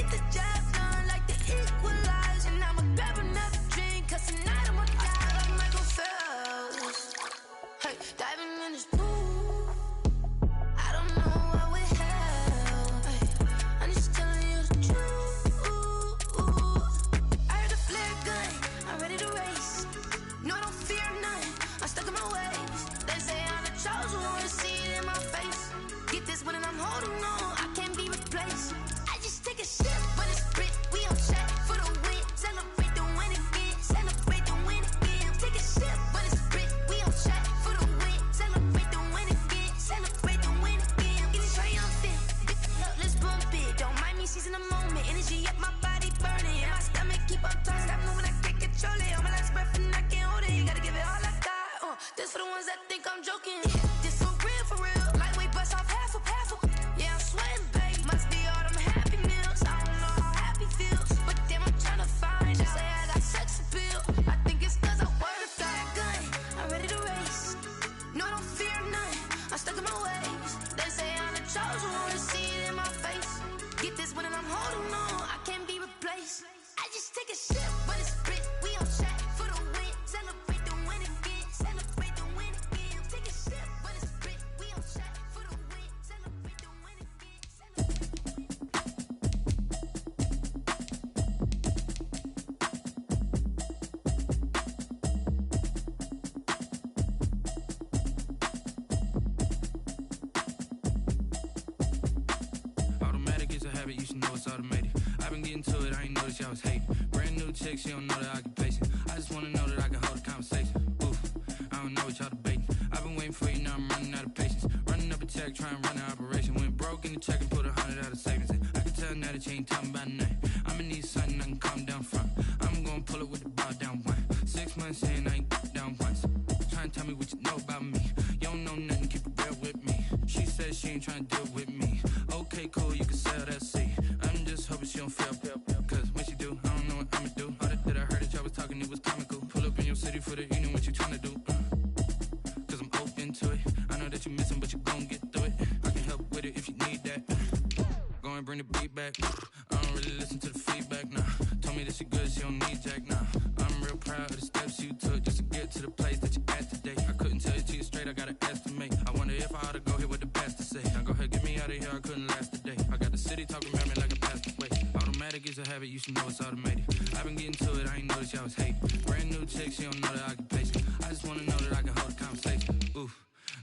get the job done like the equalizer. And I'ma grab another drink, cause tonight I'ma die like Michael Phelps. Hey, diving in this pool, I don't know what would help. Hey, I'm just telling you the truth. I heard a flare gun, I'm ready to race. No, I don't fear nothing, I'm stuck in my ways. They say I'm the chosen one, see it in my face. Get this one and I'm holding on, I can't be replaced. I just take a sip, but it's Brit, we on track for the win. Celebrate the win again, celebrate the win again. Take a sip, but it's Brit, we on track for the win. Celebrate the win again, celebrate the win again. Get it triumphant, let's bump it. Don't mind me seizing the moment, energy up my body burning. And my stomach keep on turning, stop moving, I can't control it. On my last breath and I can't hold it, you gotta give it all I got. This for the ones that think I'm joking. This for real, lightweight bust off half a. Yeah, I'm sweating, babe, must be all them happy meals. I don't know how happy feels, but damn, I'm tryna find out. Say I got sex appeal, I think it's cause I wear a fat gun. I'm ready to race, no, I don't fear nothing, I'm stuck in my ways. They say I'm the chosen one, see it in my face. Get this one and I'm holding on, I can't be replaced. I just take a sip, but it's Brit, we on track for the win. Celebrate the win again, celebrate the win again. Take a sip, but it's Brit, we on track for the win. Celebrate the win again, Automatic is a habit, you should know it's automated. I've been getting to it, I ain't noticed y'all was hating. Brand new chick, she don't know the occupation. I just wanna know that I can hold a conversation. Oof, I don't know what y'all debating. I've been waiting for you, now I'm running out of patience. Running up a check, trying to run an operation. Went broke in the check and put 100 out of savings in. I can tell now that you ain't talking about nothing. I'ma need something I can calm down from. I'm gonna pull it with the ball down one. 6 months in, I ain't down once. Trying to tell me what you know about me. You don't know nothing, keep it real with me. She says she ain't trying to deal with me. Okay, cool, you can sell that seat. I'm just hoping she don't fail, cause when she do, I don't know what I'ma do. All that I heard that y'all was talking, it was comical. Pull up in your city for the evening, what you tryna do? Cause I'm open to it. I know that you missing, but you gon' get through it. I can help with it if you need that. Go and bring the beat back. I don't really listen to the feedback, nah. Told me that she good, she don't need Jack, nah. I'm real proud of the steps you took just to get to the place that you at today. I couldn't tell you to you straight, I gotta estimate. I wonder if I ought to go here with the best to say. Now go ahead, get me out of here, I couldn't last a day. I got the city talking about me like a passed away. Automatic is a habit, you should know it's automated. I've been getting to it, I ain't noticed y'all was hating. Brand new chick, she don't know the occupation. I just wanna know that I can hold a conversation. Oof,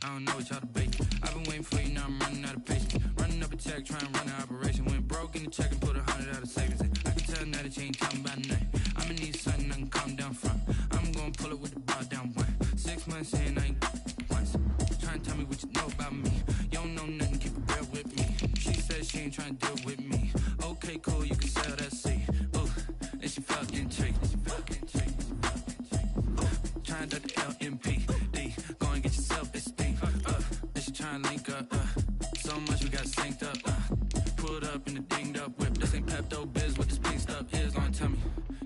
I don't know what y'all debating. I've been waiting for you, now I'm running out of patience. Running up a check, trying to run an operation. Went broke in the check and put 100 out of savings in. I can tell now that you ain't talking about nothing. I'ma need something I can calm down from. I'm gonna pull it with the ball down one. 6 months in, I ain't once. Trying to tell me what you know about me. You don't know nothing, keep it real with me. She says she ain't trying to deal with me. Okay, cool, you can sell that seat. Ooh, and she felt intrigued. Trying to the LMPD. Go and get your self-esteem. And she trying to link up. So much we got synced up. Pulled up in a dinged up whip. This ain't Pepto-Biz, what this pink stuff is. Long tell me.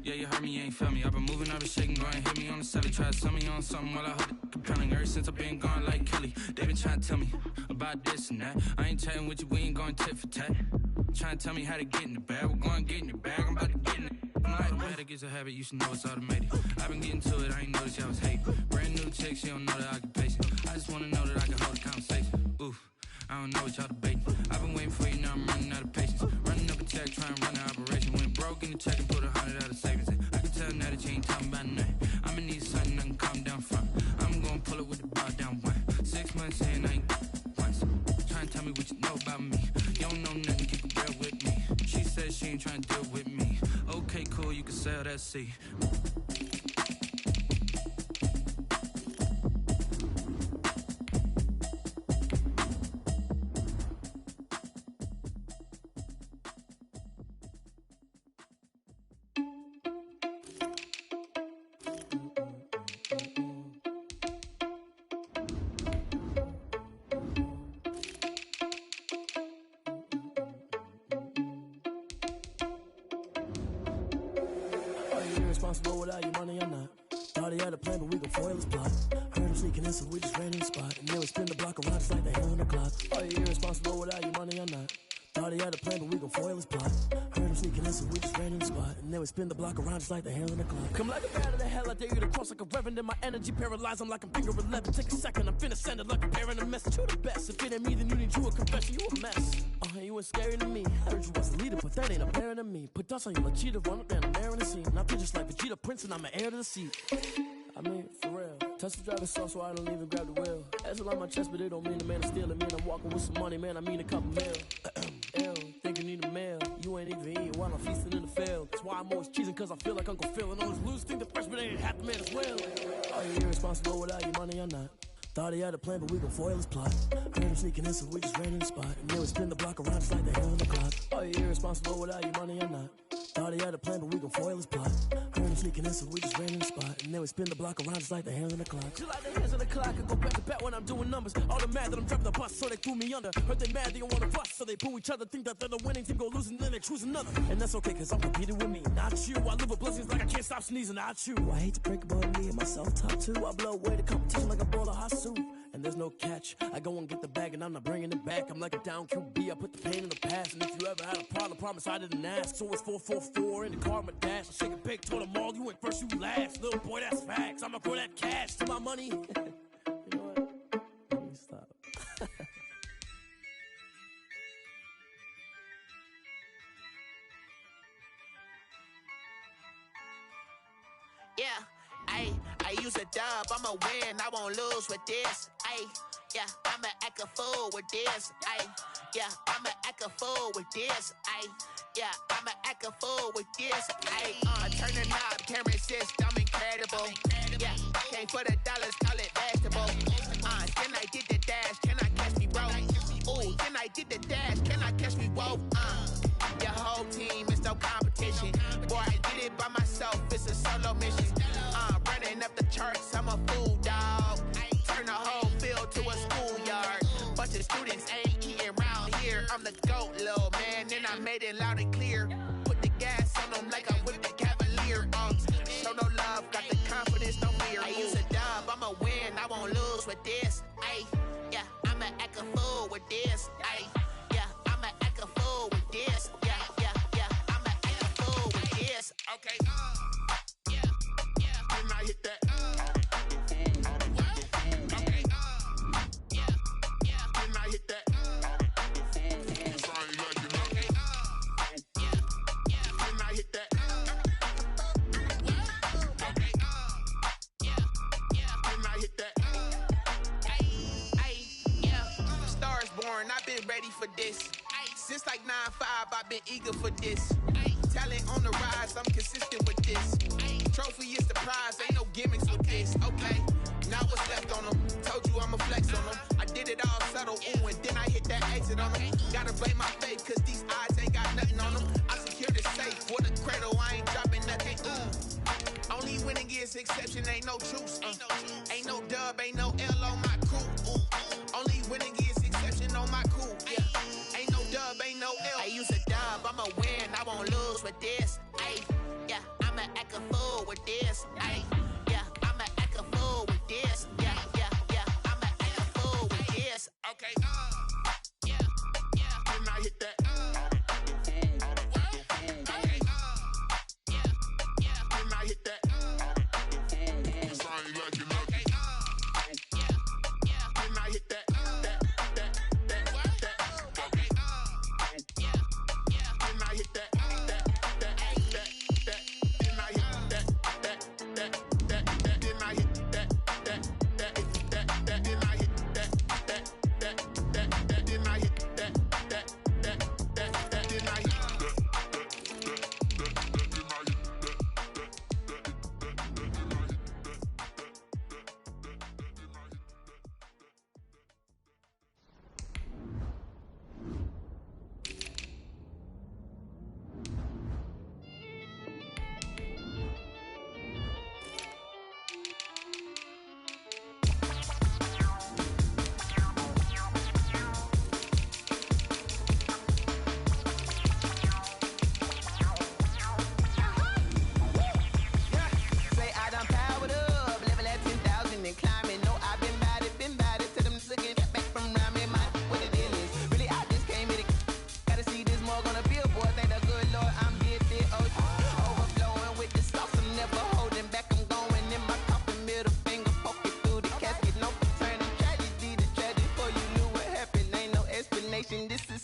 Yeah, you heard me, you ain't felt me. I've been moving, I've been shaking. Go and hit me on the celly. Try to sell me on something while I hold it compelling. Ever since I've been gone like Kelly. They been trying to tell me about this and that. I ain't chatting with you, we ain't going tit for tat. Trying to tell me how to get in the bag. We're going to get in the bag, I'm about to get in it. Automatic is a habit, you should know it's automated. I've been getting to it, I ain't noticed y'all was hating. Brand new chick, she don't know the occupation. I just wanna know that I can hold a conversation. Oof, I don't know what y'all debating. I've been waiting for you, now I'm running out of patience. Running up a check, trying to run an operation. Went broke in the check and put 100 out of savings in. I can tell now that you ain't talking about nothing. I'ma need something I can calm down from. I'm gonna pull it with the bar down one. 6 months in, I ain't once. Trying to tell me what you know about me. You don't know nothing, keep it real with me. She says she ain't trying to deal with me. Okay, cool, you can sell that seat. Responsible without your money or not. Thought he had a plan, but we gon' foil his plot. Heard him sneaking in, so we just ran in the spot. And then we spin the block around just like they hell on the clock. Are you irresponsible without your money or not? Thought he had a plan, but we gon' foil his plot. Heard him sneaking in, so we just ran in the spot. And then we spin the block around just like the hands on the clock. Come like a bat of the hell, I dare you to cross like a reverend. In my energy paralyzed, I'm like I'm finger 11. Take a second, I'm finna send it like a parent a message. You the best, if it ain't me, then you need you a confession. You a mess. You ain't scary to me. Heard you was a leader, but that ain't apparent to me. Put dust on you like cheetah, run up down the air in the scene. Now I just like Vegeta Prince, and I'm an heir to the seat. I mean, for real. Touch the driver's sauce, so I don't even grab the wheel. That's on my chest, but it don't mean the man is stealing. Man, I'm walking with some money, man, I mean a couple mil. Ew, think you need a meal. You ain't even eating while I'm feasting in the field. That's why I'm always cheesing, cause I feel like Uncle Phil. And all those losers think the freshman ain't half the man as well. Are you irresponsible without your money or not? Thought he had a plan, but we gon' foil his plot. Heard him sneaking in, so we just ran in the spot. And then we spin the block around just like the hands on the clock. Are you irresponsible without your money or not? Thought he had a plan, but we gon' foil his plot. Heard him sneaking in, so we just ran in the spot. And then we spin the block around just like the hands on the clock. Just like the hands on the clock, I go back to back when I'm doing numbers. All the mad that I'm driving the bus, so they threw me under. Heard they mad, they don't wanna bust, so they boo each other. Think that they're the winning team, go losing, then they choose another. And that's okay, cause I'm competing with me, not you. I live with blessings like I can't stop sneezing, not you. I hate to break about me and myself top two. I blow away the competition like a bowl of hot soup. And there's no catch. I go and get the bag and I'm not bringing it back. I'm like a down QB, I put the pain in the past. And if you ever had a problem, promise I didn't ask. So it's 444 in the car, my dash. I shake a big, told them all, you went first, you last. Little boy, that's facts. I'ma throw that cash to my money. You know what? Let me stop. Yeah, I use a dub, I'ma win, I won't lose with this. Yeah, I'ma act a fool with this. Yeah, I'ma act a fool with this. Yeah, I'ma act a fool with this. I turn the knob, can't resist, I'm incredible. Yeah, came for the dollars, call it vegetable. Then I did the dash, can I catch me, bro? Ooh, then I did the dash, can I catch me, whoa? Your whole team is no competition. Boy, I did it by myself, it's a solo mission. Running up the charts, I'm a fool, dog. Turn the whole field to a schoolyard. Bunch of students ain't eating round here. I'm the GOAT, little man, and I made it loud and clear. Put the gas on them like I'm with the Cavalier. Show no love, got the confidence, no fear. I use a dub, I'ma win, I won't lose with this. Yeah, I'ma act a fool with this. Yeah, I'ma act a fool with this. Yeah, I'ma act a fool with this. Okay. Then I hit that. Okay. Then I hit that. Sorry, like you know. Okay. Then I hit that. Okay. Then I hit that. Yeah. Stars born, I've been ready for this. Since like 9-5, I've been eager for this. Talent on the rise, I'm consistent with this. Trophy is the prize, ain't no gimmicks with this. Okay, now what's left on them? Told you I'ma flex on them. I did it all subtle, ooh, and then I hit that exit on them. Gotta blame my faith, cause these eyes ain't got nothing on them. I secured the safe, for the cradle, I ain't dropping nothing. Only winning is exception, ain't no truce. Ain't no dub, ain't no L on my crew. Only winning is exception on my crew. Yeah, ain't no dub, ain't no L. I use a dub, I'ma win, I won't lose with this. Yeah, I'ma act a fool with this. Yeah, I'ma act a fool with this. Yeah, I'ma act a fool with this. Okay. Then I hit that. Okay. Then I hit that. Sorry, like you know. Okay. Then I hit that. Okay. Then I hit that. Then I hit that.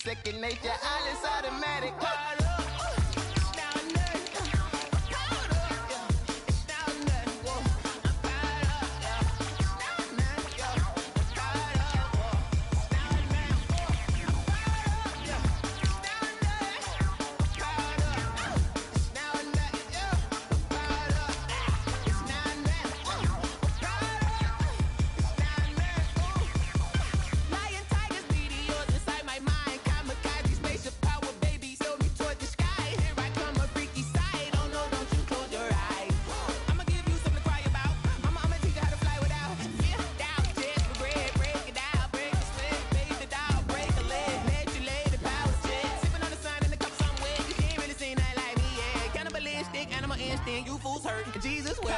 second nature. All is automatic. Caught up. You fools hurt. Jesus will.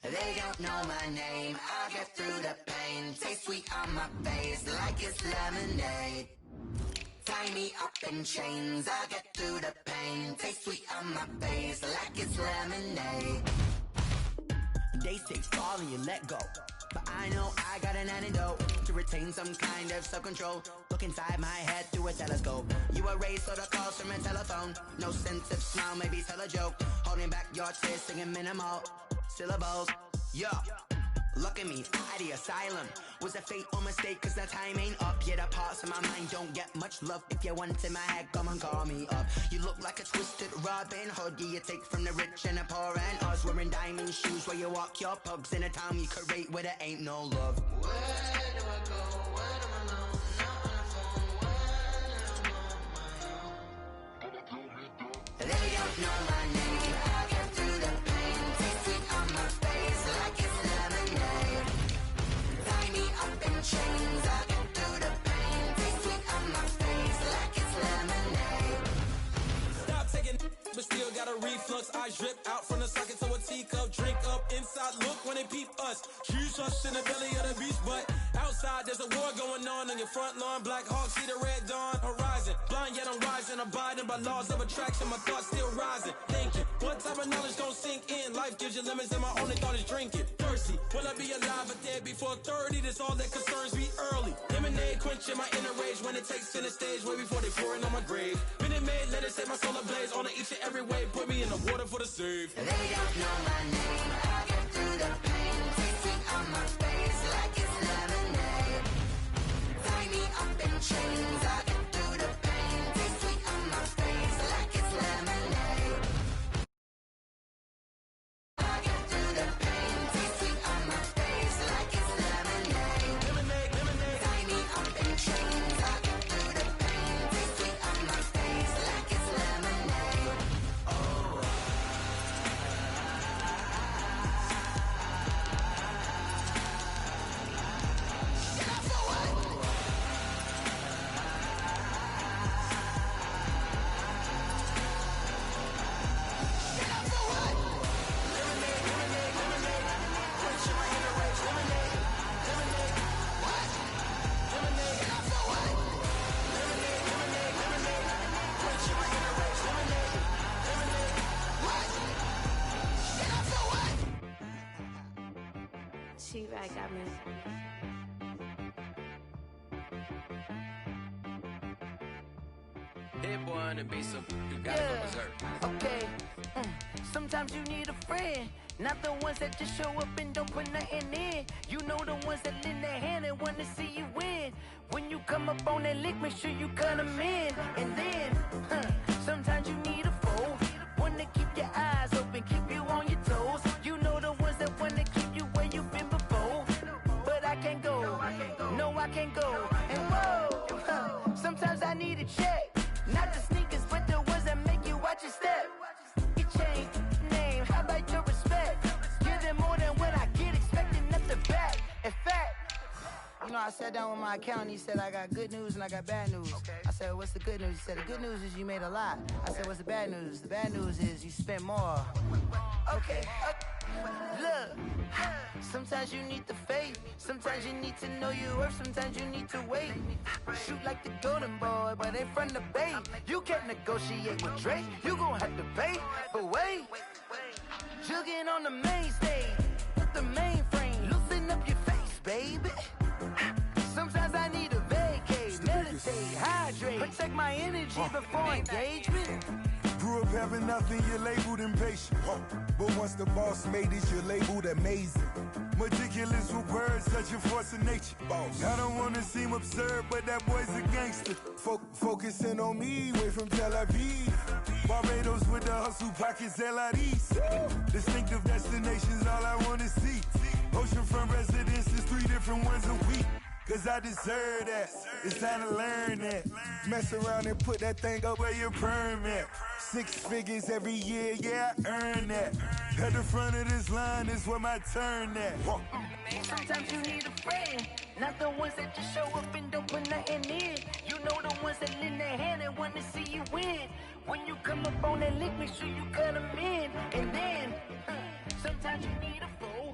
They don't know my name, I'll get through the pain. Taste sweet on my face like it's lemonade. Tie me up in chains, I'll get through the pain. Taste sweet on my face like it's lemonade. They say fall and you let go, but I know I got an antidote to retain some kind of self-control. Look inside my head through a telescope. You erase all the calls from a telephone. No sense of smile, maybe tell a joke. Holding back your tears, singing minimal syllables. Yeah, Look at me, out the asylum. Was a fate or mistake, cause the time ain't up. Yeah, the parts of my mind don't get much love. If you want in my head, come and call me up. You look like a twisted Robin Hood. Yeah, you take from the rich and the poor and us. Wearing diamond shoes where you walk your pugs in a town you could rate where there ain't no love. Where do I go? Where am I alone? Not on the phone. When I'm on my own. They don't know my name. I get through the pain. Taste sweet on my face like it's lemonade. Tie me up in chains. I get through the pain. Taste sweet on my face like it's lemonade. Stop taking, but still got a reflux. Eyes drip out from the socket to a teacup. Drink up inside, look when they peep us. Choose us in the belly of the beast, but outside there's a war going on your front lawn. Black Hawk, see the red dawn horizon. Blind yet I'm rising, abiding by laws of attraction. My thoughts still rising, thinking what type of knowledge gon' sink in? Life gives you lemons and my only thought is drinking. Thirsty, will I be alive or dead before 30? That's all that concerns me early. Lemonade quenching my inner rage when it takes center stage way before they pouring on my grave. Minute Maid, let it set my soul ablaze on each and every way. Put me in the water for the save. They don't know my name. I get through the pain. Taste sweet on my face like it's lemonade. Tie me up in chains. I get through the pain. Taste sweet on my face like it's lemonade. I get through the pain. Taste sweet on my face like it's lemonade. Lemonade, lemonade. Tie me up in chains. I get through the pain. Taste sweet on my face like it's lemonade. Oh. Get up for what? Get up for what? Lemonade, lemonade, lemonade. Quenching my inner rage. Lemonade, lemonade. What? Lemonade, Get up for what? lemonade, lemonade, lemonade. Quenching my inner rage. Lemonade, lemonade. What? Get up for what? She right, got me. Hit boy on the beat, so you got it from Missouri. Okay. Sometimes you need a friend, not the ones that just show up and don't put nothing in. You know the ones that lend their hand and want to see you win. When you come up on that lick, make sure you cut them in. And then, sometimes you need a foe, one to keep your eyes open, keep you on your toes. You know the ones that want to keep you where you've been before. But I can't go, no I can't go. And whoa, sometimes I need a check. Not the sneakers, but the ones that make you watch your step. Your chain, name, how about your respect? Give them more than what I get, expecting nothing back. In fact, you know, I sat down with my accountant, he said, I got good news and I got bad news. I said, what's the good news? He said, the good news is you made a lot. I said, what's the bad news? The bad news is you spent more. Okay, look, sometimes you need the faith, sometimes you need to know your worth, sometimes you need to wait. Shoot like the golden boy, but ain't from the bay. You can't negotiate with Drake, you gon' have to pay. But wait, jugging on the main stage, with the mainframe, loosen up your face, baby. Sometimes I need a vacate, meditate, hydrate, protect my energy before engagement. Grew up having nothing, you're labeled impatient. But once the boss made it, you're labeled amazing. Meticulous with words, such a force of nature. I don't wanna seem absurd, but that boy's a gangster. Focusing on me, way from Tel Aviv. Barbados with the hustle pockets, LIDs. Distinctive destinations, all I wanna see. Oceanfront residences, 3 different ones a week. Cause I deserve that, it's time to learn that. Mess around and put that thing up where your perm at. 6 figures every year, yeah, I earn that. At the front of this line is where my turn at. Sometimes you need a friend, not the ones that just show up and don't put nothing in. You know the ones that lend their hand and want to see you win. When you come up on that lick, make sure you cut them in. And then, sometimes you need a fool.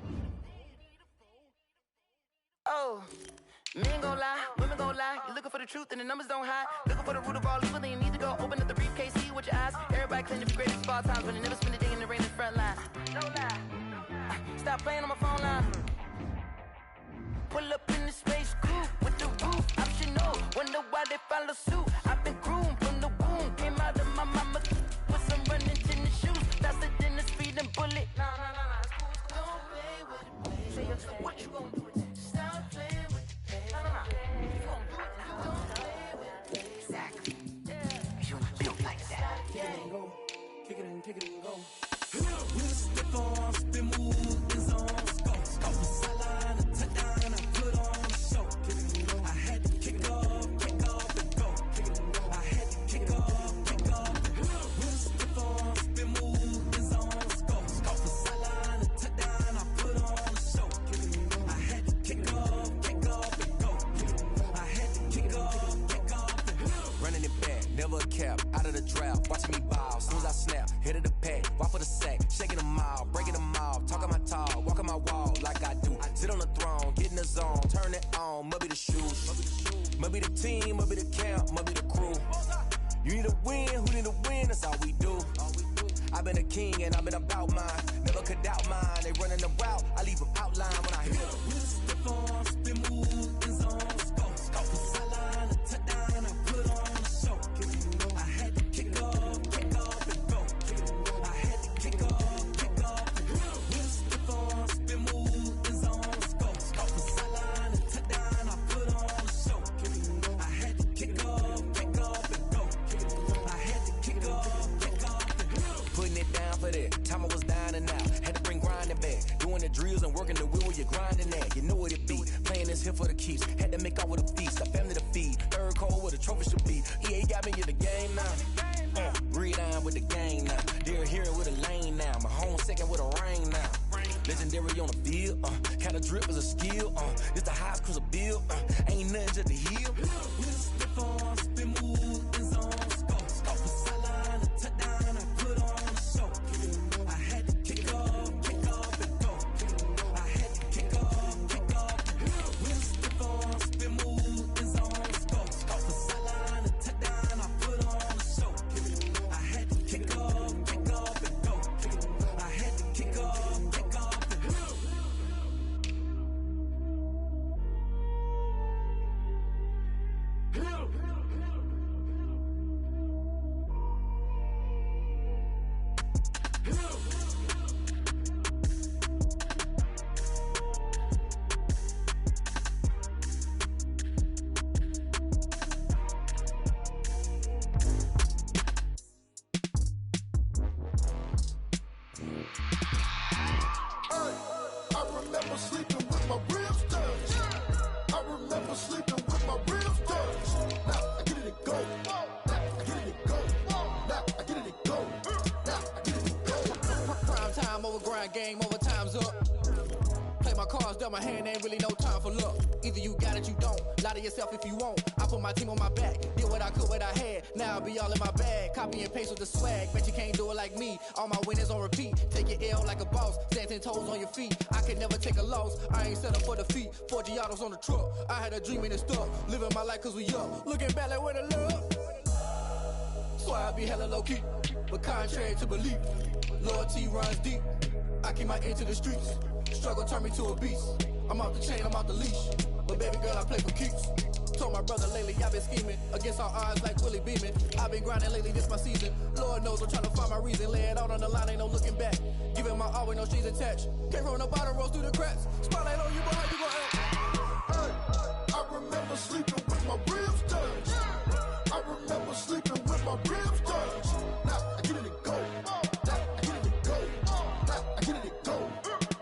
Oh. Men gon' lie, women gon' lie. You're looking for the truth and the numbers don't hide. Looking for the root of all evil, then you need to go open up the briefcase, see with your eyes. Everybody claim to be great at all times, but they never spend a day in the rain in the front line. No lie. Stop playing on my phone line. Pull up in the space coupe with the roof optional. Wonder why they follow suit. I've been groomed from the womb. Came out of my mama with some running tennis shoes. Faster than the speeding bullet. No. Don't play with it, play. What go. Kick it and go. With the form, spin move, in zones, go. Off the sideline, a touchdown, I put on the show. Kick it and go. I had to kick off and go. Kick it and go. I had to kick off and go. With the form, spin move, in zones, go. Off the sideline, a touchdown, I put on the show. Kick it and go. I had to kick off and go. Kick it and go. I had to kick off and go. Running it back, never a cap, out of the drought. Watching me ball, soon as I snap, hit of the pack, walk for the sack, shaking them all, breaking them off, talking my talk, walking my wall like I do. Sit on the throne, get in the zone, turn it on, must be the shoes, must be the team, must be the camp, must be the crew. You need a win, who need a win, that's all we do. I've been a king and I've been about mine, never could doubt mine. They running the route, I leave them outline when I hit them. Step on, spin move, in zones, go. Off the sideline, a touchdown, I put on the show. Kick it and go. I had to kick off and go. Kick it and go. I had to kick off and go. Step on, spin move, in zones, go. Off the sideline, a touchdown, I put on the show. Kick it and go. I had to kick off and go. Kick it and go. I had to kick off and go. Putting it down for that, time I was down and out, had to bring grinding back, doing the drills and working the wheel where you're grinding at, you know what it be, playing this here for the keeps, had to make out with a feast, a family to feed, third cold where the trophy should be, EA got me in the game now, read on with the game now, they're hearing with a lane now, my home second with a rain now, legendary on the field, kind of drip is a skill, this the highest cruiser bill, ain't nothing just to heal. Step on, spin move, in zones, go. Off the sideline, a touchdown, I put on the show. Kick it and go. I had to kick off and go. Kick it and go. I had to kick off and go. Step on, spin move, in zones, go. Off the sideline, a touchdown, I put on the show. Kick it and go. I had to kick off and go. Kick it and go. I had to kick off and go. I remember sleeping with my ribs touched. I remember sleeping with my ribs touched. Now I get it and go. Now I get it and go. Now I get it and go. Now I get it and go. Prime time over grind game, over time's up. Play my cards, dealt my hand, ain't really no time for luck. Either you got it, you don't. Lie to yourself if you won't. I put my team on my back, did what I could, what I had. Now I'll be all in my bag, copy and paste with the swag. Bet you can't do it like me. All my winners on repeat. Take your L like a boss, stand 10 toes on your feet. I can never take a loss. I ain't set up for defeat. 4 Giottos on the truck. I had a dream and it stuck. Living my life cause we up. Looking back like where the love. So I be hella low key, but contrary to belief, loyalty runs deep. I keep my ear to the streets. Struggle turned me to a beast. I'm off the chain, I'm off the leash. But baby girl, I play for keeps. Told my brother lately, I've been scheming against all odds like Willie Beeman. I've been grinding lately, this my season. Lord knows I'm trying to find my reason. Lay it out on the line, ain't no looking back. Giving my all with no strings attached. Came from the bottom, rose through the cracks. Spotlight on you, but how you gon' act? Hey, I remember sleeping with my ribs touched. I remember sleeping with my ribs touched. Now I get it and go. Now I get it and go. Now I get it and go.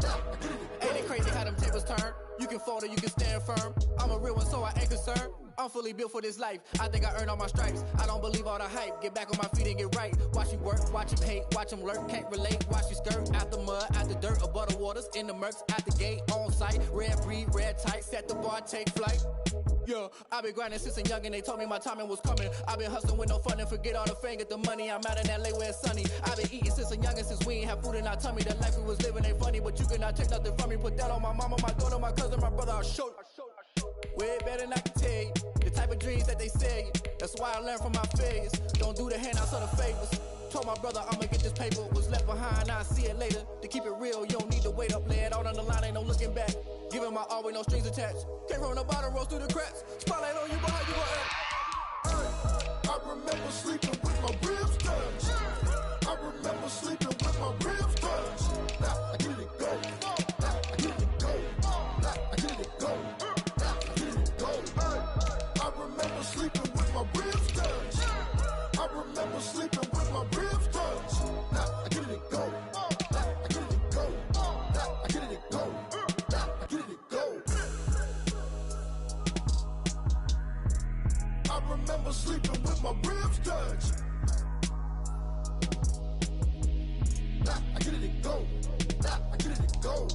Now I get it and go. Ain't it crazy how them tables turn? You can fold or you can stand firm. I'm a real one, so I ain't concerned. I'm fully built for this life. I think I earned all my stripes. I don't believe all the hype. Get back on my feet and get right. Watch you work, watch him hate, watch him lurk. Can't relate, watch you skirt. Out the mud, out the dirt, above the waters, in the murks, out the gate, on site. Red breed, red tight, set the bar, take flight. Yeah, I've been grinding since a young and they told me my timing was coming. I've been hustling with no fun and forget all the fame, get the money. I'm out in LA where it's sunny. I've been eating since a young and since we ain't have food in our tummy. The life we was living ain't funny, but you cannot take nothing from me. Put that on my mama, my daughter, my cousin, my brother, I'll show you. Way better than I can tell you. The type of dreams that they sell you. That's why I learned from my failures. Don't do the handouts or the favors. Told my brother I'ma get this paper. Was left behind, I'll see it later. To keep it real, you don't need to wait up. Lay it out on the line, ain't no looking back. Giving my all with no strings attached. Came from the bottom, rose through the cracks. Spotlight on you, but how you gon' act? I remember sleeping with my ribs touched. I remember sleeping with my ribs touched. Now I get it and go. Now I get it and go. Now I get it and go. Now I get it and go. I remember sleeping with my ribs touched. I remember sleeping with my ribs with my ribs touch. I get it and go. I get it and go.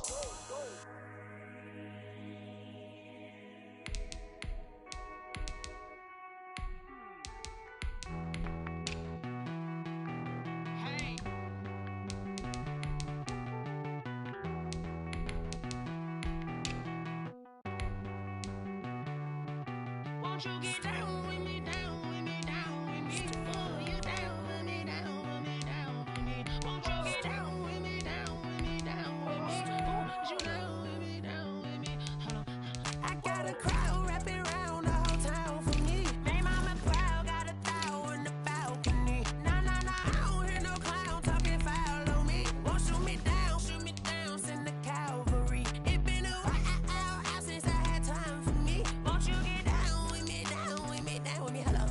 Won't you get down with me, down with me, down with me? Oh, you down with me, down with me, down with me. Won't you get down with me, down with me, down with me? Oh, you down with me, down with me? Hold on. I got a crowd wrapping around the whole town for me. They mama proud, got a thou in the balcony. Nah, nah, nah, I don't hear no clown talking foul on me. Won't shoot me down, send the cavalry. It been a while since I had time for me. Won't you get down with me, down with me, down with me? Hello.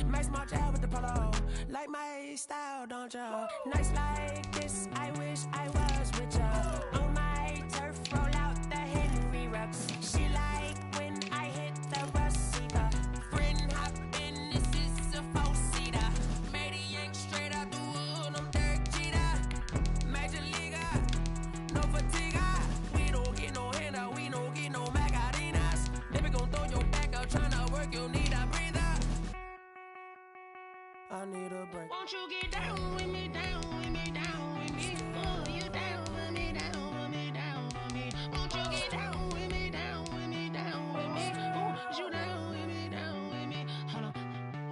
Max March out with the polo. Like my style, don't ya? Nights like this, I wish I was with ya. On my turf, roll out the Henry Rux. She like when I hit the receiver. Friend hop in, this is a four-seater. Made a yank straight out the wood, I'm Derek Jeter. Major leaguer, no fatigue. We don't get no handout, we don't get no Macarinas. Never gon' throw your back out, tryna work, you need a breather. I need a break. Won't you get down with me, down with me, down with me? Oh, you down with me, down with me, down with me? Won't you get down with me, down with me, down with me? Oh, you down with me, down with me? Hold on.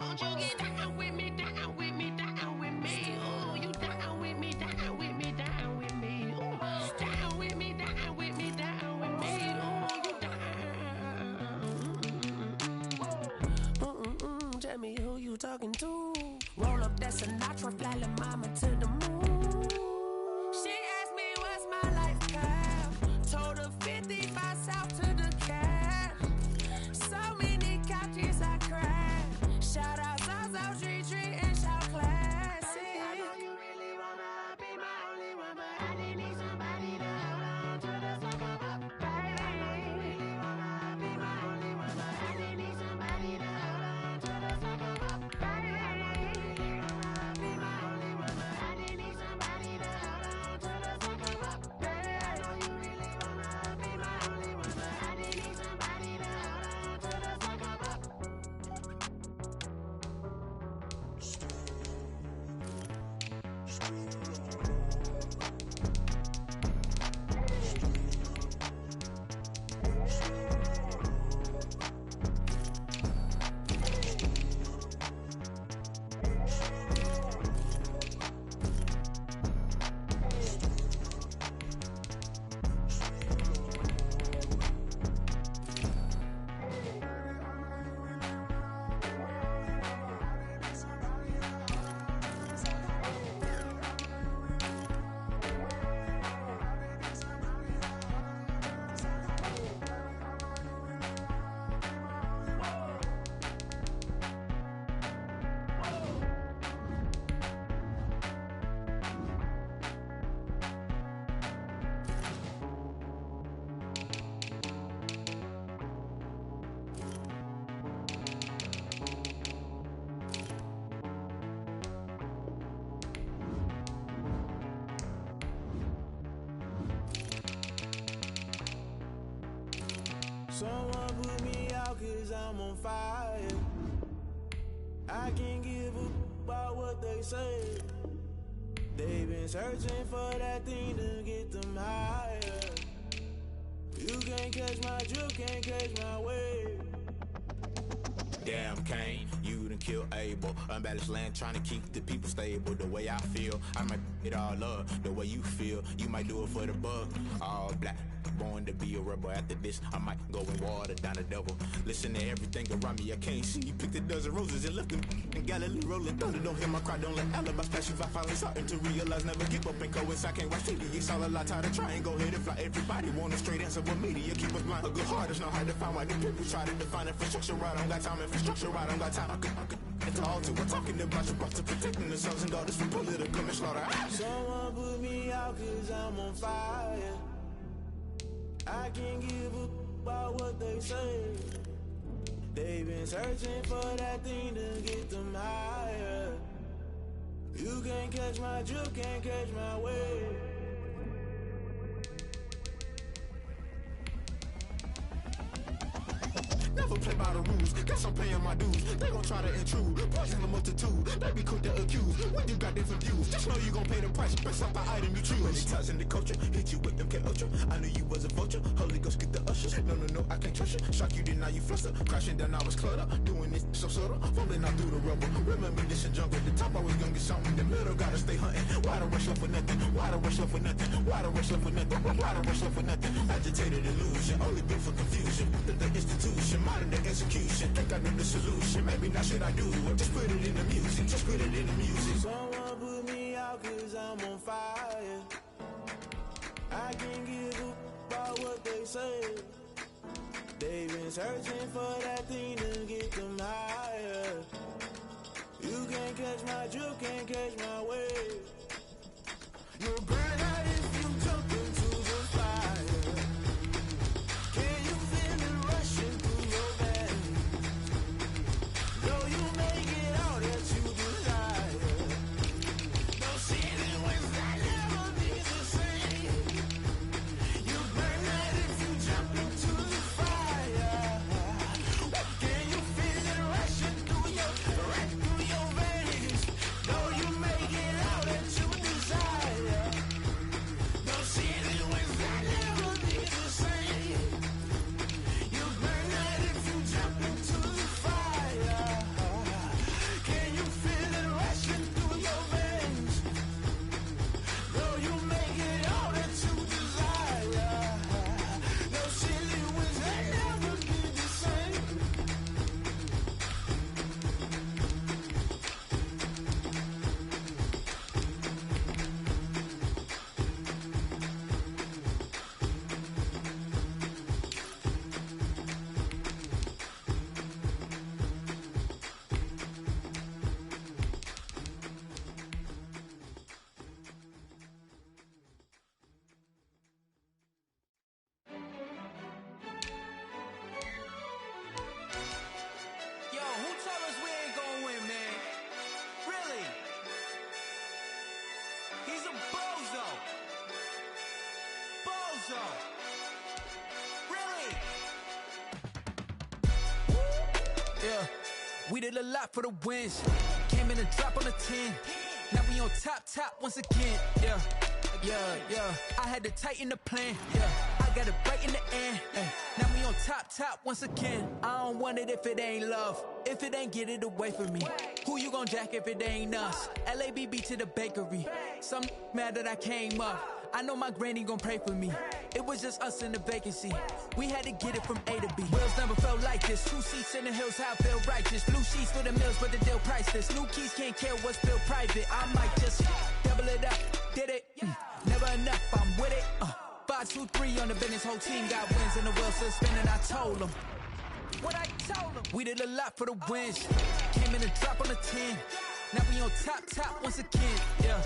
Won't you get down with me, down with me, down with me? Oh, you down with me, down with me, down with me? Oh, down with me, down with me, down with me? Oh, you down? Tell me who you talking to. Roll up that Sinatra, fly la mama to the moon. She asked me what's my life path. Told her 55 south to the cat. So many couches I cried. Shout out Zazo, Tree, and shout classic. I know you really wanna be my only one, but I didn't need somebody to hold on to the sucker up. Baby, I know you really wanna be my only one, but I didn't need somebody to hold on to the sucker up. Baby, I know you really wanna be my only one, but I didn't need somebody to hold on to the sucker up. Baby, I know you really wanna be my only one, but I didn't need somebody to hold on to the sucker up. Someone put me out 'cause I'm on fire. I can't give a about what they say. They've been searching for that thing to get them higher. You can't catch my drift, can't catch my wave. Damn Kane, you done kill Abel. Unbalanced land trying to keep the people stable. The way I feel, I might it all up. The way you feel, you might do it for the buck. All black, born to be a rebel. After this, I might go and water down the devil. Listen to everything around me, I can't see. You picked a dozen roses and left them in Galilee rolling thunder. Don't hear my cry, don't let alibis pass you. I finally starting to realize, never give up and coincide. Can't watch TV, it's all a lot. Tired of trying, go ahead and fly. Everybody want a straight answer, but media keep us blind. A good heart is not hard to find. Why the people try to define infrastructure right? I don't got time, infrastructure right? I don't got time. I could it's all to we're talking about you, about to protecting the sons and daughters from political manslaughter. Someone put me out 'cause I'm on fire. I can't give a about what they say. They've been searching for that thing to get them higher. You can't catch my drift, can't catch my wave. Never play by the rules, guess I'm paying my dues. They gon' try to intrude, poison the multitude. They be quick to accuse, when you got different views. Just know you gon' pay the price, based off the item you choose. Many times in the culture, hit you with them K-Ultra. I knew you was a vulture, Holy Ghost get the ushers. No, I can't trust you. Shock you, then now you fluster. Crashing down, I was cluttered. Doing this so subtle, fumbling out through the rubble. Remember this in jungle, the top always gonna get something. The middle gotta stay hunting. Why the rush up for nothing? Why the rush up for nothing? Why the rush up for nothing? Why the rush up for nothing? Agitated illusion, only built for confusion. The institution, modern day execution. Think I know the solution. Maybe not should I do it? Just put it in the music. Just put it in the music. Someone put me out 'cause I'm on fire. I can't give a about what they say. They've been searching for that thing to get them higher. You can't catch my drift, can't catch my wave. You'll burn out if you jump into the fire. Can you feel it rushing through your veins? Though you make it all that you desire. Those ceiling winds that never be the same. You burn out if you jump into the fire. Can you feel it rushing through your veins? Though you make it all that you desire. Those ceiling winds that never be the same. You burn out if you jump into the fire. Can you feel it rushing through your veins? Though you make it all that you desire. Those silly winds that never be the same. Yo, who told us we ain't gonna win, man? Really? He's a bozo. Bozo. Really? Yeah, we did a lot for the wins. Came in and drop on the 10. Now we on top once again. Yeah. I had to tighten the plan. Yeah, I got it right in the end. Now we on top once again. I don't want it if it ain't love. If it ain't, get it away from me. Who you gon' jack if it ain't us? LABB to the bakery. Some mad that I came up. I know my granny gon' pray for me. It was just us in the vacancy. We had to get it from A to B. Wheels never felt like this. 2 seats in the hills, how I feel righteous. Blue sheets for the mills, but the deal priceless. New keys can't care what's built private. I might just double it up. Did it? Never enough, I'm with it. 5, 2, 3 on the business. Whole team got wins and the wheels still spinning. I told them what I told them. We did a lot for the wins. Came in and drop on the 10. Now we on top once again. Yeah.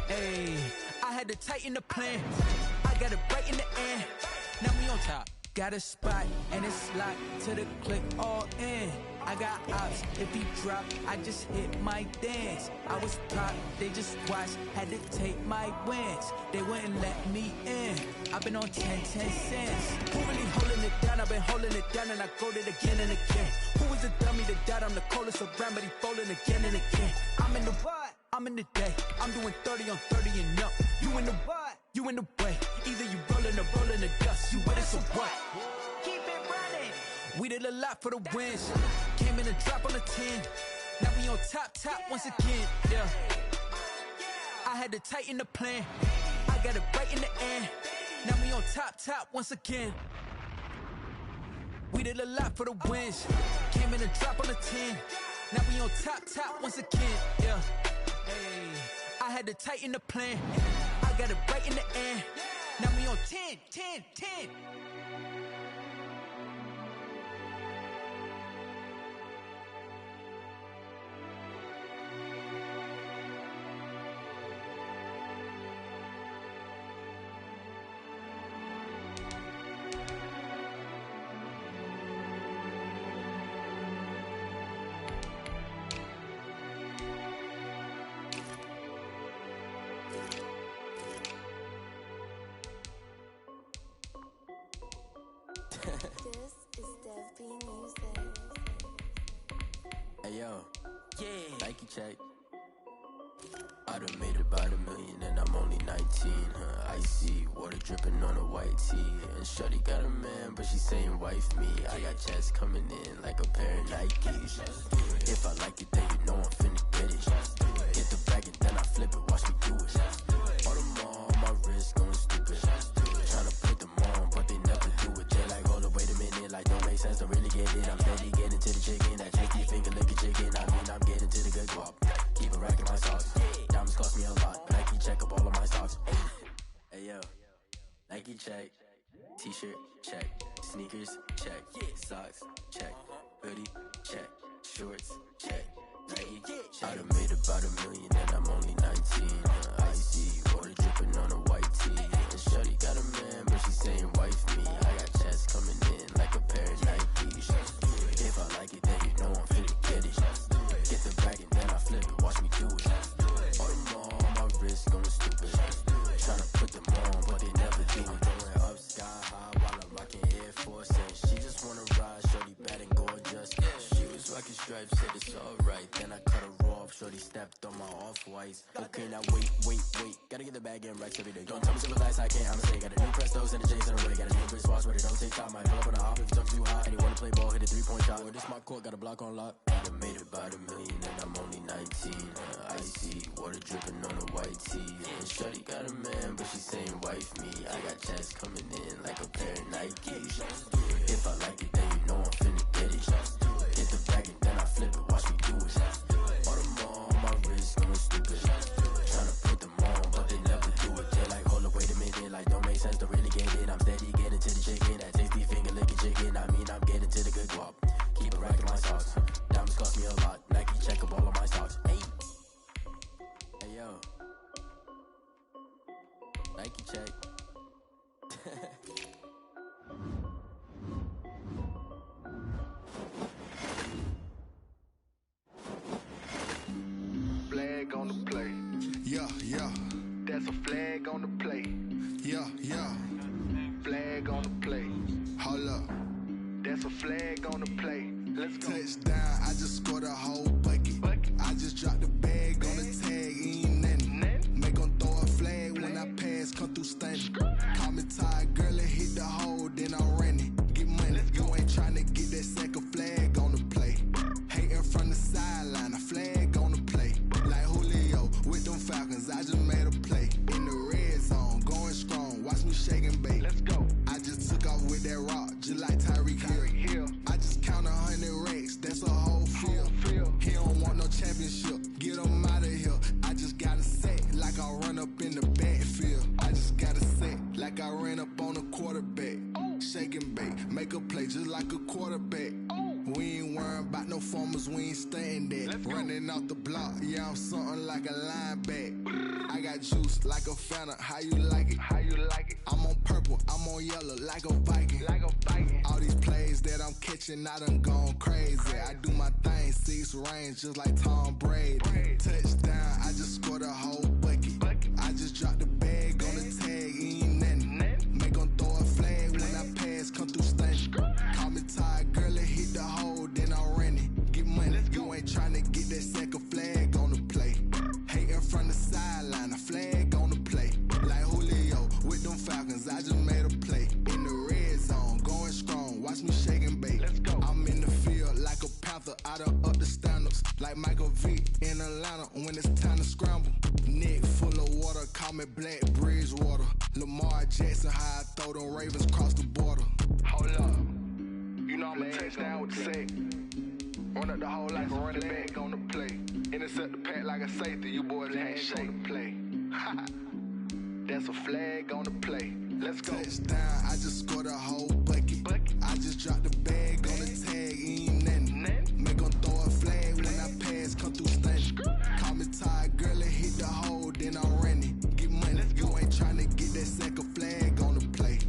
Hey, I had to tighten the plan. I got it right in the end. Now we on top. Got a spot and it's locked to the click all in. I got ops, if he drop, I just hit my dance. I was top, they just watched, had to take my wins. They wouldn't let me in. I've been on 10 cents. Who really holding it down? I've been holding it down and I go it again and again. Who was the dummy that died? I'm the coldest around, but he falling again and again. I'm in the what? I'm in the day. I'm doing 30 on 30 and up. You in the what? You in the way. Either you rolling or rolling the dust. You with us or what? Keep it running. We did a lot for the wins. Came in and drop on the 10. Now we on top once again. Yeah. I had to tighten the plan. I got it right in the end. Now we on top once again. We did a lot for the wins. Came in and drop on the 10. Now we on top once again. Yeah. Hey, I had to tighten the plan. I got it right in the end. Now we on 10. Hey yo, yeah, Nike check. I done made about $1 million and I'm only 19. Icy water dripping on a white tee. And shorty got a man, but she saying wife me. I got checks coming in like a pair of Nikes. If I like it, then you know I'm finna get it. Get the bag and then I flip it, watch me do it. All them on my wrist going stupid. Tryna put them on, but they never do it. They like, hold up, wait a minute, like don't make sense, don't really get it. I'm steady getting to the chicken, that tricky finger licking chicken. I mean, I'm getting to the good guap. Keep a rack in my socks. Diamonds cost me a lot. Nike check up all of my socks. Hey yo, Nike check. T-shirt check. Sneakers check. Socks check. Hoodie check. Shorts check. Nike check. I done made about $1 million and I'm only 19. Icy water dripping on a white tee. And shorty got a man, but she saying wife me. I got checks coming in like a pair of Nikes. If I like it, then you know I'm finna get it. Get the bag and then I flip it, watch me do it. All them on my wrist going stupid. Tryna put them on, but they never do it. Going up sky high while I'm rocking Air Force. And she just wanna ride, shorty bad and gorgeous. She was rocking stripes, said it's alright. Then I cut her off, shorty stepped on my off-whites. Okay, now wait. Gotta get the bag and racks every day. Don't tell me sympathize, I can't, I'ma say. Got a new Prestos and a J's in a way. Got a new British watch, but it don't take time. Might pull up on a hop if you talk too hot. And you wanna play ball, hit a 3-point shot. Or this my court, got a block on lock. I done made about $1 million and I'm only 19. Icy water dripping on a white tee. And shorty got a man, but she saying wife me. I got checks coming in like a pair of Nikes. If I like it, then you know I'm finna get it. Get the bag and then I flip it, watch me do it. All them on my wrist going stupid. Tryna put them on, but they never do it. They like, hold up, wait a minute, like don't make sense, don't really get it. I'm steady getting to the chicken, that tasty finger licking chicken. I mean, I'm getting to the good guap. Keep a rack in my socks. Diamonds cost me a lot. Nike check up all of my socks. Hey yo, Nike check. Flag on the play. Yeah. That's a flag on the play. Yeah. Flag on the play. Hold up. That's a flag on the play. Let's go. Touchdown, I just scored a whole bucket. I just dropped the bag on the tag, ain't nothing. Make 'em throw a flag when I pass, come through stunning. Call me tired, girl, and hit the hole, then I'm running. Get money, you ain't tryna get that second flag on the play. Hating from the sideline, a flag on the play. Like Julio with them Falcons, I just made a play. In the red zone, going strong, watch me shake and bake. Let's go. I just took off with that rock, just like Tyreek Hill. I just count 100 racks, that's a whole field. He don't want no championship, get him out of here. I just got a set, like I run up in the backfield. I just got a set, like I ran up on a quarterback. Shake and bake, make a play just like a quarterback. We ain't worrying about no formers, we ain't staying there. Running out the block, yeah, I'm something like a linebacker. I got juice like a Fanta, how you like it? I'm on purple, I'm on yellow, like a Viking. All these plays that I'm catching, I done gone crazy. I do my thing, 6 range, just like Tom Brady. Touchdown, I just scored a whole bucket. I just dropped the bag on the tag, ain't nothing. Make 'em throw a flag when I pass, come through stunning. Call me tired, girl, and hit the hole, then I'm running. Get money, you ain't tryna get that second flag on the play. Hating from the sideline, a flag on the play. Like Julio with them Falcons, I just made a play. In the red zone, going strong, watch me shake and bake. Let's go. I'm in the field like a panther, I done up the standards. Like Michael Vick in Atlanta when it's time to scramble. Neck full of water, call me Black Bridgewater. Lamar Jackson, how I throw them Ravens across the border. Hold up. You know I'm a touchdown with the sack. Run up the hole like a running back on the play. Intercept the pack like a safety, you boys can't shake the play. That's a flag on the play. Let's go. Touchdown, I just scored a whole bucket. I just dropped the bag on the tag, ain't nothing. Make 'em throw a flag when I pass, come through stunning. Call me tired, girl, and hit the hole, then I'm running. Get money, you ain't tryna get that second flag on the play.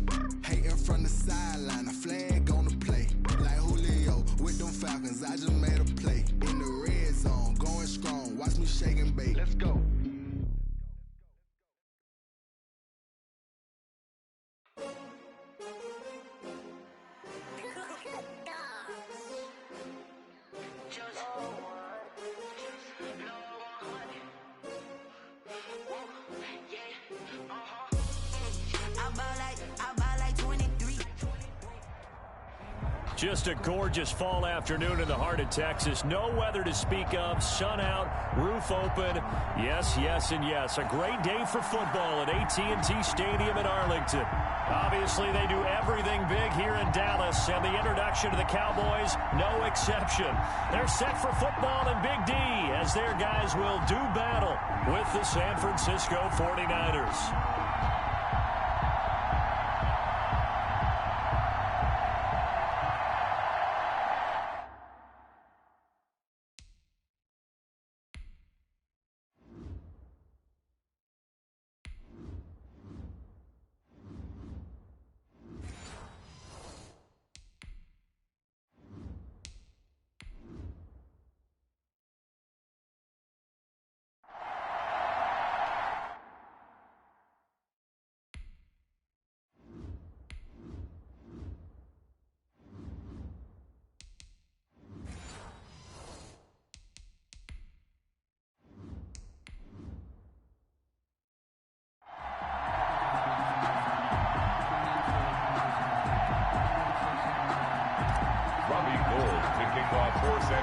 Hating from the sideline, a flag on the play. Like Julio with them Falcons, I just made a play. In the red zone, going strong, watch me shake and bake. Let's go. Just a gorgeous fall afternoon in the heart of Texas. No weather to speak of. Sun out, roof open. Yes, yes, and yes. A great day for football at AT&T Stadium in Arlington. Obviously, they do everything big here in Dallas, and the introduction to the Cowboys, no exception. They're set for football in Big D as their guys will do battle with the San Francisco 49ers.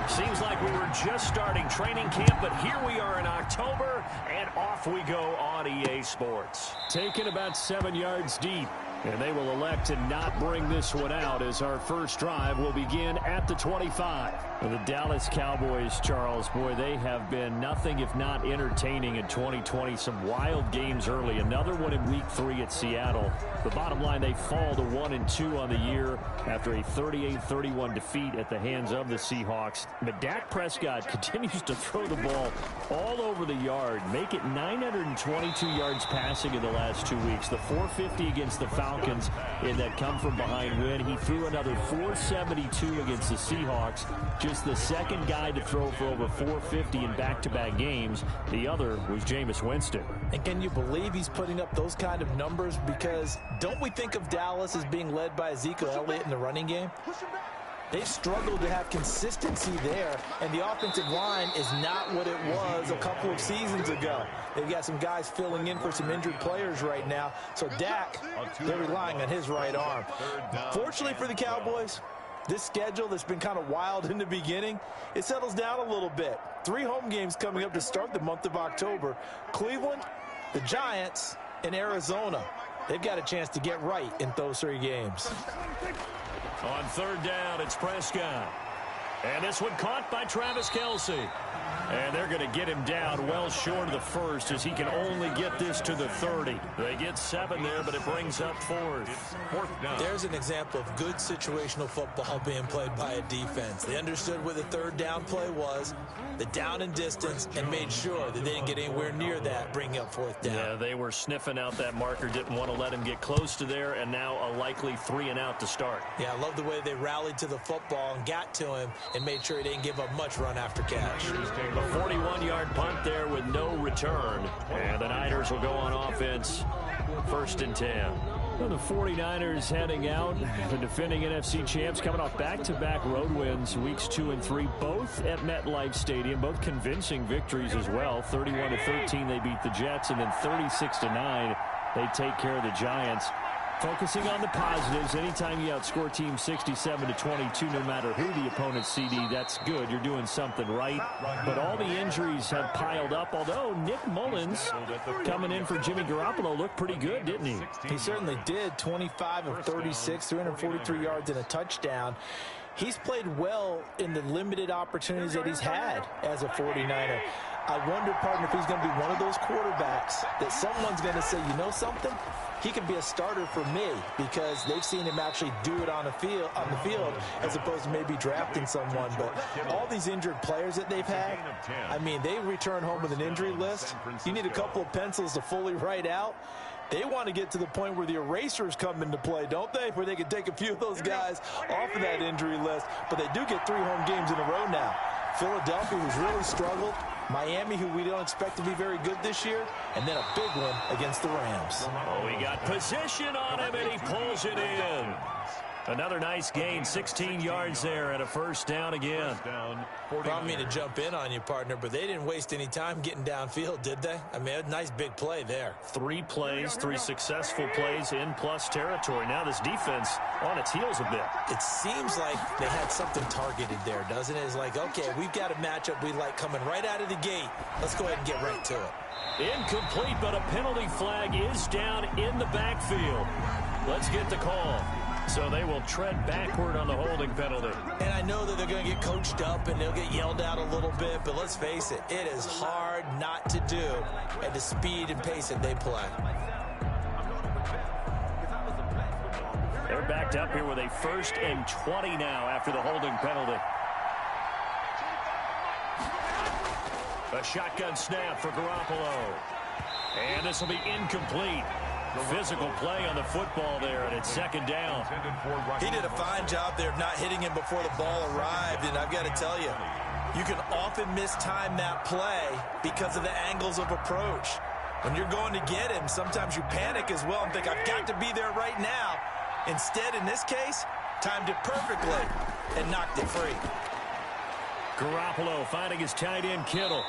Seems like we were just starting training camp, but here we are in October, and off we go on EA Sports. Taken about 7 yards deep, and they will elect to not bring this one out as our first drive will begin at the 25. And the Dallas Cowboys, Charles, boy, they have been nothing if not entertaining in 2020. Some wild games early. Another one in Week 3 at Seattle. The bottom line, they fall to 1-2 on the year after a 38-31 defeat at the hands of the Seahawks. But Dak Prescott continues to throw the ball all over the yard. Make it 922 yards passing in the last 2 weeks. The 450 against the Falcons in that come-from-behind win. He threw another 472 against the Seahawks. Just the second guy to throw for over 450 in back-to-back games. The other was Jameis Winston. And can you believe he's putting up those kind of numbers? Because don't we think of Dallas as being led by Ezekiel Elliott in the running game? They've struggled to have consistency there, and the offensive line is not what it was a couple of seasons ago. They've got some guys filling in for some injured players right now. So Dak, they're relying on his right arm. Fortunately for the Cowboys, this schedule that's been kind of wild in the beginning, it settles down a little bit. 3 home games coming up to start the month of October. Cleveland, the Giants, and Arizona. They've got a chance to get right in those 3 games. On third down, it's Prescott. And this one caught by Travis Kelce. And they're going to get him down well short of the first as he can only get this to the 30. They get 7 there, but it brings up fourth down. There's an example of good situational football being played by a defense. They understood where the third down play was, the down and distance, and made sure that they didn't get anywhere near that, bringing up fourth down. Yeah, they were sniffing out that marker, didn't want to let him get close to there, and now a likely 3 and out to start. Yeah, I love the way they rallied to the football and got to him and made sure he didn't give up much run after catch. A 41-yard punt there with no return. And the Niners will go on offense, 1st and 10. Well, the 49ers heading out, the defending NFC champs coming off back-to-back road wins, weeks 2 and 3, both at MetLife Stadium, both convincing victories as well. 31-13 they beat the Jets, and then 36-9 they take care of the Giants. Focusing on the positives, anytime you outscore teams 67-22, no matter who the opponent's CD, that's good. You're doing something right. But all the injuries have piled up, although Nick Mullins coming in for Jimmy Garoppolo looked pretty good, didn't he? He certainly did. 25 of 36, 343 yards and a touchdown. He's played well in the limited opportunities that he's had as a 49er. I wonder, partner, if he's going to be one of those quarterbacks that someone's going to say, you know something? He could be a starter for me, because they've seen him actually do it on the field as opposed to maybe drafting someone. But all these injured players that they've had, I mean, they return home with an injury list. You need a couple of pencils to fully write out. They want to get to the point where the erasers come into play, don't they? Where they can take a few of those guys off of that injury list. But they do get 3 home games in a row now. Philadelphia, who's really struggled. Miami, who we don't expect to be very good this year. And then a big one against the Rams. Oh, we got position on him, and he pulls it in. Another nice gain, 16 yards there and a first down again. Probably mean to jump in on you, partner, but they didn't waste any time getting downfield, did they? I mean, a nice big play there. 3 plays, 3 successful plays in plus territory. Now this defense on its heels a bit. It seems like they had something targeted there, doesn't it? It's like, okay, we've got a matchup we like coming right out of the gate. Let's go ahead and get right to it. Incomplete, but a penalty flag is down in the backfield. Let's get the call. So they will tread backward on the holding penalty. And I know that they're going to get coached up and they'll get yelled at a little bit, but let's face it, it is hard not to do at the speed and pace that they play. They're backed up here with a 1st and 20 now after the holding penalty. A shotgun snap for Garoppolo. And this will be incomplete. Physical play on the football there, and it's 2nd down. He did a fine job there of not hitting him before the ball arrived, and I've got to tell you, you can often mistime that play because of the angles of approach. When you're going to get him, sometimes you panic as well and think, I've got to be there right now. Instead, in this case, timed it perfectly and knocked it free. Garoppolo finding his tight end Kittle.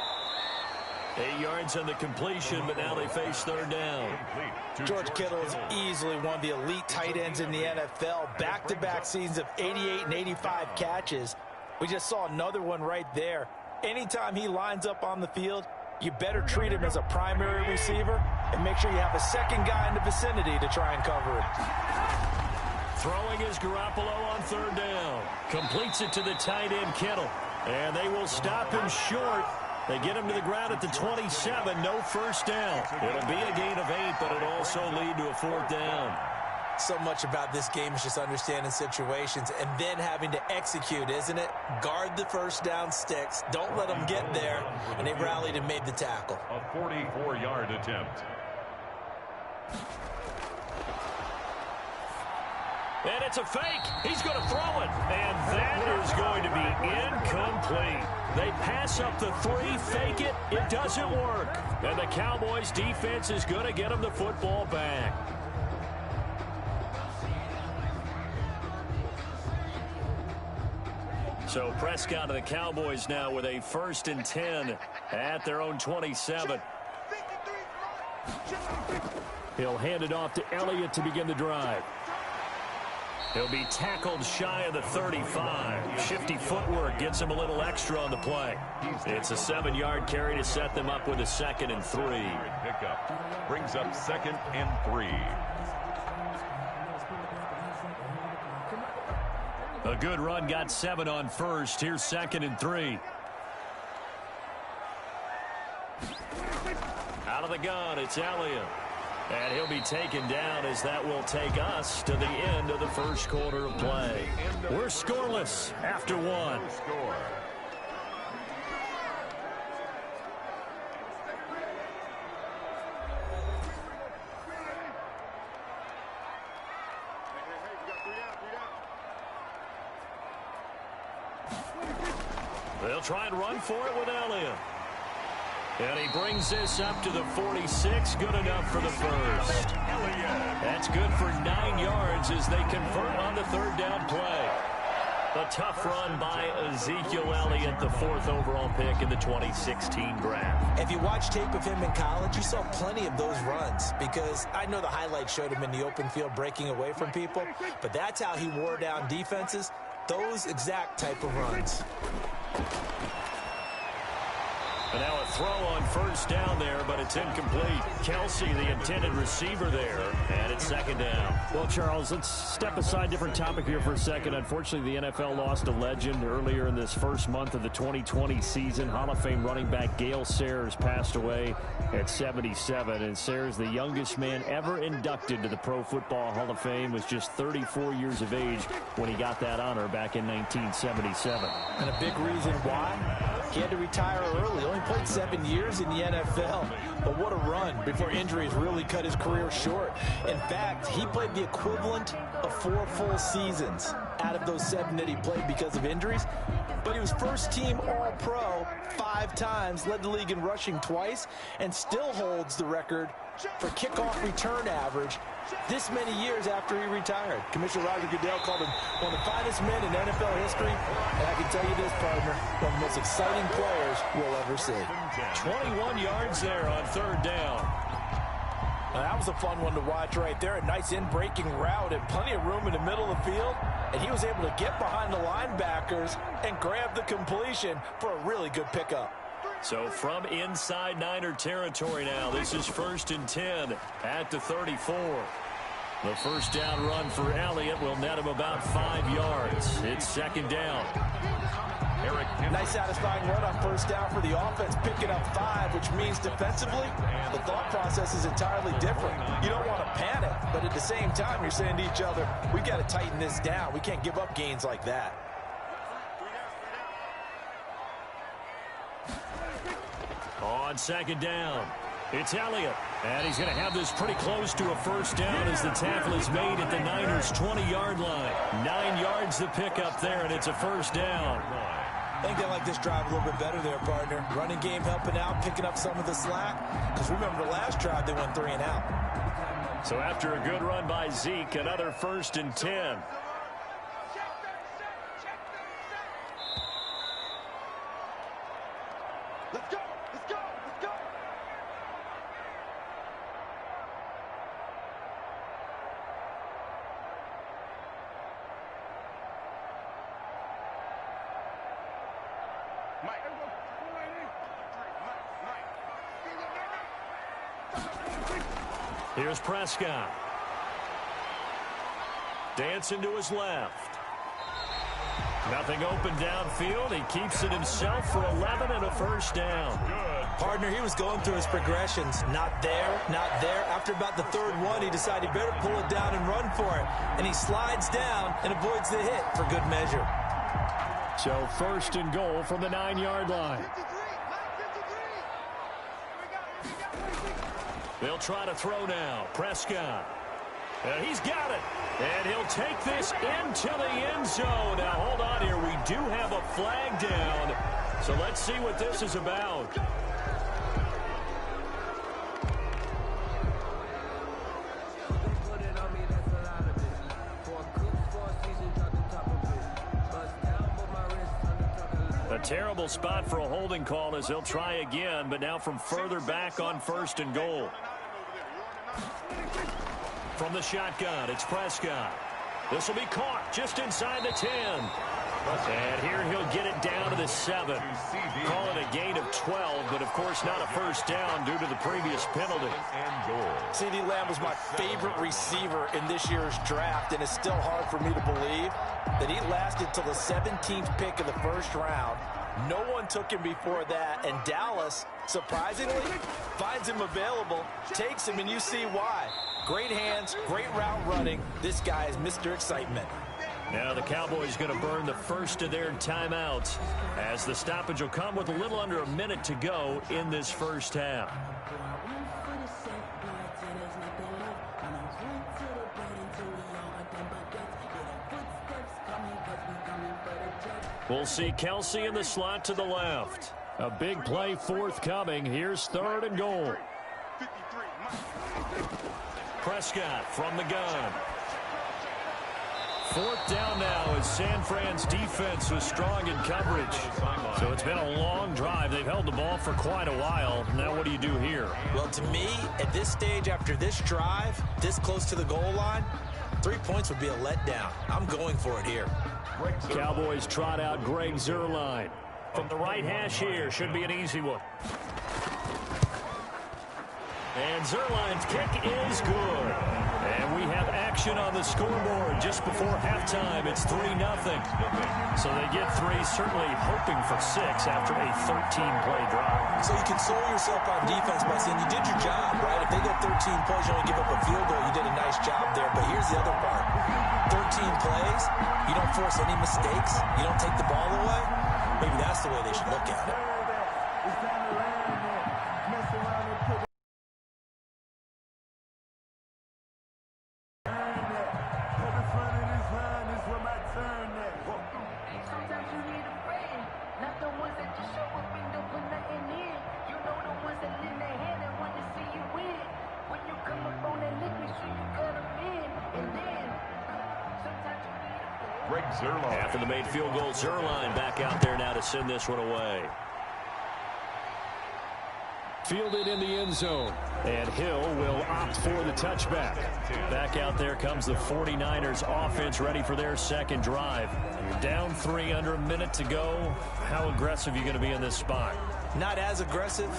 8 yards on the completion, but now they face 3rd down. George Kittle is easily one of the elite tight ends in the NFL. Back-to-back seasons of 88 and 85 catches. We just saw another one right there. Anytime he lines up on the field, you better treat him as a primary receiver and make sure you have a second guy in the vicinity to try and cover it. Throwing is Garoppolo on 3rd down. Completes it to the tight end Kittle. And they will stop him short. They get him to the ground at the 27, no first down. It'll be a gain of 8, but it'll also lead to a 4th down. So much about this game is just understanding situations and then having to execute, isn't it? Guard the first down sticks. Don't let them get there. And they rallied and made the tackle. A 44-yard attempt. And it's a fake. He's going to throw it. And that is going to be incomplete. They pass up the 3, fake it. It doesn't work. And the Cowboys defense is going to get them the football back. So Prescott of the Cowboys now with a 1st and 10 at their own 27. He'll hand it off to Elliott to begin the drive. He'll be tackled shy of the 35. Shifty footwork gets him a little extra on the play. It's a 7-yard carry to set them up with a 2nd and 3. Pickup brings up 2nd and 3. A good run got 7 on 1st. Here's 2nd and 3. Out of the gun, it's Elliott. And he'll be taken down as that will take us to the end of the 1st quarter of play. We're scoreless after 1. They'll try and run for it with Elliott. And he brings this up to the 46. Good enough for the 1st. That's good for 9 yards as they convert on the 3rd down play. A tough run by Ezekiel Elliott, the 4th overall pick in the 2016 draft. If you watch tape of him in college, you saw plenty of those runs because I know the highlights showed him in the open field breaking away from people, but that's how he wore down defenses, those exact type of runs. And now a throw on 1st down there, but it's incomplete. Kelsey, the intended receiver there, and it's 2nd down. Well, Charles, let's step aside different topic here for a second. Unfortunately, the NFL lost a legend earlier in this first month of the 2020 season. Hall of Fame running back Gale Sayers passed away at 77. And Sayers, the youngest man ever inducted to the Pro Football Hall of Fame, was just 34 years of age when he got that honor back in 1977. And a big reason why? He had to retire early. He only played 7 years in the NFL. But what a run before injuries really cut his career short. In fact, he played the equivalent of 4 full seasons out of those 7 that he played because of injuries. But he was first-team All-Pro 5 times, led the league in rushing twice, and still holds the record for kickoff return average this many years after he retired. Commissioner Roger Goodell called him one of the finest men in NFL history. And I can tell you this, partner, one of the most exciting players we'll ever see. 21 yards there on third down. Now, that was a fun one to watch right there. A nice in-breaking route and plenty of room in the middle of the field. And he was able to get behind the linebackers and grab the completion for a really good pickup. So from inside Niner territory now, this is 1st and 10 at the 34. The first down run for Elliott will net him about 5 yards. It's 2nd down. Nice satisfying run on first down for the offense, picking up 5, which means defensively, the thought process is entirely different. You don't want to panic, but at the same time, you're saying to each other, we got to tighten this down. We can't give up gains like that. On 2nd down, it's Elliott. And he's going to have this pretty close to a first down as the tackle is made at the Niners' 20-yard line. 9 yards to pick up there, and it's a first down. I think they like this drive a little bit better there, partner. Running game helping out, picking up some of the slack. Because remember, the last drive, they went 3 and out. So after a good run by Zeke, another 1st and 10. Let's go! Let's go! Let's go! Here's Prescott. Dancing to his left. Nothing open downfield. He keeps it himself for 11 and a first down. Partner, he was going through his progressions. Not there, not there. After about the 3rd one, he decided he better pull it down and run for it. And he slides down and avoids the hit for good measure. So 1st and goal from the 9-yard line. They'll try to throw now. Prescott. He's got it. And he'll take this into the end zone. Now, hold on here. We do have a flag down. So let's see what this is about. A terrible spot for a holding call as they'll try again, but now from further back on 1st and goal. From the shotgun, it's Prescott. This will be caught just inside the 10. And here he'll get it down to the 7. Call it a gain of 12, but of course not a first down due to the previous penalty. CeeDee Lamb was my favorite receiver in this year's draft, and it's still hard for me to believe that he lasted till the 17th pick of the 1st round. No one took him before that, and Dallas, surprisingly, finds him available, takes him, and you see why. Great hands, great route running. This guy is Mr. Excitement. Now the Cowboys going to burn the first of their timeouts as the stoppage will come with a little under a minute to go in this first half. We'll see Kelsey in the slot to the left. A big play forthcoming. Here's 3rd and goal. Prescott from the gun. 4th down now as San Fran's defense was strong in coverage. So it's been a long drive. They've held the ball for quite a while. Now what do you do here? Well, to me, at this stage after this drive, this close to the goal line, 3 points would be a letdown. I'm going for it here. Cowboys trot out Greg Zuerlein. From the right hash here, should be an easy one. And Zuerlein's kick is good. And we have action on the scoreboard just before halftime. It's 3-0. So they get 3, certainly hoping for 6 after a 13-play drive. So you console yourself on defense by saying you did your job, right? If they go 13 plays, you only give up a field goal, you did a nice job there. But here's the other part. 13 plays, you don't force any mistakes, you don't take the ball away. Maybe that's the way they should look at it. When you come up on that lick, make sure you got Greg Zuerlein. After the made field goal, Zuerlein back out there now to send this one away. Fielded in the end zone. And Hill will opt for the touchback. Back out there comes the 49ers offense ready for their second drive. You're down 3 under a minute to go. How aggressive are you going to be in this spot? Not as aggressive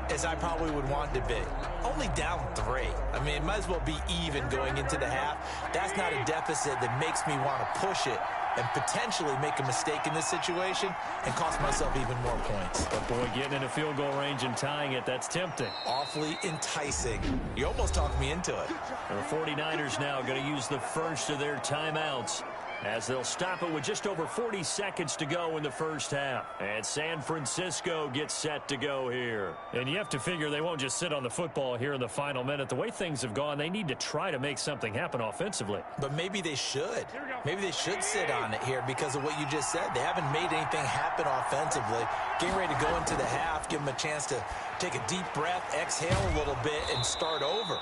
as I probably would want to be. Only down 3. I mean, it might as well be even going into the half. That's not a deficit that makes me want to push it and potentially make a mistake in this situation and cost myself even more points. But boy, getting into field goal range and tying it, that's tempting. Awfully enticing. You almost talked me into it. The 49ers now going to use the first of their timeouts as they'll stop it with just over 40 seconds to go in the first half. And San Francisco gets set to go here. And you have to figure they won't just sit on the football here in the final minute. The way things have gone, they need to try to make something happen offensively. But maybe they should. Maybe they should sit on it here because of what you just said. They haven't made anything happen offensively. Getting ready to go into the half, give them a chance to take a deep breath, exhale a little bit, and start over.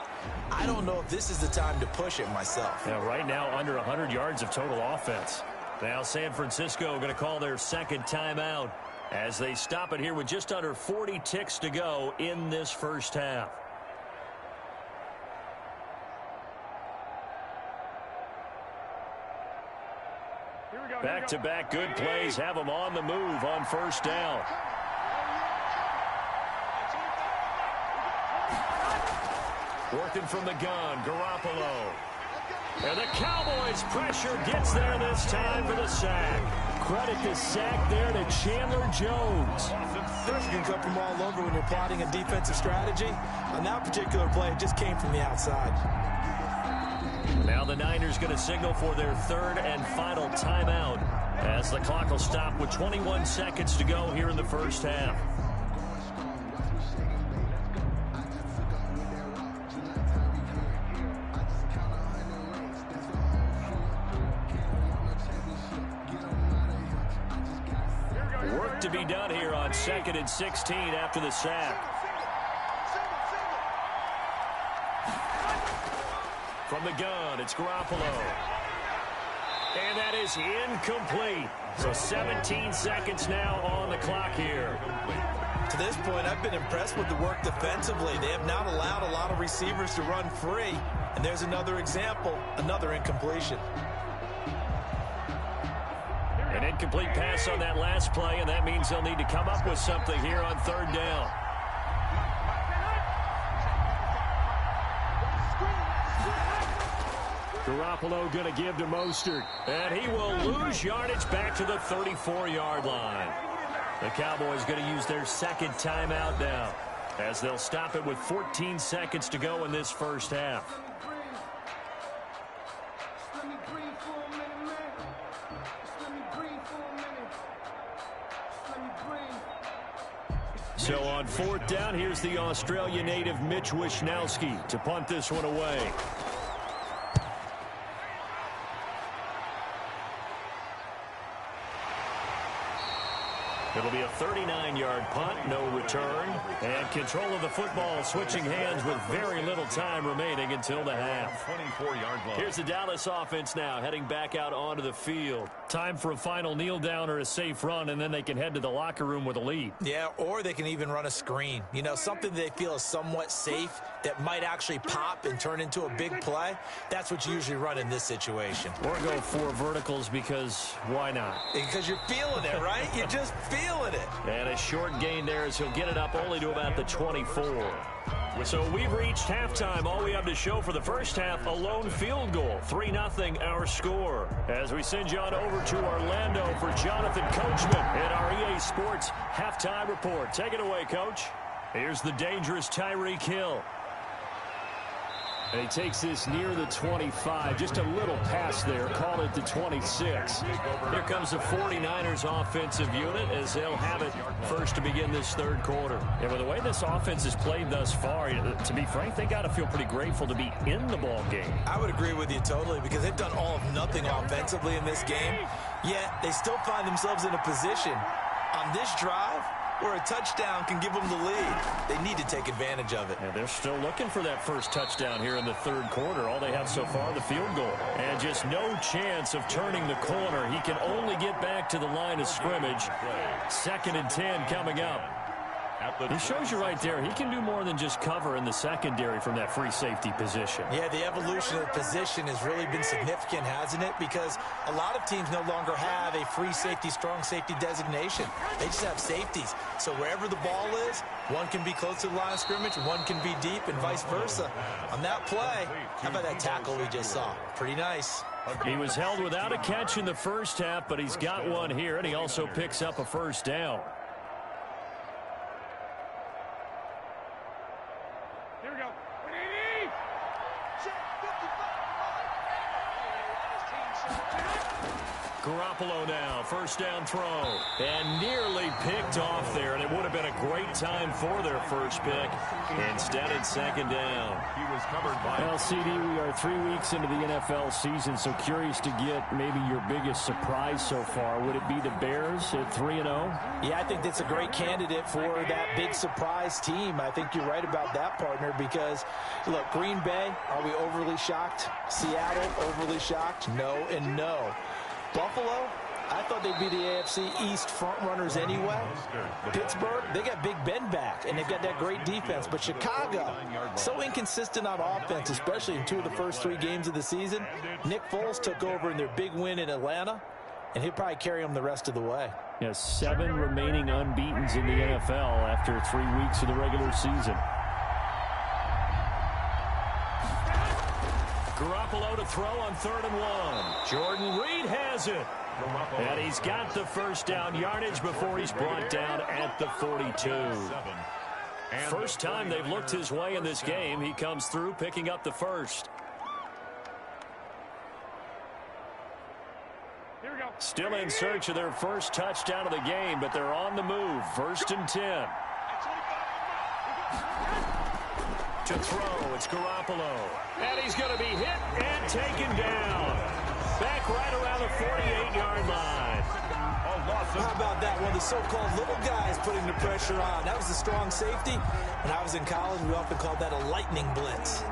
I don't know if this is the time to push it myself. Yeah, right now, under 100 yards of total offense. Now San Francisco going to call their second timeout as they stop it here with just under 40 ticks to go in this first half. Back-to-back good plays have them on the move on first down. Working from the gun, Garoppolo. And the Cowboys pressure gets there this time for the sack. Credit the sack there to Chandler Jones. Pressure can come from all over when you're plotting a defensive strategy. On that particular play, it just came from the outside. Now the Niners going to signal for their third and final timeout as the clock will stop with 21 seconds to go here in the first half. Work to be done here on 2nd and 16 after the sack. From the gun, it's Garoppolo. And that is incomplete. So 17 seconds now on the clock here. To this point, I've been impressed with the work defensively. They have not allowed a lot of receivers to run free. And there's another example, another incompletion. An incomplete pass on that last play, and that means they'll need to come up with something here on third down. Garoppolo going to give to Mostert, and he will lose yardage back to the 34-yard line. The Cowboys going to use their second timeout now as they'll stop it with 14 seconds to go in this first half. So on fourth down, here's the Australia native Mitch Wishnowsky to punt this one away. It'll be a 39-yard punt, no return, and control of the football switching hands with very little time remaining until the half. 24-yard line. Here's the Dallas offense now heading back out onto the field. Time for a final kneel down or a safe run, and then they can head to the locker room with a lead. Yeah, or they can even run a screen. You know, something they feel is somewhat safe that might actually pop and turn into a big play. That's what you usually run in this situation. Or go 4 verticals because why not? Because you're feeling it, right? You're just feeling it. And a short gain there as he'll get it up only to about the 24. So we've reached halftime. All we have to show for the first half, a lone field goal. 3-0 our score. As we send you on over to Orlando for Jonathan Coachman at our EA Sports halftime report. Take it away, Coach. Here's the dangerous Tyreek Hill. And he takes this near the 25. Just a little pass there. Call it the 26. Here comes the 49ers offensive unit as they'll have it first to begin this third quarter. And with the way this offense has played thus far, to be frank, they got to feel pretty grateful to be in the ball game. I would agree with you totally because they've done all of nothing offensively in this game. Yet they still find themselves in a position on this drive where a touchdown can give them the lead. They need to take advantage of it. And they're still looking for that first touchdown here in the third quarter. All they have so far, the field goal. And just no chance of turning the corner. He can only get back to the line of scrimmage. 2nd and 10 coming up. He shows you right there, he can do more than just cover in the secondary from that free safety position. Yeah, the evolution of the position has really been significant, hasn't it? Because a lot of teams no longer have a free safety, strong safety designation. They just have safeties. So wherever the ball is, one can be close to the line of scrimmage, one can be deep, and vice versa. On that play, how about that tackle we just saw? Pretty nice. He was held without a catch in the first half, but he's got one here, and he also picks up a first down. Garoppolo now, first down throw, and nearly picked off there, and it would have been a great time for their first pick. Instead, it's 2nd down. He was covered by... Well, CD, we are 3 weeks into the NFL season, so curious to get maybe your biggest surprise so far. Would it be the Bears at 3-0? Yeah, I think that's a great candidate for that big surprise team. I think you're right about that, partner, because, look, Green Bay, are we overly shocked? Seattle, overly shocked? No and no. Buffalo, I thought they'd be the AFC East front runners anyway. Pittsburgh, they got Big Ben back, and they've got that great defense. But Chicago, so inconsistent on offense, especially in 2 of the first 3 games of the season. Nick Foles took over in their big win in Atlanta, and he'll probably carry them the rest of the way. Yeah, 7 remaining unbeatens in the NFL after 3 weeks of the regular season. Garoppolo to throw on 3rd and 1. Jordan Reed has it. And he's got the first down yardage before he's brought down at the 42. First time they've looked his way in this game. He comes through picking up the first. Still in search of their first touchdown of the game, but they're on the move. 1st and 10. To throw, it's Garoppolo. And he's going to be hit and taken down. Back right around the 48-yard line. How about that? One of the so-called little guys putting the pressure on. That was a strong safety. When I was in college, we often called that a lightning blitz.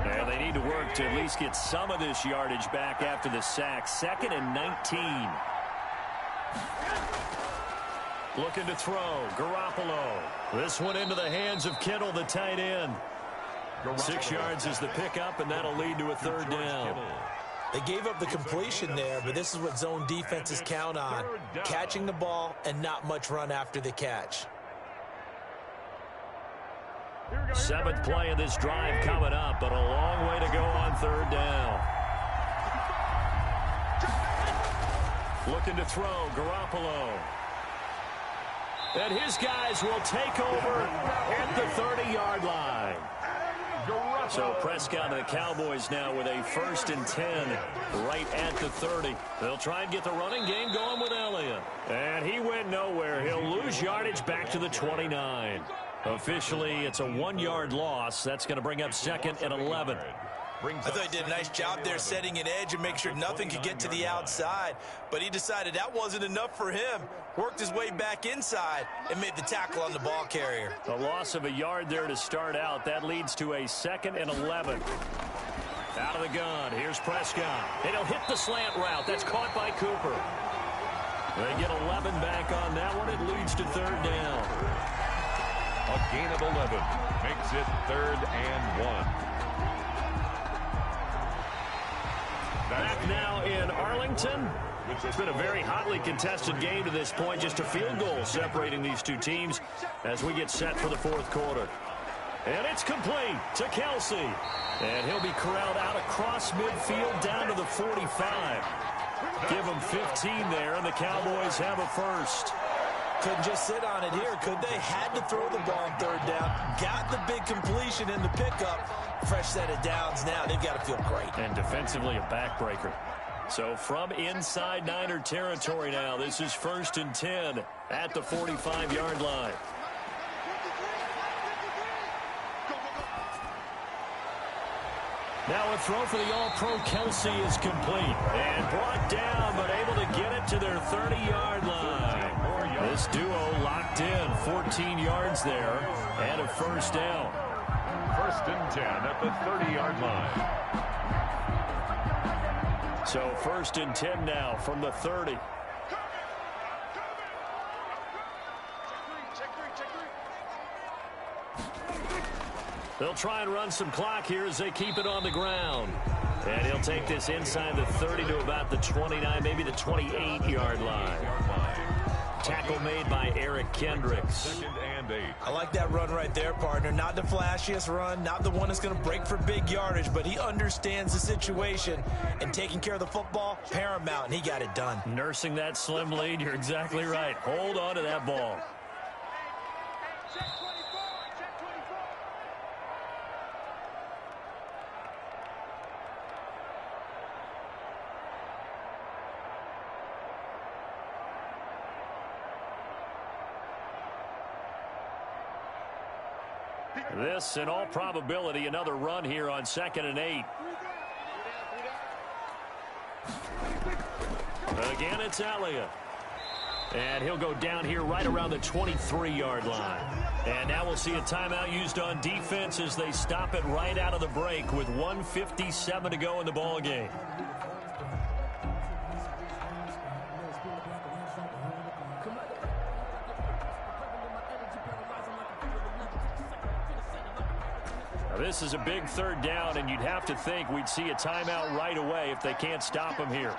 Yeah, they need to work to at least get some of this yardage back after the sack. 2nd and 19. Looking to throw, Garoppolo. This one into the hands of Kittle, the tight end. 6 yards is the pickup, and that'll lead to a 3rd down. They gave up the completion there, but this is what zone defenses count on. Catching the ball and not much run after the catch. 7th play of this drive coming up, but a long way to go on 3rd down. Looking to throw, Garoppolo. And his guys will take over at the 30-yard line. So Prescott and the Cowboys now with a 1st and 10 right at the 30. They'll try and get the running game going with Elliott. And he went nowhere. He'll lose yardage back to the 29. Officially, it's a 1-yard loss. That's going to bring up 2nd and 11. I thought he did a nice job there setting an edge and make sure nothing could get to the outside. But he decided that wasn't enough for him. Worked his way back inside and made the tackle on the ball carrier. A loss of a yard there to start out. That leads to a 2nd and 11. Out of the gun. Here's Prescott. And he'll hit the slant route. That's caught by Cooper. They get 11 back on that one. It leads to 3rd down. A gain of 11 makes it 3rd and 1. Back now in Arlington. It's been a very hotly contested game to this point. Just a field goal separating these two teams as we get set for the 4th quarter. And it's complete to Kelsey. And he'll be corralled out across midfield down to the 45. Give him 15 there, and the Cowboys have a first. Couldn't just sit on it here, could they? Had to throw the ball on 3rd down. Got the big completion in the pickup. Fresh set of downs now. They've got to feel great. And defensively a backbreaker. So from inside Niner territory now, this is 1st and 10 at the 45-yard line. Now a throw for the All-Pro Kelsey is complete. And brought down, but able to get it to their 30-yard line. This duo locked in, 14 yards there, and a first down. 1st and 10 at the 30-yard line. So 1st and 10 now from the 30. They'll try and run some clock here as they keep it on the ground. And he'll take this inside the 30 to about the 29, maybe the 28-yard line. Tackle made by Eric Kendricks. 2nd and 8. I like that run right there, partner. Not the flashiest run, not the one that's going to break for big yardage, but he understands the situation, and taking care of the football, paramount, and he got it done. Nursing that slim lead, you're exactly right. Hold on to that ball. This, in all probability, another run here on 2nd and 8. Again, it's Elliott. And he'll go down here right around the 23-yard line. And now we'll see a timeout used on defense as they stop it right out of the break with 1:57 to go in the ball game. This is a big 3rd down, and you'd have to think we'd see a timeout right away if they can't stop him here.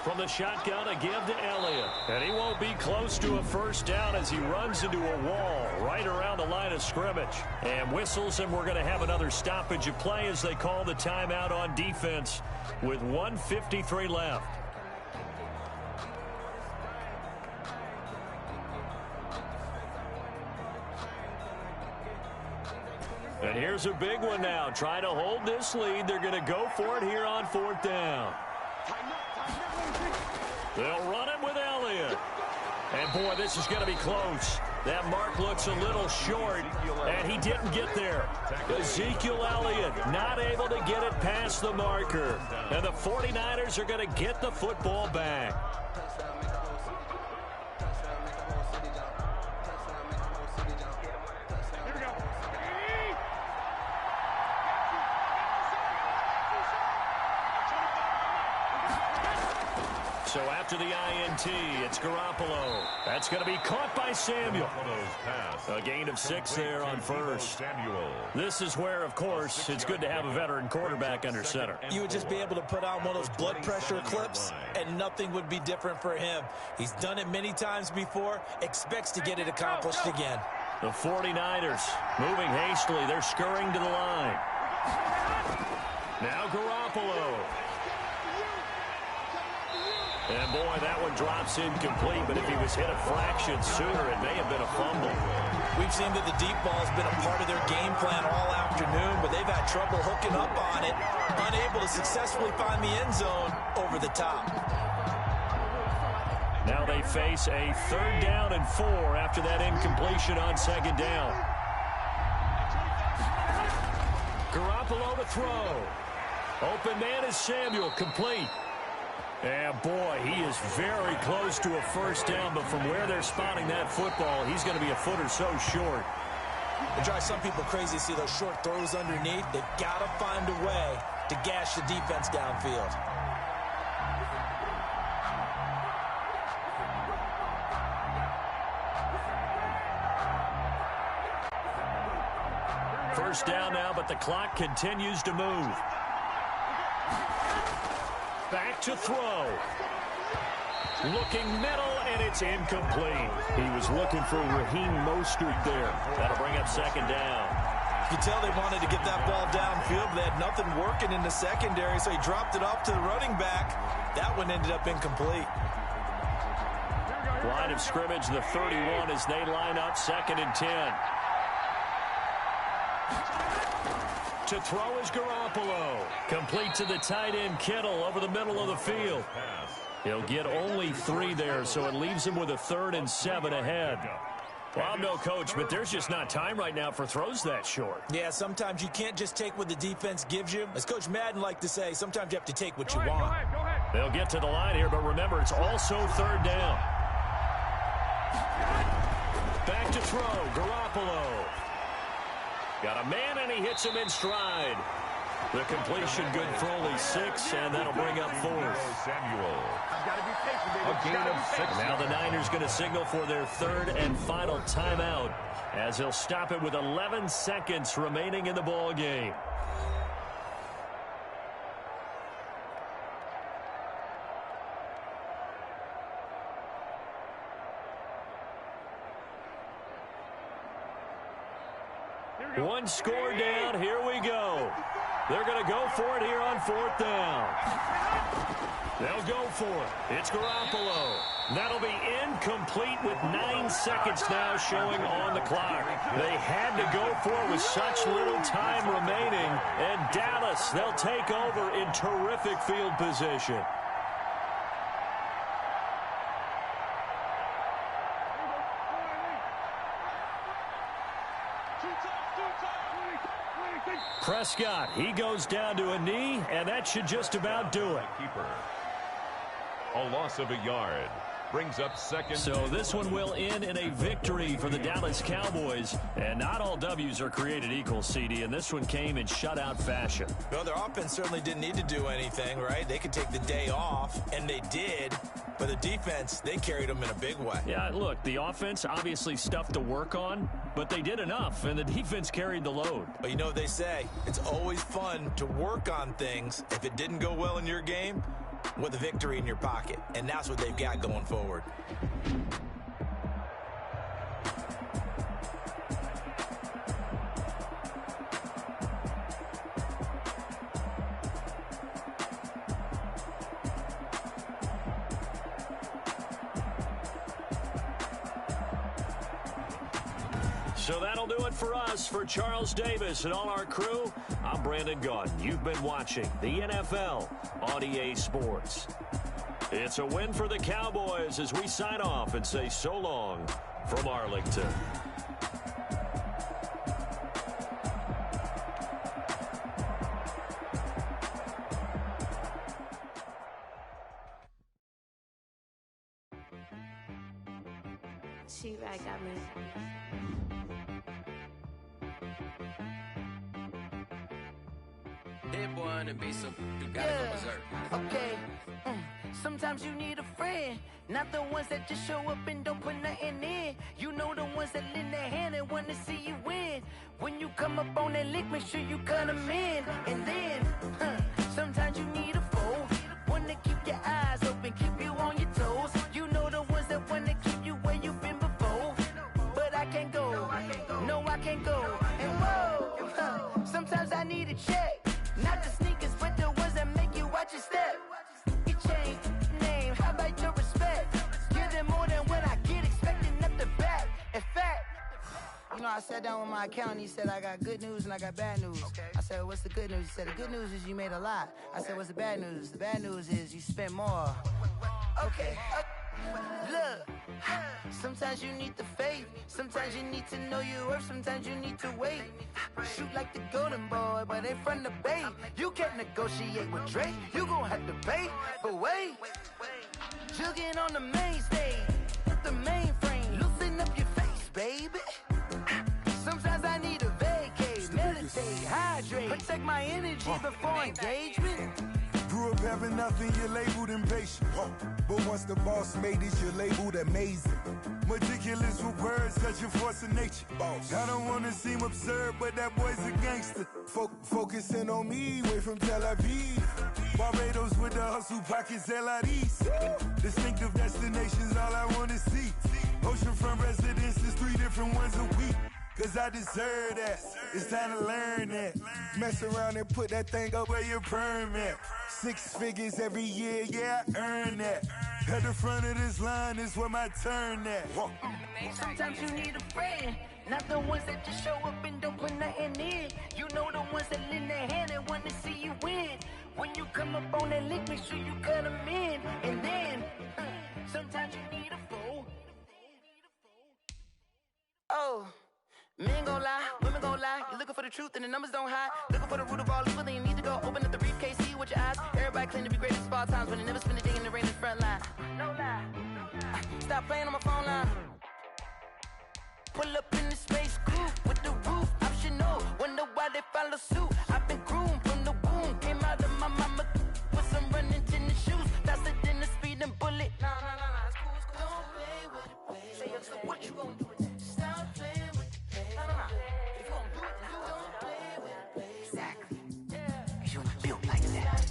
From the shotgun, a give to Elliott. And he won't be close to a first down as he runs into a wall right around the line of scrimmage. And whistles, and we're going to have another stoppage of play as they call the timeout on defense with 1:53 left. And here's a big one now. Trying to hold this lead. They're going to go for it here on 4th down. They'll run it with Elliott. And, boy, this is going to be close. That mark looks a little short, and he didn't get there. Ezekiel Elliott not able to get it past the marker. And the 49ers are going to get the football back. So after the INT, it's Garoppolo. That's going to be caught by Samuel. A gain of 6 there on first. This is where, of course, it's good to have a veteran quarterback under center. You would just be able to put on one of those blood pressure clips, and nothing would be different for him. He's done it many times before, expects to get it accomplished again. The 49ers moving hastily. They're scurrying to the line. Now Garoppolo. And, boy, that one drops incomplete, but if he was hit a fraction sooner, it may have been a fumble. We've seen that the deep ball has been a part of their game plan all afternoon, but they've had trouble hooking up on it, unable to successfully find the end zone over the top. Now they face a 3rd down and 4 after that incompletion on 2nd down. Garoppolo to throw. Open man is Samuel, complete. And, boy, he is very close to a first down, but from where they're spotting that football, he's going to be a foot or so short. It drives some people crazy to see those short throws underneath. They've got to find a way to gash the defense downfield. First down now, but the clock continues to move. Back to throw. Looking middle, and it's incomplete. He was looking for Raheem Mostert there. That'll bring up 2nd down. You can tell they wanted to get that ball downfield, but they had nothing working in the secondary, so he dropped it off to the running back. That one ended up incomplete. Line of scrimmage, the 31 as they line up 2nd and 10. To throw is Garoppolo. Complete to the tight end, Kittle, over the middle of the field. He'll get only 3 there, so it leaves him with a 3rd and 7 ahead. Well, I'm no coach, but there's just not time right now for throws that short. Yeah, sometimes you can't just take what the defense gives you. As Coach Madden liked to say, sometimes you have to take what you want. They'll get to the line here, but remember, it's also 3rd down. Back to throw, Garoppolo. Got a man, and he hits him in stride. The completion good for only 6, and that'll bring up 4th. Samuel. A gain of 6. Now the Niners going to signal for their 3rd and final timeout as they'll stop it with 11 seconds remaining in the ball game. One score down. Here we go. They're going to go for it here on 4th down. They'll go for it. It's Garoppolo. That'll be incomplete with 9 seconds now showing on the clock. They had to go for it with such little time remaining. And Dallas, they'll take over in terrific field position. Prescott, he goes down to a knee, and that should just about do it. Keeper. A loss of a yard. Brings up 2nd. So this one will end in a victory for the Dallas Cowboys. And not all W's are created equal, CD, and this one came in shutout fashion. Well, their offense certainly didn't need to do anything, right? They could take the day off, and they did. But the defense, they carried them in a big way. Yeah, look, the offense obviously stuff to work on, but they did enough, and the defense carried the load. But you know what they say, it's always fun to work on things. If it didn't go well in your game, with a victory in your pocket. And that's what they've got going forward. So that'll do it for us. For Charles Davis and all our crew, I'm Brandon Gaudin. You've been watching the NFL on EA Sports. It's a win for the Cowboys as we sign off and say so long from Arlington. She right got me. Hit one and be so you gotta go berserk. Okay. Sometimes you need a friend, not the ones that just show up and don't put nothing in. You know the ones that lend their hand and want to see you win. When you come up on that lick, make sure you cut them in. And then, sometimes you need a foe, one to keep your eyes open, keep you on your toes. You know the ones that want to keep you where you've been before. But I can't go, no I can't go. And whoa, sometimes I need a check. Not the sneakers, but the ones that make you watch your step. You change name, how about your respect? Give them more than what I get, expecting up the back. In fact, you know, I sat down with my accountant, he said, I got good news and I got bad news. I said, what's the good news? He said, the good news is you made a lot. I said, what's the bad news? The bad news is you spent more. Okay. Look, sometimes you need the faith, sometimes you need to know your worth, sometimes you need to wait. Shoot like the golden boy, but ain't from the bay. You can't negotiate with Drake, you gon' have to pay. But wait, jugging on the main stage, the mainframe, loosen up your face, baby. Sometimes I need a vacate, meditate, hydrate, protect my energy before engagement. Grew up having nothing, you're labeled impatient. But once the boss made it, you're labeled amazing. Meticulous with words, such a force of nature. I don't wanna seem absurd, but that boy's a gangster. Focusing on me, way from Tel Aviv. Barbados with the hustle pockets, LIDs. Distinctive destinations, all I wanna see. Oceanfront residences, 3 different ones a week. Cause I deserve that, it's time to learn that. Mess around and put that thing up where your permit. 6 figures every year, yeah, I earn that. At the front of this line is where my turn at. Sometimes you need a friend, not the ones that just show up and don't put nothing in. You know the ones that lend their hand and want to see you win. When you come up on that lick, make sure you cut them in. And then, sometimes you need a foe. Oh. Men gon' lie, women gon' lie. You're looking for the truth and the numbers don't hide. Looking for the root of all evil, then you need to go open up the briefcase, see with your eyes. Everybody claim to be great at all times, but they never spend a day in the rain in the front line. No lie. Stop playing on my phone line. follow suit. I've been groomed from the womb. Came out of my mama with some running tennis shoes. Faster than the speeding bullet. Nah, it's cool, it's cool. Don't play with it, play. Say what you gonna do with it? Stop playing with it, play. Nah. If you gonna do it, then don't play with it, play. Exactly. Cause you ain't built like that.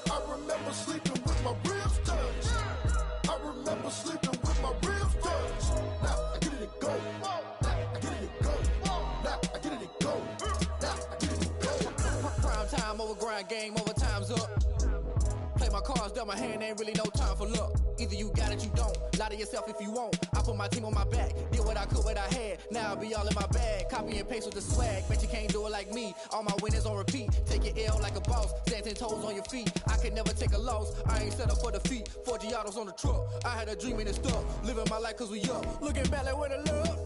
I remember sleeping with my ribs touched. I remember sleeping with my ribs touched. Now I get it and go. Now I get it and go. Now I get it and go. Now I get it and go. Prime time over grind game, overtime's up. Play my cards, dealt my hand, ain't really no time for luck. Either you got it, you don't. Lie to yourself if you won't. I put my team on my back, did what I could, what I had. Now I'll be all in my bag, copy and paste with the swag. Bet you can't do it like me. All my winners on repeat. Take your L like a boss, stand 10 toes on your feet. I could never take a loss. I ain't set up for defeat. 4 Giottos on the truck. I had a dream and it's stuck. Living my life cause we up. Looking back like where the love.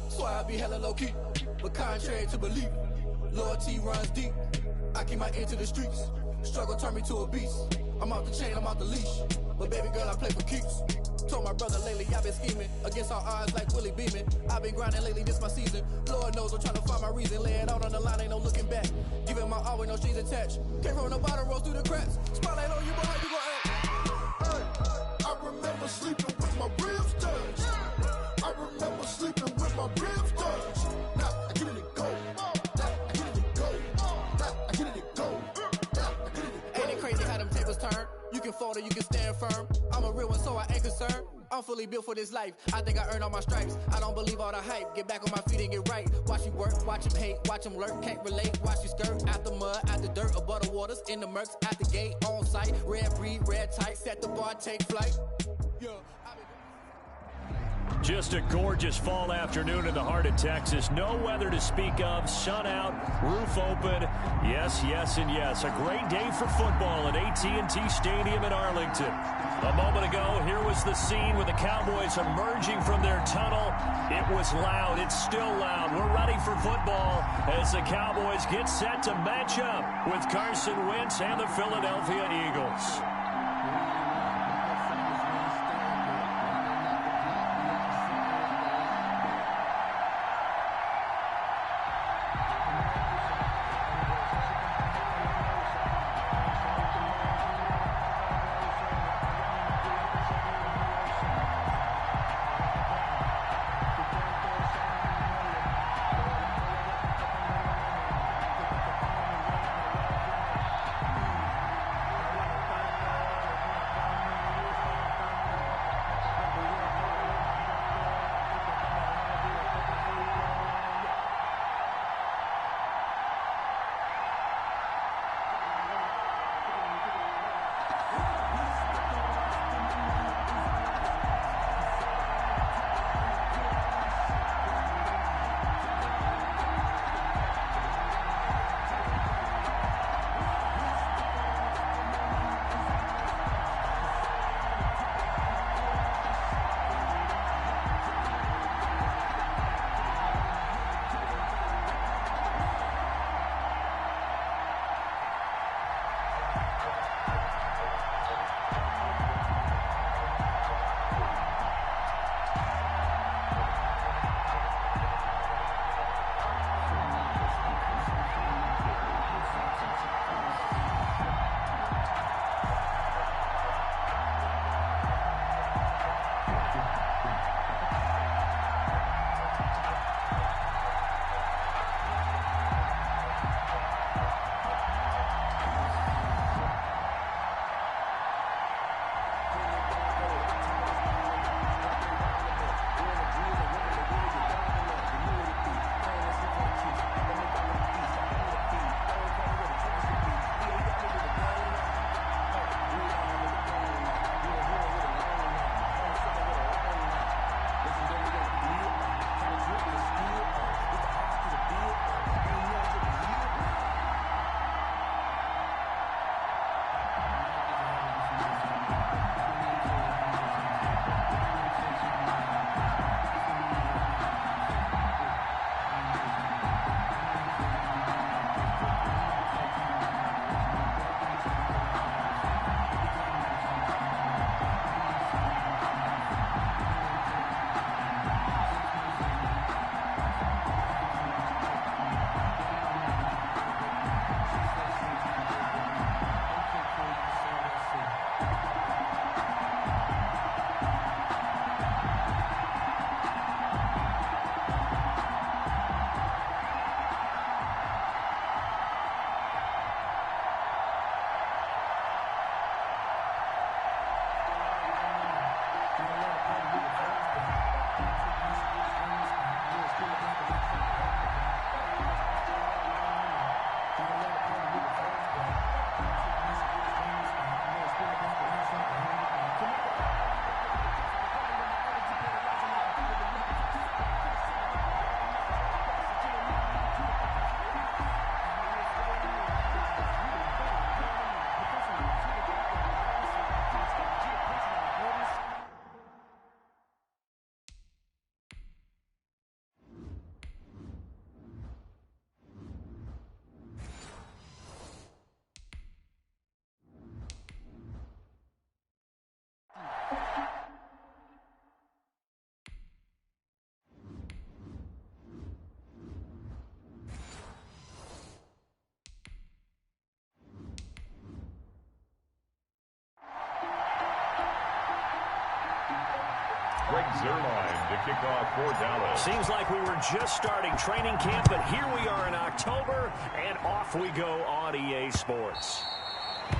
So I be hella low key, but contrary to belief, loyalty runs deep. I keep my ear to the streets. Struggle turned me to a beast. I'm off the chain, I'm off the leash. But baby girl, I play for keeps. Told my brother lately, I've been scheming against all odds like Willie Beeman. I've been grinding lately, this my season. Lord knows I'm trying to find my reason. Lay it out on the line, ain't no looking back. Giving my all with no strings attached. Came from the bottom, rose through the cracks. Spotlight on you, but how you gon' act? I remember sleeping with my ribs touched. I remember sleeping with my ribs touched. Now I get it and go. Now I get it and go. Now I get it and go. Ain't it crazy how them tables turn? You can fold or you can stand firm. I'm a real one, so I ain't concerned. I'm fully built for this life. I think I earned all my stripes. I don't believe all the hype. Get back on my feet and get right. Watch you work, watch him hate, watch him lurk. Can't relate, watch you skirt. Out the mud, out the dirt, above the waters, in the murks, at the gate, on site. Red breed, red tight, set the bar, take flight. Yeah. Just a gorgeous fall afternoon in the heart of Texas. No weather to speak of. Sun out, roof open. Yes, yes, and yes. A great day for football at AT&T Stadium in Arlington. A moment ago, here was the scene with the Cowboys emerging from their tunnel. It was loud. It's still loud. We're ready for football as the Cowboys get set to match up with Carson Wentz and the Philadelphia Eagles. Greg Zuerlein to kick off for Dallas. Seems like we were just starting training camp, but here we are in October, and off we go on EA Sports.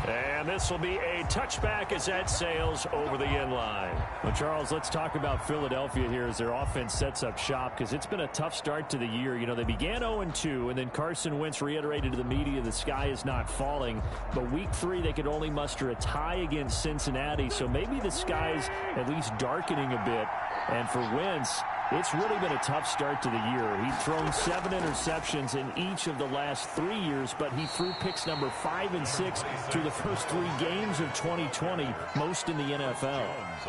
And this will be a touchback as that sails over the inline. Well, Charles, let's talk about Philadelphia here as their offense sets up shop, because it's been a tough start to the year. You know, they began 0-2, and then Carson Wentz reiterated to the media the sky is not falling. But week 3, they could only muster a tie against Cincinnati, so maybe the sky's at least darkening a bit. And for Wentz, it's really been a tough start to the year. He's thrown 7 interceptions in each of the last 3 years, but he threw picks number 5 and 6 through the first 3 games of 2020, most in the NFL.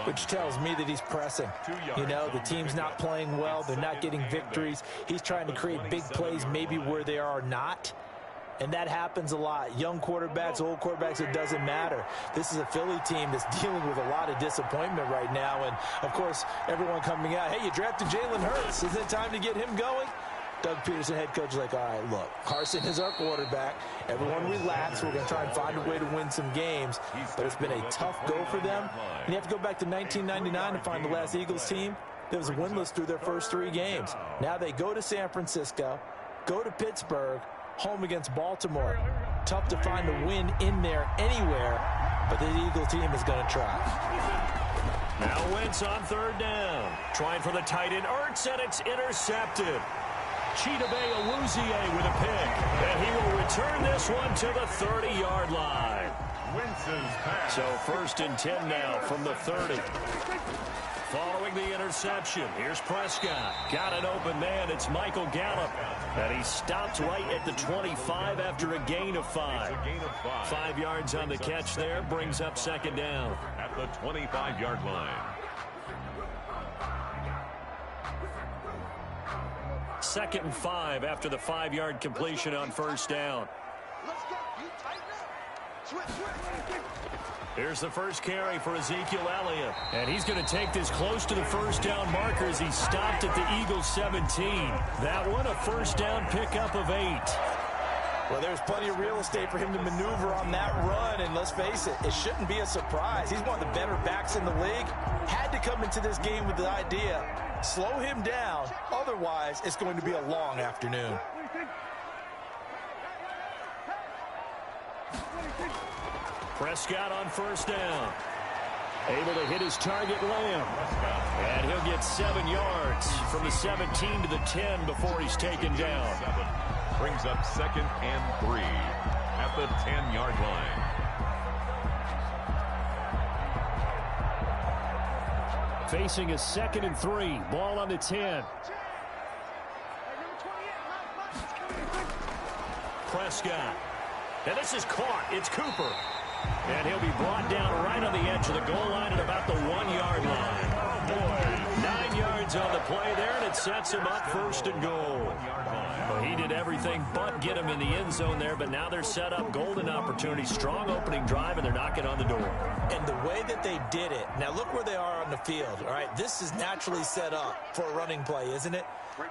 Which tells me that he's pressing. You know, the team's not playing well. They're not getting victories. He's trying to create big plays maybe where they are not. And that happens a lot. Young quarterbacks, old quarterbacks, it doesn't matter. This is a Philly team that's dealing with a lot of disappointment right now. And, of course, everyone coming out, hey, you drafted Jalen Hurts. Isn't it time to get him going? Doug Peterson, head coach, is like, all right, look, Carson is our quarterback. Everyone relax. We're going to try and find a way to win some games. But it's been a tough go for them. And you have to go back to 1999 to find the last Eagles team that was winless through their first 3 games. Now they go to San Francisco, go to Pittsburgh, home against Baltimore. Tough to find a win in there anywhere, but the Eagle team is going to try. Now Wentz on 3rd down. Trying for the tight end, Ertz, and it's intercepted. Chidobe Awuzie with a pick, and he will return this one to the 30-yard line. Wentz's pass. So 1st and 10 now from the 30. Following the interception, here's Prescott. Got an open man. It's Michael Gallup. And he stopped right at the 25 after a gain of 5. 5 yards on the catch there. Brings up 2nd down. At the 25-yard line. 2nd and 5 after the 5-yard completion on 1st down. Here's the first carry for Ezekiel Elliott. And he's going to take this close to the 1st down marker as he stopped at the Eagles 17. That one, a 1st down pickup of 8. Well, there's plenty of real estate for him to maneuver on that run, and let's face it, it shouldn't be a surprise. He's one of the better backs in the league. Had to come into this game with the idea, slow him down, otherwise it's going to be a long afternoon. Prescott on 1st down. Able to hit his target, Lamb. And he'll get 7 yards from the 17 to the 10 before he's taken down. Brings up 2nd and 3 at the 10-yard line. Facing a 2nd and 3. Ball on the 10. Prescott. And this is caught. It's Cooper. And he'll be brought down right on the edge of the goal line at about the 1-yard line. 9 yards on the play there, and it sets him up 1st and goal. Well, he did everything but get him in the end zone there, but now they're set up golden opportunity. Strong opening drive, and they're knocking on the door. And the way that they did it, now look where they are on the field. All right, this is naturally set up for a running play, isn't it?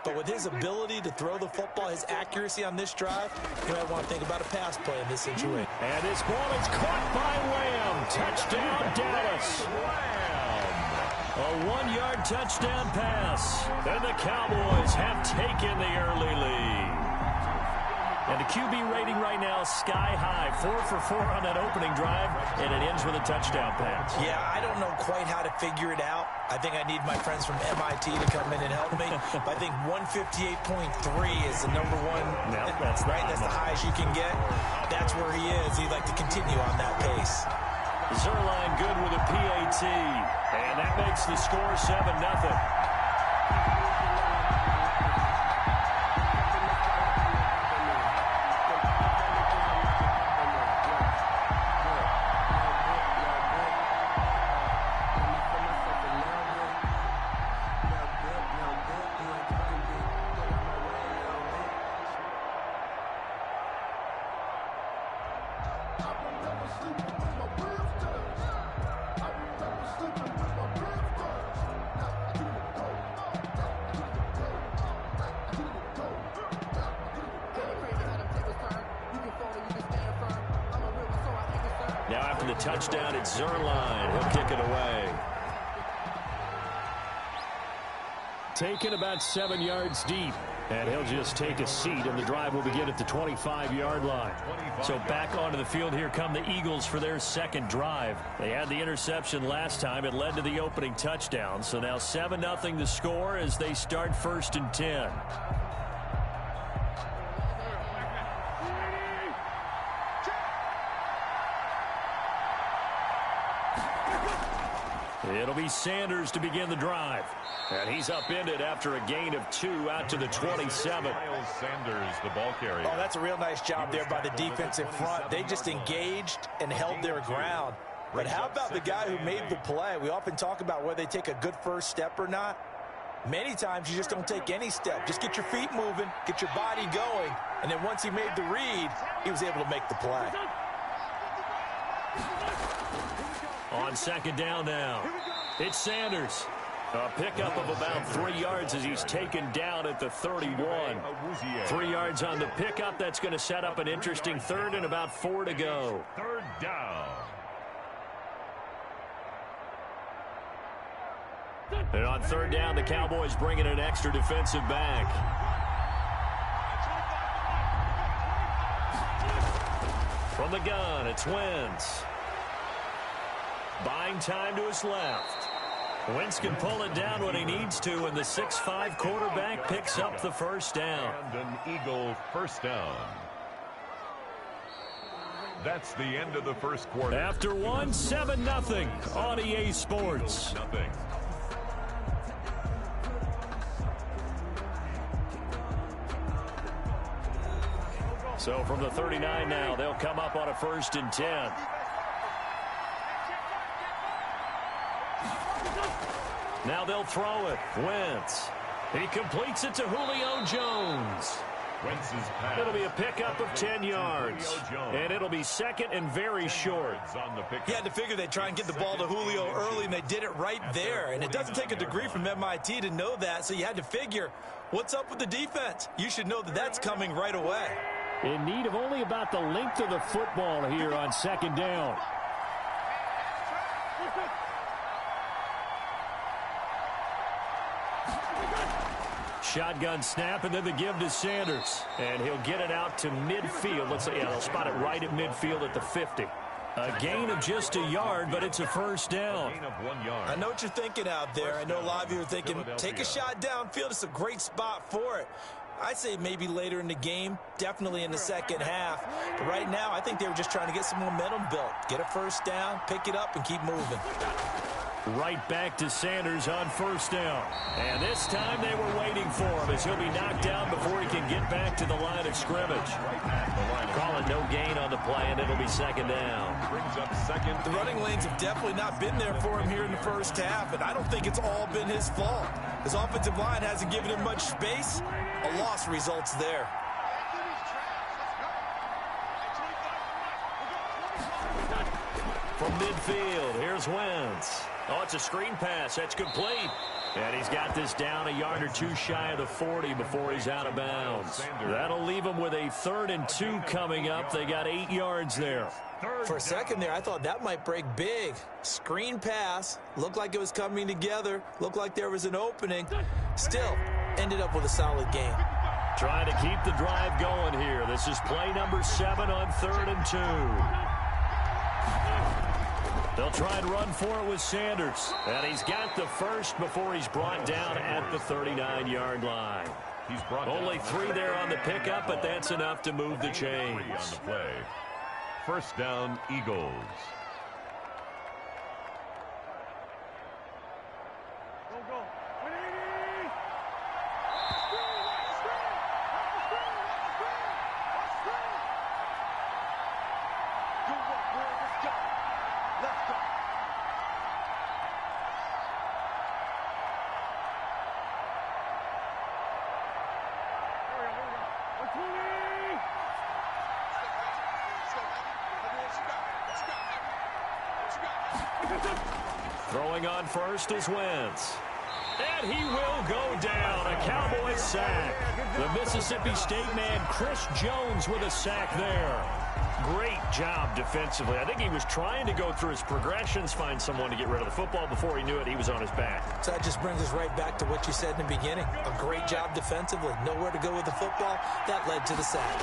But with his ability to throw the football, his accuracy on this drive, you might want to think about a pass play in this situation. And this ball is caught by Lamb. Touchdown, Dallas. A 1-yard touchdown pass. And the Cowboys have taken the early lead. And the QB rating right now, sky high. 4 for 4 on that opening drive, and it ends with a touchdown pass. Yeah, I don't know quite how to figure it out. I think I need my friends from MIT to come in and help me. But I think 158.3 is the number one. No, that's right. That's the highest you can get. That's where he is. He'd like to continue on that pace. Zuerlein good with a PAT. And that makes the score 7-0. Now after the touchdown, it's Zuerlein. He'll kick it away. taken about 7 yards deep. And he'll just take a seat, and the drive will begin at the 25-yard line. So back onto the field, here come the Eagles for their second drive. They had the interception last time. It led to the opening touchdown. So now 7-0 the score as they start 1st and 10. It'll be Sanders to begin the drive. And he's upended after a gain of 2 out to the 27. Miles Sanders, the ball carrier. Oh, that's a real nice job there by the defense in front. They just engaged and held their ground. But how about the guy who made the play? We often talk about whether they take a good first step or not. Many times you just don't take any step. Just get your feet moving, get your body going, and then once he made the read, he was able to make the play. On 2nd down now, it's Sanders. A pickup of about 3 yards as he's taken down at the 31. 3 yards on the pickup. That's going to set up an interesting 3rd and about 4 to go. 3rd down. And on 3rd down, the Cowboys bring in an extra defensive back. From the gun, it's Wentz. Buying time to his left. Wentz can pull it down when he needs to, and the 6'5" quarterback picks up the 1st down. And an Eagle 1st down. That's the end of the 1st quarter. After 7-0 on EA Sports. Nothing. So from the 39 now, they'll come up on a 1st and 10. Now they'll throw it. Wentz. He completes it to Julio Jones. Wentz's pass. It'll be a pickup of 10 yards. And it'll be 2nd and very short. He had to figure they'd try and get the ball to Julio early, and they did it right there. And it doesn't take a degree from MIT to know that, so you had to figure, what's up with the defense? You should know that that's coming right away. In need of only about the length of the football here on 2nd down. Shotgun snap, and then the give to Sanders. And he'll get it out to midfield. Let's say, yeah, they'll spot it right at midfield at the 50. A gain of just a yard, but it's a 1st down. Gain of 1 yard. I know what you're thinking out there. I know a lot of you are thinking, take a shot downfield. It's a great spot for it. I'd say maybe later in the game, definitely in the 2nd half. But right now, I think they were just trying to get some momentum built. Get a 1st down, pick it up, and keep moving. Right back to Sanders on 1st down. And this time they were waiting for him as he'll be knocked down before he can get back to the line of scrimmage. Call it no gain on the play, and it'll be 2nd down. Brings up 2nd. The running lanes have definitely not been there for him here in the 1st half, and I don't think it's all been his fault. His offensive line hasn't given him much space. A loss results there. From midfield, here's Wentz. Oh, it's a screen pass. That's complete. And he's got this down a yard or 2 shy of the 40 before he's out of bounds. That'll leave him with a 3rd and 2 coming up. They got 8 yards there. For a second there, I thought that might break big. Screen pass. Looked like it was coming together. Looked like there was an opening. Still, ended up with a solid game. Trying to keep the drive going here. This is play number 7 on 3rd and 2. They'll try and run for it with Sanders. And he's got the 1st before he's brought down at the 39-yard line. He's brought only 3 there on the pickup, but that's enough to move the chains. On the play. 1st down, Eagles. Throwing on 1st is Wentz. And he will go down. A Cowboys sack. The Mississippi State man, Chris Jones, with a sack there. Great job defensively. I think he was trying to go through his progressions, find someone to get rid of the football. Before he knew it, he was on his back. So that just brings us right back to what you said in the beginning. A great job defensively. Nowhere to go with the football. That led to the sack.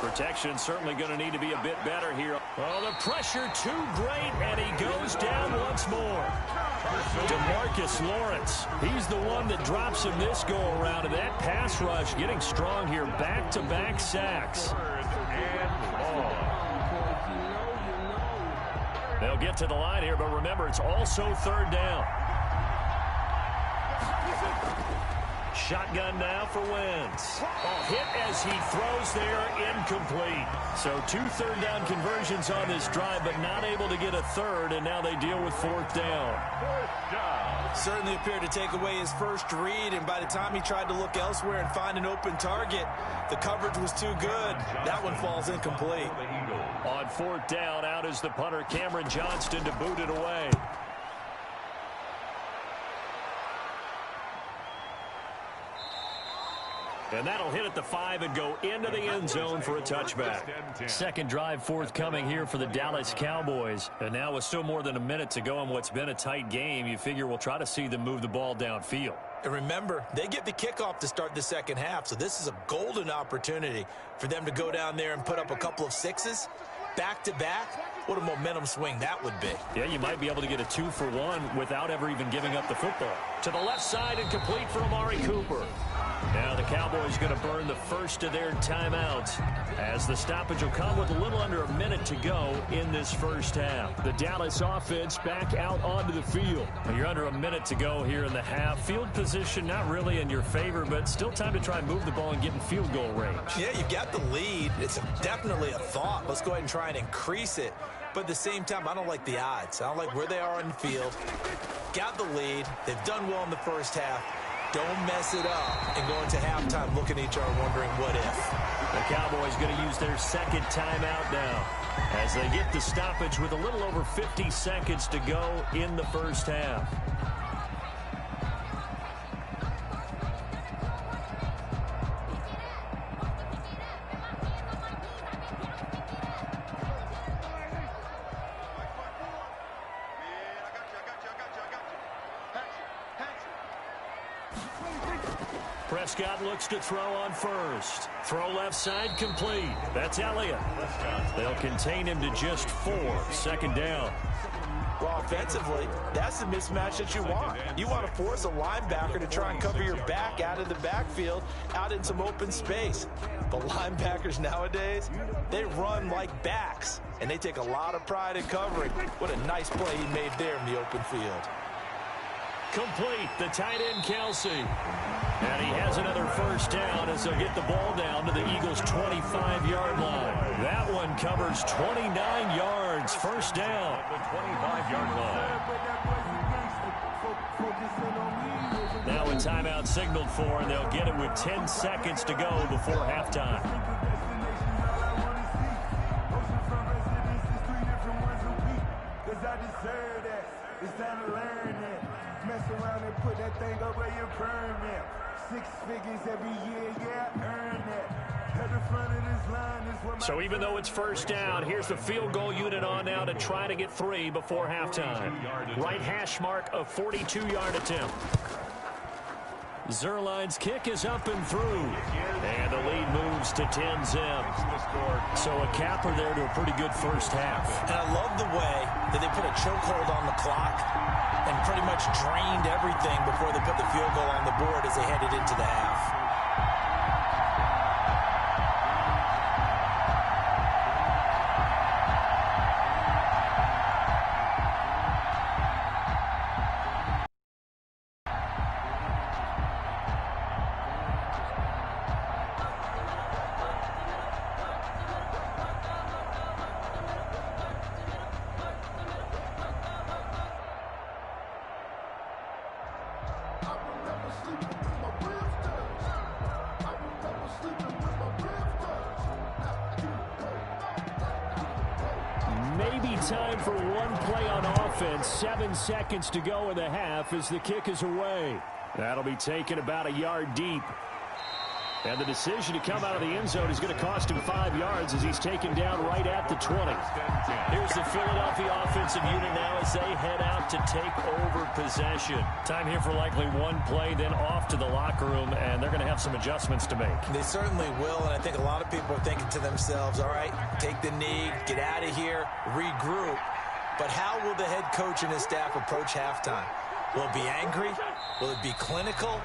Protection certainly going to need to be a bit better here. Oh, the pressure too great, and he goes down once more. DeMarcus Lawrence, he's the one that drops him this go-around, and that pass rush getting strong here. Back-to-back sacks. They'll get to the line here, but remember, it's also third down. Shotgun now for Wentz. Hit as he throws there, incomplete. So 2 third-down conversions on this drive, but not able to get a third, and now they deal with fourth down. Certainly appeared to take away his first read, and by the time he tried to look elsewhere and find an open target, the coverage was too good. That one falls incomplete. On fourth down, out is the punter, Cameron Johnston, to boot it away. And that'll hit at the 5 and go into the end zone for a touchback. Second drive forthcoming here for the Dallas Cowboys. And now with still more than a minute to go in what's been a tight game, you figure we'll try to see them move the ball downfield. And remember, they get the kickoff to start the second half, so this is a golden opportunity for them to go down there and put up a couple of sixes back-to-back. What a momentum swing that would be. Yeah, you might be able to get a 2-for-1 without ever even giving up the football. To the left side and complete for Amari Cooper. Now the Cowboys going to burn the first of their timeouts as the stoppage will come with a little under a minute to go in this first half. The Dallas offense back out onto the field. You're under a minute to go here in the half. Field position not really in your favor, but still time to try and move the ball and get in field goal range. Yeah, you've got the lead. It's definitely a thought. Let's go ahead and try and increase it. But at the same time, I don't like the odds. I don't like where they are on the field. Got the lead. They've done well in the first half. Don't mess it up and go into halftime looking at each other wondering what if. The Cowboys going to use their second timeout now as they get the stoppage with a little over 50 seconds to go in the first half. Prescott looks to throw on first. Throw left side complete. That's Elliott. They'll contain him to just 4. Second down. Well, offensively, that's the mismatch that you want. You want to force a linebacker to try and cover your back out of the backfield, out in some open space. The linebackers nowadays, they run like backs, and they take a lot of pride in covering. What a nice play he made there in the open field. Complete, the tight end Kelsey. And he has another first down as they'll get the ball down to the Eagles' 25-yard line. That one covers 29 yards. First down. The 25-yard line. Now a timeout signaled for, and they'll get it with 10 seconds to go before halftime. It's time to learn that. Mess around and put that thing up where you permit. 6 figures every year, yeah, earn that. At the front of this line is what. So even though it's first down, here's the field goal unit on now to try to get 3 before halftime. Right hash mark, a 42-yard attempt. Zerline's kick is up and through. And the lead moves to 10-zip. So a capper there to a pretty good first half. And I love the way that they put a chokehold on the clock and pretty much drained everything before they put the field goal on the board as they headed into the half. Maybe time for one play on offense. 7 seconds to go in the half as the kick is away. That'll be taken about a yard deep. And the decision to come out of the end zone is going to cost him 5 yards as he's taken down right at the 20. Here's the Philadelphia offensive unit now as they head out to take over possession. Time here for likely one play, then off to the locker room, and they're going to have some adjustments to make. They certainly will, and I think a lot of people are thinking to themselves, all right, take the knee, get out of here, regroup. But how will the head coach and his staff approach halftime? Will it be angry? Will it be clinical?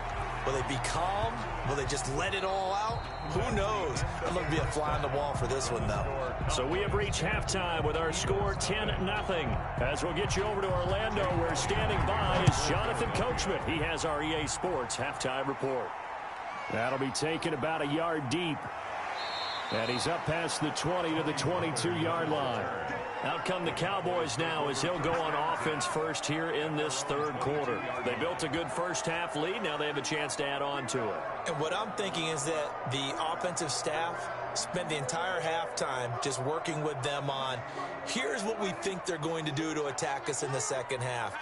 Will they be calm? Will they just let it all out? Who knows? I'm going to be a fly on the wall for this one, though. So we have reached halftime with our score 10-0. As we'll get you over to Orlando, where standing by is Jonathan Coachman. He has our EA Sports halftime report. That'll be taken about a yard deep. And he's up past the 20 to the 22-yard line. Out come the Cowboys now as he'll go on offense first here in this third quarter. They built a good first-half lead. Now they have a chance to add on to it. And what I'm thinking is that the offensive staff spent the entire halftime just working with them on, here's what we think they're going to do to attack us in the second half.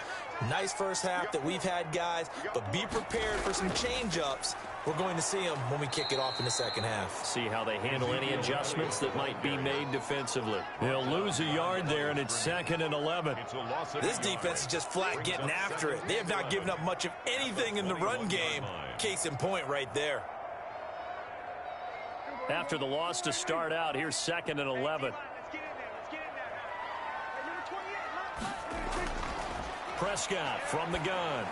Nice first half that we've had, guys, but be prepared for some change-ups. We're going to see them when we kick it off in the second half. See how they handle any adjustments that might be made defensively. They'll lose a yard there, and it's 2nd and 11. This defense is just flat getting after it. They have not given up much of anything in the run game. Case in point right there. After the loss to start out, here's 2nd and 11. Prescott from the gun.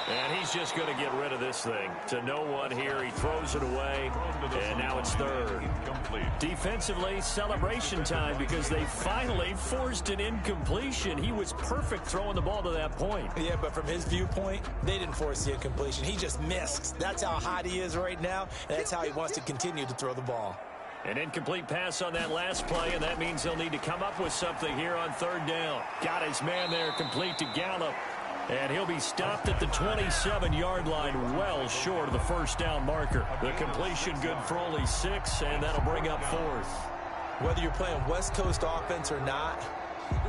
And he's just going to get rid of this thing. To no one here. He throws it away. And now it's 3rd. Defensively, celebration time because they finally forced an incompletion. He was perfect throwing the ball to that point. Yeah, but from his viewpoint, they didn't force the incompletion. He just missed. That's how hot he is right now. And that's how he wants to continue to throw the ball. An incomplete pass on that last play, and that means they'll need to come up with something here on 3rd down. Got his man there, complete to Gallup. And he'll be stopped at the 27-yard line, well short of the first down marker. The completion good for only 6, and that'll bring up 4th. Whether you're playing West Coast offense or not,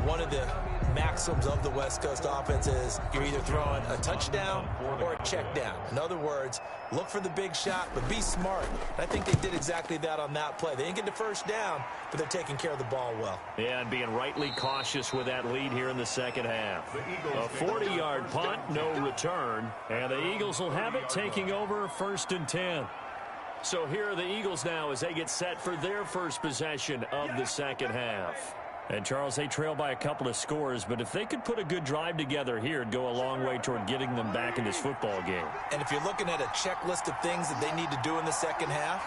one of the maxims of the West Coast offense is you're either throwing a touchdown or a check down. In other words, look for the big shot, but be smart. And I think they did exactly that on that play. They didn't get the first down, but they're taking care of the ball well. Yeah, and being rightly cautious with that lead here in the second half. A 40-yard punt, no return, and the Eagles will have it, taking over 1st and 10. So here are the Eagles now as they get set for their first possession of the second half. And, Charles, they trail by a couple of scores, but if they could put a good drive together here, it'd go a long way toward getting them back in this football game. And if you're looking at a checklist of things that they need to do in the second half,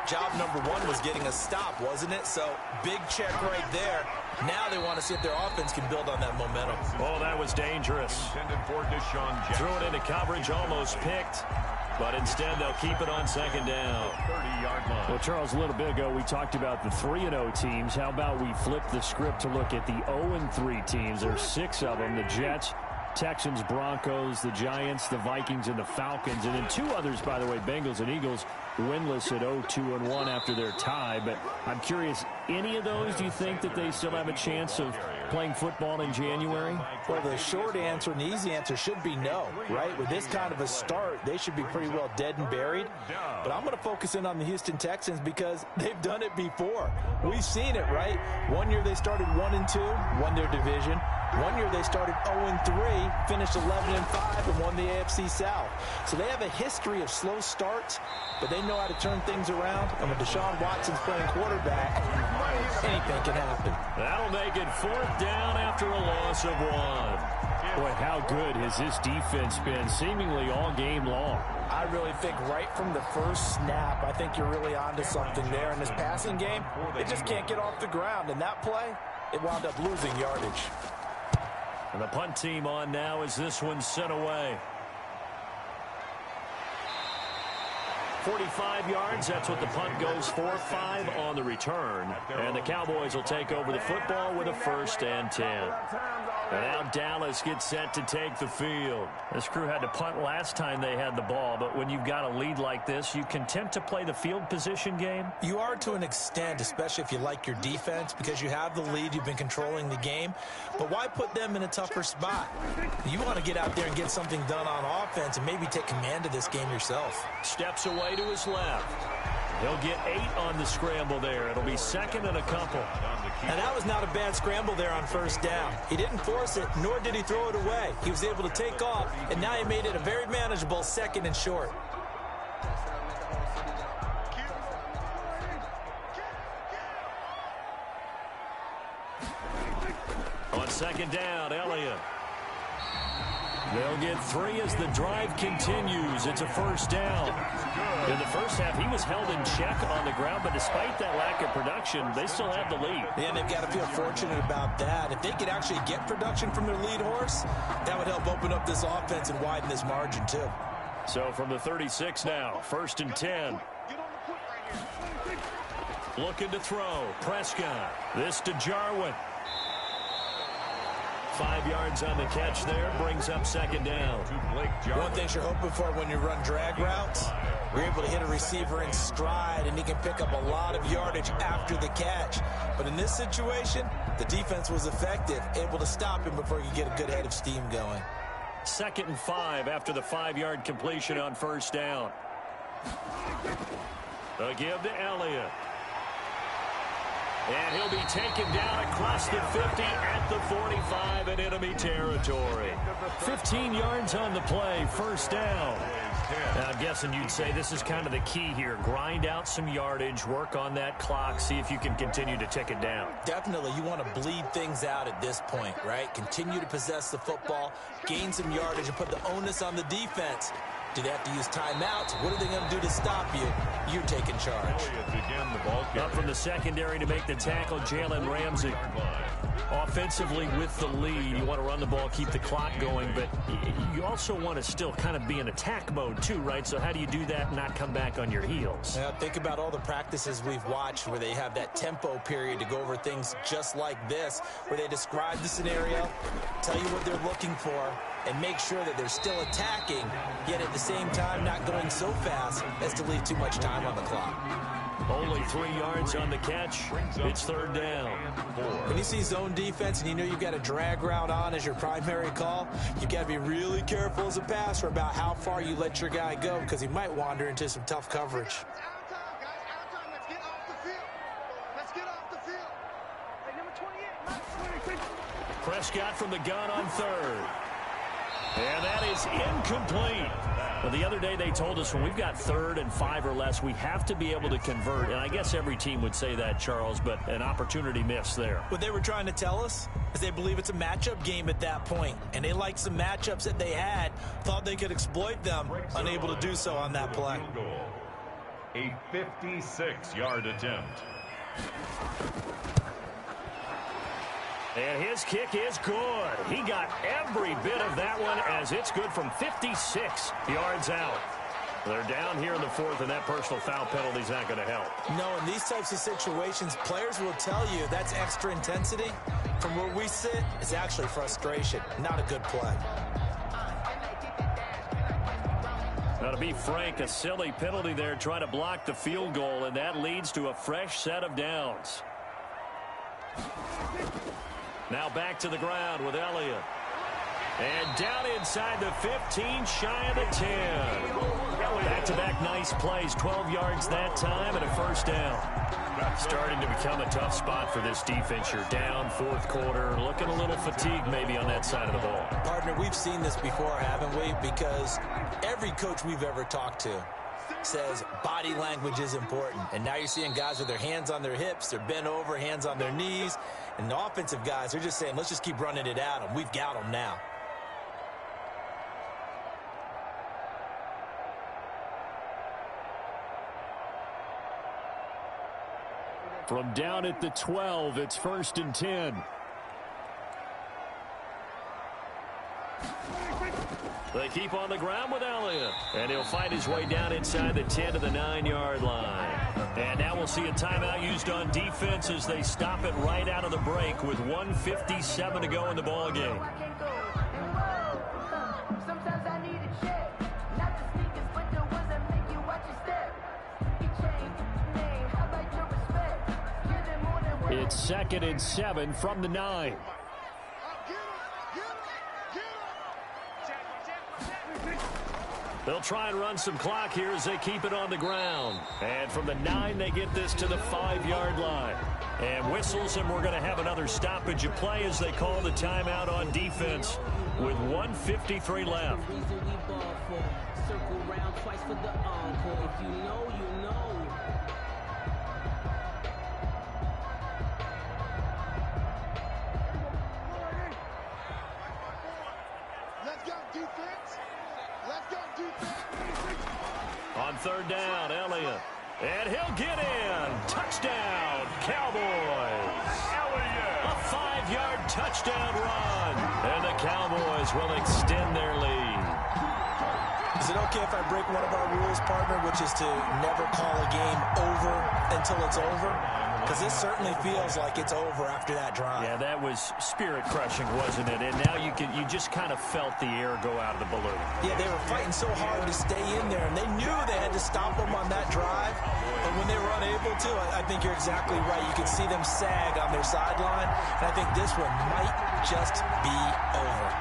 job number 1 was getting a stop, wasn't it? So, big check right there. Now they want to see if their offense can build on that momentum. Oh, that was dangerous. Threw it into coverage, almost picked. But instead, they'll keep it on 2nd down. 30-yard line. Well, Charles, a little bit ago, we talked about the 3-0 teams. How about we flip the script to look at the 0-3 teams? There's 6 of them. The Jets, Texans, Broncos, the Giants, the Vikings, and the Falcons. And then 2 others, by the way, Bengals and Eagles, winless at 0-2-1 after their tie. But I'm curious, any of those, do you think that they still have a chance of playing football in January? Well, the short answer and the easy answer should be no, right? With this kind of a start, they should be pretty well dead and buried. But I'm going to focus in on the Houston Texans because they've done it before. We've seen it, right? One year they started 1-2, won their division. One year they started 0-3, finished 11-5, and won the AFC South. So they have a history of slow starts, but they know how to turn things around. And when Deshaun Watson's playing quarterback, anything can happen. That'll make it 4th down after a loss of 1. Boy, how good has this defense been seemingly all game long? I really think right from the first snap, I think you're really onto something there. In this passing game, they just can't get off the ground. And that play, it wound up losing yardage. And the punt team on now as this one's sent away. 45 yards, that's what the punt goes for. 5 on the return. And the Cowboys will take over the football with a 1st and 10. And now Dallas Dallas gets set to take the field. This crew had to punt last time they had the ball, but when you've got a lead like this, you content to play the field position game? You are to an extent, especially if you like your defense, because you have the lead, you've been controlling the game. But why put them in a tougher spot? You want to get out there and get something done on offense and maybe take command of this game yourself. Steps away to his left. He'll get 8 on the scramble there. It'll be second and a couple. And that was not a bad scramble there on first down. He didn't force it, nor did he throw it away. He was able to take off, and now he made it a very manageable second and short. On second down, Elliott. They'll get 3 as the drive continues. It's a first down. In the first half, he was held in check on the ground, but despite that lack of production, they still have the lead. Yeah, and they've got to feel fortunate about that. If they could actually get production from their lead horse, that would help open up this offense and widen this margin, too. So from the 36 now, first and 10. Looking to throw. Prescott. This to Jarwin. 5 yards on the catch there, brings up second down. One thing you're hoping for when you run drag routes, you're able to hit a receiver in stride, and he can pick up a lot of yardage after the catch. But in this situation, the defense was effective, able to stop him before he could get a good head of steam going. Second and 5 after the 5-yard completion on first down. A give to Elliott. And he'll be taken down across the 50 at the 45 in enemy territory. 15 yards on the play, first down. Now, I'm guessing you'd say this is kind of the key here. Grind out some yardage, work on that clock, see if you can continue to tick it down. Definitely, you want to bleed things out at this point, right? Continue to possess the football, gain some yardage, and put the onus on the defense. Do they have to use timeouts? What are they going to do to stop you? You're taking charge. Up from the secondary to make the tackle, Jalen Ramsey. Offensively with the lead, you want to run the ball, keep the clock going, but you also want to still kind of be in attack mode too, right? So how do you do that and not come back on your heels? Now, think about all the practices we've watched where they have that tempo period to go over things just like this, where they describe the scenario, tell you what they're looking for, and make sure that they're still attacking, yet at the same time not going so fast as to leave too much time on the clock. Only 3 yards on the catch. It's third down. When you see zone defense and you know you've got a drag route on as your primary call, you've got to be really careful as a passer about how far you let your guy go, because he might wander into some tough coverage. Prescott from the gun on third. And that is incomplete. Well, the other day they told us when we've got 3rd and 5 or less, we have to be able to convert. And I guess every team would say that, Charles, but an opportunity missed there. What they were trying to tell us is they believe it's a matchup game at that point. And they liked some matchups that they had, thought they could exploit them, unable to do so on that play. A 56-yard attempt. And his kick is good. He got every bit of that one as it's good from 56 yards out. They're down here in the 4th, and that personal foul penalty is not going to help. No, in these types of situations, players will tell you that's extra intensity. From where we sit, it's actually frustration, not a good play. Now, to be frank, a silly penalty there trying to block the field goal, and that leads to a fresh set of downs. Now back to the ground with Elliott. And down inside the 15, shy of the 10. Back-to-back nice plays, 12 yards that time and a first down. Starting to become a tough spot for this defense. You're down, 4th quarter, looking a little fatigued maybe on that side of the ball. Partner, we've seen this before, haven't we? Because every coach we've ever talked to says body language is important. And now you're seeing guys with their hands on their hips, they're bent over, hands on their knees. And the offensive guys, they're just saying, let's just keep running it at them. We've got them now. From down at the 12, it's 1st and 10. They keep on the ground with Elliott. And he'll find his way down inside the 10 to the 9-yard line. And now we'll see a timeout used on defense as they stop it right out of the break with 1:57 to go in the ballgame. Sometimes I need a check. Not the sneakers, but the ones that make you watch your step. You change name, how about your respect? Give them more than what It's 2nd and 7 from the 9. They'll try and run some clock here as they keep it on the ground. And from the 9, they get this to the 5-yard line. And whistles, and we're going to have another stoppage of play as they call the timeout on defense with 1:53 left. Circle round twice for the encore. If you know, you know. Let's go defense. Let's go defense. On 3rd down, Elliott. And he'll get in. Touchdown, Cowboys. Elliott. A 5-yard touchdown run. And the Cowboys will extend their lead. Is it okay if I break one of our rules, partner, which is to never call a game over until it's over? Because this certainly feels like it's over after that drive. Yeah, that was spirit-crushing, wasn't it? And now you just kind of felt the air go out of the balloon. Yeah, they were fighting so hard to stay in there, and they knew they had to stop them on that drive. But when they were unable to, I think you're exactly right. You could see them sag on their sideline, and I think this one might just be over.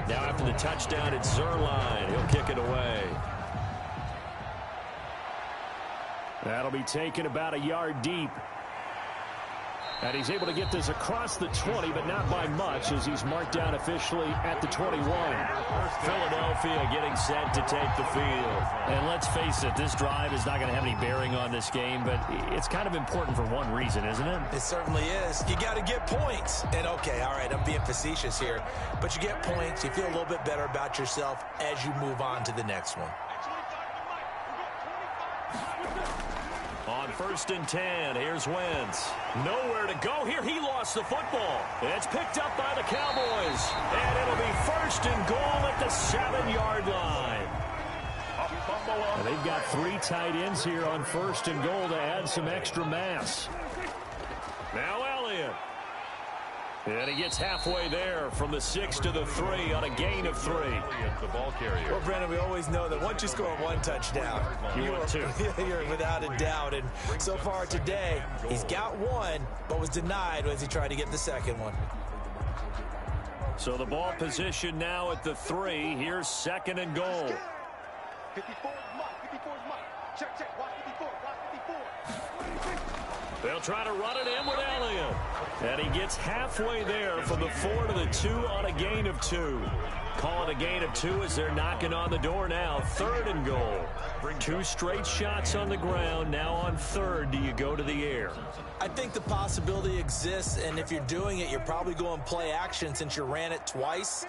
Now after the touchdown, it's Zerline. He'll kick it away. That'll be taken about a yard deep. And he's able to get this across the 20, but not by much, as he's marked down officially at the 21. Philadelphia getting set to take the field. And let's face it, this drive is not going to have any bearing on this game, but it's kind of important for one reason, isn't it? It certainly is. You got to get points. And, okay, all right, I'm being facetious here. But you get points. You feel a little bit better about yourself as you move on to the next one. On 1st and 10, here's Wentz. Nowhere to go here. He lost the football. It's picked up by the Cowboys. And it'll be 1st and goal at the 7-yard line. And they've got 3 tight ends here on 1st and goal to add some extra mass. Now Elliott. And he gets halfway there from the 6 to the 3 on a gain of 3. The ball carrier. Well, Brendan, we always know that once you score 1 touchdown, you're without a doubt. And so far today, he's got 1, but was denied as he tried to get the second one. So the ball position now at the 3. Here's 2nd and goal. 54 is Mike. 54 is Mike. Check. Watch 54. Watch 54. They'll try to run it in with Elliott. And he gets halfway there from the 4 to the 2 on a gain of 2. Call it a gain of 2 as they're knocking on the door now. 3rd and goal. 2 straight shots on the ground. Now on 3rd, do you go to the air? I think the possibility exists, and if you're doing it, you're probably going play action since you ran it twice.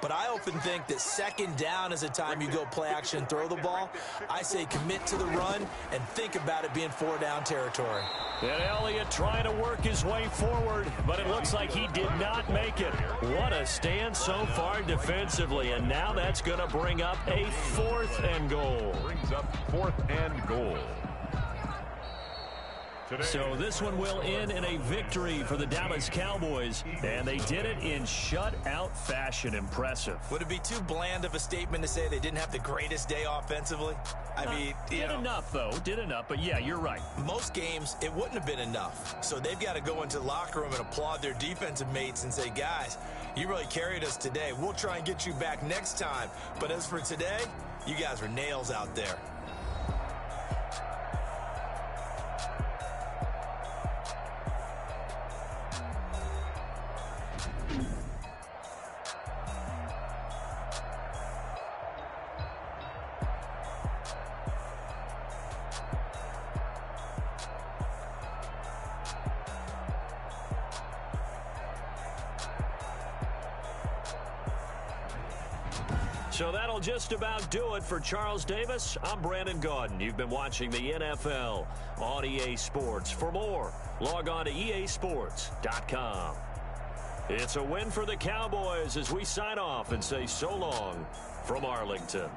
But I often think that 2nd down is a time you go play action and throw the ball. I say commit to the run and think about it being 4-down territory. And Elliott trying to work his way forward, but it looks like he did not make it. What a stand so far defensively, and now that's going to bring up a 4th and goal. Brings up 4th and goal. So this one will end in a victory for the Dallas Cowboys, and they did it in shutout fashion. Impressive. Would it be too bland of a statement to say they didn't have the greatest day offensively? I mean, did enough, though. Did enough, but yeah, you're right. Most games, it wouldn't have been enough. So they've got to go into the locker room and applaud their defensive mates and say, guys, you really carried us today. We'll try and get you back next time. But as for today, you guys were nails out there. So that'll just about do it for Charles Davis. I'm Brandon Gaudin. You've been watching the NFL on EA Sports. For more, log on to easports.com. It's a win for the Cowboys as we sign off and say so long from Arlington.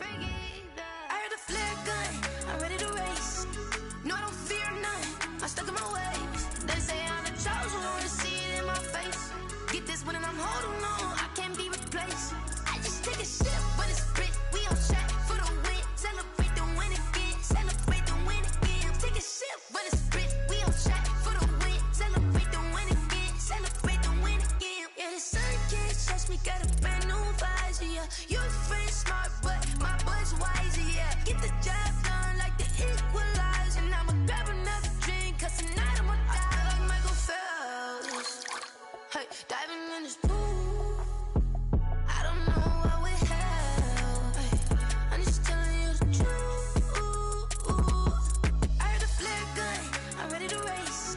I heard a flare gun, I'm ready to race. No, I don't fear none, I'm stuck in my ways. They say I'm the chosen one, to see it in my face. Get this when I'm holding on, I can't be replaced. I just take a sip when it's split, we on track for the win. Celebrate the win again, celebrate the win again. Take a sip when it's split, we on track for the win. Celebrate the win again, celebrate the win again. Yeah, the sun can't touch me, got a brand new visor, yeah. Your friend smart, but my boy's wiser, yeah. Get the job done like the equalizer. And I'ma grab another drink, cause tonight I'ma die like Michael Phelps. Hey, diving in this pool, I don't know what we have. Hey, I'm just telling you the truth. I heard a flare gun, I'm ready to race.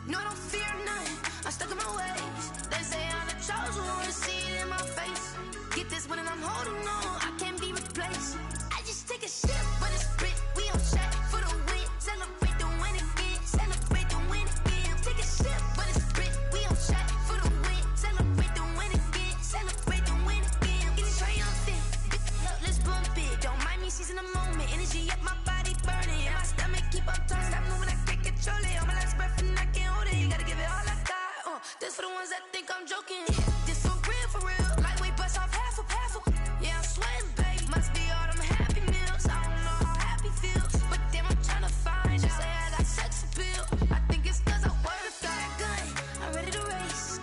No, I don't fear none, I'm stuck in my ways. They say I'm the chosen one, to see it in my face. Get this when I'm holding on, I can't be replaced. I just take a sip when it's split, we on track for the win. Celebrate the win again, celebrate the win again. Take a sip when it's split, we on track for the win. Celebrate the win again, celebrate the win again. Getting triumphant, look, let's bump it. Don't mind me seizing the moment, energy up my body burning. And my stomach keep on turning, stop moving, I can't control it. On my last breath and I can't hold it, you gotta give it all I got. This for the ones that think I'm joking. This for real, lightweight bust off half a. Yeah, I'm sweating, babe. Must be all them happy meals. I don't know how happy feels, but damn, I'm trying to find out. Say I got sex appeal. I think it's cause I wear a fire gun. I'm ready to race.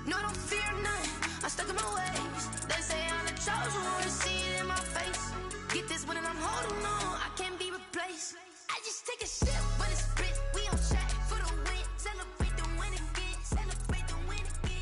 No, I don't fear none, I'm stuck in my ways. They say I'm the chosen one, to see it in my face. Get this when I'm holding on, I can't be replaced. I just take a sip when it's split, we on track for the win. Celebrate the win again, celebrate the win again.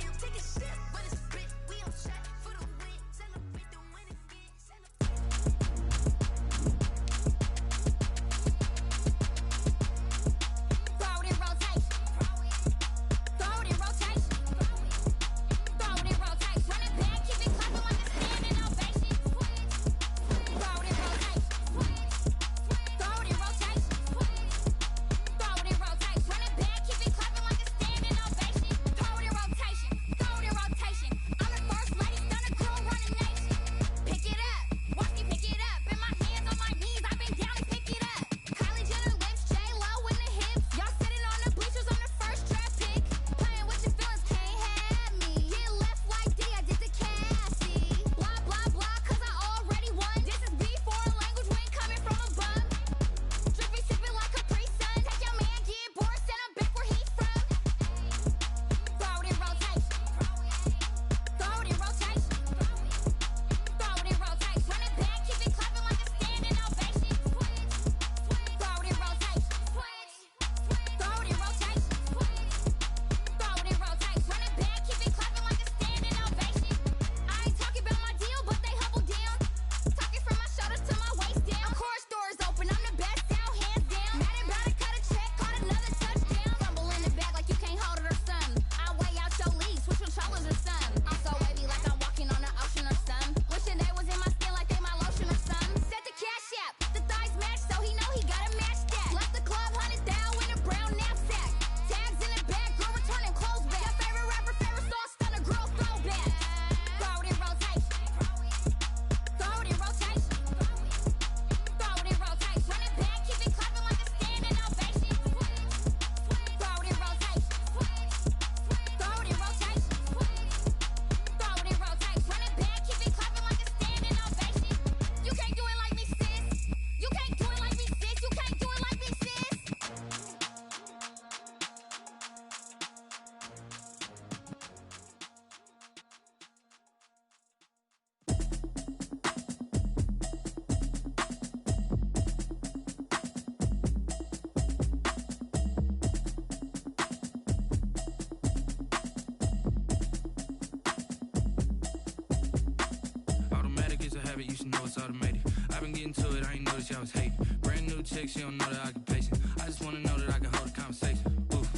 chick, she don't know that I can pace it. I just wanna know that I can hold a conversation. Oof,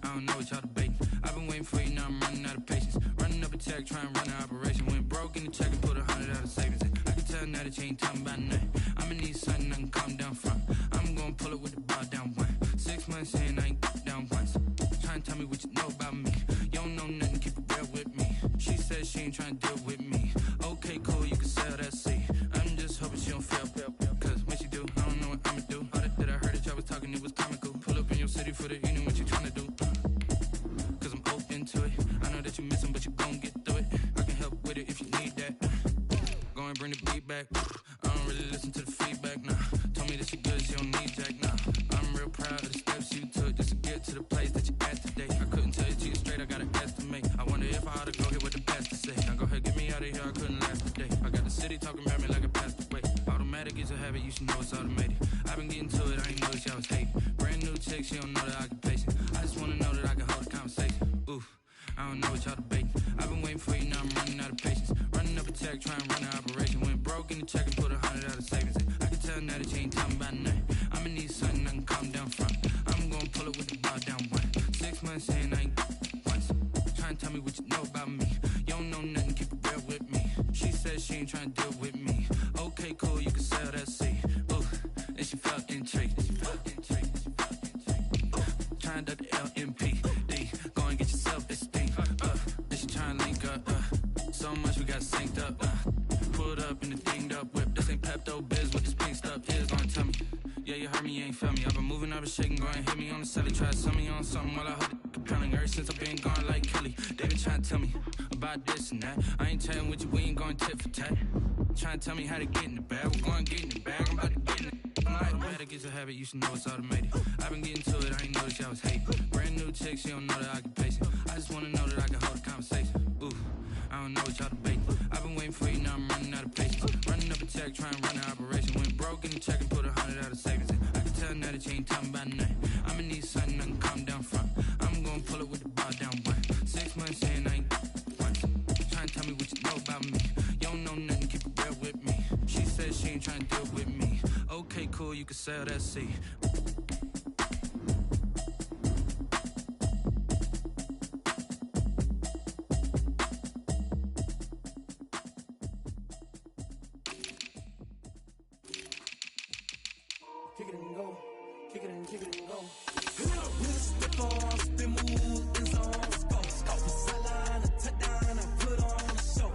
I don't know what y'all debating. I've been waiting for you, now I'm running out of patience. Running up a check, trying to run an operation. Went broke in the check and put 100 out of savings in. I can tell now that you ain't talking about nothing. I'ma need something I can calm down from. I'm gonna pull it with the bar down one. 6 months in, I ain't down once. Trying to tell me what you know about me. You don't know nothing, keep it real with me. She said she ain't trying to deal with me. Okay, cool, you can sell that seat. I'm just hoping she don't fail. Cause when she do, I don't know what I'ma do. All that I heard that y'all was talking, it was comical. Pull up in your city for the evening, what you trying to do? Cause I'm open to it. I know that you miss him, but you gon' get through it. I can help with it if you need that. Go and bring the beat back. I don't really listen to the feedback, nah. Told me that she good, she don't need jack, nah. I'm real proud of the steps you took just to get to the place that you at today. I couldn't tell you to you straight, I gotta estimate. I wonder if I ought to go here with the best to say. Now go ahead, get me out of here, I couldn't last today. I got the city talking about me like a passed away. Automatic is a habit, you should know it's automated. I've been getting to it, I ain't noticed y'all was hating. Brand new chick, she don't know that I can pace it. I just wanna know that I can hold a conversation. Oof, I don't know what y'all debating. I've been waiting for you, now I'm running out of patience. Running up a check, trying to run an operation. Went broke in the check and put 100 out of savings in. I can tell now that you ain't talking about nothing. I'ma need something I can calm down from. I'm gonna pull it with the bar down one. 6 months in, I ain't once. Trying to tell me what you know about me. You don't know nothing, keep it real with me. She said she ain't trying to deal with me. Okay, cool, you can sell that seat. Ooh, and she felt intrigued. Trying to duck the LMPD. Go and get your self-esteem. Then she trying to link up. So much we got synced up. Pulled up in the dinged up whip. This ain't Pepto-Biz, what this pink stuff is. Gonna tell me. Yeah, you heard me, you ain't felt me. I've been moving, I've been shaking, go and hit me on the celly. Try to sell me on something while I hold it compelling. Ever since I've been gone like Kelly. They been trying to tell me about this and that. I ain't chatting with you, we ain't going tit for tat. Trying to tell me how to get in the bag. We're going to get in the bag, I'm about to get in it. Automatic is a habit, you should know it's automated. I've been getting to it, I ain't noticed y'all was hating. Brand new chick, she don't know that I can pace it. I just wanna know that I can hold a conversation. Ooh, I don't know what y'all debating. I've been waiting for you, now I'm running out of patience. Running up a check, trying to run an operation. Went broke in the check and put 100 out of savings in. I can tell now that you ain't talking about nothing. I'ma need something I can calm down from. I'm gonna pull it with the bar down one. 6 months in, I ain't once. Trying to tell me what you know about me. You don't know nothing, keep it real with me. She said she ain't trying to deal with me. Okay, cool, you can sell that seat. Kick it and go, kick it and go. Step on, spin, move, in zone, go. From sideline to touchdown, I put on a show.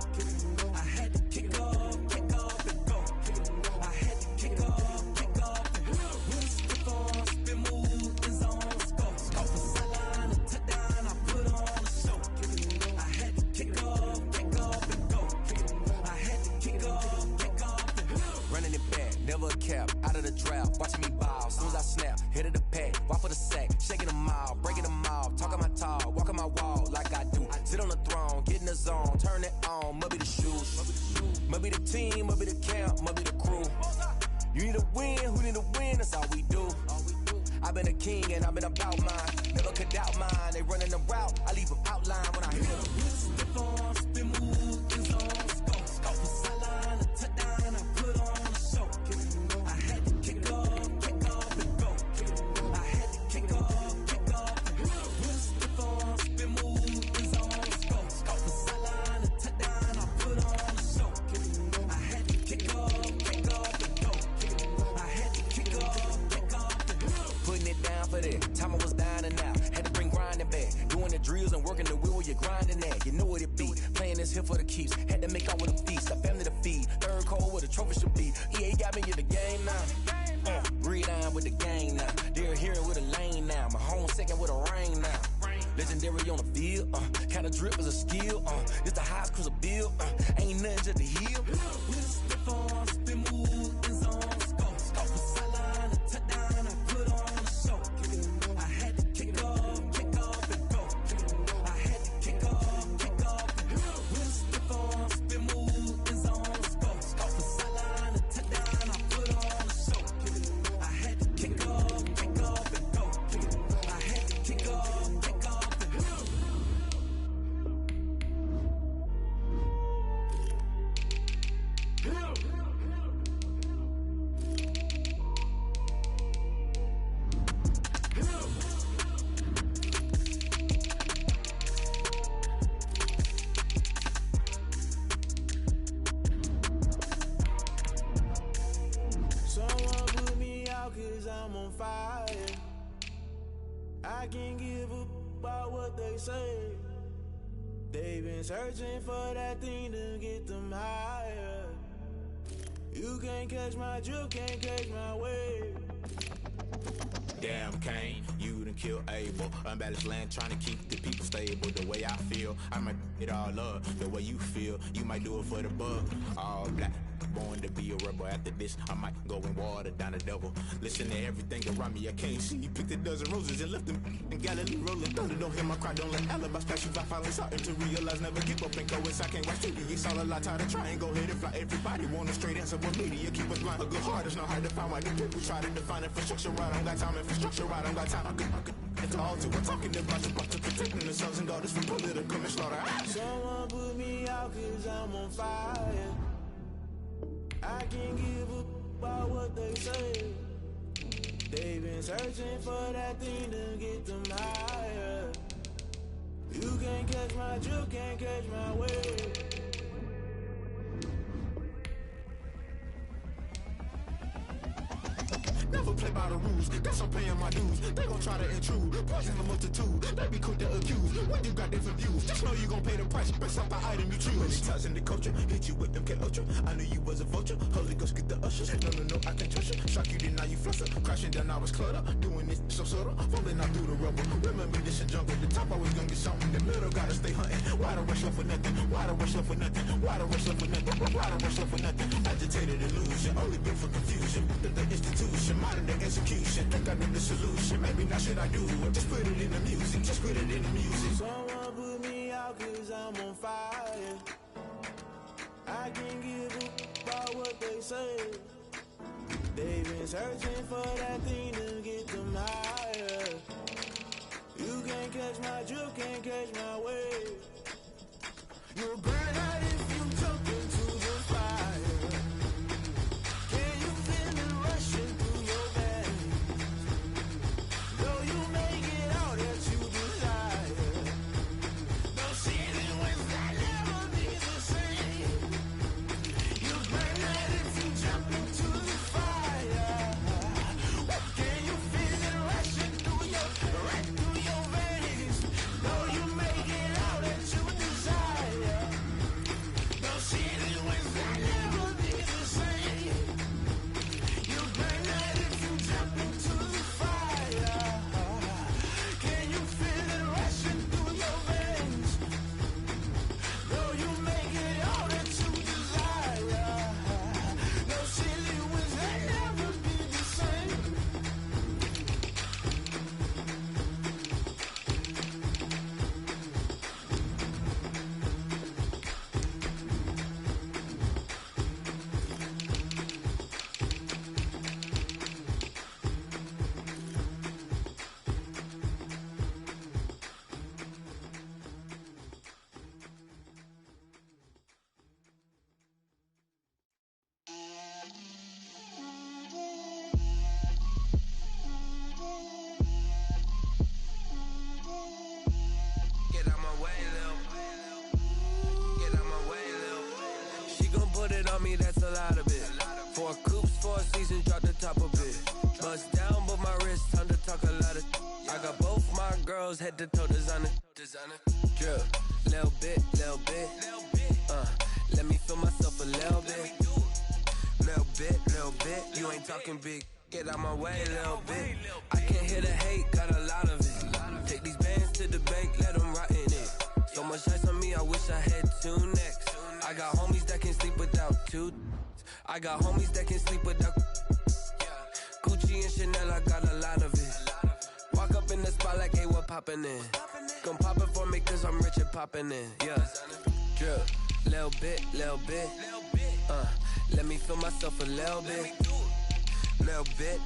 I had to kick off and go. I had to kick off and go. Step on, spin, move, in zone, go. From sideline to touchdown, I put on a show. I had to kick off and go. I had to kick off and go. Running it back, never a cap, out of the draft, watching me ball. Soon as I snap, hit of the pack, walk for the sack, shaking them all, breaking them off, talking my talk, walking my wall like I do. Sit on the throne, get in the zone, turn it on, must be the shoes, must be the team, must be the camp, must be the crew. You need a win, who need a win, that's all we do. I've been a king and I've been about mine, never could doubt mine. They running the route, I leave them outline when I hit them. Step on, spin, move, in zone, go. From sideline to touchdown, I put on a show. I had to kick off and go. I had to kick off and go. Step on, spin, move, in zone, go. From sideline to touchdown, I put on a show. I had to kick off and go. I had to kick off and go. Putting it down for that, time I was down and out. Had to bring grinding back, doing the drills and working the wheel where you're grinding at. You know what it be, playing this here for the keeps. Had to make out with a feast, a family to feed. Third cold where the trophy should be. EA got me in the game now. Read on with the game now. They're hearing with a lane now. My home second with a rain now. Legendary on the field, kind of drip is a skill. It's the highest cruiser bill, ain't nothing just to heal. Step on, spin, move, in zone, go. From sideline to touchdown, I put on a show. I had to kick off and go. I had to kick off and go. Step on, spin, move, in zone, go. From sideline to touchdown, I put on a show. I had to kick off and go. I had to kick off and go. Yeah. I can give a about what they say. They've been searching for that thing to get them higher. You can't catch my drift, can't catch my wave. Damn, Kane, you done killed Abel. Unbalanced land trying to keep the people stable. The way I feel, I might it all up. The way you feel, you might do it for the buck. All black, born to be a rebel. After this, I might go and water down the devil. Listen to everything around me, I can't see. Picked a dozen roses and left them in Galilee rolling thunder. Don't hear my cry, don't let alibis pass you by. Finally starting to realize, never give up and go inside. Can't watch TV, it's all a lot. Tired of trying, go ahead and fly. Everybody want a straight answer, but media keep us blind. A good heart is not hard to find. Why the people try to define infrastructure right? I don't got time, infrastructure right, I don't got time. I could it's all to we're talking about to protecting the sons and daughters from political and slaughter. Someone put me out cause I'm on fire. I can't give a about what they say. They've been searching for that thing to get them higher. You can't catch my drift, can't catch my wave. Never play by the rules, guess I'm paying my dues. They gon' try to intrude, poison the multitude. They be quick to accuse, when you got different views. Just know you gon' pay the price, based off the item you choose. Many times in the culture, hit you with MK Ultra. I knew you was a vulture, Holy Ghost get the ushers. No, I can trust you. Shock you, then now you fluster. Crashing down, I was clutter. Doing this so subtle, falling out through the rubble. Remember this a jungle, the top always gonna get something. The middle gotta stay hunting. Why the rush left for nothing? Why the rush left for nothing? Why the rush left for nothing? Why the rush left for nothing? Agitated illusion, only built for confusion. The institution, modern day execution. Think I know the solution. Maybe not should I do it? Just put it in the music. Just put it in the music. Someone put me out cause I'm on fire. I can't give a about what they say. They've been searching for that thing to get them higher. You can't catch my drift, can't catch my wave. You'll burn out if you jump into the fire. Can you feel it rushing through your veins? Though you make it out that you desire. No ceiling wins that never be the same. You burn out if you jump into the fire. Can you feel it rushing through your veins? Though you make it out that you desire. No ceiling wins that never be the same. You burn out if you jump into the fire. Can you feel it rushing through your veins? Though you make it all that you desire. No ceiling wins that never be the same. Get out my way, Lil. Get out my way, Lil. She gon' put it on me, that's a lot of it. 4 coops, 4 seasons, drop the top of it. Bust down, but my wrist, time to talk a lot of. I got both my girls, head to toe designer. Drip, little bit, let me feel myself a little bit. Little bit, you ain't talking big. Get out my way, little bit. I can't hear the hate, got a lot of it. Take these bands to the bank, let them rot in it. So much ice on me, I wish I had 2 necks. I got homies that can sleep without 2. I got homies that can sleep without. Gucci and Chanel, I got a lot of it. Walk up in the spot like, hey, what poppin' in? Gon' pop it for me cause I'm rich and poppin' in, yeah. Drip, little bit, let me feel myself a little bit. Little bit,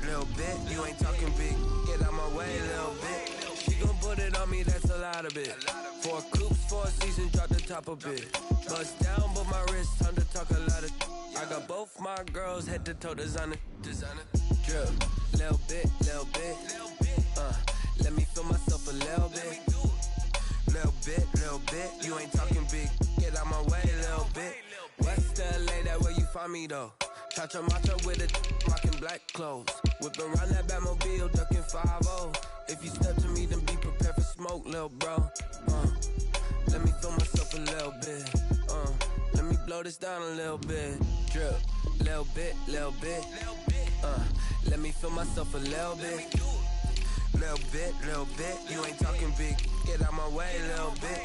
you ain't talking big. Get out my way, little bit. She gon' put it on me, that's a lot of it. 4 coops, 4 seasons, drop the top a bit. Bust down, but my wrist, time to talk a lot of. I got both my girls, head to toe designer. Drip, little bit, let me feel myself a little bit. Little bit, you ain't talking big. Get out my way, little bit. West LA, that where you find me though. Tacha macha with a rockin' black clothes. Whip around that Batmobile, ducking 5-0. If you step to me, then be little bro. Let me feel myself a little bit. Let me blow this down a little bit. Drip, little bit, little bit. Let me feel myself a little bit. Little bit, little bit. You ain't talking big. Get out my way, little bit.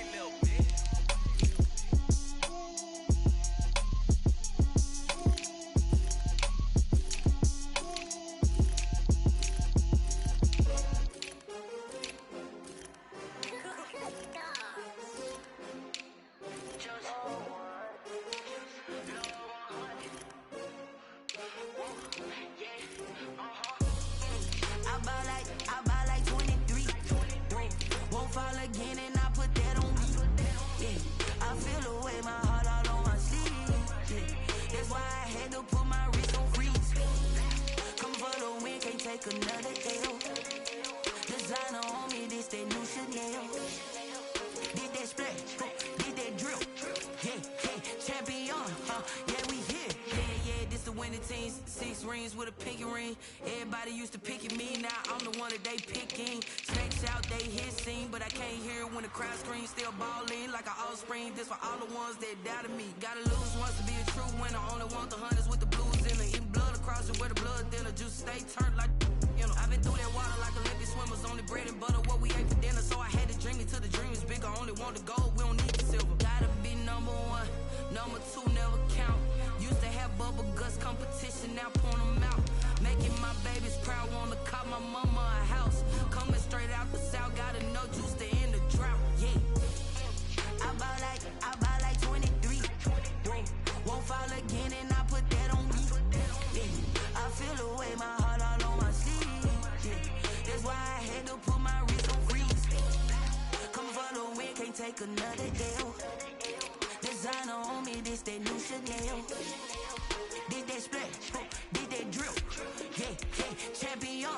I buy like 23. Won't fall again and I put that on me. Yeah, I feel away my heart all on my sleeve. Yeah, that's why I had to put my wrist on freeze. Come for the win, can't take another L. Designer on me, this that new Chanel. Did that splash, did that drill. Yeah, champion, yeah, we here. Yeah, this the winning team. 6 rings with a pinky ring. Everybody used to picking me, now I'm the one that they picking. Snakes out, they hit scene, but I can't hear when the crowd screams. Still balling like an offspring. This for all the ones that doubted me. Gotta lose once to be a true winner. Only want the hunters with the blues in it. Eating blood across it where the blood thinner. Juice stay turned like, you know. I've been through that water like Olympic swimmers. Only bread and butter, what we ate for dinner. So I had to dream it till the dream is bigger. Only want the gold, we don't need the silver. Gotta be number 1, number 2 never count. Used to have bubble guts competition, now point them out. Making my babies proud, wanna call my mama a house. Coming straight out the south, gotta know juice to end the drought. Yeah, I buy like 23. Won't fall again and I put that on me. Yeah, I feel away my heart all on my sleeve. Yeah, that's why I had to put my wrist on freeze. Coming for the win, can't take another L. Designer on me, this that new Chanel. Did that splash, did that drill. Yeah, champion,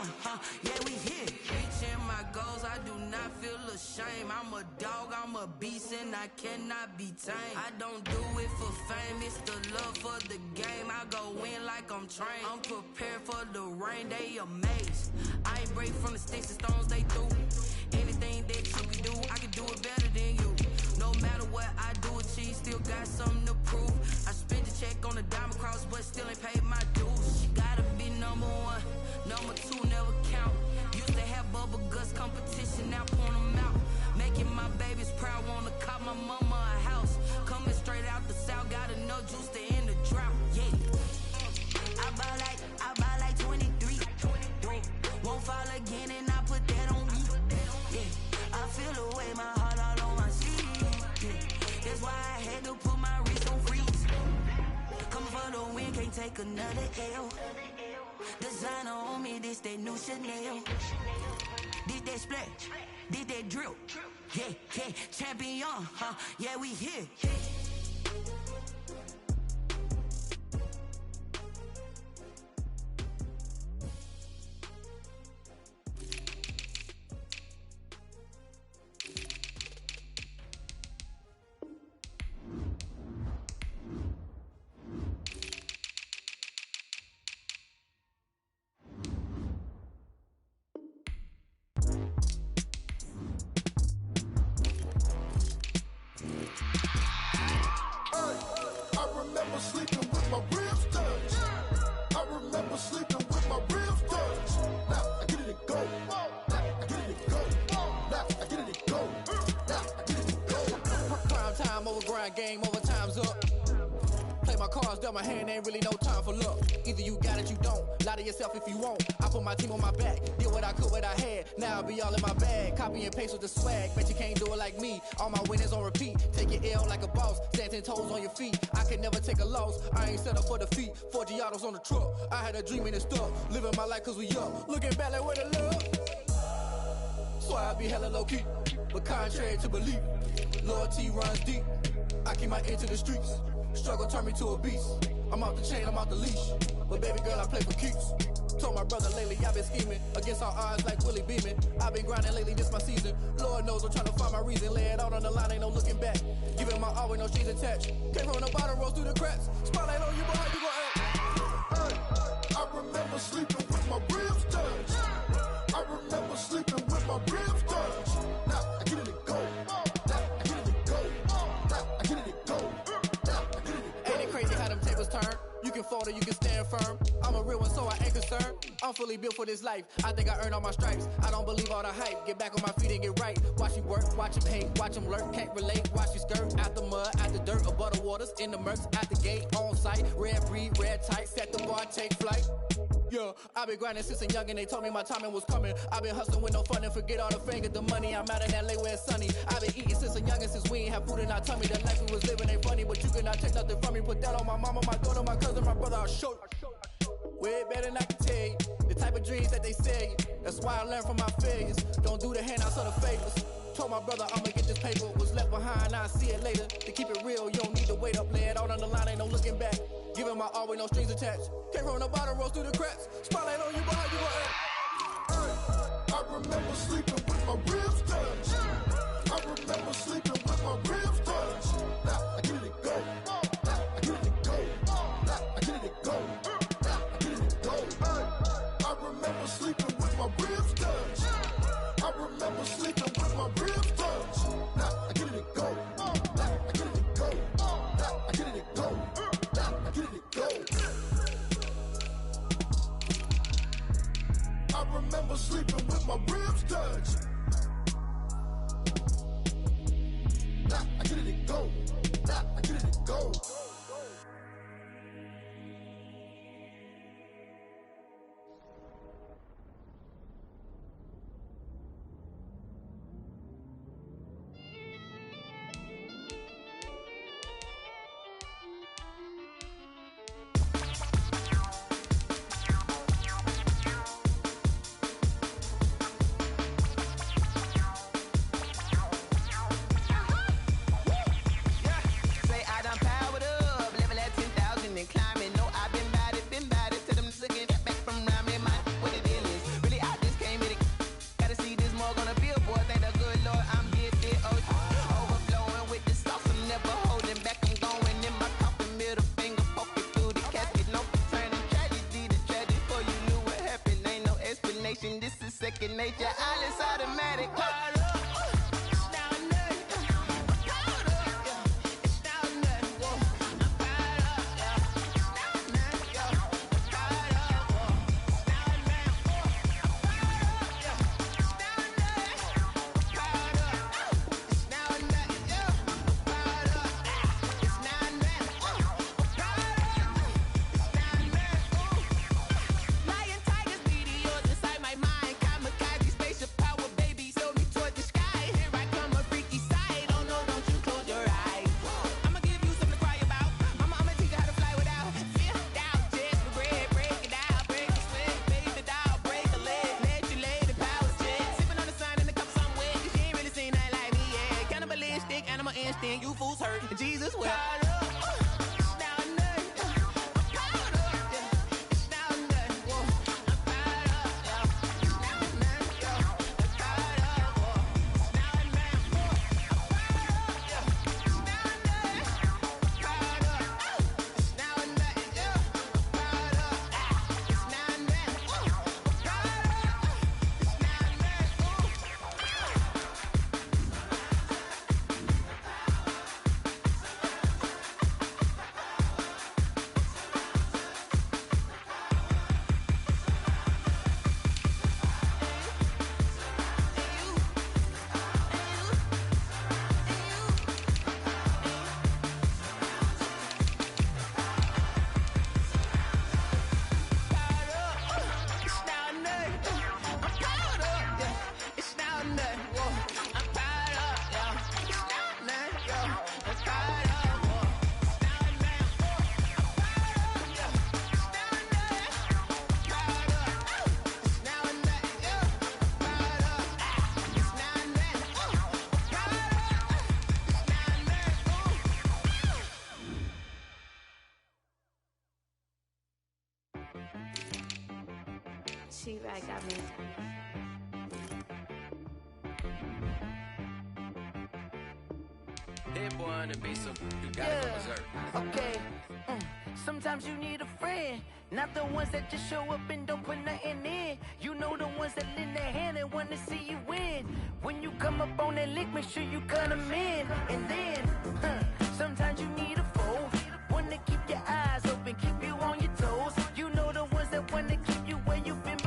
yeah, we here. Reaching my goals, I do not feel ashamed. I'm a dog, I'm a beast, and I cannot be tamed. I don't do it for fame, it's the love for the game. I go in like I'm trained. I'm prepared for the rain, they amazed. I ain't break from the sticks and stones they threw. Anything that you can do, I can do it better than you. No matter what I do, achieve, still got something to prove. I spent the check on the diamond cross, but still ain't paid my dues. Gotta be number 1, number 2 never count. Used to have bubble guts competition, now point them out. Making my babies proud, wanna call my mama a house. Coming straight out the south, gotta know juice to end the drought. Yeah, I buy like 23. Won't fall again and I put that on me. Yeah, I feel away my heart all on my sleeve. Yeah, that's why I had to put my wrist on freeze. Come for the win, can't take another L. Designer on me, this that new Chanel. Did that splash, did that drill. Yeah, champion, yeah, we here. Game over, time's up. Play my cards, dealt my hand, ain't really no time for luck. Either you got it, you don't. Lie to yourself if you won't. I put my team on my back, did what I could, what I had. Now I'll be all in my bag. Copy and paste with the swag. Bet you can't do it like me. All my winners on repeat. Take your L like a boss. Stand 10 toes on your feet. I can never take a loss. I ain't set up for defeat. 4 Giottos on the truck. I had a dream and it stuck. Living my life cause we up. Looking back like where the love. So I be hella low key. But contrary to belief, loyalty runs deep. I keep my ear to the streets. Struggle turned me to a beast. I'm off the chain, I'm off the leash. But baby girl, I play for keeps. Told my brother lately, I've been scheming against all odds like Willie Beeman. I've been grinding lately, this my season. Lord knows I'm trying to find my reason. Lay it out on the line, ain't no looking back. Giving my all with no strings attached. Came from the bottom, rose through the cracks. Spotlight on you, boy, how you gon' act? I remember sleeping with my ribs touched. I remember sleeping with my ribs touched. Now I get in the I'm fully built for this life. I think I earned all my stripes. I don't believe all the hype. Get back on my feet and get right. Watch me work, watch him hate, watch him lurk. Can't relate, watch me skirt. Out the mud, out the dirt, above the waters, in the murks, out the gate, on site. Red breed, red tight, set the bar, take flight. Yeah, I've been grinding since a youngin', they told me my timing was coming. I've been hustling with no fun and forget all the fame, get the money. I'm out in LA where it's sunny. I've been eating since a youngin', since we ain't have food in our tummy. The life we was living ain't funny, but you cannot take nothing from me. Put that on my mama, my daughter, my cousin, my brother, I'll show you. Way better than I can tell you. The type of dreams that they sell you. That's why I learned from my failures. Don't do the handouts or the favors. Told my brother I'ma get this paper. Was left behind, I'll see it later. To keep it real, you don't need to wait up. Lay it out on the line, ain't no looking back. Giving my all with no strings attached. Came from the bottom, rose through the cracks. Spotlight on you, but how you gon' act? I remember sleeping with my ribs touched. I remember sleeping with my ribs touched. Now I get it go. Now I get it go. Now I get it go. Now I get it go. I remember sleeping with my ribs touched. I remember sleeping with my ribs touched. Now I get it go. Now I get it go. Now I get it go. Now I get it go. I remember sleeping with my ribs touched. Now I get it go. Now I get it go. This is second nature, all is automatic. You fools hurt, Jesus will. She-Rag got me. That boy on the beat, so you gotta go berserk. Okay. Sometimes you need a friend, not the ones that just show up and don't put nothing in. You know the ones that lend their hand and want to see you win. When you come up on that lick, make sure you cut them in. And then, sometimes you need a foe, one to keep your eyes open, keep you on your toes. You know the ones that want to keep you where you've been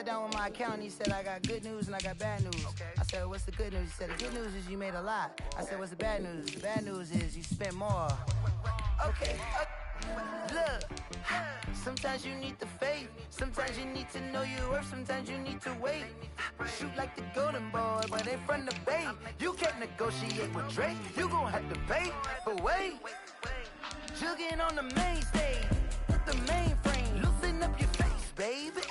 sat down with my accountant. He said, I got good news and I got bad news. Okay. I said, what's the good news? He said, the good news is you made a lot. I said, what's the bad news? The bad news is you spent more. Okay. Look, sometimes you need the faith. Sometimes you need to know your worth. Sometimes you need to wait. Shoot like the golden boy, but in front of Bay. You can't negotiate with Drake. You gon' have to pay. But wait, jugging on the main stage, the mainframe. Loosen up your face, baby.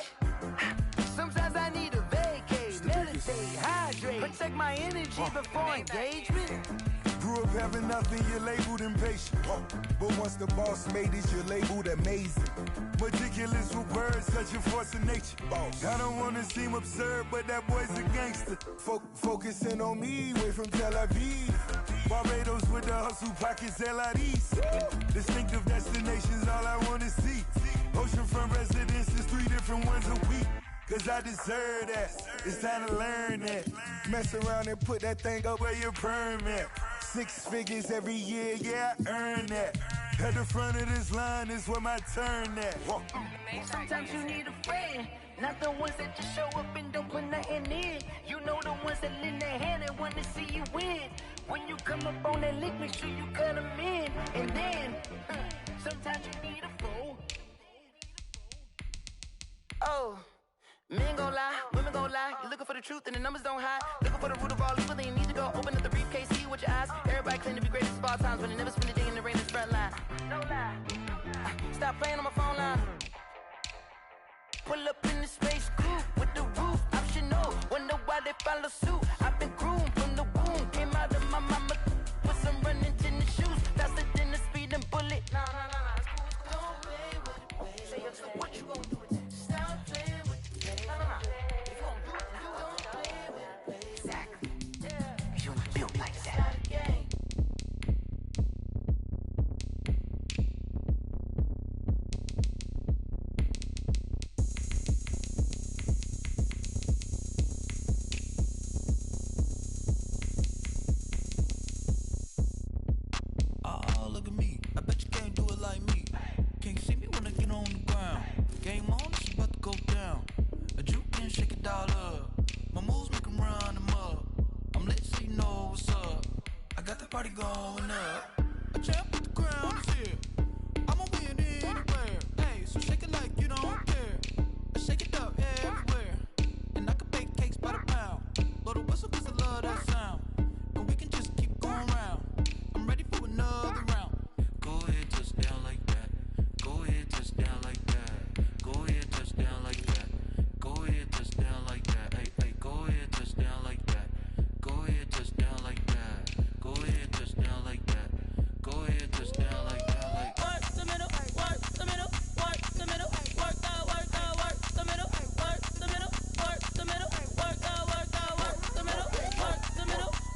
Sometimes I need a vacate, meditate, hydrate, protect my energy before engagement. Grew up having nothing, you're labeled impatient. But once the boss made it, you're labeled amazing. Meticulous with words, such a force of nature. I don't wanna seem absurd, but that boy's a gangster. Focusing on me, way from Tel Aviv. Barbados with the hustle pockets, LIDs. Distinctive destinations, all I wanna see. Oceanfront residences, 3 different ones a week. Cause I deserve that, it's time to learn that. Mess around and put that thing up where your permit. 6 figures every year, yeah, I earn that. At the front of this line is where my turn at. Sometimes you need a friend, not the ones that just show up and don't put nothing in. You know the ones that lend their hand and want to see you win. When you come up on that lick, make sure you cut them in. And then, sometimes you need a fool. Oh. Men gon' lie, women gon' lie. You're looking for the truth and the numbers don't hide. Looking for the root of all evil, then you need to go open up the briefcase, see with your eyes. Everybody claim to be greatest of all times, but they never spend a day in the rain and front line. No lie. Stop playing on my phone line. Pull up in the space coupe with the roof optional. Wonder why they follow suit. I've been groomed from the womb. Came out of my mama with some running tennis shoes. Faster than the speeding bullet. No. Don't play with it. Say, so what you gon' do with that? Stop playing with it. If you gon' do it, then don't play with it. Exactly. You ain't built like that. Oh, look at me. I bet you can't do it like me. Can't see me when I get on the ground. Game on, it's about to go down. A juke and shake it all up. My moves make them run them up. I'm lit so you know what's up. I got the party going up. A champ with the crown is here. I'ma win anywhere. Hey, so shake it like you don't care. I shake it up everywhere. And I can bake cakes by the pound. Blow the whistle cause I love that sound. And we can just keep going round. I'm ready for another round. Go ahead, touch down like that. Go ahead, touch down like that. Go ahead, touch down like that. Go ahead, touch down like that. Hey, go ahead, touch down like that. Go ahead, touch down like that. Go ahead, touch down like that. Go ahead, touch down like that. Like work the middle, work the middle, work the middle, work the middle, work the middle, work the middle, work the middle, work the middle, work the middle, work the middle, work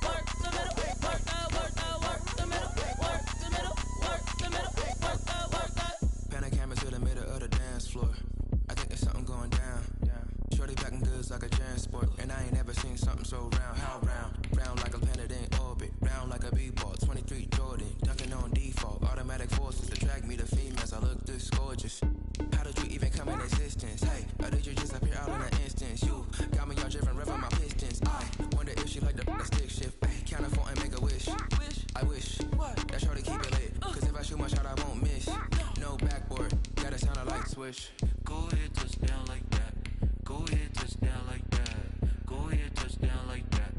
the middle, work the middle, work the. Pan a camera to the middle of the dance floor. I think there's something going down. Shorty packing goods like a transport. And I ain't never seen something so round. How round? Round like a planet in orbit. Round like a b-ball. 23 Jordan. Dunking on default. Automatic forces attract me to females. I look this gorgeous. How did you even come in existence? Hey, or did you just appear out in an instance? You got me all driven, revving my pistons. I wonder if she like the stick shift. Ay, count a phone and make a wish. I wish that shorty keep it lit. Cause if I shoot my shot, I won't miss. No backboard. Gotta sound a light switch. Go ahead, touch down like that. Go ahead, touch down like that. Go ahead, touch down like that.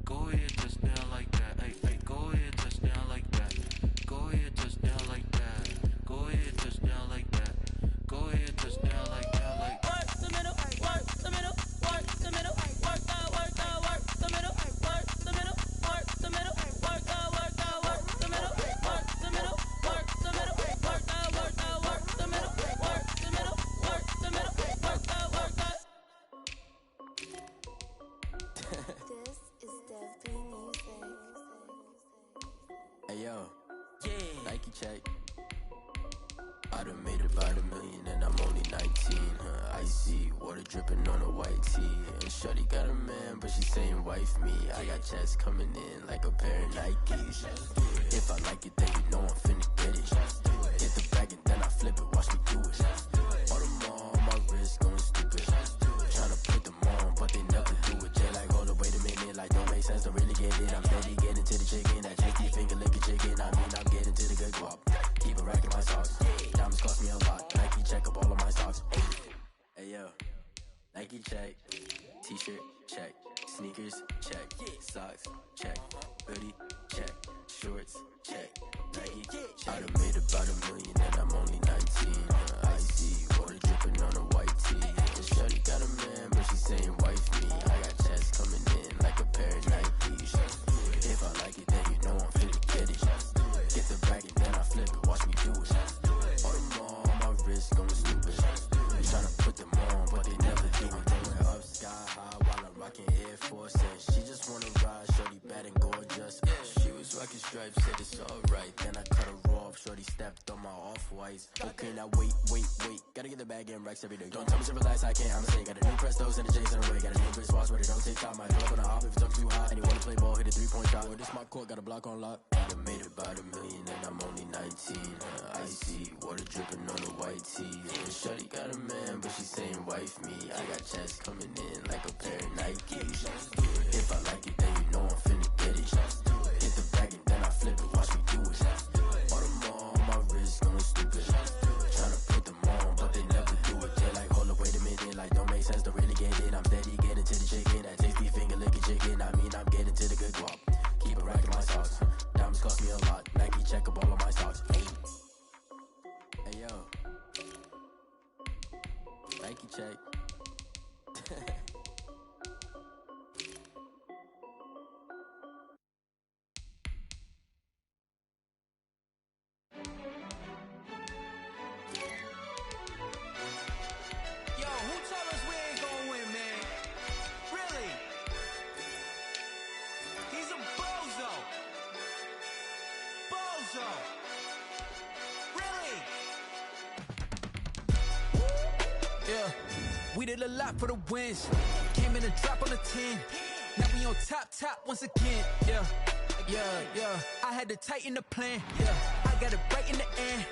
Go ahead, touch down like that. Hey, go ahead, touch down like that. Go ahead, touch down like that. Go ahead, touch down like that. Go ahead, touch down like that. Like work the middle, work the middle, work the middle, work the middle, work the middle, work the middle, work the middle, work the middle, work the middle, work the middle, work the middle, work the middle, work the middle, work the middle, work the. This is Dev 3 Music. Hey yo, Nike check. I done made about $1 million and I'm only 19. Icy water dripping on a white tee. And shorty got a man, but she saying wife me. I got checks coming in like a pair of Nikes. If I like it, then you know I'm finna get it. Hit the bag and then I flip it, watch me do it. All the more on my wrist going stupid. Tryna T-shirt, check. Sneakers, check. Socks, check. Hoodie, check. Shorts, check. Nike, check. I done made about $1 million and I'm only 19. Icy, water dripping on a white tee. And shorty got a man, but she saying wife me. I got checks coming in like a pair of Nikes. If I like it, then you know I'm finna get it. Get the bag and then I flip it, watch me do it. All them on my wrist going stupid. I'm tryna put them on, but they never do it. Going up sky high while I'm rocking Air Force. She just wanna ride, shorty bad and gorgeous. She was rocking stripes, said it's alright. Then I cut her off, shorty stepped on my off-whites. Okay, now wait. Gotta get the bag and racks every day. Don't tell me to relax, I can't, I'm saying. Got a new Prestos and a J's in a way. Got a new Chris Foss, but it don't take time. I pull up on a hop if it talks too hot. And you wanna play ball, hit a 3-point shot. Or this my court, got a block on lock. I done made about $1 million and I'm only 19. Icy, water dripping on a white tee. And shorty got a man, but she saying wife me. I got checks coming in like a pair of Nikes. If I like it, then you know I'm finna get it. Hit the bag and then I flip it, watch me do it. All them on my wrist going stupid. Tryna put them on, but they never do it. They like, hold up, wait a minute, like don't make sense, don't really get it. I'm steady getting to the chicken, that tasty finger licking chicken. I mean, I'm getting to the good guap. Keep a rack in my socks. Diamonds cost me a lot. Nike check up all of my stocks. Hey yo, Nike check. We did a lot for the wins. Came in a drop on the 10. Now we on top once again. Yeah. I had to tighten the plan. Yeah, I got it right in the end.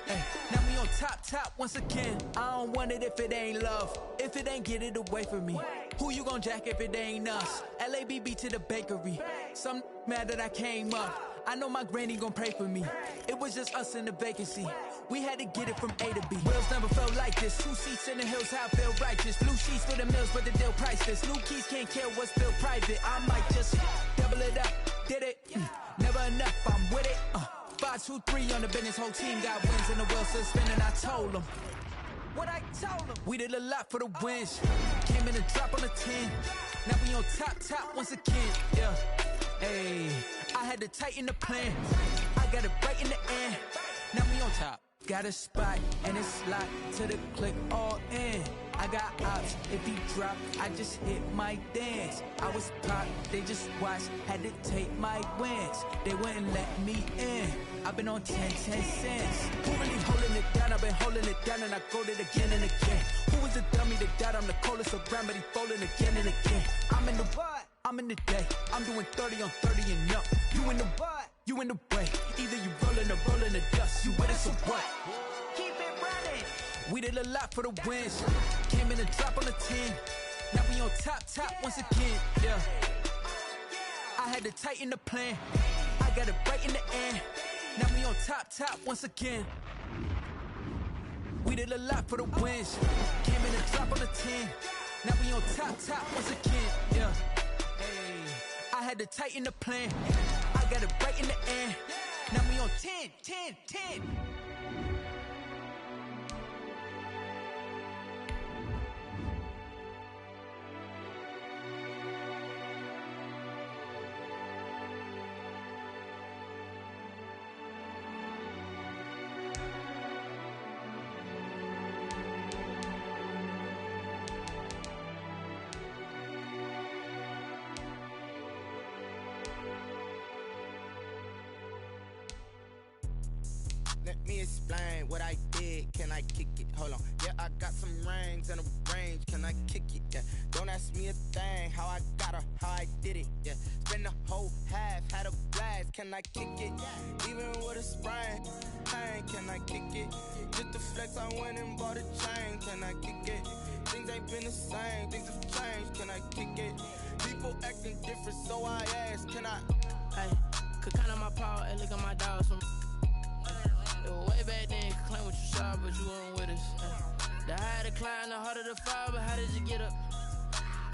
Now we on top once again. I don't want it if it ain't love. If it ain't, get it away from me. Who you gon' jack if it ain't us? LABB to the bakery. Some mad that I came up. I know my granny gon' pray for me. It was just us in the vacancy. We had to get it from A to B. Wheels never felt like this. 2 seats in the hills, how I feel righteous. Blue sheets for the mills, but the deal priceless. New keys can't care what's still private. I might just double it up. Did it? Never enough, I'm with it. 5, 2, 3 on the business. Whole team got wins and the wheels still spinning. I told them what I told them. We did a lot for the wins. Came in a drop on the 10. Now we on top once again. Yeah. Hey, I had to tighten the plan. I got it right in the end. Now we on top. Got a spot and it's locked to the click all in. I got ops, if he drop, I just hit my dance. I was pop, they just watched, had to take my wins. They wouldn't let me in. I've been on 10 cents. Who really holding it down? I've been holding it down and I go it again and again. Who was the dummy that died? I'm the coldest around, but he folding again and again. I'm in the what? I'm in the day. I'm doing 30 on 30 and up. You in the what? You in the way. Either you rolling or rolling the dust. You with it, so what? Keep it running. We did a lot for the wins. Came in a drop on the 10. Now we on top once again. Yeah. I had to tighten the plan. I got it right in the end. Now we on top once again. We did a lot for the wins. Came in a drop on the 10. Now we on top once again. Yeah. Hey, I had to tighten the plan. I got it right in the end. Now we on 10. Let me explain what I did. Can I kick it? Hold on. Yeah, I got some rings and a range. Can I kick it? Yeah. Don't ask me a thing. How I got her, how I did it. Yeah. Spend the whole half, had a blast. Can I kick it? Even with a sprain. Pain, can I kick it? Just the flex, I went and bought a chain. Can I kick it? Things ain't been the same. Things have changed. Can I kick it? People acting different, so I ask. Can I? Hey, could count on my paw and look at my dogs from. Way back then, could claim what you saw, but you weren't with us. The higher the climb, the harder the fall, but how did you get up?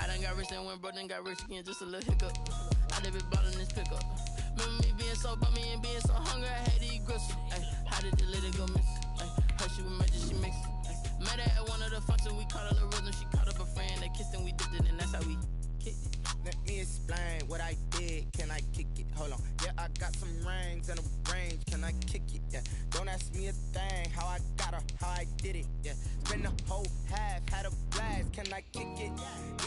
I done got rich and went broke, then got rich again, just a little hiccup. I live it ballin' this pickup. Remember me being so bummy and being so hungry, I had to eat gristle. Ay, how did the lady go missing? Her she was magic, she mixed it. Met her at one of the functions, we caught a little rhythm. She caught up a friend, they kissed and we dipped it, and that's how we kicked it. Let me explain what I did. Can I kick it? Hold on. Yeah, I got some rings and a range. Can I kick it? Yeah. Don't ask me a thing. How I got her, how I did it. Yeah. Spend the whole half, had a blast. Can I kick it?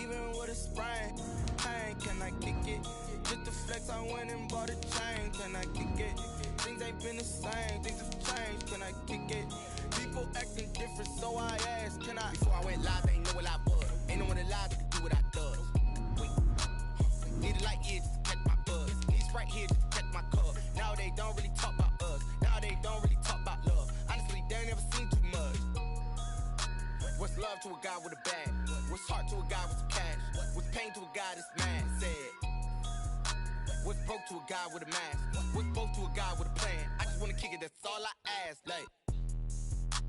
Even with a sprain. Hey, can I kick it? Just the flex, I went and bought a chain. Can I kick it? Things ain't been the same. Things have changed. Can I kick it? People acting different, so I asked, can I? Before I went live, they ain't know what I was. Ain't no one alive that could do what I does. Need a light year just to catch my buzz. Need Sprite here just to catch my cup. Now they don't really talk about us. Now they don't really talk about love. Honestly, they ain't never seen too much. What's love to a guy with a bag? What's heart to a guy with some cash? What's pain to a guy that's mad? Said. What's broke to a guy with a mask? What's both to a guy with a plan? I just wanna kick it, that's all I ask. Like,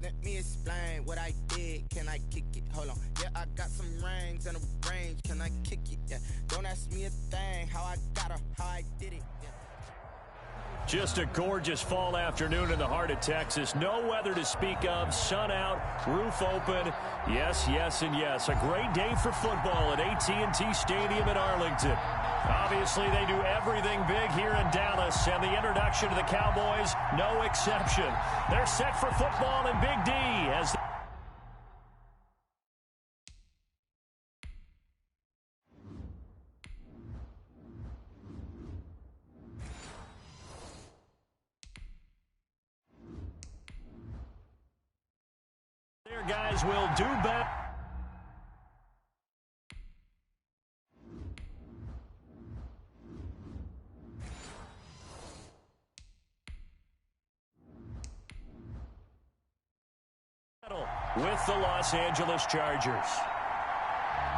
let me explain what I did. Can I kick it? Hold on. Yeah, I got some rings and a range. Can I kick it? Yeah. Don't ask me a thing. How I got her, how I did it. Yeah. Just a gorgeous fall afternoon in the heart of Texas. No weather to speak of. Sun out, roof open. Yes, yes, and yes. A great day for football at AT&T Stadium in Arlington. Obviously, they do everything big here in Dallas, and the introduction to the Cowboys, no exception. They're set for football in Big D as their guys will do better. With the Los Angeles Chargers.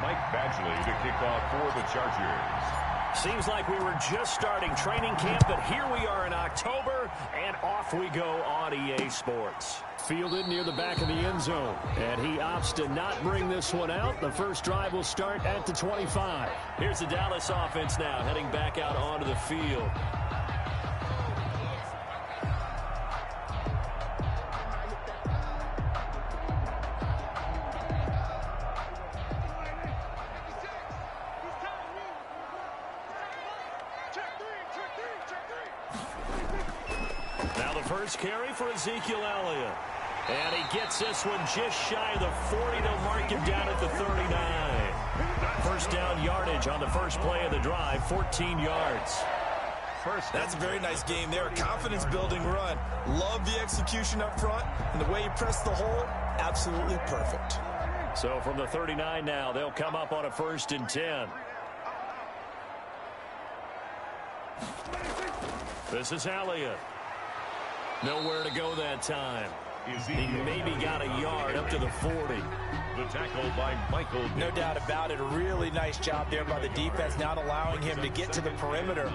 Mike Badgley to kick off for the Chargers. Seems like we were just starting training camp, but here we are in October, and off we go on EA Sports. Fielded near the back of the end zone, and he opts to not bring this one out. The first drive will start at the 25. Here's the Dallas offense now, heading back out onto the field. First carry for Ezekiel Elliott. And he gets this one just shy of the 40. They'll mark him down at the 39. First down yardage on the first play of the drive, 14 yards. That's a very nice game there. A confidence-building run. Love the execution up front. And the way he pressed the hole, absolutely perfect. So from the 39 now, they'll come up on a 1st and 10. This is Elliott. Nowhere to go that time. He maybe got a yard up to the 40. The tackle by Michael. No doubt about it. A really nice job there by the defense, not allowing him to get to the perimeter.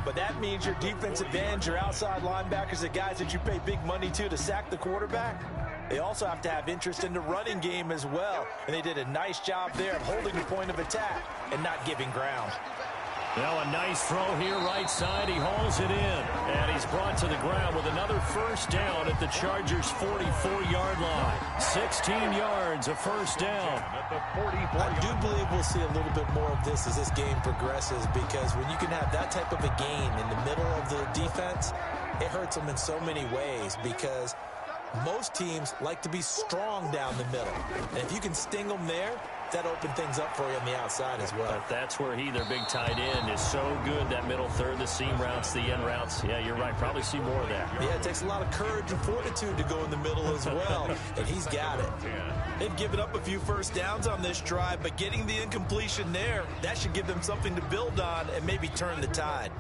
But that means your defensive ends, your outside linebackers, the guys that you pay big money to sack the quarterback, they also have to have interest in the running game as well. And they did a nice job there of holding the point of attack and not giving ground. Now a nice throw here right side. He hauls it in. And he's brought to the ground with another first down at the Chargers' 44-yard line. 16 yards, a first down. I do believe we'll see a little bit more of this as this game progresses, because when you can have that type of a gain in the middle of the defense, it hurts them in so many ways, because most teams like to be strong down the middle. And if you can sting them there, that opened things up for you on the outside as well. But that's where their big tight end, is so good. That middle third, the seam routes, the end routes. Yeah, you're right. Probably see more of that. Yeah, it takes a lot of courage and fortitude to go in the middle as well, and he's got it. They've given up a few first downs on this drive, but getting the incompletion there, that should give them something to build on and maybe turn the tide.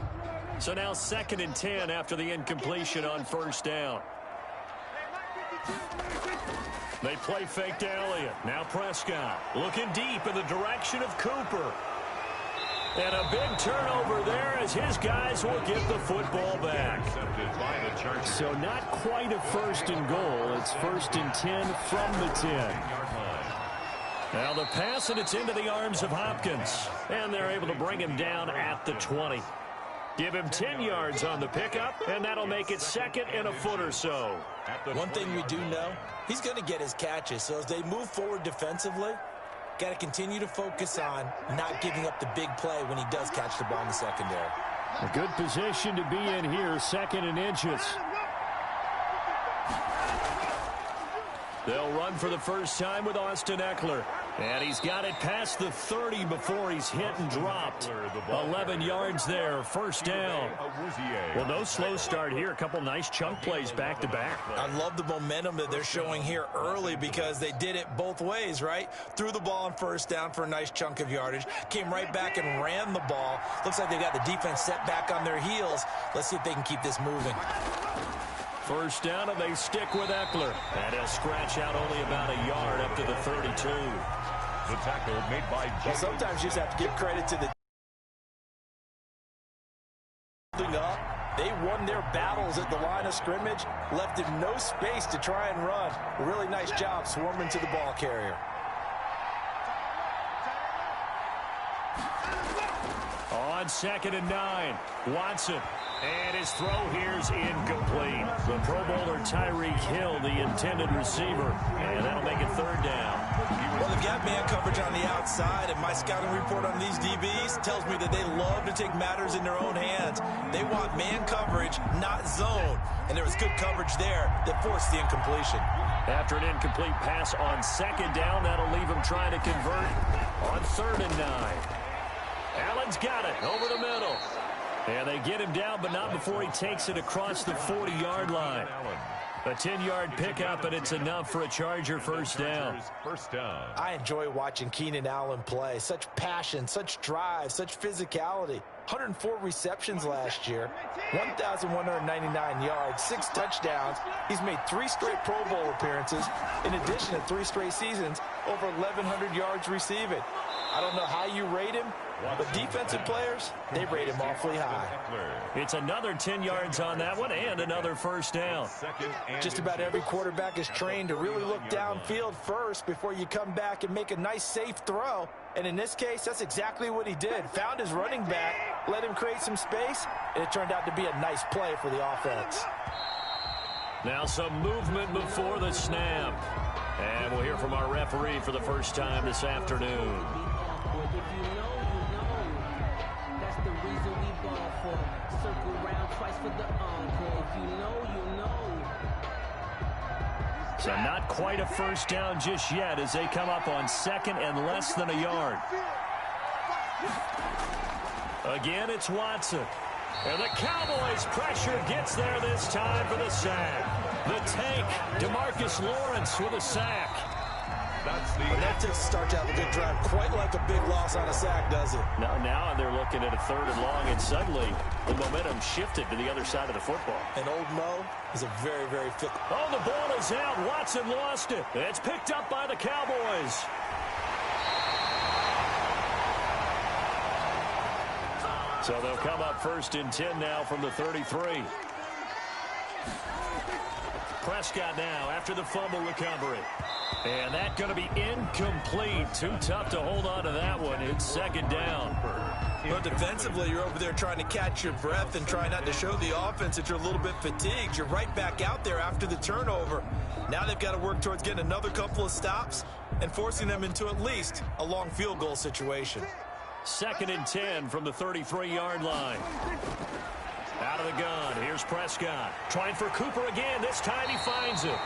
So now 2nd and 10 after the incompletion on first down. They play fake to Elliott. Now Prescott looking deep in the direction of Cooper. And a big turnover there as his guys will get the football back. So not quite a 1st and goal. It's 1st and 10 from the 10. Now the pass, and it's into the arms of Hopkins. And they're able to bring him down at the 20. Give him 10 yards on the pickup, and that'll make it second and a foot or so. One thing we do know, he's going to get his catches. So as they move forward defensively, got to continue to focus on not giving up the big play when he does catch the ball in the secondary. A good position to be in here, 2nd and inches. They'll run for the first time with Austin Eckler. And he's got it past the 30 before he's hit and dropped. 11 yards there, first down. Well, no slow start here. A couple nice chunk plays back-to-back. I love the momentum that they're showing here early because they did it both ways, right? Threw the ball on first down for a nice chunk of yardage. Came right back and ran the ball. Looks like they've got the defense set back on their heels. Let's see if they can keep this moving. First down, and they stick with Eckler. And he'll scratch out only about a yard up to the 32. The tackle made by Well, sometimes you just have to give credit to the holding up. They won their battles at the line of scrimmage, left him no space to try and run. A really nice job swarming to the ball carrier. On 2nd and 9, Watson. And his throw here's incomplete. The Pro Bowler Tyreek Hill, the intended receiver. And that'll make it 3rd down. Well, they've got man coverage on the outside, and my scouting report on these DBs tells me that they love to take matters in their own hands. They want man coverage, not zone. And there was good coverage there that forced the incompletion. After an incomplete pass on 2nd down, that'll leave him trying to convert on 3rd and 9. Allen's got it over the middle. And they get him down, but not before he takes it across the 40-yard line. A 10-yard pickup, and it's enough for a Charger first down. I enjoy watching Keenan Allen play. Such passion, such drive, such physicality. 104 receptions last year, 1,199 yards, 6 touchdowns. He's made 3 straight Pro Bowl appearances, in addition to 3 straight seasons, over 1,100 yards receiving. I don't know how you rate him, but defensive players, they rate him awfully high. It's another 10 yards on that one and another first down. Just about every quarterback is trained to really look downfield first before you come back and make a nice, safe throw. And in this case, that's exactly what he did. Found his running back, let him create some space, and it turned out to be a nice play for the offense. Now some movement before the snap. And we'll hear from our referee for the first time this afternoon. So not quite a first down just yet as they come up on 2nd and less than a yard. Again, it's Watson. And the Cowboys' pressure gets there this time for the sack. The tank, DeMarcus Lawrence with a sack. That takes a start to have a good drive. Quite like a big loss on a sack, does it? Now they're looking at a 3rd and long, and suddenly the momentum shifted to the other side of the football. And old Mo is a very, very fit. Oh, the ball is out. Watson lost it. It's picked up by the Cowboys. So they'll come up 1st and 10 now from the 33. Prescott now after the fumble recovery. And that's going to be incomplete. Too tough to hold on to that one. It's 2nd down. Well, defensively, you're over there trying to catch your breath and try not to show the offense that you're a little bit fatigued. You're right back out there after the turnover. Now they've got to work towards getting another couple of stops and forcing them into at least a long field goal situation. 2nd and 10 from the 33-yard line. Out of the gun, here's Prescott. Trying for Cooper again. This time he finds it.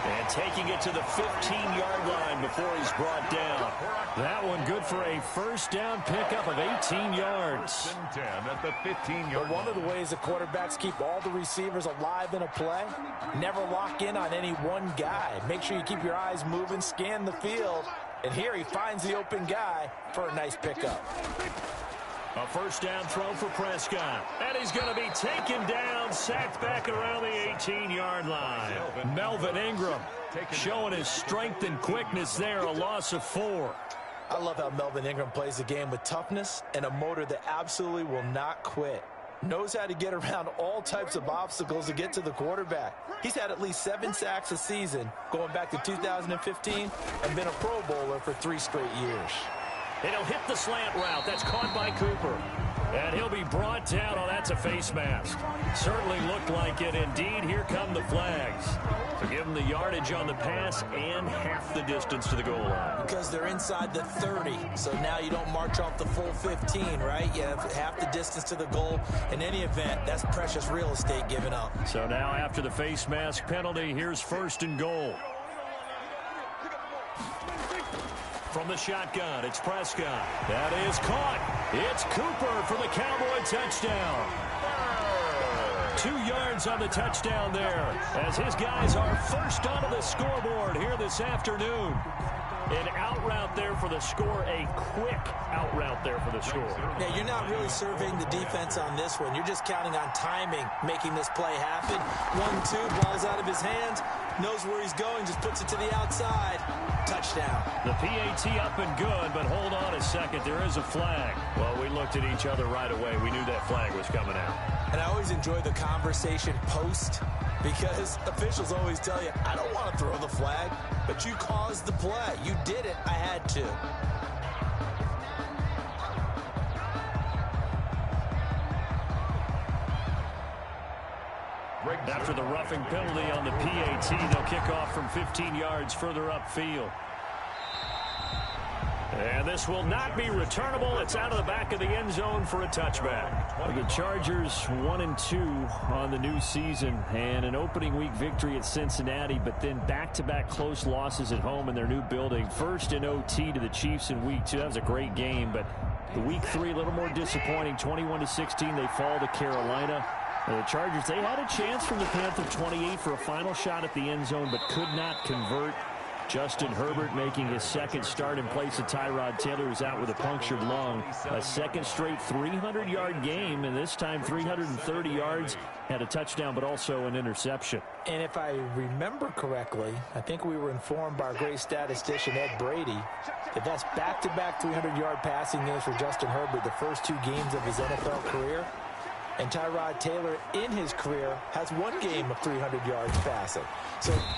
And taking it to the 15-yard line before he's brought down. That one good for a first down pickup of 18 yards. 10 at the 15-yard line. One of the ways the quarterbacks keep all the receivers alive in a play, never lock in on any one guy. Make sure you keep your eyes moving, scan the field. And here he finds the open guy for a nice pickup. A first down throw for Prescott. And he's going to be taken down, sacked back around the 18-yard line. Melvin Ingram showing his strength and quickness there, a loss of 4. I love how Melvin Ingram plays the game with toughness and a motor that absolutely will not quit. knows how to get around all types of obstacles to get to the quarterback. He's had at least 7 sacks a season going back to 2015 and been a Pro Bowler for 3 straight years. And he'll hit the slant route. That's caught by Cooper. And he'll be brought down. Oh, that's a face mask. Certainly looked like it. Indeed, here come the flags. To give him the yardage on the pass and half the distance to the goal line. Because they're inside the 30, so now you don't march off the full 15, right? You have half the distance to the goal. In any event, that's precious real estate given up. So now after the face mask penalty, here's 1st and goal. From the shotgun, it's Prescott. That is caught. It's Cooper for the Cowboy touchdown. 2 yards on the touchdown there as his guys are first onto the scoreboard here this afternoon. An out route there for the score, a quick out route there for the score. Yeah, you're not really surveying the defense on this one. You're just counting on timing, making this play happen. 1-2, ball's out of his hands, knows where he's going, just puts it to the outside. Touchdown. The PAT up and good, but hold on a second. There is a flag. Well, we looked at each other right away. We knew that flag was coming out. And I always enjoy the conversation post because officials always tell you, I don't want to throw the flag, but you caused the play. You did it. I had to. After the roughing penalty on the PAT, they'll kick off from 15 yards further upfield. And this will not be returnable. It's out of the back of the end zone for a touchback. The Chargers 1-2 on the new season and an opening week victory at Cincinnati, but then back-to-back close losses at home in their new building. First in OT to the Chiefs in week 2. That was a great game, but the week 3 a little more disappointing. 21-16, they fall to Carolina. The Chargers, they had a chance from the Panther 28 for a final shot at the end zone, but could not convert. Justin Herbert making his 2nd start in place of Tyrod Taylor, who's out with a punctured lung. A 2nd straight 300-yard game, and this time 330 yards. Had a touchdown, but also an interception. And if I remember correctly, I think we were informed by our great statistician, Ed Brady, that that's back-to-back 300-yard passing games for Justin Herbert, the first 2 games of his NFL career. And Tyrod Taylor, in his career, has 1 game of 300 yards passing.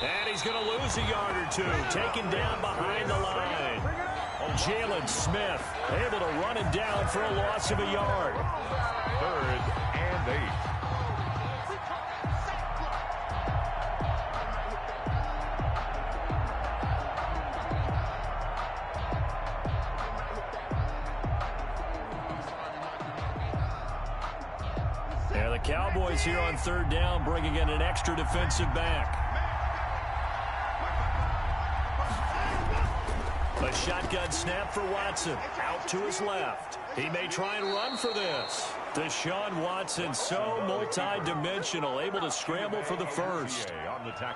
And he's going to lose a yard or 2. Taken down behind the line. Jalen Smith able to run it down for a loss of a yard. 3rd and 8. Cowboys here on 3rd down, bringing in an extra defensive back. A shotgun snap for Watson. Out to his left. He may try and run for this. Deshaun Watson, so multi-dimensional, able to scramble for the first.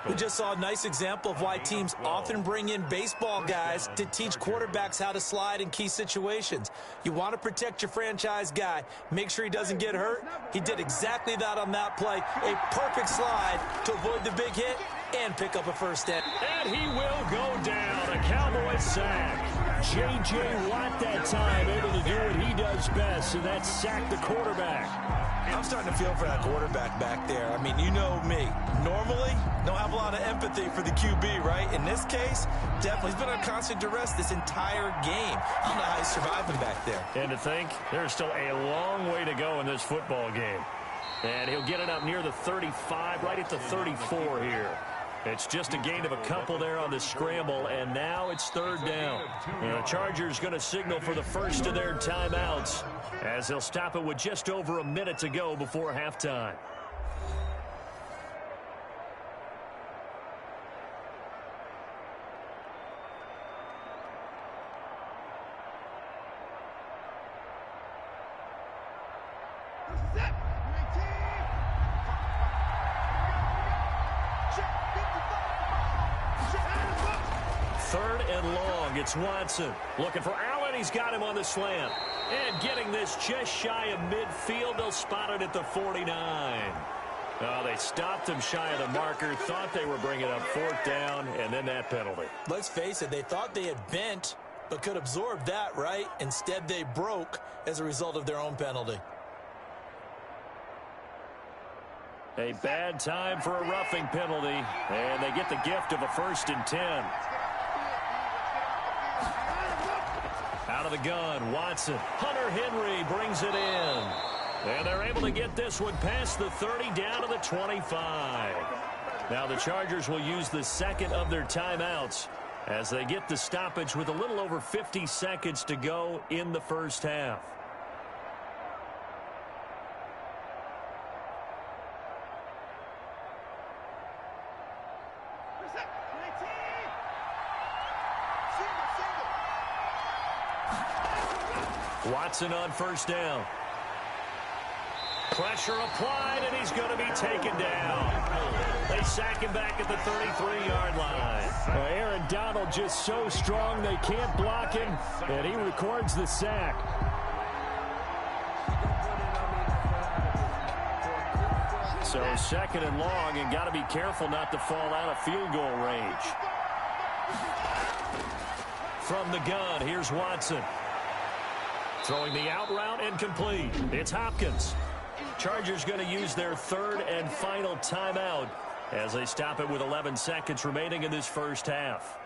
We just saw a nice example of why teams often bring in baseball guys to teach quarterbacks how to slide in key situations. You want to protect your franchise guy. Make sure he doesn't get hurt. He did exactly that on that play. A perfect slide to avoid the big hit and pick up a first down. And he will go down. A Cowboy sack. J.J. Watt that time able to do what he does best, and that's sack the quarterback. I'm starting to feel for that quarterback back there. I mean, you know me. Normally, don't have a lot of empathy for the QB, right? In this case, definitely. He's been on constant duress this entire game. I don't know how he's surviving back there. And to think, there's still a long way to go in this football game. And he'll get it up near the 35, right at the 34 here. It's just a gain of a couple there on the scramble, and now it's 3rd down. And the Chargers going to signal for the first of their timeouts as they'll stop it with just over a minute to go before halftime. It's Watson looking for Allen. He's got him on the slant. And getting this just shy of midfield. They'll spot it at the 49. Oh, they stopped him shy of the marker. Thought they were bringing up 4th down, and then that penalty. Let's face it, they thought they had bent, but could absorb that, right? Instead, they broke as a result of their own penalty. A bad time for a roughing penalty, and they get the gift of a 1st and 10. Out of the gun, Watson. Hunter Henry brings it in. And they're able to get this one past the 30 down to the 25. Now the Chargers will use the second of their timeouts as they get the stoppage with a little over 50 seconds to go in the first half. Watson on 1st down. Pressure applied, and he's going to be taken down. They sack him back at the 33-yard line. Well, Aaron Donald just so strong they can't block him, and he records the sack. So 2nd and long, and got to be careful not to fall out of field goal range. From the gun, here's Watson. Throwing the out route incomplete. It's Hopkins. Chargers going to use their 3rd and final timeout as they stop it with 11 seconds remaining in this first half.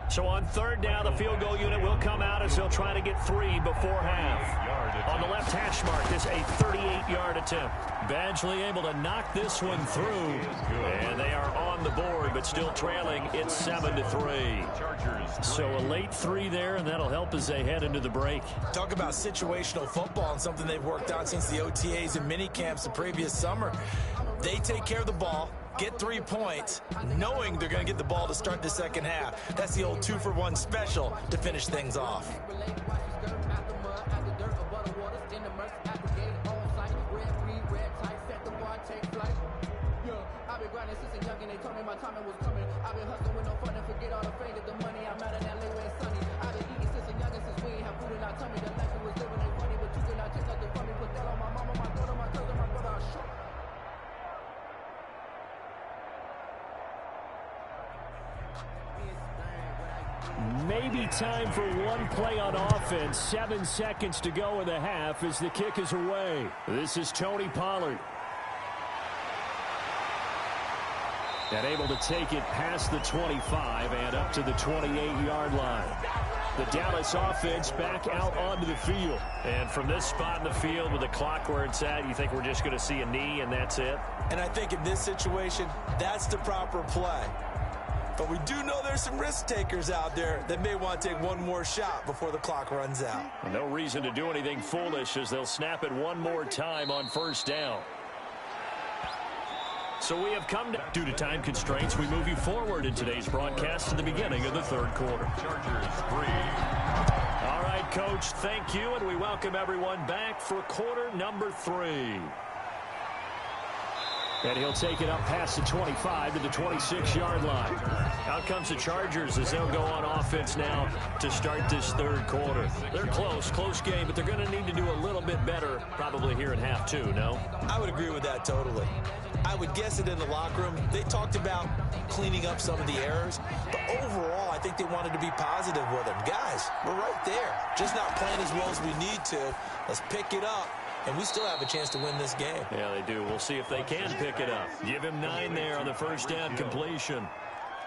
So on 3rd down, the field goal unit will come out as they'll try to get 3 before half. On the left hash mark is a 38-yard attempt. Badgley able to knock this one through, and they are on the board, but still trailing. It's 7-3. So a late 3 there, and that'll help as they head into the break. Talk about situational football and something they've worked on since the OTAs and mini camps the previous summer. They take care of the ball, get 3 points, knowing they're going to get the ball to start the second half. That's the old 2-for-1 special to finish things off. Maybe time for one play on offense. 7 seconds to go in the half as the kick is away. This is Tony Pollard. And able to take it past the 25 and up to the 28-yard line. The Dallas offense back out onto the field. And from this spot in the field with the clock where it's at, you think we're just going to see a knee and that's it? And I think in this situation, that's the proper play. But we do know there's some risk takers out there that may want to take one more shot before the clock runs out. No reason to do anything foolish as they'll snap it one more time on 1st down. So we have come to, due to time constraints, we move you forward in today's broadcast to the beginning of the 3rd quarter. Chargers 3. All right, Coach, thank you, and we welcome everyone back for quarter number 3. And he'll take it up past the 25 to the 26-yard line. Out comes the Chargers as they'll go on offense now to start this 3rd quarter. They're close game, but they're going to need to do a little bit better probably here in half 2, no? I would agree with that totally. I would guess it in the locker room. They talked about cleaning up some of the errors, but overall, I think they wanted to be positive with them. Guys, we're right there. Just not playing as well as we need to. Let's pick it up. And we still have a chance to win this game. Yeah, they do. We'll see if they can pick it up. Give him 9 there on the 1st down completion.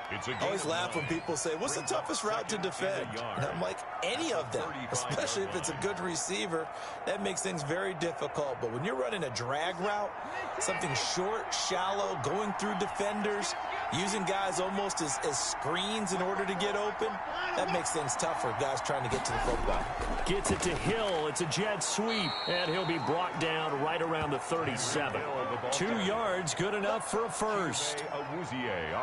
I always laugh when people say, what's the toughest route to defend? And I'm like, any of them, especially if it's a good receiver. That makes things very difficult. But when you're running a drag route, something short, shallow, going through defenders, using guys almost as screens in order to get open, that makes things tough for guys trying to get to the football. Gets it to Hill. It's a jet sweep. And he'll be brought down right around the 37. 2 yards, good enough for a first.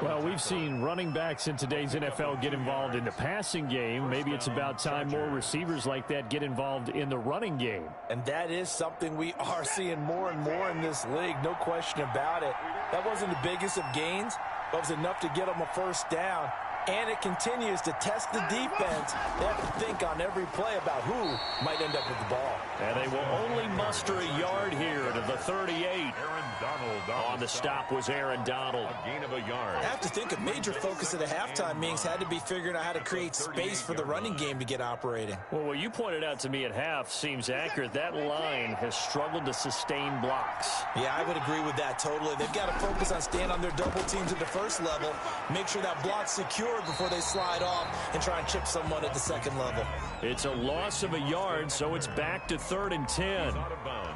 Well, we've seen running backs in today's NFL get involved in the passing game. Maybe it's about time more receivers like that get involved in the running game. And that is something we are seeing more and more in this league, no question about it. That wasn't the biggest of gains, but it was enough to get them a first down. and it continues to test the defense. They have to think on every play about who might end up with the ball. And they will only muster a yard here to the 38. Aaron Donald On the stop was Aaron Donald. A gain of a yard. I have to think a major focus of the halftime meetings had to be figuring out how to create space for the running game to get operating. Well, what you pointed out to me at half seems accurate. That line has struggled to sustain blocks. Yeah, I would agree with that totally. They've got to focus on staying on their double teams at the first level, make sure that block's secured before they slide off and try and chip someone at the second level. It's a loss of a yard, so it's back to 3rd and 10.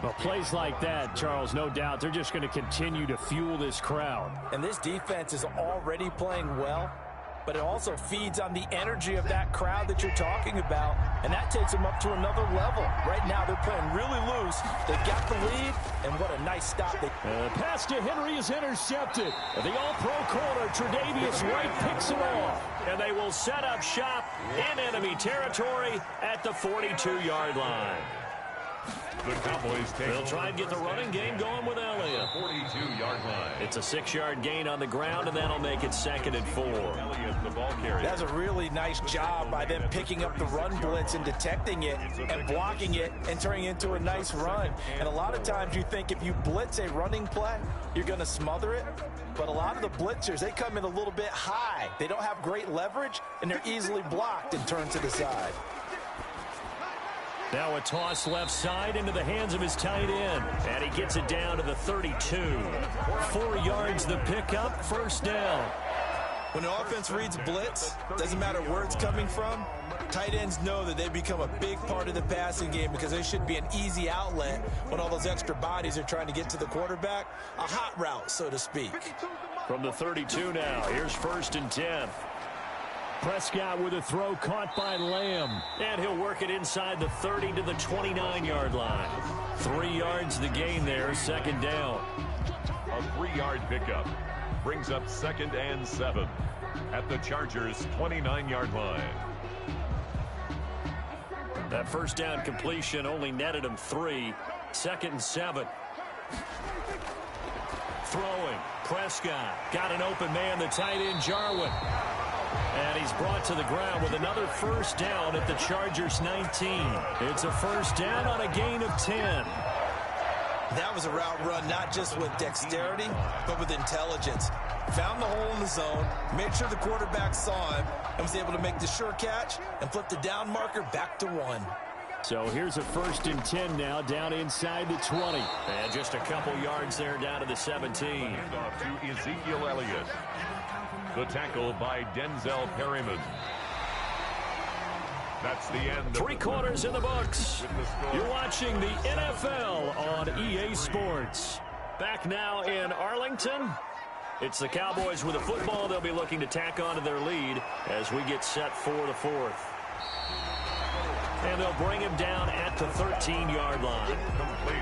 Well, plays like that, Charles, no doubt, they're just going to continue to fuel this crowd. And this defense is already playing well, but it also feeds on the energy of that crowd that you're talking about, and that takes them up to another level. Right now, they're playing really loose. They've got the lead, and what a nice stop. Pass to Henry is intercepted. The all-pro corner, Tre'Davious White, picks it off. And they will set up shop in enemy territory at the 42-yard line. The Cowboys take. They'll try and get the running game going with Elliott. 42-yard line. It's a 6-yard gain on the ground, and that'll make it 2nd and 4. Elliott, the ball carrier. That's a really nice job by them picking up the run blitz and detecting it and blocking it and turning it into a nice run. And a lot of times you think if you blitz a running play, you're going to smother it. But a lot of the blitzers, they come in a little bit high. They don't have great leverage, and they're easily blocked and turned to the side. Now a toss left side into the hands of his tight end. And he gets it down to the 32. 4 yards the pickup, 1st down. When the offense reads blitz, doesn't matter where it's coming from, tight ends know that they become a big part of the passing game because they should be an easy outlet when all those extra bodies are trying to get to the quarterback. A hot route, so to speak. From the 32 now, here's 1st and 10. Prescott with a throw caught by Lamb. And he'll work it inside the 30 to the 29-yard line. 3 yards the gain there, 2nd down. A 3-yard pickup brings up 2nd and 7 at the Chargers' 29-yard line. That 1st down completion only netted him 3. 2nd and 7. Throwing. Prescott got an open man, the tight end Jarwin. And he's brought to the ground with another 1st down at the Chargers' 19. It's a 1st down on a gain of 10. That was a route run not just with dexterity, but with intelligence. Found the hole in the zone, made sure the quarterback saw him, and was able to make the sure catch and flip the down marker back to 1. So here's a 1st and 10 now, down inside the 20. And just a couple yards there down to the 17. Handoff to Ezekiel Elliott. The tackle by Denzel Perryman. That's the end. 3 quarters in the books. You're watching the NFL on EA Sports. Back now in Arlington. It's the Cowboys with a football. They'll be looking to tack on to their lead as we get set for the 4th. And they'll bring him down at the 13-yard line.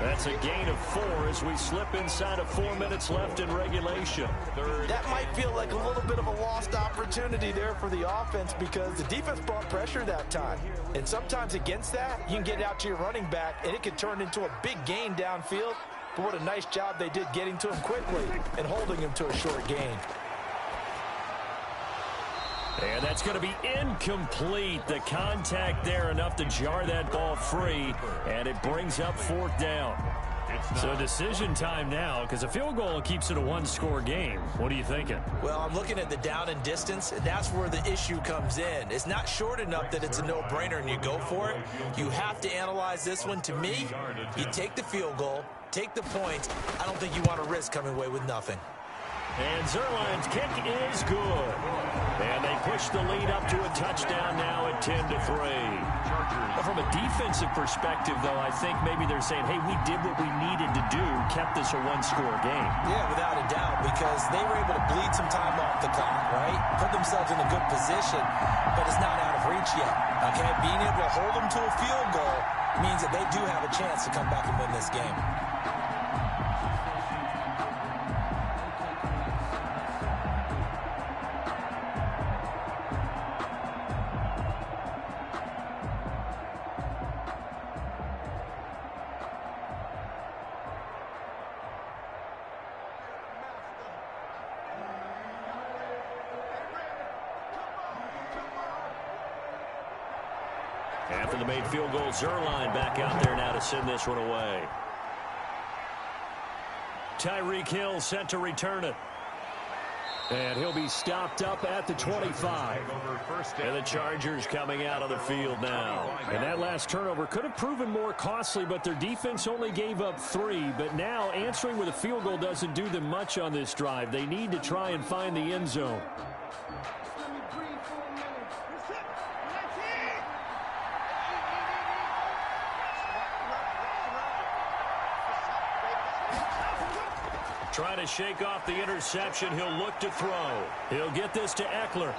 That's a gain of 4 as we slip inside of 4 minutes left in regulation. That might feel like a little bit of a lost opportunity there for the offense because the defense brought pressure that time. And sometimes against that, you can get out to your running back, and it could turn into a big gain downfield. But what a nice job they did getting to him quickly and holding him to a short gain. And that's going to be incomplete. The contact there enough to jar that ball free, and it brings up 4th down. So decision time now, because a field goal keeps it a 1-score game. What are you thinking? Well, I'm looking at the down and distance, and that's where the issue comes in. It's not short enough that it's a no-brainer and you go for it. You have to analyze this one. To me, you take the field goal, take the points. I don't think you want to risk coming away with nothing. And Zerline's kick is good. And they push the lead up to a touchdown now at 10-3. Well, from a defensive perspective, though, I think maybe they're saying, hey, we did what we needed to do, kept this a 1-score game. Yeah, without a doubt, because they were able to bleed some time off the clock, right? Put themselves in a good position, but it's not out of reach yet, okay? Being able to hold them to a field goal means that they do have a chance to come back and win this game. after the made field goal. Zuerlein back out there now to send this one away. Tyreek Hill set to return it. And he'll be stopped up at the 25. And the Chargers coming out of the field now. And that last turnover could have proven more costly, but their defense only gave up 3. But now answering with a field goal doesn't do them much on this drive. They need to try and find the end zone. Trying to shake off the interception. He'll look to throw. He'll get this to Eckler.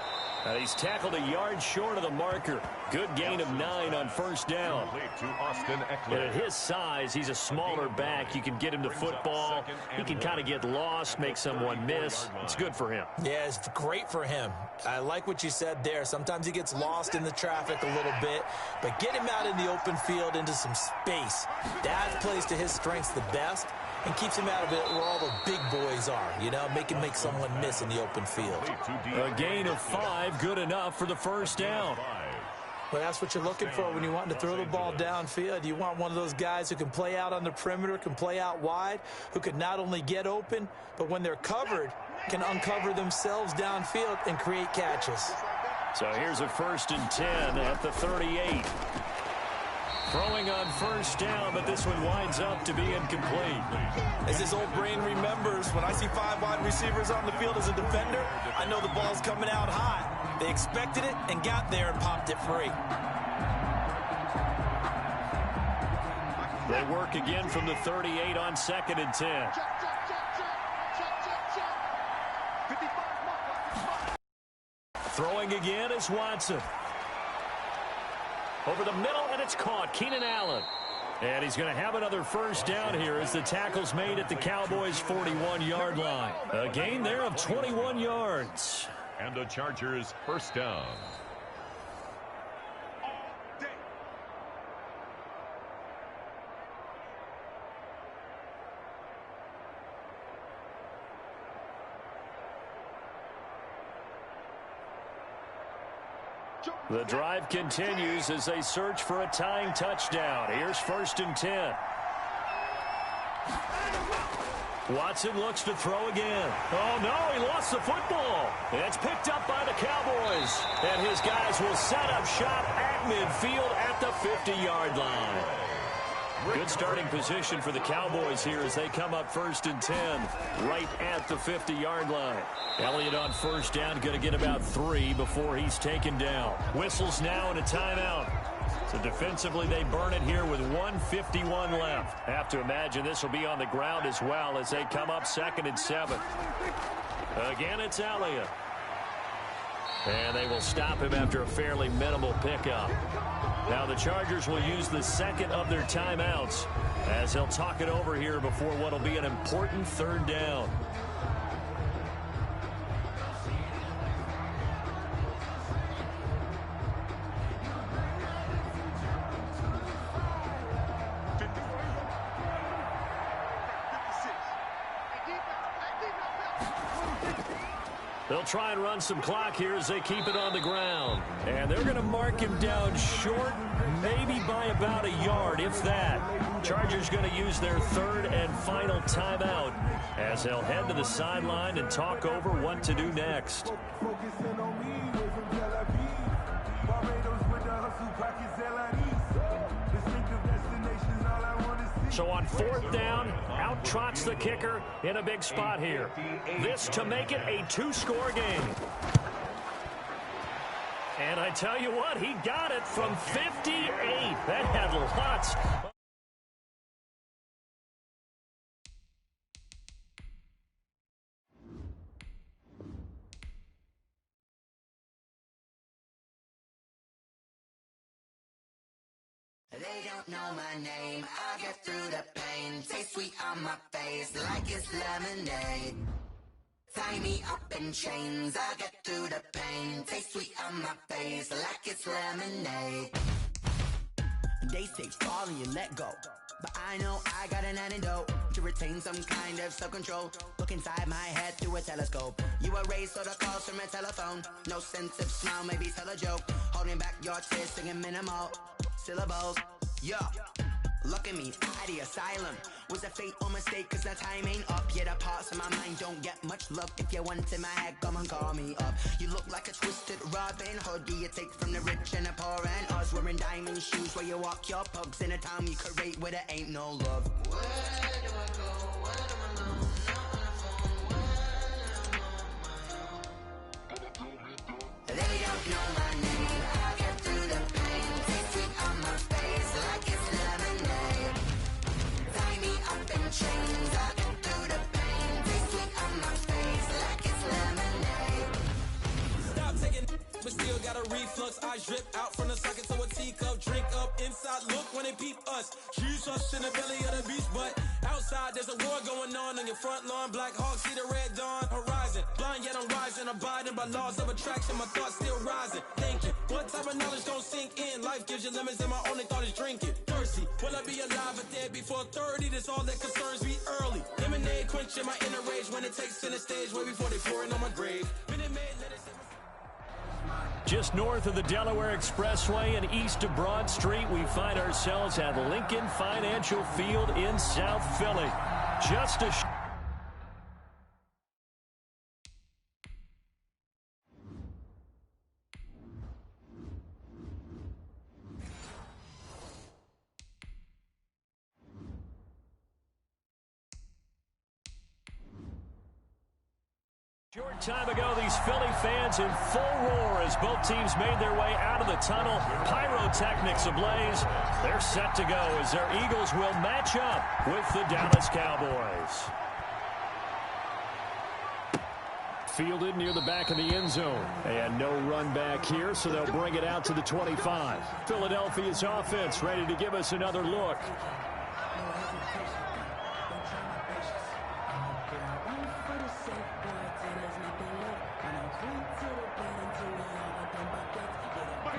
He's tackled a yard short of the marker. Good gain of 9 on first down. To Austin Eckler. And at his size, he's a smaller back. You can get him to football. He can kind of get lost, make someone miss. It's good for him. Yeah, it's great for him. I like what you said there. Sometimes he gets lost in the traffic a little bit, but get him out in the open field into some space. That plays to his strengths the best and keeps him out of it where all the big boys are, you know, make someone miss in the open field. A gain of 5, good enough for the first down. Well, that's what you're looking for when you want to throw the ball downfield. You want one of those guys who can play out on the perimeter, can play out wide, who can not only get open, but when they're covered, can uncover themselves downfield and create catches. So here's a 1st and 10 at the 38. Throwing on first down, but this one winds up to be incomplete. As his old brain remembers, when I see 5 wide receivers on the field as a defender, I know the ball's coming out high. They expected it and got there and popped it free. They work again from the 38 on 2nd and 10. Throwing again is Watson. Over the middle, and it's caught. Keenan Allen. And he's going to have another first down here as the tackle's made at the Cowboys' 41-yard line. A gain there of 21 yards. And the Chargers' first down. The drive continues as they search for a tying touchdown. Here's 1st and 10. Watson looks to throw again. Oh, no, he lost the football. It's picked up by the Cowboys. And his guys will set up shop at midfield at the 50-yard line. Good starting position for the Cowboys here as they come up 1st and 10 right at the 50-yard line. Elliott on first down, going to get about 3 before he's taken down. Whistles now and a timeout. So defensively, they burn it here with 1:51 left. Have to imagine this will be on the ground as well as they come up 2nd and 7. Again, it's Elliott. And they will stop him after a fairly minimal pickup. Now the Chargers will use the 2nd of their timeouts as they'll talk it over here before what will be an important 3rd down. They'll try and run some clock here as they keep it on the ground. And they're going to mark him down short, maybe by about a yard, if that. Chargers going to use their 3rd and final timeout as they'll head to the sideline and talk over what to do next. So on 4th down, out trots the kicker in a big spot here. This to make it a 2-score game. And I tell you what, he got it from 58. That had lots. They don't know my name, I get through the pain. Taste sweet on my face like it's lemonade. Tie me up in chains, I get through the pain. Taste sweet on my face like it's lemonade. They say fall and you let go, but I know I got an antidote to retain some kind of self-control. Look inside my head through a telescope. You erase all the calls from a telephone. No sense of smile, maybe tell a joke. Holding back your tears, singing minimal. syllables. Yeah. Look at me, out the asylum. Was a fate or mistake, cause the time ain't up. Yeah, the parts of my mind don't get much love. If you want in my head, come and call me up. You look like a twisted Robin Hood. Do you take from the rich and the poor and us? Wearing diamond shoes where you walk your pugs in a town you create where there ain't no love. Where do I go? Where am I alone? Not on the phone. When am I on my own? They don't know my name. I'll get through the pain. Taste sweet on my face like it's lemonade. Tie me up in chains. I'll get through the pain. Taste sweet on my face like it's lemonade. Stop taking, but still got a reflux. Eyes drip out from the socket to a teacup. Drink up inside. Look when they peep us. Choose us in the belly of the beast, but outside there's a war going on your front lawn. Black Hawk see the red dawn horizon. Blind yet I'm rising, abiding by laws of attraction. My thoughts still rising. Thinking, what type of knowledge gon' sink in? Life gives you lemons and my only thought is drinking. Thirsty, will I be alive or dead before 30? That's all that concerns me early. Lemonade quenching my inner rage when it takes center stage way before they pour it on my grave. Minute Maid, let it Just north of the Delaware Expressway and east of Broad Street, we find ourselves at Lincoln Financial Field in South Philly. Just a short time ago, these Philly fans in full roar as both teams made their way out of the tunnel. Pyrotechnics ablaze. They're set to go as their Eagles will match up with the Dallas Cowboys. Fielded near the back of the end zone. And no run back here, so they'll bring it out to the 25. Philadelphia's offense ready to give us another look.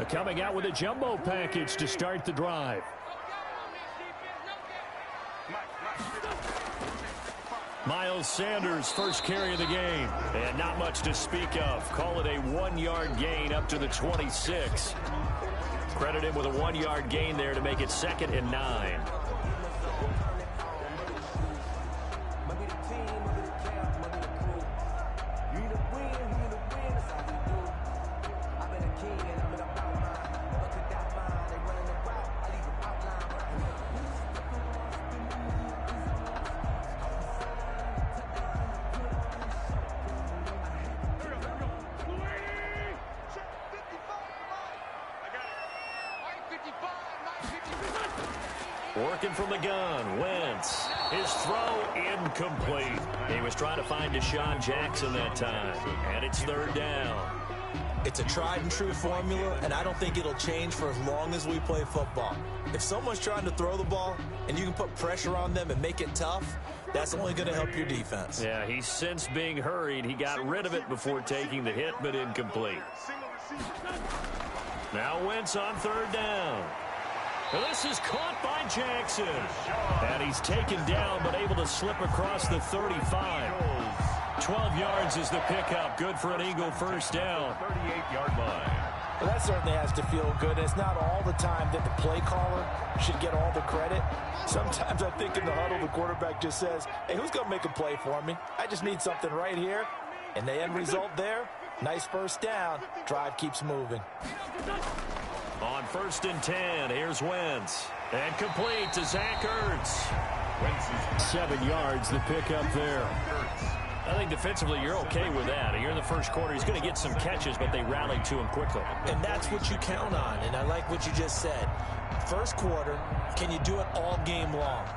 Coming out with a jumbo package to start the drive. Miles Sanders, first carry of the game. And not much to speak of. Call it a 1-yard gain up to the 26. Credit him with a 1-yard gain there to make it 2nd and 9. Working from the gun, Wentz. His throw incomplete. He was trying to find Deshaun Jackson that time, and it's 3rd down. It's a tried and true formula, and I don't think it'll change for as long as we play football. If someone's trying to throw the ball and you can put pressure on them and make it tough, that's only going to help your defense. Yeah, he's since being hurried. He got rid of it before taking the hit, but incomplete. Now Wentz on 3rd down. This is caught by Jackson. And he's taken down, but able to slip across the 35. 12 yards is the pickup. Good for an Eagle first down. 38-yard line. Well, that certainly has to feel good. It's not all the time that the play caller should get all the credit. Sometimes I think in the huddle, the quarterback just says, hey, who's going to make a play for me? I just need something right here. And the end result there, nice first down. Drive keeps moving. On 1st and 10, here's Wentz. And complete to Zach Ertz. 7 yards, the pickup there. I think defensively you're okay with that. Here in the first quarter, he's going to get some catches, but they rallied to him quickly. And that's what you count on, and I like what you just said. First quarter, can you do it all game long?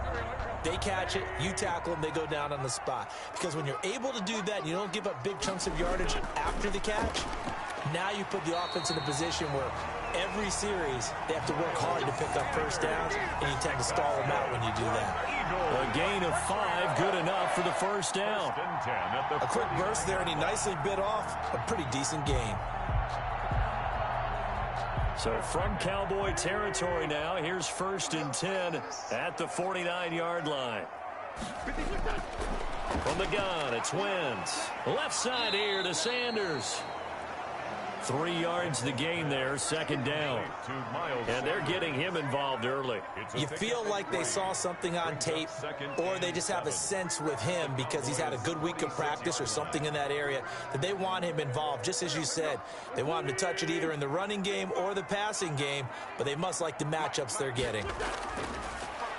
They catch it, you tackle them, they go down on the spot. Because when you're able to do that and you don't give up big chunks of yardage after the catch, now you put the offense in a position where every series they have to work hard to pick up first downs, and you tend to stall them out when you do that. A gain of 5, good enough for the first down. A quick burst there, and he nicely bit off a pretty decent gain. So from Cowboy territory now, here's 1st and 10 at the 49-yard line. From the gun, it's Wentz. Left side here to Sanders. 3 yards the gain there, second down. And they're getting him involved early. You feel like they saw something on tape, or they just have a sense with him because he's had a good week of practice or something in that area that they want him involved. Just as you said, they want him to touch it either in the running game or the passing game, but they must like the matchups they're getting.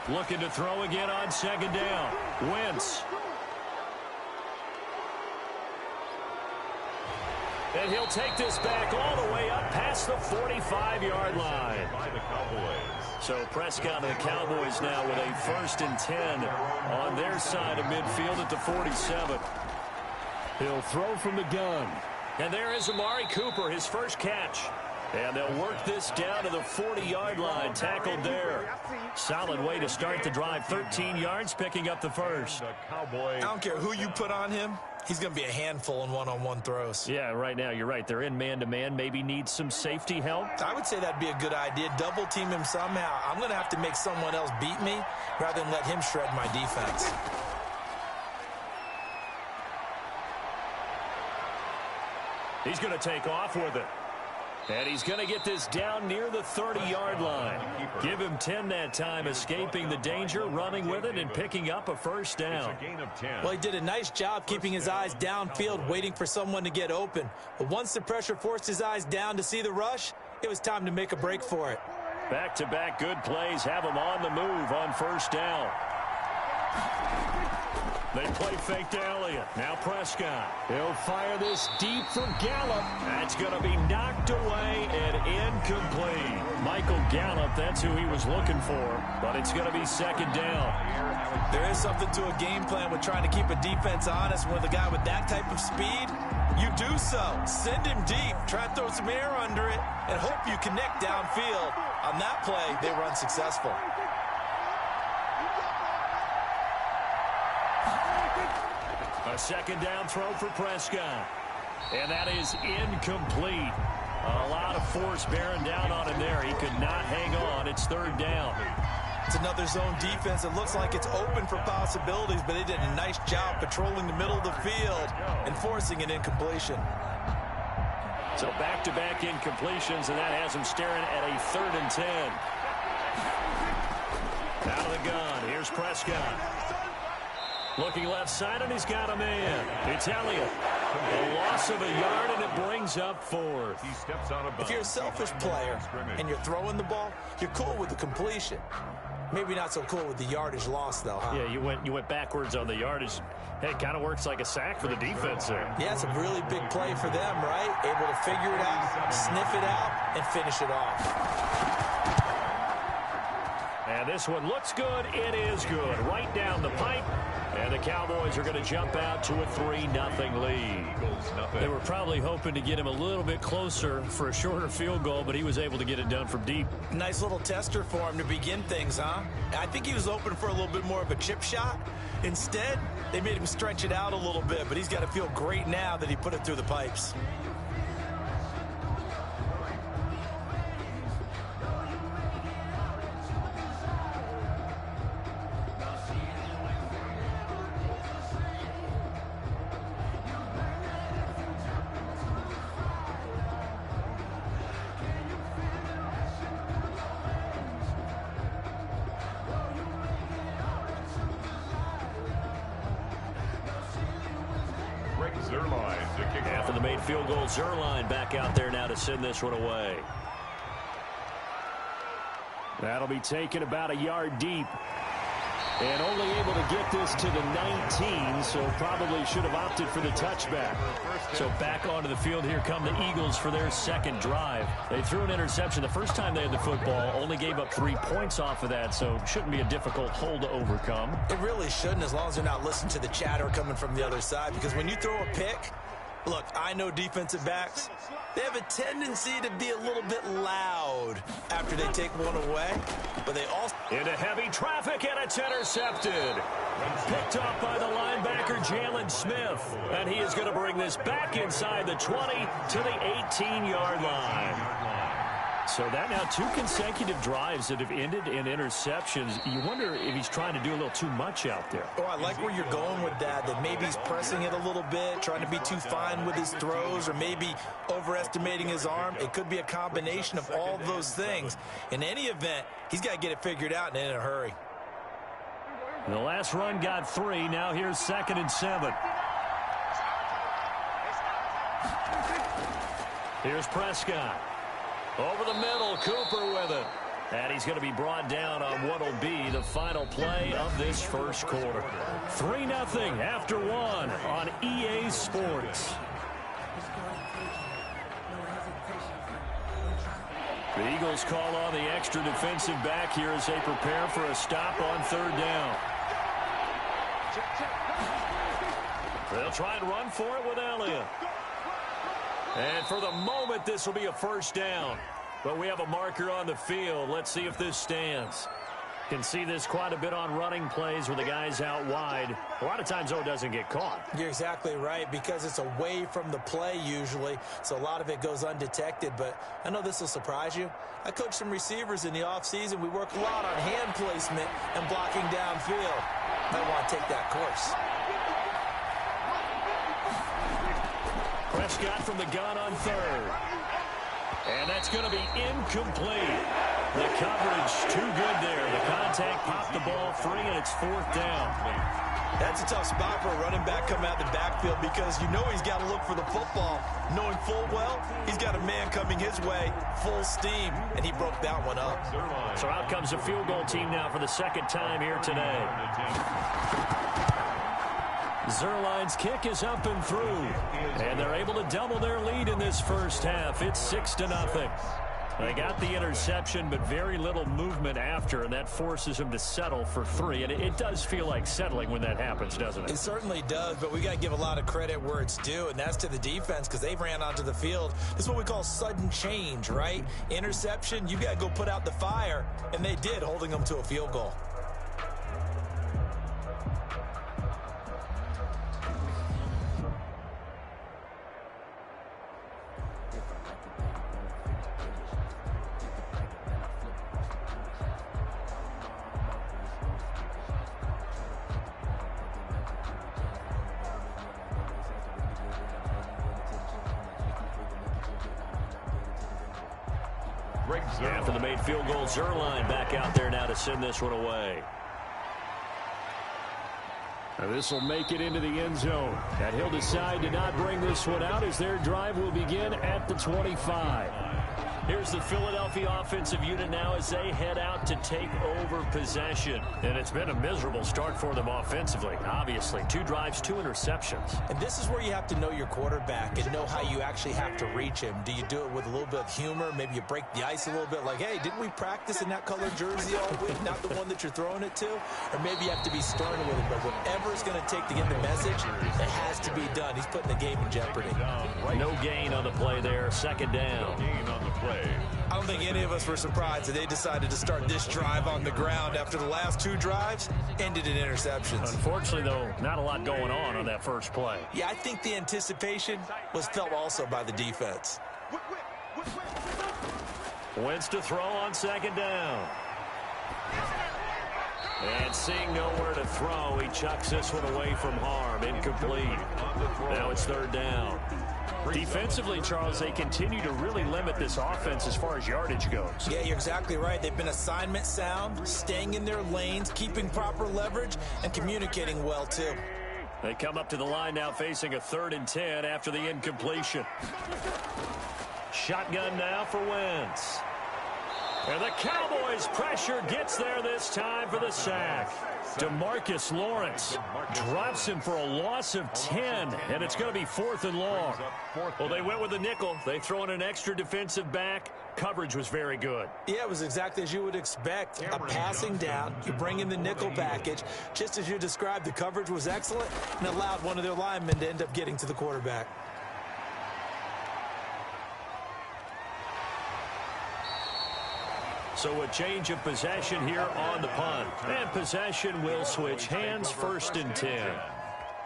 Looking to throw again on second down. Wentz. And he'll take this back all the way up past the 45-yard line. So Prescott and the Cowboys now with a 1st and 10 on their side of midfield at the 47. He'll throw from the gun. And there is Amari Cooper, his first catch. And they'll work this down to the 40-yard line, tackled there. Solid way to start the drive, 13 yards, picking up the first. I don't care who you put on him. He's going to be a handful in one-on-one throws. Yeah, right now, you're right. They're in man-to-man. Maybe need some safety help. I would say that'd be a good idea. Double team him somehow. I'm going to have to make someone else beat me rather than let him shred my defense. He's going to take off with it. And he's going to get this down near the 30-yard line. Give him 10 that time, escaping the danger, running with it, and picking up a first down. Well, he did a nice job keeping his eyes downfield, waiting for someone to get open. But once the pressure forced his eyes down to see the rush, it was time to make a break for it. Back-to-back good plays have him on the move on first down. They play fake to Elliott. Now Prescott. He'll fire this deep for Gallup. That's going to be knocked away and incomplete. Michael Gallup, that's who he was looking for, but it's going to be second down. There is something to a game plan with trying to keep a defense honest. With a guy with that type of speed, you do so. Send him deep. Try to throw some air under it and hope you connect downfield. On that play, they were unsuccessful. A second down throw for Prescott. And that is incomplete. A lot of force bearing down on him there. He could not hang on. It's third down. It's another zone defense. It looks like it's open for possibilities, but they did a nice job patrolling the middle of the field and forcing an incompletion. So back-to-back incompletions, and that has him staring at a 3rd and 10. Out of the gun. Here's Prescott. Looking left side, and he's got a man. It's Elliott. A loss of a yard, and it brings up 4th. If you're a selfish player and you're throwing the ball, you're cool with the completion. Maybe not so cool with the yardage loss, though, huh? Yeah, you went backwards on the yardage. Hey, it kind of works like a sack for the defense there. Yeah, it's a really big play for them, right? Able to figure it out, sniff it out, and finish it off. And this one looks good. It is good. Right down the pipe. And the Cowboys are going to jump out to a 3-0 lead. They were probably hoping to get him a little bit closer for a shorter field goal, but he was able to get it done from deep. Nice little tester for him to begin things, huh? I think he was open for a little bit more of a chip shot. Instead, they made him stretch it out a little bit, but he's got to feel great now that he put it through the pipes. After the made field goal, Zerline back out there now to send this one away. That'll be taken about a yard deep. And only able to get this to the 19, so probably should have opted for the touchback. So back onto the field, here come the Eagles for their second drive. They threw an interception the first time they had the football, only gave up 3 points off of that, so shouldn't be a difficult hole to overcome. It really shouldn't, as long as they're not listening to the chatter coming from the other side, because when you throw a pick, look, I know defensive backs, they have a tendency to be a little bit loud after they take one away, but they also... Into heavy traffic, and it's intercepted. Picked up by the linebacker, Jalen Smith. And he is going to bring this back inside the 20 to the 18-yard line. So that now 2 consecutive drives that have ended in interceptions. You wonder if he's trying to do a little too much out there. Oh, I like where you're going with that maybe he's pressing it a little bit, trying to be too fine with his throws, or maybe overestimating his arm. It could be a combination of all of those things. In any event, he's got to get it figured out and in a hurry. The last run got 3. Now here's 2nd and 7. Here's Prescott. Over the middle, Cooper with it. And he's going to be brought down on what will be the final play of this first quarter. 3-0 after 1 on EA Sports. The Eagles call on the extra defensive back here as they prepare for a stop on 3rd down. They'll try and run for it with Elliott. And for the moment, this will be a 1st down. But we have a marker on the field. Let's see if this stands. You can see this quite a bit on running plays where the guy's out wide. A lot of times, though, it doesn't get caught. You're exactly right, because it's away from the play usually, so a lot of it goes undetected. But I know this will surprise you. I coached some receivers in the offseason. We work a lot on hand placement and blocking downfield. Might want to take that course. Prescott from the gun on 3rd. And that's going to be incomplete. The coverage too good there. The contact popped the ball free, and it's 4th down. That's a tough spot for a running back coming out the backfield, because you know he's got to look for the football, knowing full well he's got a man coming his way, full steam, and he broke that one up. So out comes the field goal team now for the 2nd time here today. Zerline's kick is up and through, and they're able to double their lead in this first half. It's 6-0. They got the interception, but very little movement after, and that forces them to settle for 3. And it does feel like settling when that happens, doesn't it? It certainly does, but we got to give a lot of credit where it's due, and that's to the defense, because they ran onto the field. This is what we call sudden change, right? Interception, you got to go put out the fire, and they did, holding them to a field goal. After the made field goal, Zerline back out there now to send this one away. This will make it into the end zone. And he'll decide to not bring this one out as their drive will begin at the 25. Here's the Philadelphia offensive unit now as they head out to take over possession. And it's been a miserable start for them offensively, obviously. 2 drives, 2 interceptions. And this is where you have to know your quarterback and know how you actually have to reach him. Do you do it with a little bit of humor? Maybe you break the ice a little bit, like, hey, didn't we practice in that colored jersey all week, not the one that you're throwing it to? Or maybe you have to be stern with him. But whatever it's going to take to get the message, it has to be done. He's putting the game in jeopardy. No gain on the play there. 2nd down. Gain on the play. I don't think any of us were surprised that they decided to start this drive on the ground after the last 2 drives ended in interceptions. Unfortunately, though, not a lot going on that first play. Yeah, I think the anticipation was felt also by the defense. Wentz to throw on 2nd down. And seeing nowhere to throw, he chucks this one away from harm. Incomplete. Now it's 3rd down. Defensively, Charles, they continue to really limit this offense as far as yardage goes. Yeah, you're exactly right. They've been assignment sound, staying in their lanes, keeping proper leverage, and communicating well, too. They come up to the line now facing a 3rd and 10 after the incompletion. Shotgun now for Wentz. And the Cowboys' pressure gets there this time for the sack. DeMarcus Lawrence drops him for a loss of 10, and it's going to be 4th and long. Well, they went with the nickel. They throw in an extra defensive back. Coverage was very good. Yeah, it was exactly as you would expect. A passing down, you bring in the nickel package. Just as you described, the coverage was excellent and allowed one of their linemen to end up getting to the quarterback. So a change of possession here on the punt. And possession will switch hands. 1st and 10.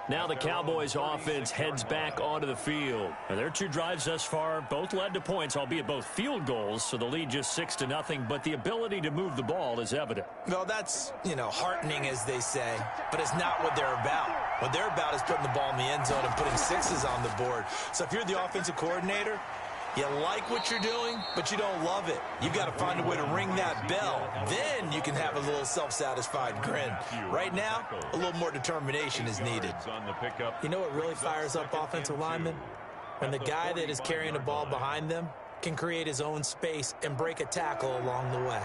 Now the Cowboys offense heads back onto the field. And their two drives thus far both led to points, albeit both field goals, so the lead just 6-0, but the ability to move the ball is evident. Well, that's, heartening, as they say, but it's not what they're about. What they're about is putting the ball in the end zone and putting sixes on the board. So if you're the offensive coordinator, you like what you're doing, but you don't love it. You've got to find a way to ring that bell. Then you can have a little self-satisfied grin. Right now, a little more determination is needed. You know what really fires up offensive linemen? When the guy that is carrying the ball behind them can create his own space and break a tackle along the way.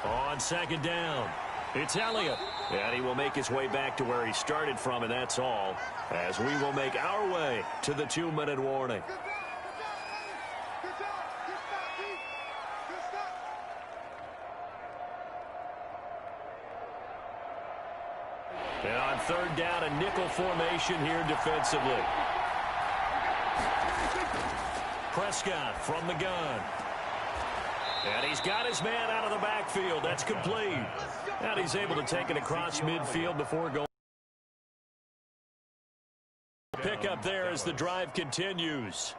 On second down, it's Elliott. And he will make his way back to where he started from, and that's all, as we will make our way to the 2-minute warning. And on third down, a nickel formation here defensively. Prescott from the gun. And he's got his man out of the backfield. That's complete. And he's able to take it across midfield before going. Pick up there as the drive continues.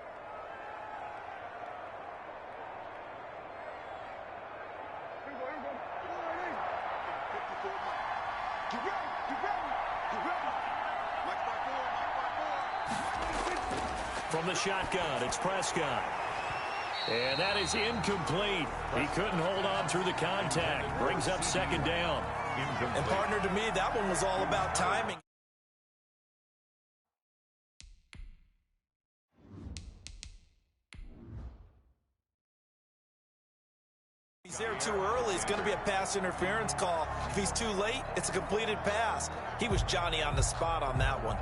From the shotgun, it's Prescott. And that is incomplete. He couldn't hold on through the contact. Brings up second down. And partner, to me, that one was all about timing. If he's there too early, it's going to be a pass interference call. If he's too late, it's a completed pass. He was Johnny on the spot on that one.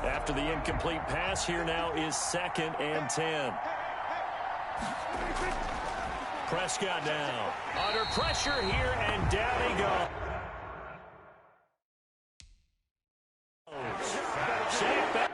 After the incomplete pass, here now is 2nd and 10. Prescott now under pressure here, and down he goes. Safe back.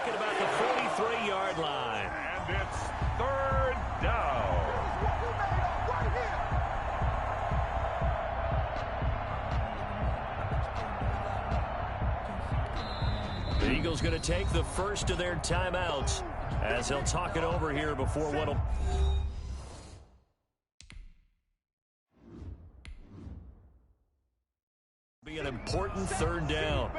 At about the 43-yard line. And it's third down. The Eagles going to take the first of their timeouts as they'll talk it over here before what'll be an important third down.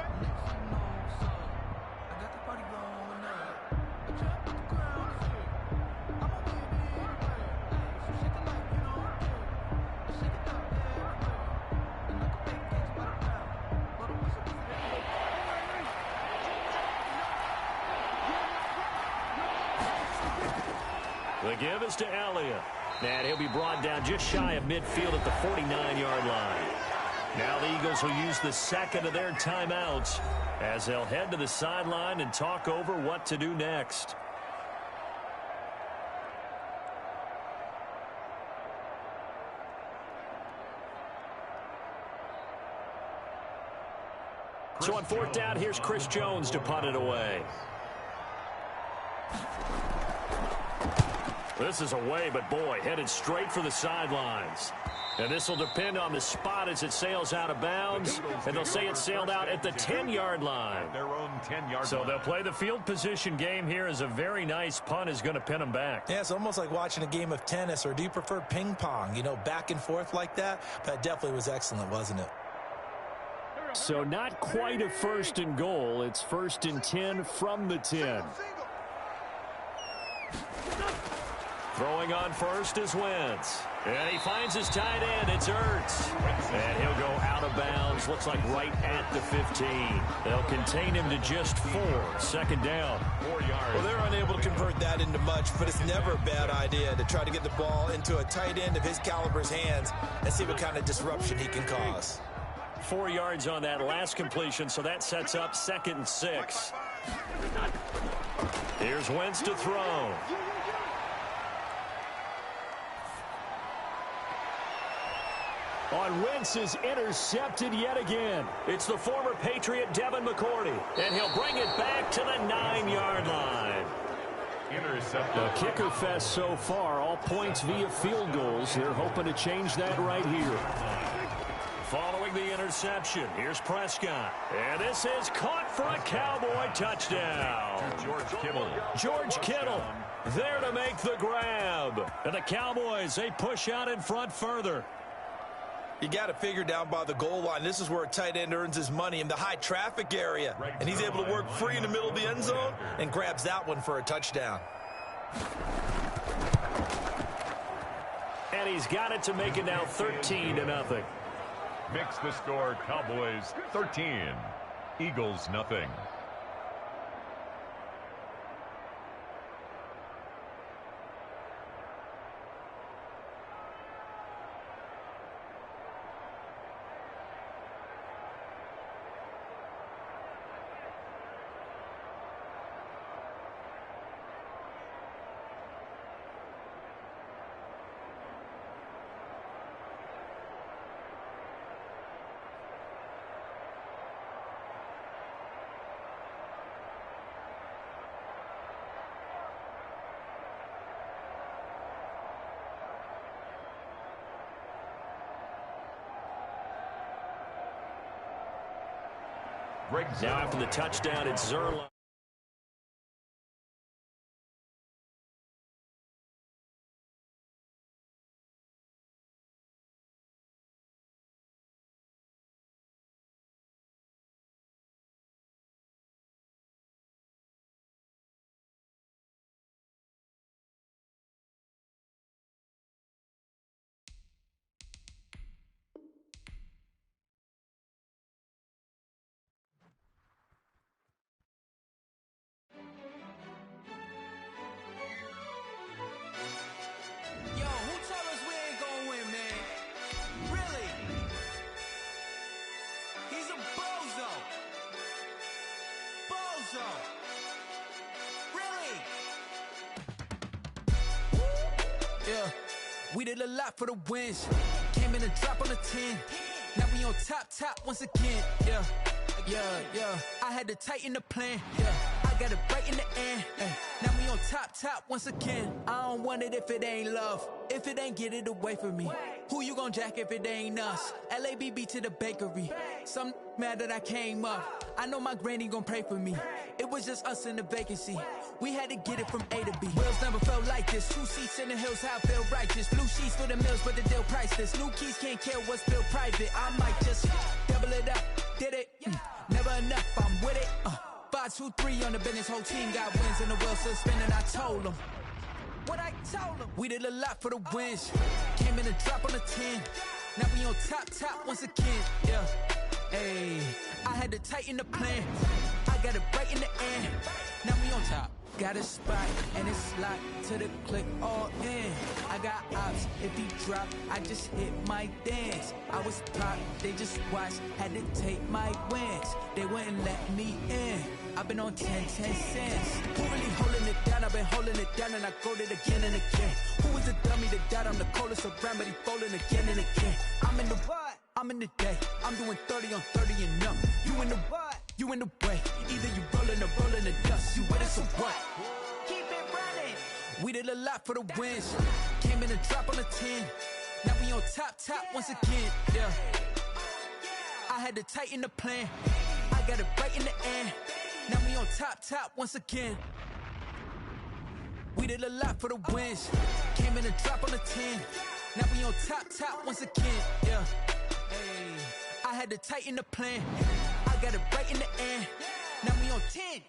The give is to Elliott. And he'll be brought down just shy of midfield at the 49-yard line. Now the Eagles will use the second of their timeouts as they'll head to the sideline and talk over what to do next. So on fourth down, here's Chris Jones to punt it away. This is away, but boy, headed straight for the sidelines. And this will depend on the spot as it sails out of bounds. And they'll say it sailed out at the 10-yard line. Their own 10-yard So line. they'll play the field position game here as a very nice punt is going to pin them back. Yeah, it's almost like watching a game of tennis, or do you prefer ping pong? You know, back and forth like that? That definitely was excellent, wasn't it? So not quite a first and goal. It's first and 10 from the 10. Throwing on first is Wentz. And he finds his tight end. It's Ertz. And he'll go out of bounds. Looks like right at the 15. They'll contain him to just 4. Second down. 4 yards. Well, they're unable to convert that into much, but it's never a bad idea to try to get the ball into a tight end of his caliber's hands and see what kind of disruption he can cause. 4 yards on that last completion, so that sets up 2nd and 6. Here's Wentz to throw. On Wentz is intercepted yet again. It's the former Patriot Devin McCourty, and he'll bring it back to the 9-yard line. Intercepted. The kicker fest so far, all points via field goals. They're hoping to change that right here. Following the interception, here's Prescott. And this is caught for a Cowboy touchdown. George Kittle. George Kittle there to make the grab. And the Cowboys, they push out in front further. You got to figure down by the goal line. This is where a tight end earns his money in the high traffic area. And he's able to work free in the middle of the end zone and grabs that one for a touchdown. And he's got it to make it now 13-0. Makes the score Cowboys 13. Eagles nothing. Now after the touchdown, it's Zerline. Yeah, we did a lot for the wins. Came in and dropped on the 10. Now we on top once again. Yeah. I had to tighten the plan. Yeah, I got it right in the end. Now we on top once again. I don't want it if it ain't love. If it ain't, get it away from me. Who you gon' jack if it ain't us? LABB to the bakery. Some mad that I came up. I know my granny gon' pray for me. It was just us in the vacancy. We had to get it from A to B. Wheels never felt like this. 2 seats in the hills, how I feel righteous. Blue sheets for the mills, but the deal priceless. New keys can't care what's built private. I might just double it up. Did it? Never enough, I'm with it. 5, 2, 3 on the business. Whole team got wins and the wheels still spinning. I told them what I told them. We did a lot for the wins. Came in and dropped on the 10. Now we on top once again. Yeah. Hey, I had to tighten the plan. I got it right in the end. Now we on top. Got a spot and it's locked to the click all in. I got ops, if he drop, I just hit my dance. I was pop, they just watched, had to take my wins. They wouldn't let me in. I've been on 10 cents. Who really holding it down? I've been holding it down and I go it again and again. Who was the dummy that died? I'm the coldest around, but he folding again and again. I'm in the what? I'm in the day. I'm doing 30 on 30 and up. You in the what? You in the way. Either you rolling or rolling the dust. You with it, so what? Keep it running. We did a lot for the wins. Came in a drop on a 10. Now we on top once again. Yeah. I had to tighten the plan. I got it right in the end. Now we on top once again. We did a lot for the wins. Came in a drop on a 10. Now we on top once again. Yeah. Hey. I had to tighten the plan. I got it right in the end. Now we on 10.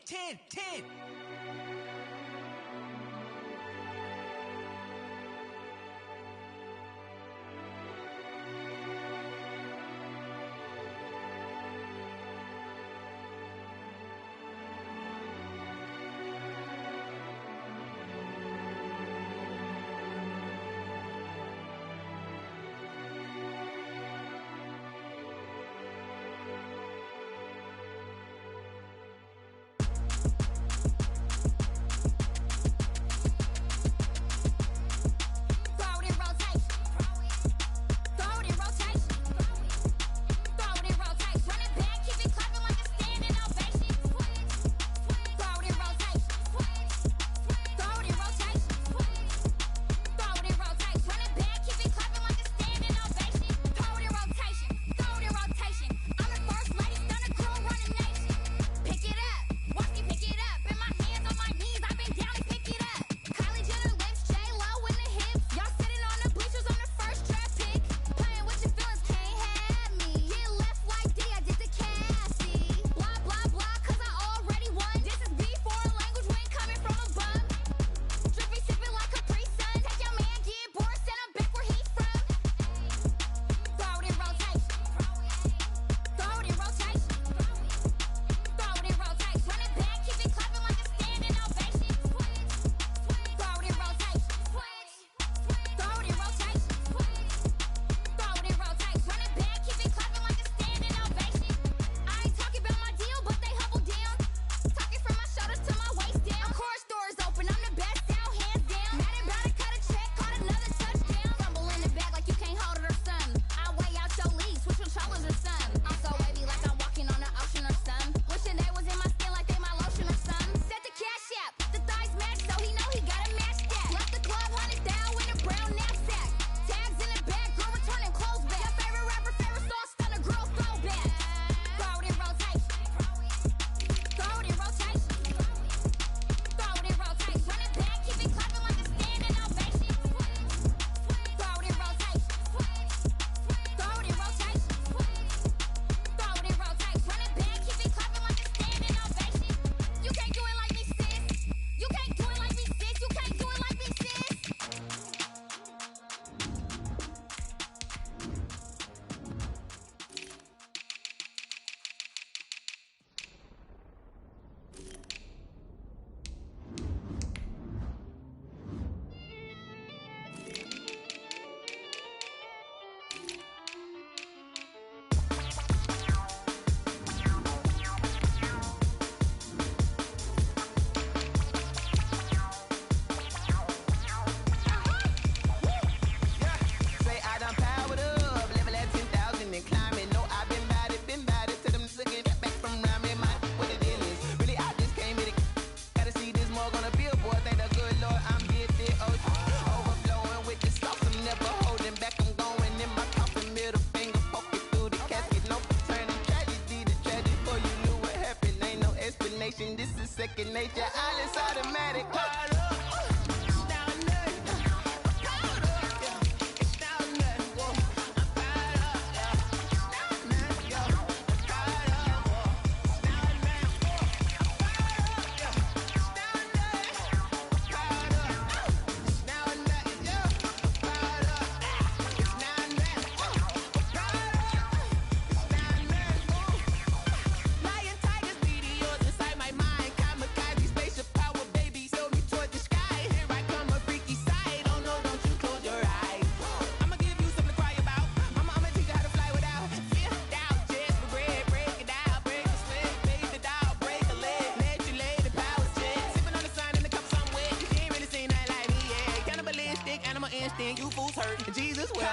second nature. All is automatic. You fools hurt. Jesus will.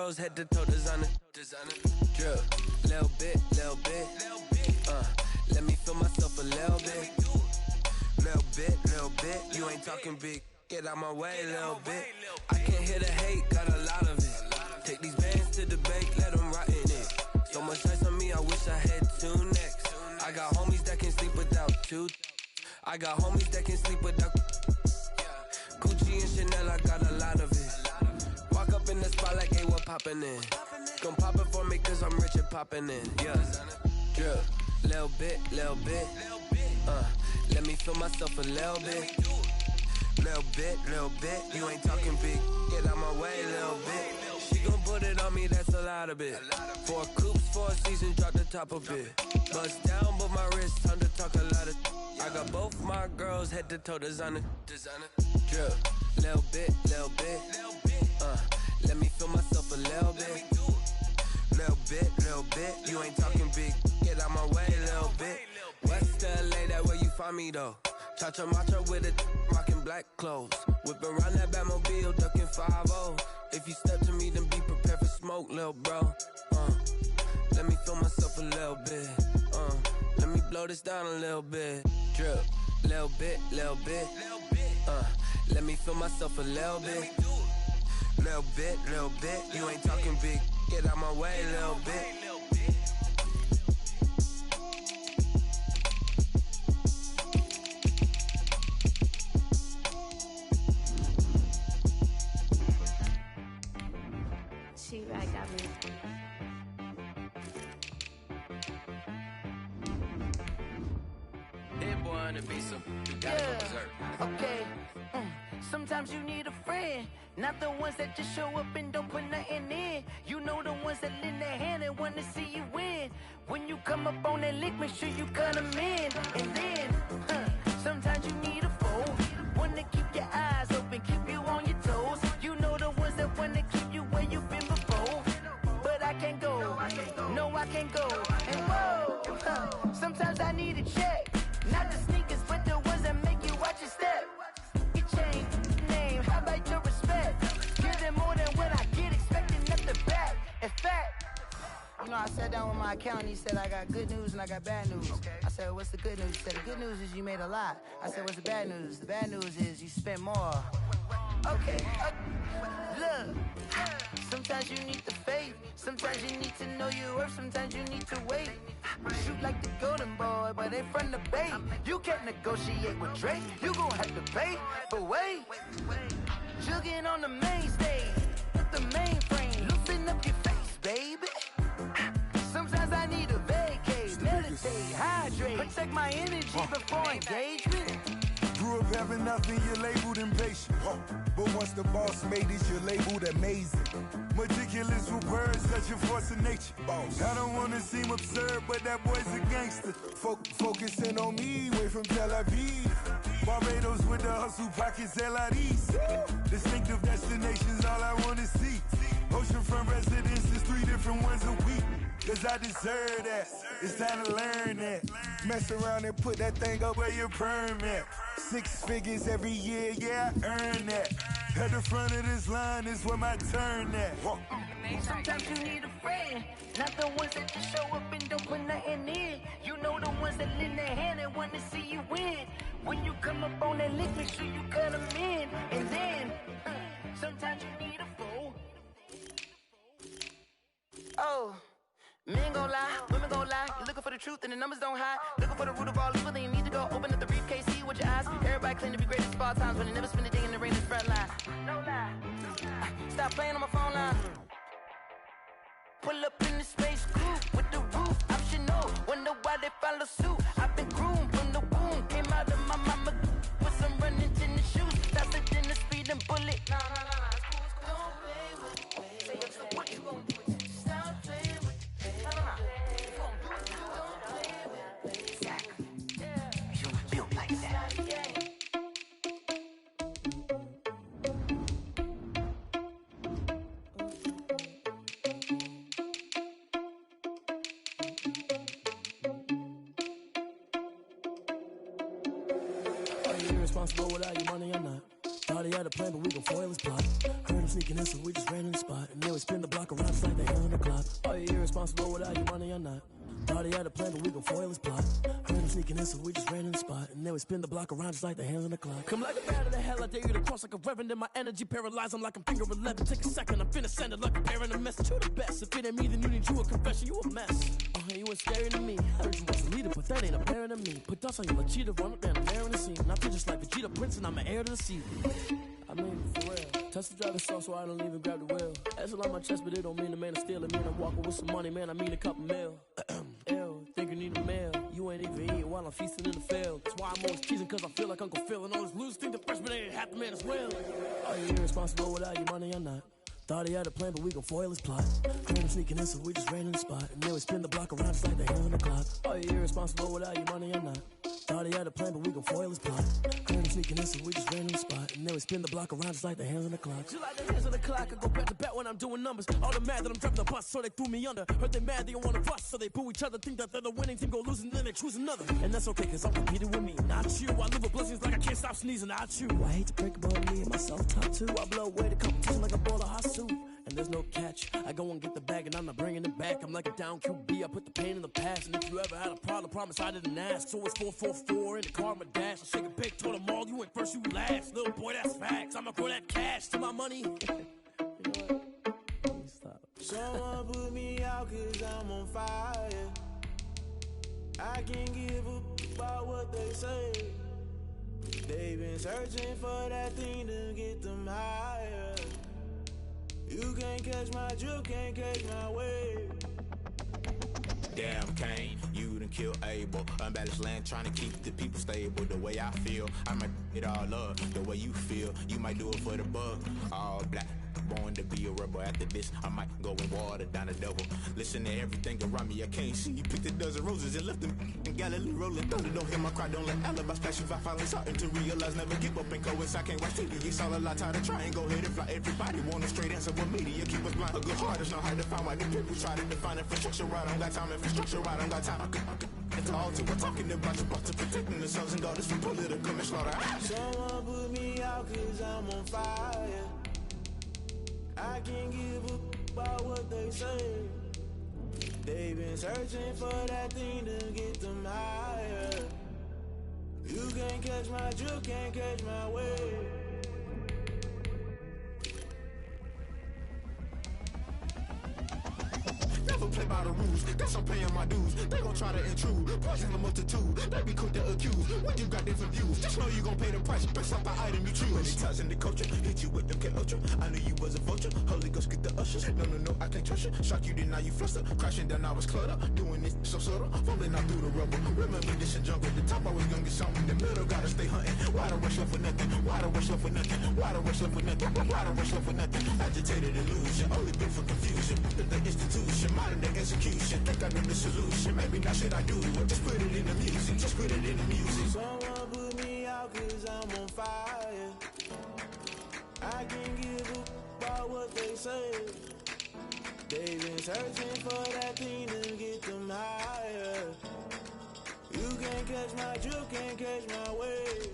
girls head to toe designer. Drip, little bit. Let me feel myself a little bit. Little bit. You ain't talking big. Get out my way, little bit. I can't hear the hate, got a lot of it. Take these bands to the bank, let them rot in it. So much ice on me, I wish I had two necks. I got homies that can sleep without two. I got homies that can sleep without Gucci and Chanel, I got a lot of it. Walk up in the spot like, hey, what poppin' in? Gon' pop it for me cause I'm rich and poppin' in. Yeah, drip, little bit. Let me feel myself a little bit. Little bit. You ain't talking big. Get out my way, little bit. She gon' put it on me, that's a lot of it. 4 coupes, 4 seasons, drop the top a bit. Bust down, but my wrist, time to talk a lot of. I got both my girls head to toe designer. Drip, little bit. Let me feel myself a little bit. Little bit. You ain't talking big. Get out my way, little bit. West LA, that where you find me though. Cha-cha matcha with it, rockin' black clothes. Whip around that Batmobile, duckin' 5-0. If you step to me, then be prepared for smoke, lil' bro. Let me feel myself a little bit. Let me blow this down a little bit. Drip, little bit. Let me feel myself a little bit. Little bit. You ain't talking big. Get out my way, little bit. She-Rag got me. Hit boy on the beat, so you gotta go berserk. Okay. Sometimes you need a friend, not the ones that just show up and don't put nothing in. You know the ones that lend their hand and wanna see you win. When you come up on that lick, make sure you cut them in. And then, sometimes you need a foe, one to keep your eyes open, keep you on your toes. You know the ones that wanna keep you where you've been before. But I can't go, no I can't go. And whoa, sometimes I need a check, not the sneakers, but the ones that make you watch your step. Name, how about your respect? Give them more than what I get, expecting nothing back. In fact, you know, I sat down with my accountant, he said, I got good news and I got bad news. I said, what's the good news? He said, the good news is you made a lot. I said, what's the bad news? The bad news is you spent more. Okay, look, sometimes you need the faith, sometimes you need to know your worth, sometimes you need to wait. Shoot like the golden boy, but ain't from the bay. You can't negotiate with Drake, you gon' have to pay. But wait, jugging on the main stage, with the mainframe, loosen up your face, baby. Sometimes I need a vacate, meditate, hydrate, protect my energy before engagement. Grew up having nothing, you're labeled impatient. But once the boss made it, you're labeled amazing. Meticulous with words, such a force of nature. I don't wanna seem absurd, but that boy's a gangster. Focusing on me, way from Tel Aviv. Barbados with the hustle pockets, LIDs. Distinctive destinations, all I wanna see. Oceanfront residences, 3 different ones a week. Cause I deserve that, it's time to learn that. Mess around and put that thing up where your permit. 6 figures every year, yeah, I earn that. At the front of this line is where my turn at. Sometimes you need a friend, not the ones that just show up and don't put nothing in. You know the ones that lend their hand and want to see you win. When you come up on that lick, make sure you cut them in. And then, sometimes you need a foe. Oh. Men gon' lie, women gon' lie. You're looking for the truth and the numbers don't hide. Looking for the root of all evil, then you need to go open up the briefcase, see with your eyes. Everybody claim to be greatest of all times, but they never spend a day in the rain in the front line. No lie. Stop playing on my phone line. Pull up in the space coupe with the roof optional. Wonder why they follow suit. I've been groomed from the womb. Came out of my mama with some running tennis shoes. Faster than the speeding bullet. Nah. Don't play with me. So what you gon' do? Stop playing with me. Don't play with me. Zach, you built like that. Are you responsible without your money or not? Thought he had a plan, but we gon' foil his plot. Heard him sneaking in, so we just ran in the spot. And then we spin the block around just like the hand on the clock. Are you irresponsible without your money or not? Thought he had a plan, but we gon' foil his plot. Heard him sneaking in, so we just ran in the spot. And then we spin the block around just like the hands on the clock. Come like a bat of the hell, I dare you to cross like a reverend. In my energy paralyzed, I'm like I'm finger 11. Take a second, I'm finna send it like a parent a message. You the best, if it ain't me, then you need you a confession. You a mess. You ain't scary to me. Heard you was a leader, but that ain't apparent to me. Put dust on you like cheetah, run up down the air in the scene. I feel just like Vegeta Prince, and I'm an heir to the sea. I mean, for real. Touch the driver's soft, so I don't even grab the wheel. That's on my chest, but it don't mean the man is stealing. Mean I'm walking with some money, man. I mean a couple mil. Ew, think you need a meal. You ain't even eating while I'm feasting in the field. That's why I'm always cheesing, cause I feel like Uncle Phil. And all this loose think the freshman ain't half the man as well. Are you irresponsible without your money or not? Thought he had a plan, but we gon' foil his plot. Heard him sneaking in, so we just ran in the spot. And then we spin the block around just like the hand on the clock. Are you irresponsible without your money or not? Thought he had a plan, but we gon' foil his plot. Heard him sneaking in, so we just ran in the spot. And then we spin the block around just like the hands on the clock. Just like the hands on the clock, I go back to back when I'm doing numbers. All the mad that I'm driving the bus, so they threw me under. Heard they mad, they don't wanna bust, so they boo each other. Think that they're the winning team, go losing, then they choose another. And that's okay, cause I'm competing with me, not you. I live with blessings like I can't stop sneezing, not you. I hate to break about me and my self-talk too. I blow away the competition like a bowl of hot soup. And there's no catch. I go and get the bag and I'm not bringing it back. I'm like a down QB, I put the pain in the past. And if you ever had a problem, promise I didn't ask. So it's 444 in the car, my dash. I shake a big, told them all, you went first, you last. Little boy, that's facts. I'ma grow that cash to my money. You know what? Stop. Someone put me out cause I'm on fire. I can't give up about what they say. They've been searching for that thing to get them higher. You can't catch my drift, can't catch my wave. Damn, Kane, you done killed Abel. Unbalanced land, trying to keep the people stable. The way I feel, I might it all up. The way you feel, you might do it for the bug. All black, born to be a rebel. After this, I might go and water down the double. Listen to everything around me, I can't see. Picked a dozen roses and left them in Galilee rolling thunder. Don't hear my cry, don't let alibis flash. If I finally starting to realize, never give up and coincide. Can't watch TV, it's all a lot. Tired of trying, go ahead and fly. Everybody want a straight answer, but media keep us blind. A good heart is not hard to find. Why the people try to define infrastructure right? I don't got time, infrastructure right, I don't got time. It's all to we're talking about to protecting the sons and daughters from political manslaughter. Someone put me out cause I'm on fire. I can't give up about what they say. They've been searching for that thing to get them higher. You can't catch my drift, can't catch my wave. Never play by the rules, guess I'm paying my dues. They gon' try to intrude, poison the multitude. They be quick to accuse, when you got different views. Just know you gon' pay the price, based off the item you choose. Many times in the culture, hit you with MK Ultra. I knew you was a vulture, Holy Ghost get the ushers. No, I can't trust you. Shock you, then now you fluster. Crashing down, I was cluttered. Doing this so subtle, fumbling out through the rubble. Remember this in jungle, the top I was gonna get something. The middle gotta stay hunting. Why the rush left for nothing? Why the rush left for nothing? Why the rush left for nothing? Why the rush left for nothing? Agitated illusion, only built for confusion. The institution, modern day execution. Think I know the solution. Maybe not shit I do. Just put it in the music. Just put it in the music. Someone put me out cause I'm on fire. I can't give up about what they say. They've been searching for that thing to get them higher. You can't catch my drift, can't catch my wave.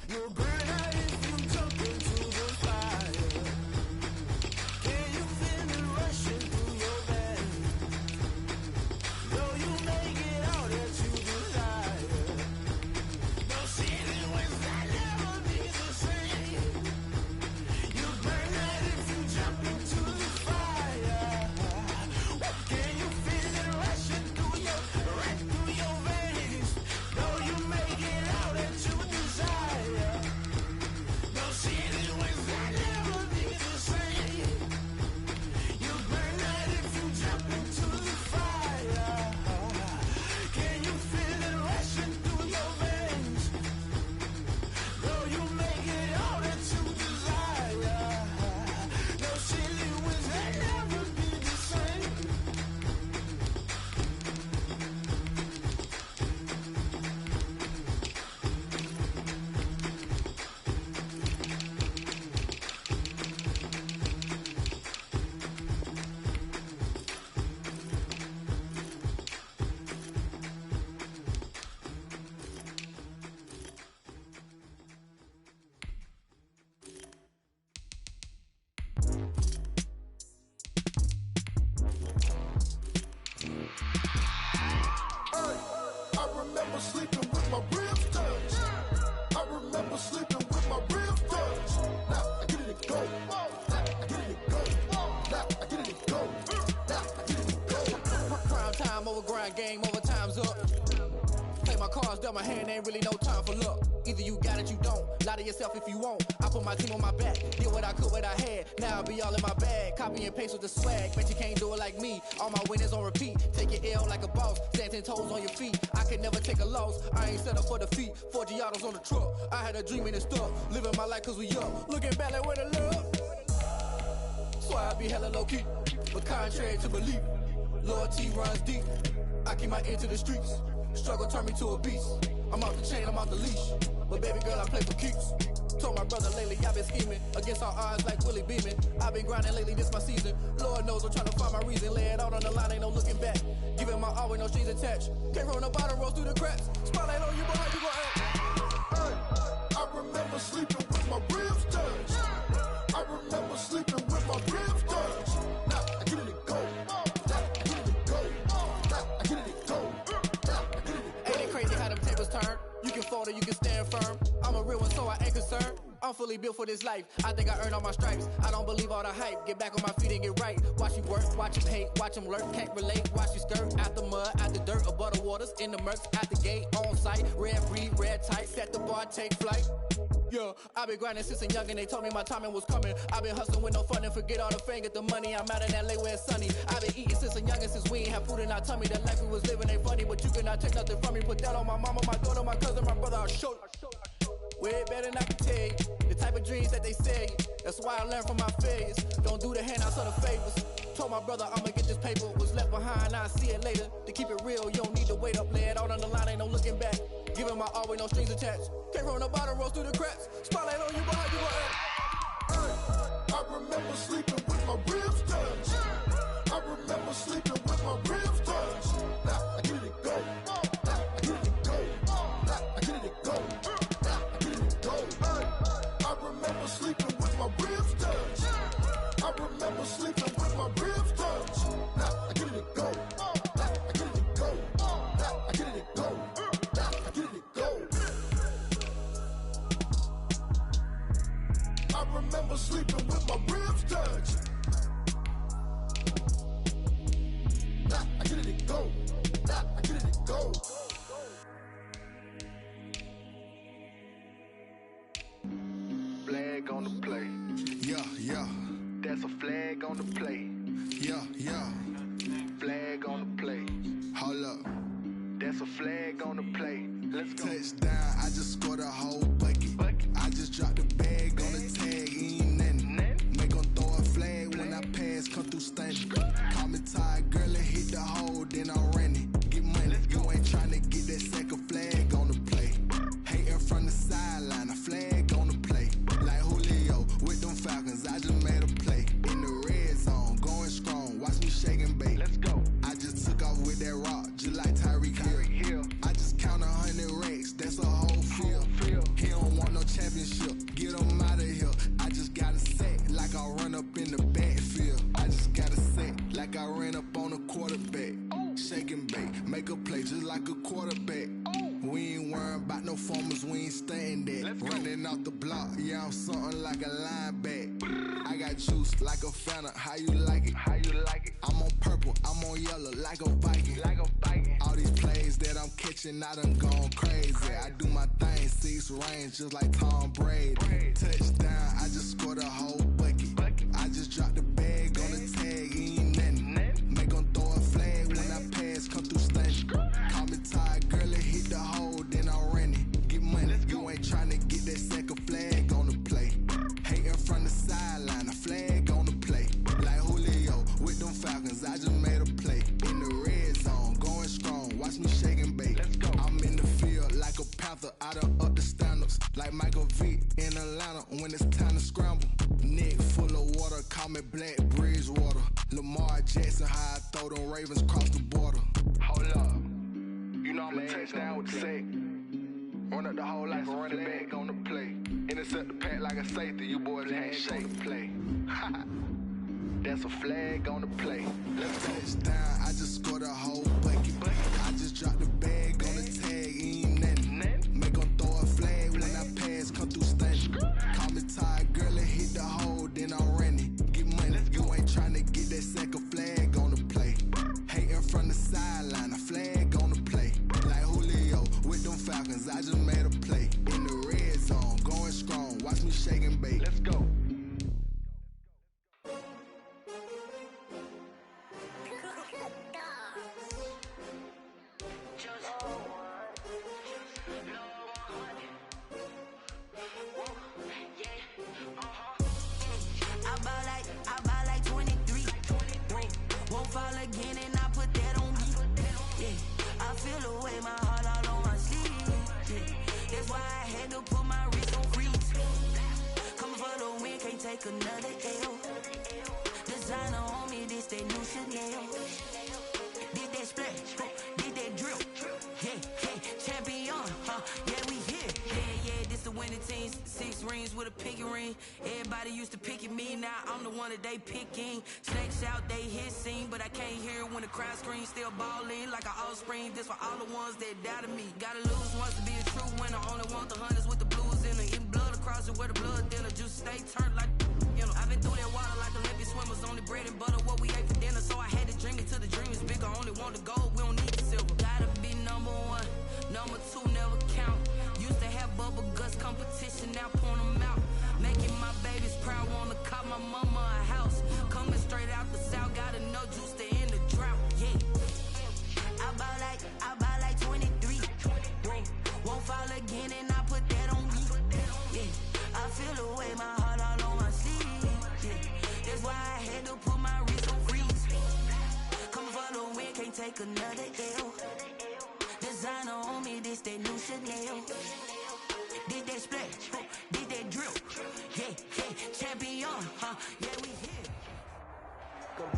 You'll burn out if you jump into the fire. Can you feel it rushing through your veins? Though you may get all that you desire. No ceiling wins, I never be the same. You burn out if you jump into the fire. I remember sleeping with my ribs touched. I remember sleeping with my ribs touched. Now I get it to go. Now I get it to go. Now I get it to go. Now I get it to go. Prime time over grind game, over time's up. Play my cards, dealt my hand, ain't really no time for luck. Either you got it, you don't. Lie to yourself if you won't. I put my team on my back, did what I could, what I had. Now I be all in my bag, copy and paste with the swag. Bet you can't do it like me. All my winners on repeat. Take your L like a boss, stand 10 toes on your feet. I can never take a loss. I ain't set up for defeat. 4 Giottos on the truck. I had a dream and it stuck. Living my life cause we up. Looking back like where the love. So I be hella low key, but contrary to belief, loyalty runs deep. I keep my ear to the streets. Struggle turned me to a beast. I'm off the chain, I'm off the leash. But baby girl, I play for keeps. Told my brother lately, I've been scheming against all odds like Willie Beeman. I've been grinding lately, this my season. Lord knows I'm trying to find my reason. Lay it out on the line, ain't no looking back. Giving my all with no strings attached. Came from the bottom, rose through the cracks. Spotlight on you, but how you gon' act? I remember sleeping with my ribs touched. I remember sleeping with my ribs touched. Now I get it to go. Now I get it to go. Now I get it to go. Now I get it to go. Ain't it crazy how them tables turn? You can fall or you can stand firm. I'm a real one, so I ain't concerned. I'm fully built for this life. I think I earned all my stripes. I don't believe all the hype. Get back on my feet and get right. Watch you work, watch him hate, watch him lurk. Can't relate, watch you skirt. Out the mud, out the dirt, above the waters, in the murks, out the gate, on site. Red breed, red tight, set the bar, take flight. Yeah, I been grinding since a youngin', they told me my timing was coming. I been hustling with no fun and forget all the fame, get the money. I'm out in LA where it's sunny. I been eating since a youngin', since we ain't have food in our tummy. The life we was living ain't funny, but you cannot take nothing from me. Put that on my mama, my daughter, my cousin, my brother, I'll show you. Way better than I can tell you. The type of dreams that they say. That's why I learned from my failures. Don't do the handouts or the favors. Told my brother I'ma get this paper. Was left behind, I'll see it later. To keep it real, you don't need to wait up. Lay it out on the line, ain't no looking back. Giving my all with no strings attached. Came from the bottom, rose through the cracks. Spotlight on you, but how you gon' act? I remember sleeping with my ribs touched. I remember sleeping with my ribs touched. Now I get it to go. Now I get it to go. Now I get it to go. Now I get it to go. I remember sleeping with my ribs touched. I remember sleeping with my ribs touched. Now I get it to go. Now I get it to go. Now I get it to go. Now I get it to go. I remember sleeping with my ribs touched. Now I get it to go. Now I get it to go. Flag on the play. Yeah, yeah. That's a flag on the play. Yeah, yeah. Flag on the play. Hold up. That's a flag on the play. Let's go. Touchdown, I just scored a whole bucket. I just dropped the bag on the tag, ain't nothing. Make 'em throw a flag when I pass, come through stunning. Call me tired, girl, and hit the hole, then I'm running. Get money, you ain't tryna get that second flag on the play. Hating from the sideline, a flag on the play. Like Julio with them Falcons, I just made a play. In the red zone, going strong, watch me shake and bake. Let's go. I just took off with that rock, just like Tyreek Hill. I just count 100 racks, that's a whole field. He don't want no championship, get him out of here. I just got a set, like I run up in the backfield. I just got a set, like I ran up on a quarterback. Shake and bake, make a play just like a quarterback. We ain't worrying about no formers, we ain't staying that. Running off the block, yeah, I'm something like a lineback. I got juice like a Fanta, how you like it? How you like it? I'm on purple, I'm on yellow, like a Viking. Like a Viking. All these plays that I'm catching, I done gone crazy. I do my thing, 6 range, just like Tom Brady. Touchdown, I just scored a whole bucket. I just dropped the bag on the tag, ain't nothing. Make 'em throw a flag when I pass, come through stunning. Call me tired, girl, and hit the hole, then I'm running. Get money, you ain't tryna get that second flag on the play. Hating from the sideline, a flag on the play. Like Julio with them Falcons, I just made a play. In the red zone, going strong, watch me shake and bake. Let's go. I'm in the field like a Panther, I done up the standards. Like Michael Vick in Atlanta when it's time to scramble. Neck full of water, call me Black Bridgewater. Lamar Jackson, how I throw them Ravens across the border. Hold up. You know I'm a touchdown with the sack. Run up the whole life and run it back on the play. Intercept the pack like a safety, you boys ain't shake the play. That's a flag on the play. Let's touchdown, I just scored a take another L. Designer on me, this they new Chanel. Did that splash, did that drill. Yeah, champion, yeah, we here. Yeah, this the winning team. 6 rings with a pinky ring. Everybody used to pick at me, now I'm the one that they picking. Snakes out, they hit scene, but I can't hear it when the crowd screams. Still balling like an offspring. This for all the ones that doubted me. Gotta lose once to be a true winner. Only want the hunters with the blues in it. Even blood across it where the blood thinner. Juice stay turned like, you know. I've been through that water like Olympic swimmers. Only bread and butter, what we ate for dinner. So I had to dream it till the dream is bigger. Only want the gold, we don't need the silver. Gotta be number 1, number 2 never count. Used to have bubble guts competition, now point them out. Making my babies proud, wanna call my mama a house. Coming straight out the south, gotta know juice to end the drought. Yeah, I buy like 23. Won't fall again, and I put that on me. Yeah, I feel the way, my heart all on my sleeve. Yeah, that's why I had to put my wrist on freeze. Come for the win, can't take another L. Designer on me, this that new Chanel. Did that splash, did that drill. Yeah, champion, yeah, we here.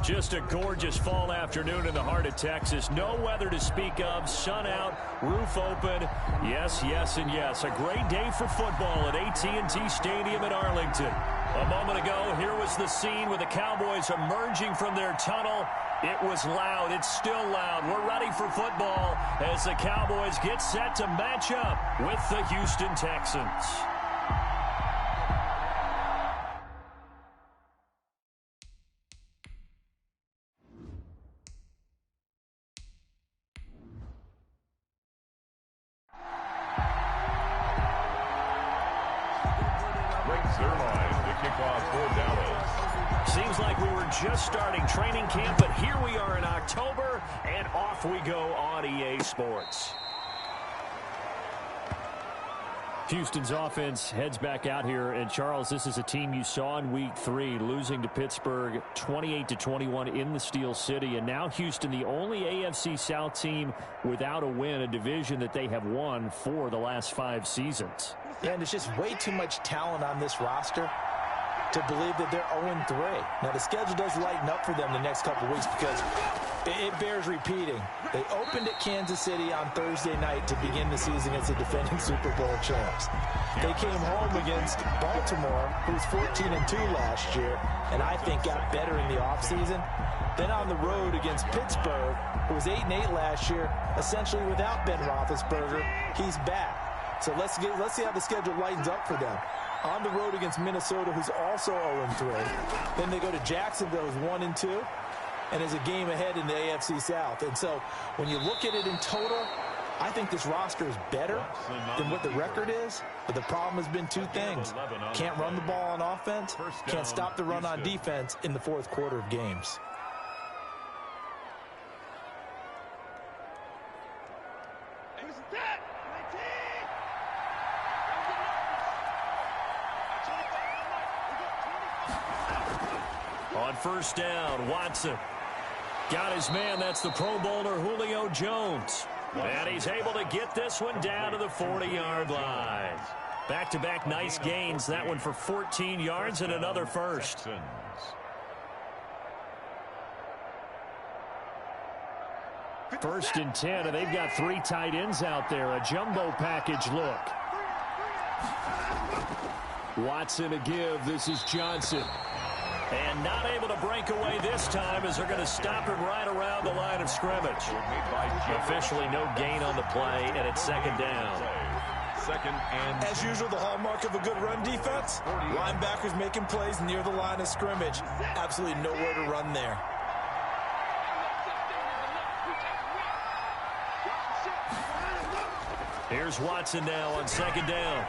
Just a gorgeous fall afternoon in the heart of Texas. No weather to speak of. Sun out, roof open. Yes, yes, and yes. A great day for football at AT&T Stadium in Arlington. A moment ago, here was the scene with the Cowboys emerging from their tunnel. It was loud. It's still loud. We're ready for football as the Cowboys get set to match up with the Houston Texans. Seems like we were just starting training camp, but here we are in October, and off we go on EA Sports. Houston's offense heads back out here, and Charles, this is a team you saw in Week 3, losing to Pittsburgh 28-21 in the Steel City, and now Houston, the only AFC South team without a win, a division that they have won for the last 5 seasons. Yeah, and there's just way too much talent on this roster to believe that they're 0-3. Now, the schedule does lighten up for them the next couple weeks because it bears repeating. They opened at Kansas City on Thursday night to begin the season against the defending Super Bowl champs. They came home against Baltimore, who was 14-2 last year, and I think got better in the offseason. Then on the road against Pittsburgh, who was 8-8 last year, essentially without Ben Roethlisberger. He's back. So let's see how the schedule lightens up for them. On the road against Minnesota, who's also 0-3. Then they go to Jacksonville, who's 1-2, and is a game ahead in the AFC South. And so when you look at it in total, I think this roster is better than what the record is. But the problem has been 2 things. Can't run the ball on offense, can't stop the run on defense in the fourth quarter of games. On first down, Watson got his man. That's the Pro Bowler Julio Jones. And he's able to get this one down to the 40-yard line. Back-to-back nice gains. That one for 14 yards and another first. First and 10, and they've got 3 tight ends out there. A jumbo package look. Watson a give. This is Johnson. And not able to break away this time as they're going to stop him right around the line of scrimmage. Officially no gain on the play, and it's second down. As usual, the hallmark of a good run defense, linebackers making plays near the line of scrimmage. Absolutely nowhere to run there. Here's Watson now on second down.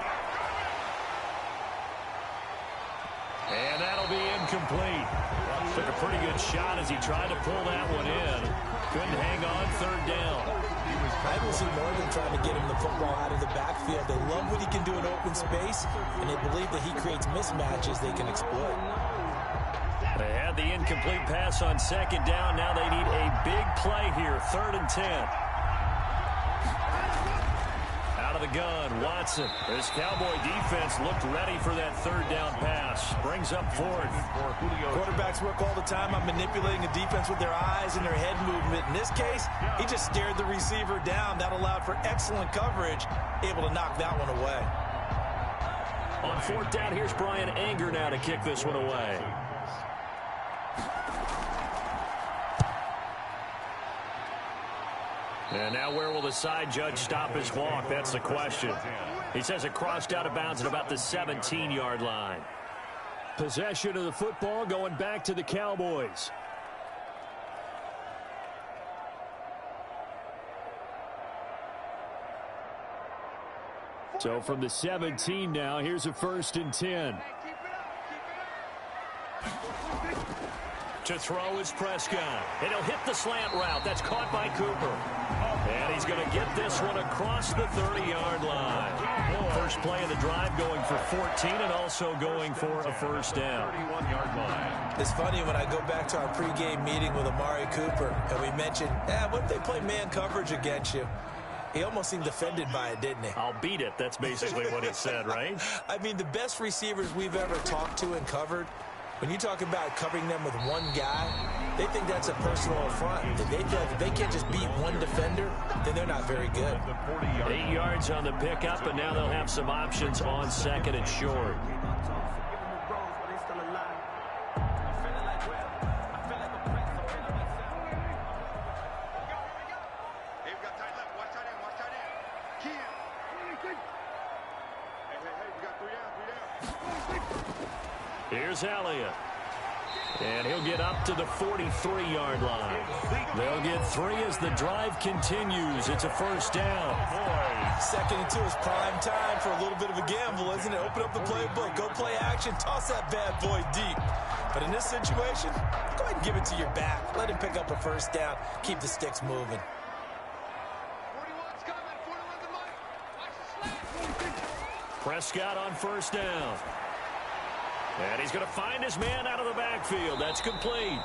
And that'll be incomplete. Took a pretty good shot as he tried to pull that one in. Couldn't hang on third down. I will see more than trying to get him the football out of the backfield. They love what he can do in open space, and they believe that he creates mismatches they can exploit. They had the incomplete pass on second down. Now they need a big play here. 3rd and 10. Out of the gun, Watson. This Cowboy defense looked ready for that third down pass. Brings up fourth. Quarterbacks work all the time on manipulating a defense with their eyes and their head movement. In this case, he just stared the receiver down. That allowed for excellent coverage, able to knock that one away. On fourth down, here's Brian Anger now to kick this one away. And now where will the side judge stop his walk? That's the question. He says it crossed out of bounds at about the 17-yard line. Possession of the football going back to the Cowboys. So from the 17 now, here's a 1st and 10. To throw is Prescott. And he'll hit the slant route. That's caught by Cooper. And he's going to get this one across the 30-yard line. First play of the drive going for 14 and also going for a first down. 31-yard line. It's funny when I go back to our pregame meeting with Amari Cooper and we mentioned, what if they play man coverage against you? He almost seemed offended by it, didn't he? I'll beat it. That's basically what he said, right? I mean, the best receivers we've ever talked to and covered, when you talk about covering them with one guy, they think that's a personal affront. If they feel like if they can't just beat one defender, then they're not very good. 8 yards on the pickup, and now they'll have some options on second and short. Here's Elliott. And he'll get up to the 43-yard line. They'll get 3 as the drive continues. It's a first down. Second and 2 is prime time for a little bit of a gamble, isn't it? Open up the playbook. Go play action. Toss that bad boy deep. But in this situation, go ahead and give it to your back. Let him pick up a first down. Keep the sticks moving. Prescott on first down. And he's going to find his man out of the backfield. That's complete.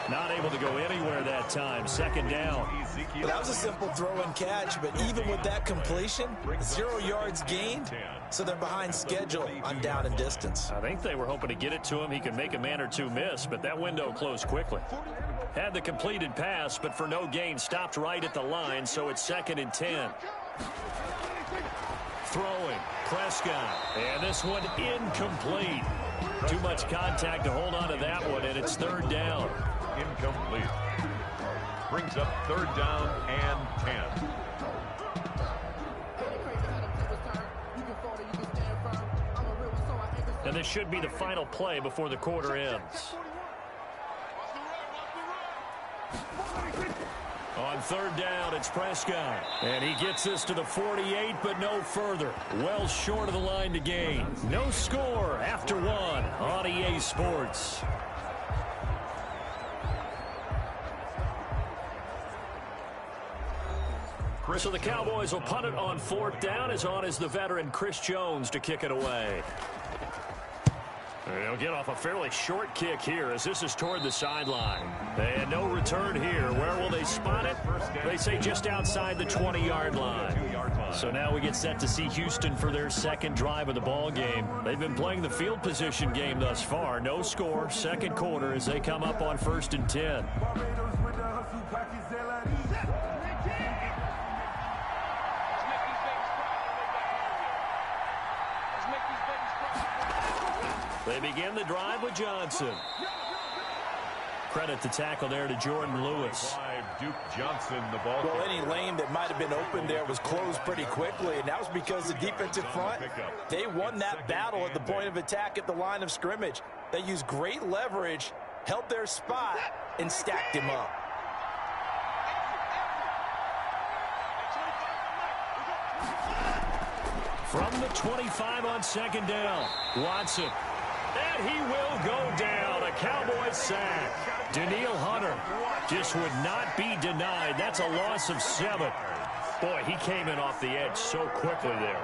Not able to go anywhere that time. Second down. Well, that was a simple throw and catch, but even with that completion, 0 yards gained, so they're behind schedule on down and distance. I think they were hoping to get it to him. He could make a man or two miss, but that window closed quickly. Had the completed pass, but for no gain, stopped right at the line, so it's 2nd and 10. Throwing, Prescott, and this one incomplete. Too much contact to hold on to that one, and it's 3rd down. Incomplete. Brings up 3rd down and 10. And this should be the final play before the quarter ends. On 3rd down, it's Prescott. And he gets this to the 48, but no further. Well short of the line to gain. No score after 1 on EA Sports. So the Cowboys will punt it on 4th down. As on is the veteran Chris Jones to kick it away. They'll get off a fairly short kick here as this is toward the sideline. And no return here. Where will they spot it? They say just outside the 20-yard line. So now we get set to see Houston for their 2nd drive of the ball game. They've been playing the field position game thus far. No score, 2nd quarter as they come up on 1st and 10. They begin the drive with Johnson. Credit the tackle there to Jordan Lewis. Duke Johnson, the ball. Well, any lane that might have been open there was closed pretty quickly, and that was because the defensive front, they won that battle at the point of attack at the line of scrimmage. They used great leverage, held their spot, and stacked him up. From the 25 on 2nd down, Watson. And he will go down. A Cowboys sack. Danielle Hunter just would not be denied. That's a loss of 7. Boy, he came in off the edge so quickly there.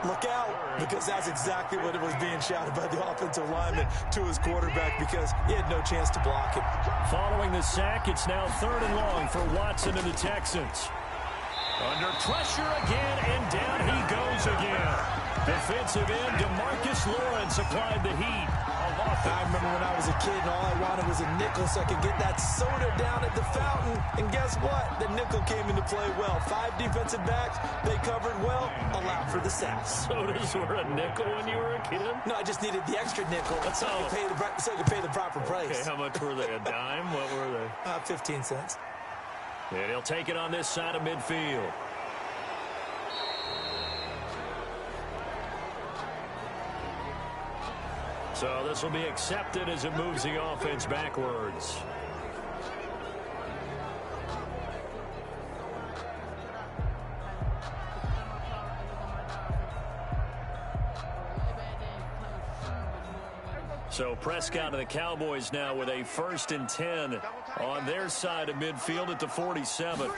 Look out, because that's exactly what it was being shouted by the offensive lineman to his quarterback, because he had no chance to block him. Following the sack, it's now 3rd and long for Watson and the Texans. Under pressure again, and down he goes again. Defensive end DeMarcus Lawrence applied the heat. I remember when I was a kid and all I wanted was a nickel so I could get that soda down at the fountain. And guess what? The nickel came into play well. 5 defensive backs, they covered well, allowed for the sacks. Sodas were a nickel when you were a kid? No, I just needed the extra nickel so I could pay the proper price. Okay, how much were they? A dime? What were they? 15 cents. And he'll take it on this side of midfield. So this will be accepted as it moves the offense backwards. So Prescott and the Cowboys now with a 1st and 10 on their side of midfield at the 47.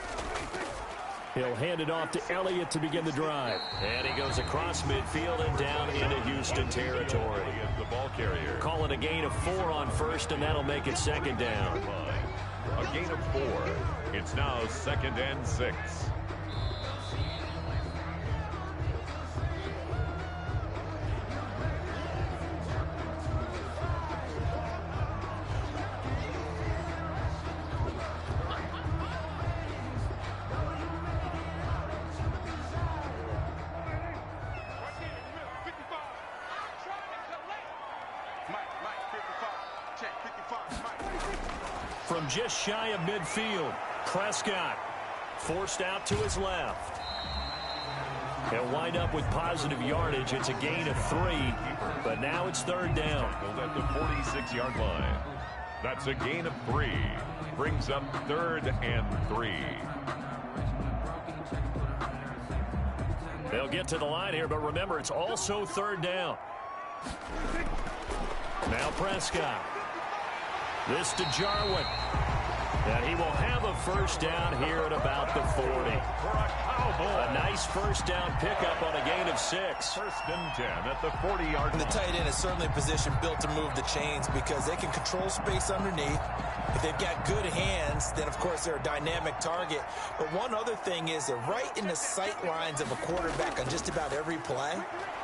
He'll hand it off to Elliott to begin the drive. And he goes across midfield and down into Houston territory. The ball carrier. Call it a gain of 4 on 1st, and that'll make it 2nd down. A gain of 4. It's now 2nd and 6. From just shy of midfield, Prescott forced out to his left. He'll wind up with positive yardage. It's a gain of 3, but now it's 3rd down. At the 46-yard line. That's a gain of 3. Brings up 3rd and 3. They'll get to the line here, but remember, it's also 3rd down. Now Prescott. This to Jarwin. And he will have a 1st down here at about the 40. A nice 1st down pickup on a gain of 6. 1st and 10 at the 40-yard line. The tight end is certainly a position built to move the chains because they can control space underneath. If they've got good hands, then of course they're a dynamic target. But one other thing is they're right in the sight lines of a quarterback on just about every play.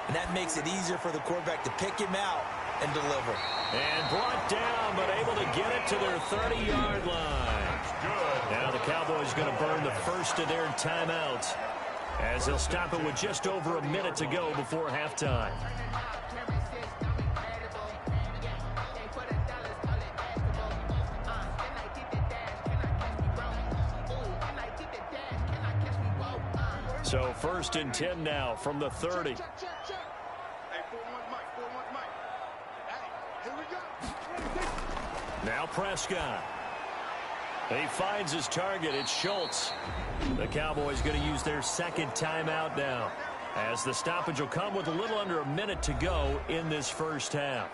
And that makes it easier for the quarterback to pick him out and deliver. And brought down, but able to get it to their 30-yard line. Good. Now the Cowboys going to burn the first of their timeouts as they'll stop it with just over a minute to go before halftime. So 1st and 10 now from the 30. Now Prescott. He finds his target. It's Schultz. The Cowboys going to use their 2nd timeout now, as the stoppage will come with a little under a minute to go in this 1st half.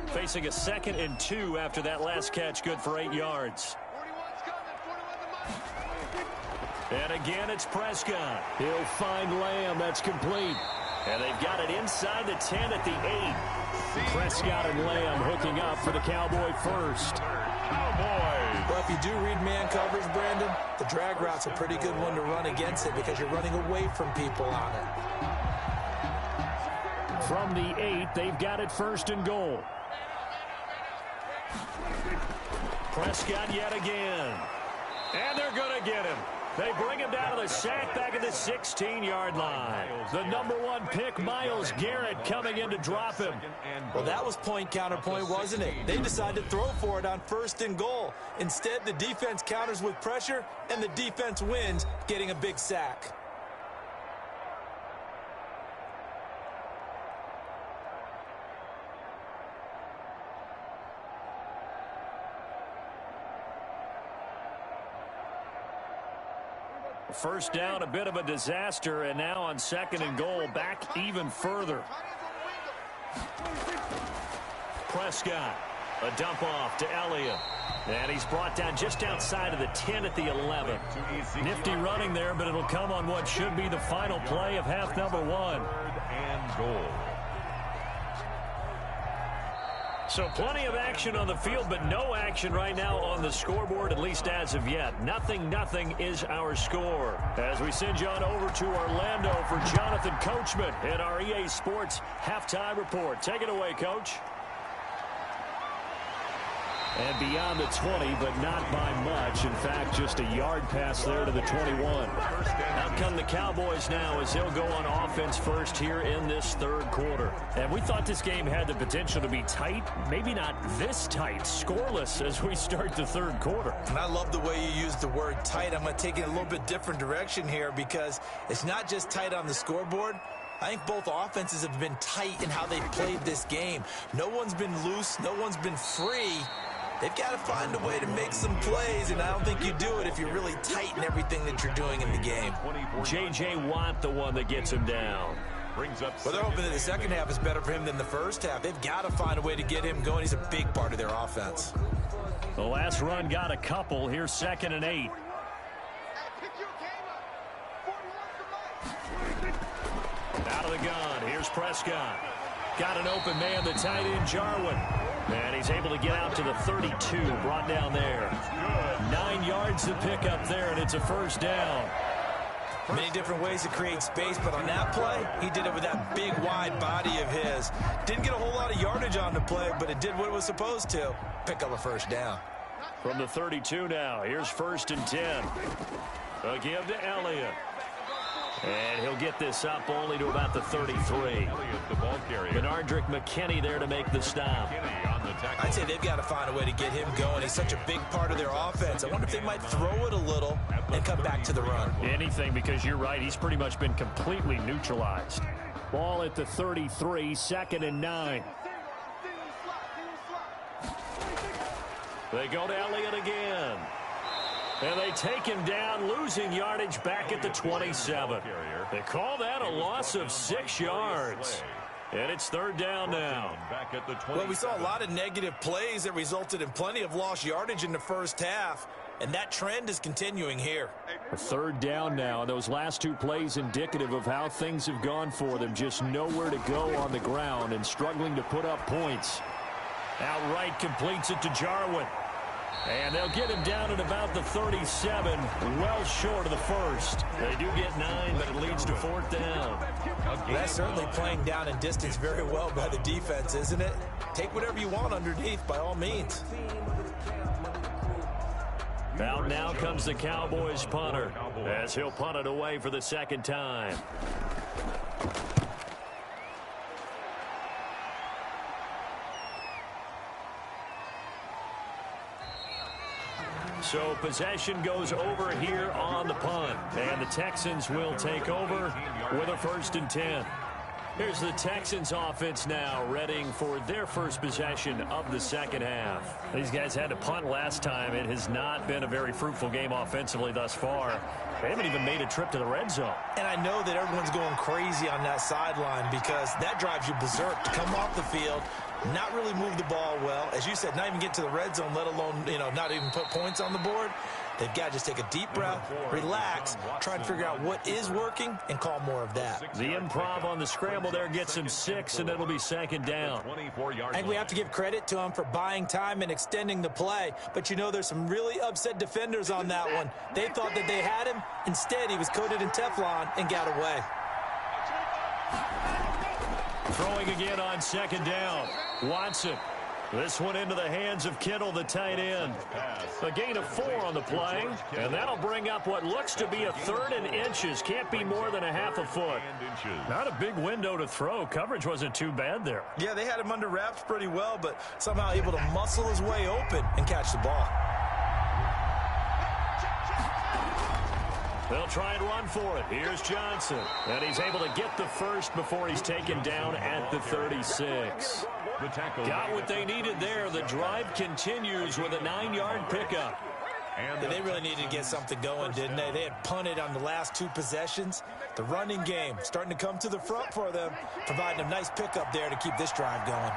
Facing a 2nd and 2 after that last catch, good for 8 yards. And again, it's Prescott. He'll find Lamb. That's complete. And they've got it inside the 10 at the 8. Prescott and Lamb hooking up for the Cowboy 1st. Cowboys. Well, if you do read man coverage, Brandon, the drag route's a pretty good one to run against it because you're running away from people on it. From the 8, they've got it 1st and goal. Prescott yet again. And they're going to get him. They bring him down to the sack back at the 16-yard line. The #1 pick, Myles Garrett, coming in to drop him. Well, that was point counterpoint, wasn't it? They decided to throw for it on 1st and goal. Instead, the defense counters with pressure, and the defense wins, getting a big sack. First down, a bit of a disaster, and now on 2nd and goal, back even further. Prescott A dump off to Elliott. And he's brought down just outside of the 10 at the 11. Nifty running there, but it'll come on what should be the final play of half number 1. And goal. So plenty of action on the field, but no action right now on the scoreboard, at least as of yet. 0-0 is our score. As we send you on over to Orlando for Jonathan Coachman in our EA Sports Halftime Report. Take it away, Coach. And beyond the 20, but not by much. In fact, just a yard pass there to the 21. Out come the Cowboys now as they'll go on offense first here in this third quarter. And we thought this game had the potential to be tight. Maybe not this tight. Scoreless as we start the third quarter. And I love the way you use the word tight. I'm going to take it a little bit different direction here because it's not just tight on the scoreboard. I think both offenses have been tight in how they've played this game. No one's been loose. No one's been free. They've got to find a way to make some plays, and I don't think you do it if you're really tight in everything that you're doing in the game. J.J. Watt, the one that gets him down. Well, they're hoping that the second half is better for him than the first half. They've got to find a way to get him going. He's a big part of their offense. The last run got a couple. Here's 2nd and 8. Out of the gun. Here's Prescott. Got an open man, the tight end, Jarwin. And he's able to get out to the 32, brought down there. 9 yards to pick up there, and it's a first down. Many different ways to create space, but on that play, he did it with that big, wide body of his. Didn't get a whole lot of yardage on the play, but it did what it was supposed to. Pick up a first down. From the 32 now, here's 1st and 10. A give to Elliott. And he'll get this up only to about the 33. Benardrick McKinney there to make the stop. I'd say they've got to find a way to get him going. He's such a big part of their offense. I wonder if they might throw it a little and come back to the run. Anything, because you're right. He's pretty much been completely neutralized. Ball at the 33, 2nd and 9. They go to Elliott again. And they take him down, losing yardage back at the 27. They call that a loss of 6 yards. And it's 3rd down now. Well, we saw a lot of negative plays that resulted in plenty of lost yardage in the first half. And that trend is continuing here. 3rd down now. Those last 2 plays indicative of how things have gone for them. Just nowhere to go on the ground and struggling to put up points. Outright completes it to Jarwin. And they'll get him down at about the 37, well short of the first. They do get 9, but it leads to 4th down. That's certainly playing down in distance very well by the defense, isn't it? Take whatever you want underneath, by all means. Out now comes the Cowboys punter, as he'll punt it away for the 2nd time. So possession goes over here on the punt. And the Texans will take over with a 1st and 10. Here's the Texans offense now, readying for their first possession of the 2nd half. These guys had to punt last time. It has not been a very fruitful game offensively thus far. They haven't even made a trip to the red zone. And I know that everyone's going crazy on that sideline because that drives you berserk to come off the field, not really move the ball well. As you said, not even get to the red zone, let alone, not even put points on the board. They've got to just take a deep breath, relax, try and figure out what is working, and call more of that. The improv on the scramble there gets him 6, and it'll be 2nd down. I think we have to give credit to him for buying time and extending the play. But, there's some really upset defenders on that one. They thought that they had him. Instead, he was coated in Teflon and got away. Throwing again on 2nd down. Watson. This one into the hands of Kittle, the tight end. A gain of 4 on the play, and that'll bring up what looks to be a 3rd and inches. Can't be more than a half a foot. Not a big window to throw. Coverage wasn't too bad there. Yeah, they had him under wraps pretty well, but somehow able to muscle his way open and catch the ball. They'll try and run for it. Here's Johnson. And he's able to get the first before he's taken down at the 36. Got what they needed there. The drive continues with a 9-yard pickup. And they really needed to get something going, didn't they? They had punted on the last 2 possessions. The running game starting to come to the front for them, providing a nice pickup there to keep this drive going.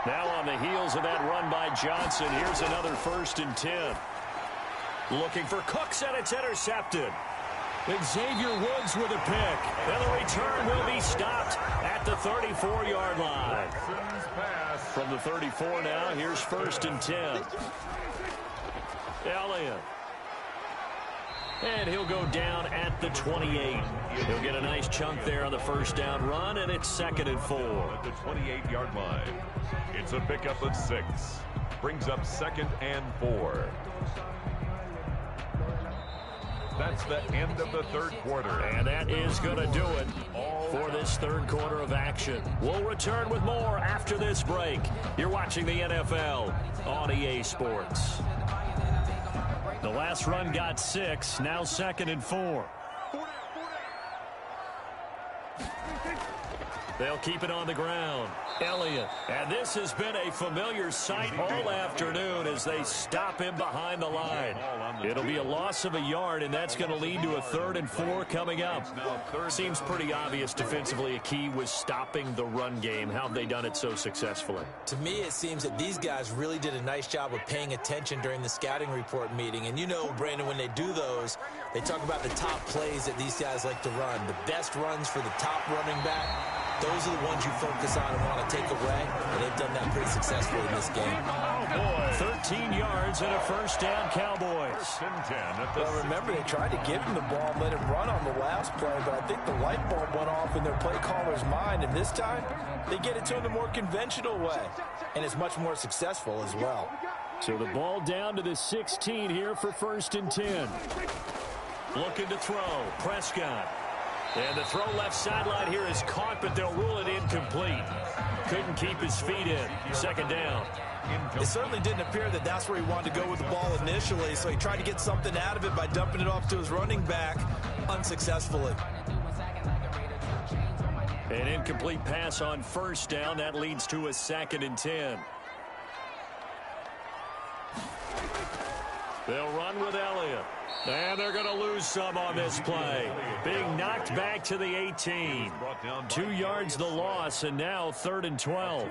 Now on the heels of that run by Johnson, here's another 1st and 10. Looking for Cooks, and it's intercepted. Xavier Woods with a pick. And the return will be stopped at the 34-yard line. From the 34 now, here's 1st and 10. Elliott. And he'll go down at the 28. He'll get a nice chunk there on the 1st down run, and it's 2nd and 4. At the 28-yard line. It's a pickup of 6. Brings up 2nd and 4. That's the end of the 3rd quarter. And that is going to do it for this 3rd quarter of action. We'll return with more after this break. You're watching the NFL on EA Sports. The last run got 6, now 2nd and 4. They'll keep it on the ground. Elliott. And this has been a familiar sight all afternoon as they stop him behind the line. It'll be a loss of a yard, and that's going to lead to a 3rd and 4 coming up. Seems pretty obvious defensively a key was stopping the run game. How have they done it so successfully? To me, it seems that these guys really did a nice job of paying attention during the scouting report meeting. And you know, Brandon, when they do those, they talk about the top plays that these guys like to run. The best runs for the top running back. Those are the ones you focus on and want to take away, and they've done that pretty successfully in this game. Oh, boy. 13 yards and a 1st down, Cowboys. 1st and 10. Well, remember, they tried to give him the ball and let him run on the last play, but I think the light bulb went off in their play caller's mind, and this time they get it to him the more conventional way, and it's much more successful as well. So the ball down to the 16 here for 1st and 10. Looking to throw. Prescott. And the throw left sideline here is caught, but they'll rule it incomplete. Couldn't keep his feet in. 2nd down. It certainly didn't appear that that's where he wanted to go with the ball initially, so he tried to get something out of it by dumping it off to his running back unsuccessfully. An incomplete pass on 1st down. That leads to a 2nd and 10. They'll run with Elliott. And they're going to lose some on this play. Being knocked back to the 18. 2 yards the loss, and now 3rd and 12.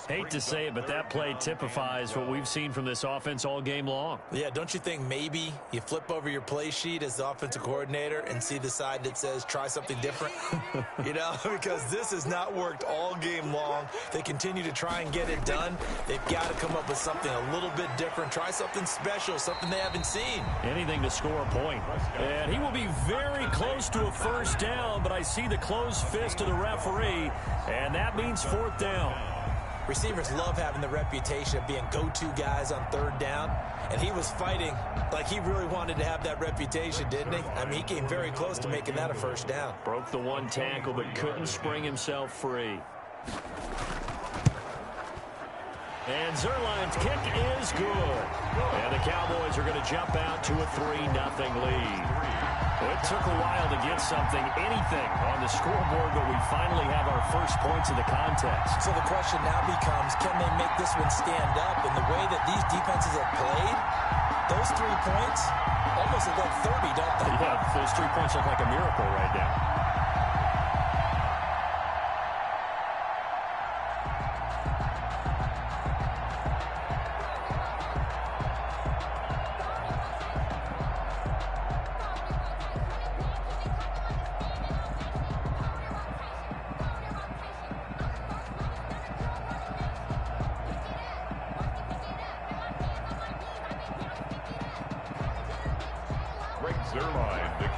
Hate to say it, but that play typifies what we've seen from this offense all game long. Yeah, don't you think maybe you flip over your play sheet as the offensive coordinator and see the side that says try something different? You know, because this has not worked all game long. They continue to try and get it done. They've got to come up with something a little bit different. Try something special, something they haven't seen. Anything to score a point. And he will be very close to a 1st down, but I see the closed fist of the referee, and that means 4th down. Receivers love having the reputation of being go-to guys on 3rd down, and he was fighting like he really wanted to have that reputation, didn't he? I mean, he came very close to making that a 1st down. Broke the one tackle, but couldn't spring himself free. And Zerline's kick is good. And the Cowboys are going to jump out to a 3-0 lead. Well, it took a while to get something, anything, on the scoreboard, but we finally have our first points of the contest. So the question now becomes, can they make this one stand up? And the way that these defenses have played, those 3 points almost look like 30, don't they? Yeah, those 3 points look like a miracle right now.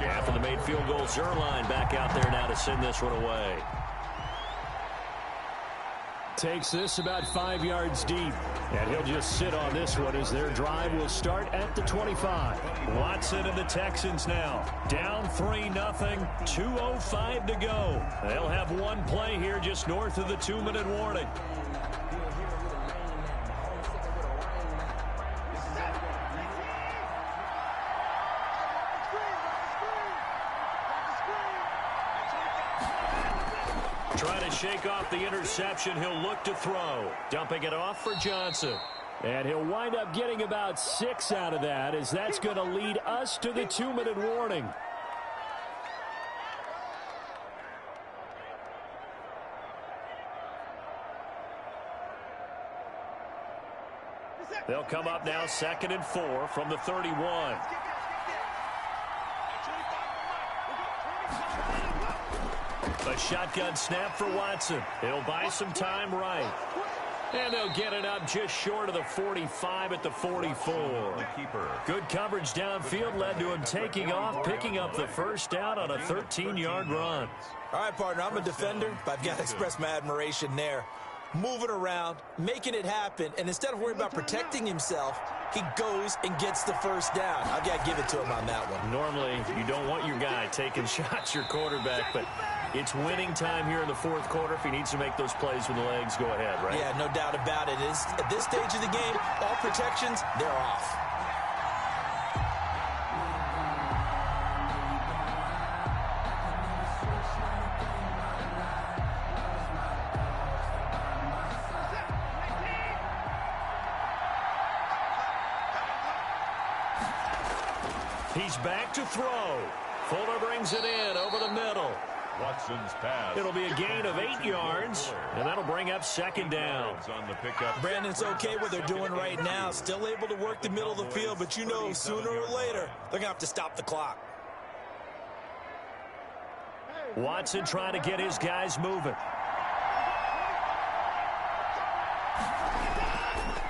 After the made field goal, Zerline back out there now to send this one away. Takes this about 5 yards deep. And he'll just sit on this one as their drive will start at the 25. Watson and the Texans now. Down 3-0, 2:05 to go. They'll have one play here just north of the 2-minute warning. Trying to shake off the interception. He'll look to throw. Dumping it off for Johnson. And he'll wind up getting about 6 out of that, as that's going to lead us to the 2-minute warning. They'll come up now 2nd and 4 from the 31. A shotgun snap for Watson. He'll buy some time right. And they'll get it up just short of the 45 at the 44. Good coverage downfield led to him taking off, picking up the first down on a 13-yard run. All right, partner, I'm a defender, but I've got to express my admiration there. Moving around, making it happen, and instead of worrying about protecting himself, he goes and gets the first down. I've got to give it to him on that one. Normally, you don't want your guy taking shots, your quarterback, but it's winning time here in the fourth quarter. If he needs to make those plays with the legs, go ahead, right? Yeah, no doubt about it. At this stage of the game, all protections, they're off. He's back to throw. Fuller brings it in over the middle. Watson's pass. It'll be a gain of 8 yards, and that'll bring up 2nd down. On the pickup. Brandon's okay what they're doing right now. Still able to work the middle of the field, but you know sooner or later they're going to have to stop the clock. Watson trying to get his guys moving.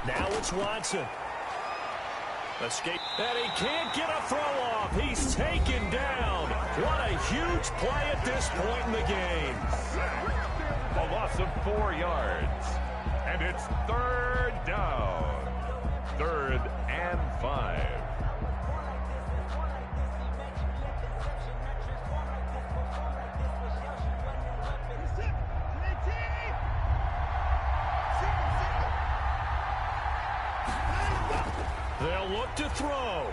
Now it's Watson. Escape. And he can't get a throw off. He's taken down. What a huge play at this point in the game. A loss of 4 yards. And it's 3rd down. 3rd and 5. They'll look to throw.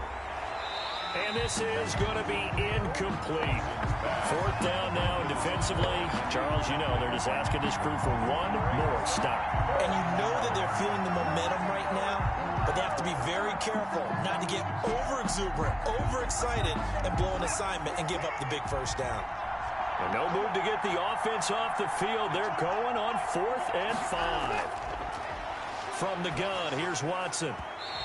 And this is going to be incomplete. 4th down now defensively. Charles, you know, they're just asking this crew for one more stop. And you know that they're feeling the momentum right now, but they have to be very careful not to get over-exuberant, overexcited, and blow an assignment and give up the big first down. And no move to get the offense off the field. They're going on 4th and 5. From the gun, here's Watson.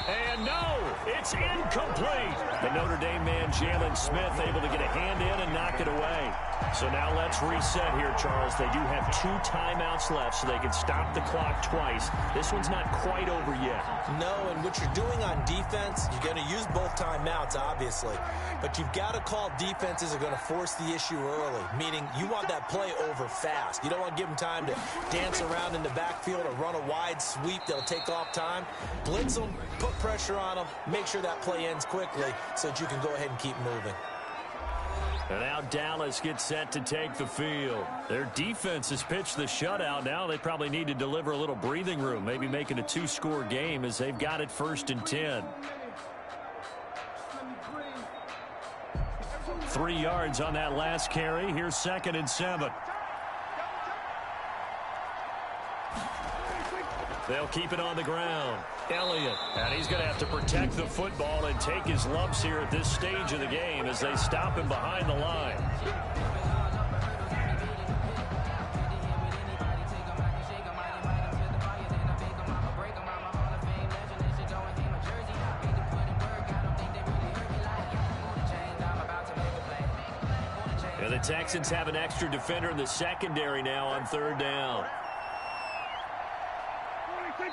And no, it's incomplete. The Notre Dame man, Jalen Smith, able to get a hand in and knock it away. So now let's reset here, Charles. They do have 2 timeouts left, so they can stop the clock twice. This one's not quite over yet. No, and what you're doing on defense, you're going to use both timeouts, obviously. But you've got to call defenses that are going to force the issue early, meaning you want that play over fast. You don't want to give them time to dance around in the backfield or run a wide sweep that'll take off time. Blitz them, put pressure on them, make sure that play ends quickly so that you can go ahead and keep moving. And now Dallas gets set to take the field. Their defense has pitched the shutout. Now they probably need to deliver a little breathing room, maybe make it a 2-score game as they've got it 1st and 10. 3 yards on that last carry. Here's 2nd and 7. They'll keep it on the ground. Elliott, and he's going to have to protect the football and take his lumps here at this stage of the game as they stop him behind the line. And the Texans have an extra defender in the secondary now on 3rd down.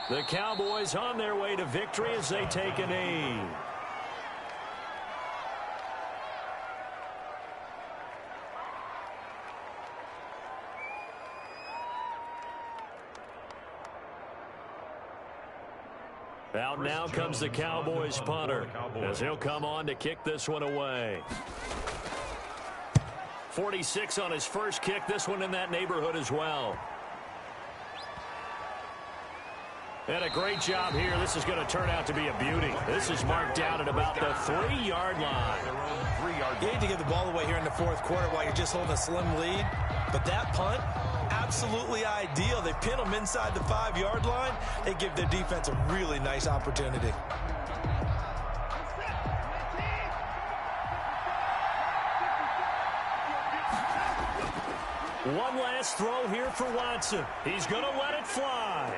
The Cowboys on their way to victory as they take a knee. Out now comes the Cowboys punter as he'll come on to kick this one away. 46 on his first kick. This one in that neighborhood as well. And a great job here. This is going to turn out to be a beauty. This is marked down at about the 3-yard line. You need to get the ball away here in the 4th quarter while you're just holding a slim lead. But that punt, absolutely ideal. They pin them inside the 5-yard line. They give their defense a really nice opportunity. One last throw here for Watson. He's going to let it fly.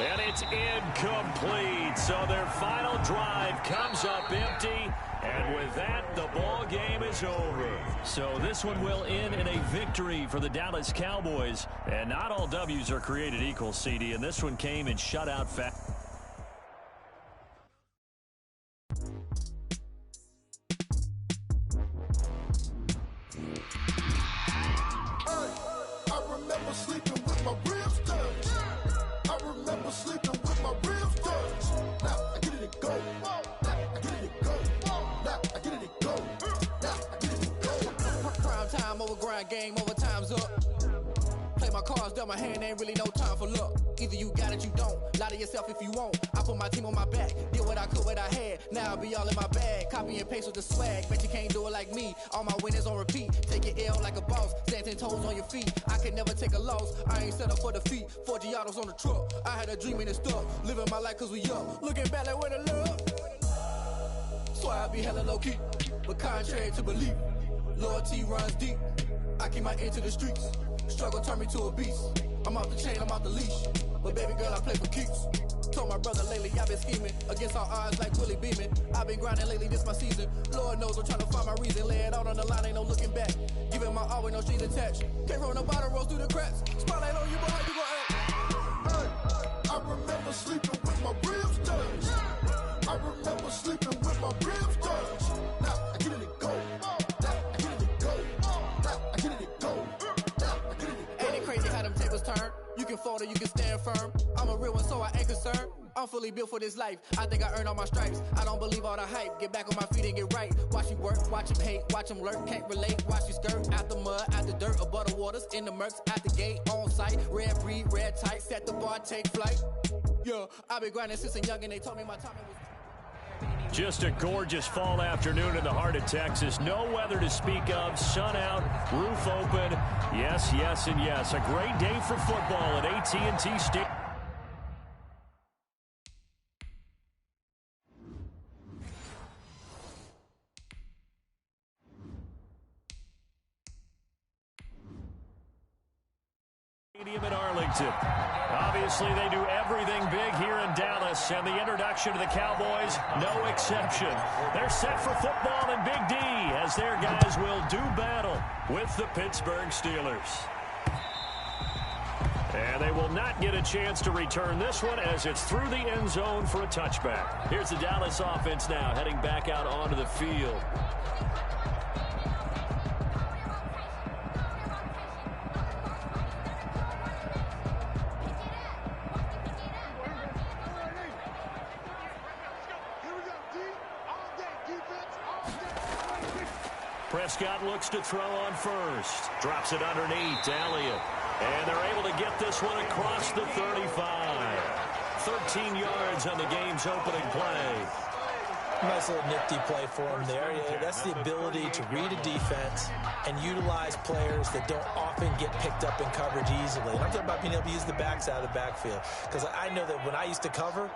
And it's incomplete. So their final drive comes up empty. And with that, the ball game is over. So this one will end in a victory for the Dallas Cowboys. And not all W's are created equal, CD. And this one came in shutout fashion. I remember sleeping with my ribs touched. I remember sleeping with my ribs touched. Now I get it to go. Now I get it to go. Now I get it to go. Now I get it to go. Prime time over grind game, overtime's up. Play my cards, dealt my hand, ain't really no time for luck. Either you got it, you don't. Lie to yourself if you won't. I put my team on my back, did what I could, what I had. Now I be all in my bag, copy and paste with the swag. Bet you can't do it like me. All my winners on repeat. Take your L like a boss, stand 10 toes on your feet. I can never take a loss. I ain't set up for defeat. 4 Giottos on the truck. I had a dream and it stuck. Living my life cause we up. Looking back like where the love. So I be hella low key, but contrary to belief, loyalty runs deep. I keep my ear to the streets. Struggle turned me to a beast. I'm off the chain, I'm off the leash. But baby girl, I play for keeps. Told my brother lately I've been scheming against all odds like Willie Beeman. I've been grinding lately, this my season. Lord knows I'm trying to find my reason. Lay it out on the line, ain't no looking back. Giving my all with no strings attached. Can't roll no bottle, rolls through the cracks. Spotlight on you, but how you gon' act? Hey, I remember sleeping with my ribs touched. I remember sleeping with my ribs touched. Now I get it to go. Now I get it to go. Now I get it to go. Now I get it to go. Ain't it crazy how them tables turn? You can fold or you can stand firm. I'm a real one, so I ain't concerned. I'm fully built for this life. I think I earned all my stripes. I don't believe all the hype. Get back on my feet and get right. Watch you work, watch him hate, watch him lurk. Can't relate, watch you skirt. Out the mud, out the dirt, above the waters, in the murks, out the gate, on site. Red breed, red tight, set the bar, take flight. Yeah, I've been grinding since a young and they told me my timing was... Just a gorgeous fall afternoon in the heart of Texas. No weather to speak of. Sun out, roof open. Yes, yes, and yes. A great day for football at AT&T Stadium. In Arlington. Obviously, they do everything big here in Dallas, and the introduction to the Cowboys, no exception. They're set for football in Big D as their guys will do battle with the Pittsburgh Steelers. And they will not get a chance to return this one as it's through the end zone for a touchback. Here's the Dallas offense now heading back out onto the field. Prescott looks to throw on first. Drops it underneath to Elliott. And they're able to get this one across the 35. 13 yards on the game's opening play. Nice little nifty play for him there. Yeah, that's the ability to read a defense and utilize players that don't often get picked up in coverage easily. And I'm talking about being able to use the backs out of the backfield. Because I know that when I used to cover,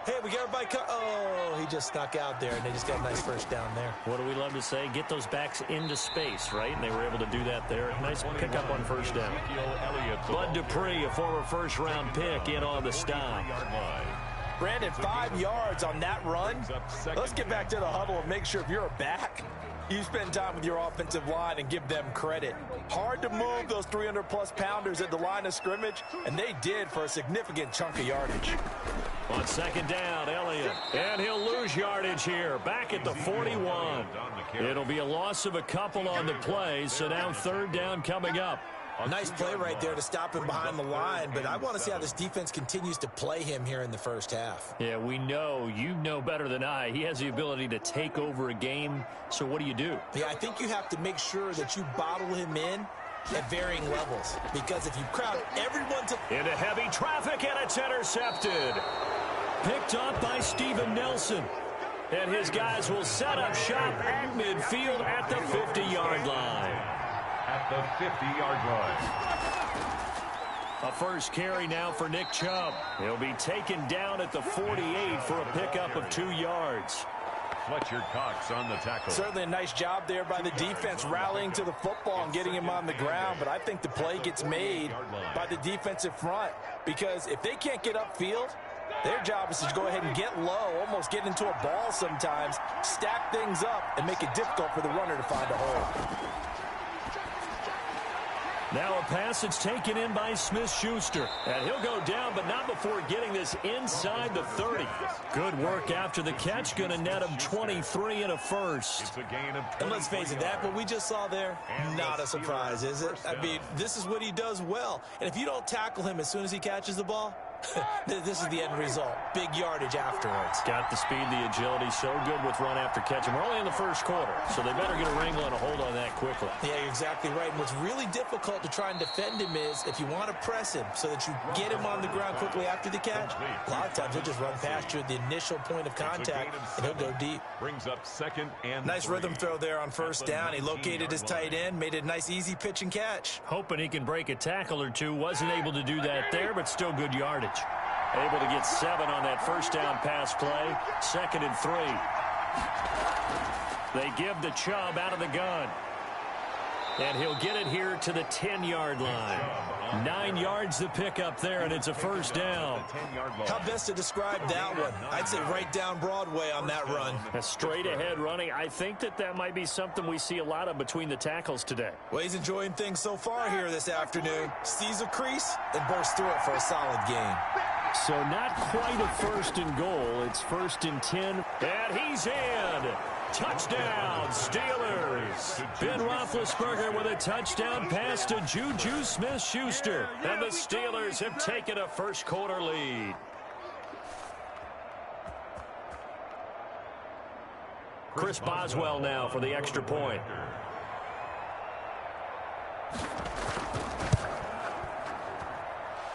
hey, we got everybody oh, he just snuck out there, and they just got a nice first down there. What do we love to say? Get those backs into space, right? And they were able to do that there. Nice pickup on first down. Bud Dupree, a former first-round pick, in on the stop. Brandon, 5 yards on that run. Let's get back to the huddle and make sure if you're a back, you spend time with your offensive line and give them credit. Hard to move those 300-plus pounders at the line of scrimmage, and they did for a significant chunk of yardage. On second down, Elliott. And he'll lose yardage here. Back at the 41. It'll be a loss of a couple on the play, so now third down coming up. A nice play right there to stop him behind the line, but I want to see how this defense continues to play him here in the first half. Yeah, we know. You know better than I. He has the ability to take over a game, so what do you do? Yeah, I think you have to make sure that you bottle him in at varying levels, because if you crowd everyone to... Into heavy traffic, and it's intercepted. Picked up by Steven Nelson. And his guys will set up shop at midfield at the 50-yard line. At the 50-yard line. A first carry now for Nick Chubb. He'll be taken down at the 48 for a pickup of 2 yards. Fletcher Cox on the tackle. Certainly a nice job there by the defense rallying to the football and getting him on the ground, but I think the play gets made by the defensive front because if they can't get upfield, their job is to go ahead and get low, almost get into a ball sometimes, stack things up, and make it difficult for the runner to find a hole. Now a pass that's taken in by Smith-Schuster. And he'll go down, but not before getting this inside the 30. Good work after the catch. Going to net him 23 and a first. It's a gain of 23. And let's face it, that what we just saw there, not a surprise, is it? I mean, this is what he does well. And if you don't tackle him as soon as he catches the ball, this is the end result. Big yardage afterwards. Got the speed, the agility, so good with run after catch. And we're only in the first quarter, so they better get a wrangle and a hold on that quickly. Yeah, you're exactly right. And what's really difficult to try and defend him is if you want to press him so that you get him on the ground quickly after the catch, a lot of times he'll just run past you at the initial point of contact, and he'll go deep. Brings up second and nice rhythm throw there on first down. He located his tight end, made a nice easy pitch and catch. Hoping he can break a tackle or two. Wasn't able to do that there, but still good yardage. Able to get 7 on that first down pass play. 2nd and 3. They give the Chubb out of the gun. And he'll get it here to the 10-yard line. 9 yards to pick up there, and it's a first down. How best to describe that one? I'd say right down Broadway on that run. A straight-ahead running. I think that might be something we see a lot of between the tackles today. Well, he's enjoying things so far here this afternoon. Sees a crease and bursts through it for a solid gain. So not quite a 1st and goal. It's 1st and 10. And he's in. Touchdown, Steelers. Ben Roethlisberger with a touchdown pass to Juju Smith-Schuster. And the Steelers have taken a first quarter lead. Chris Boswell now for the extra point.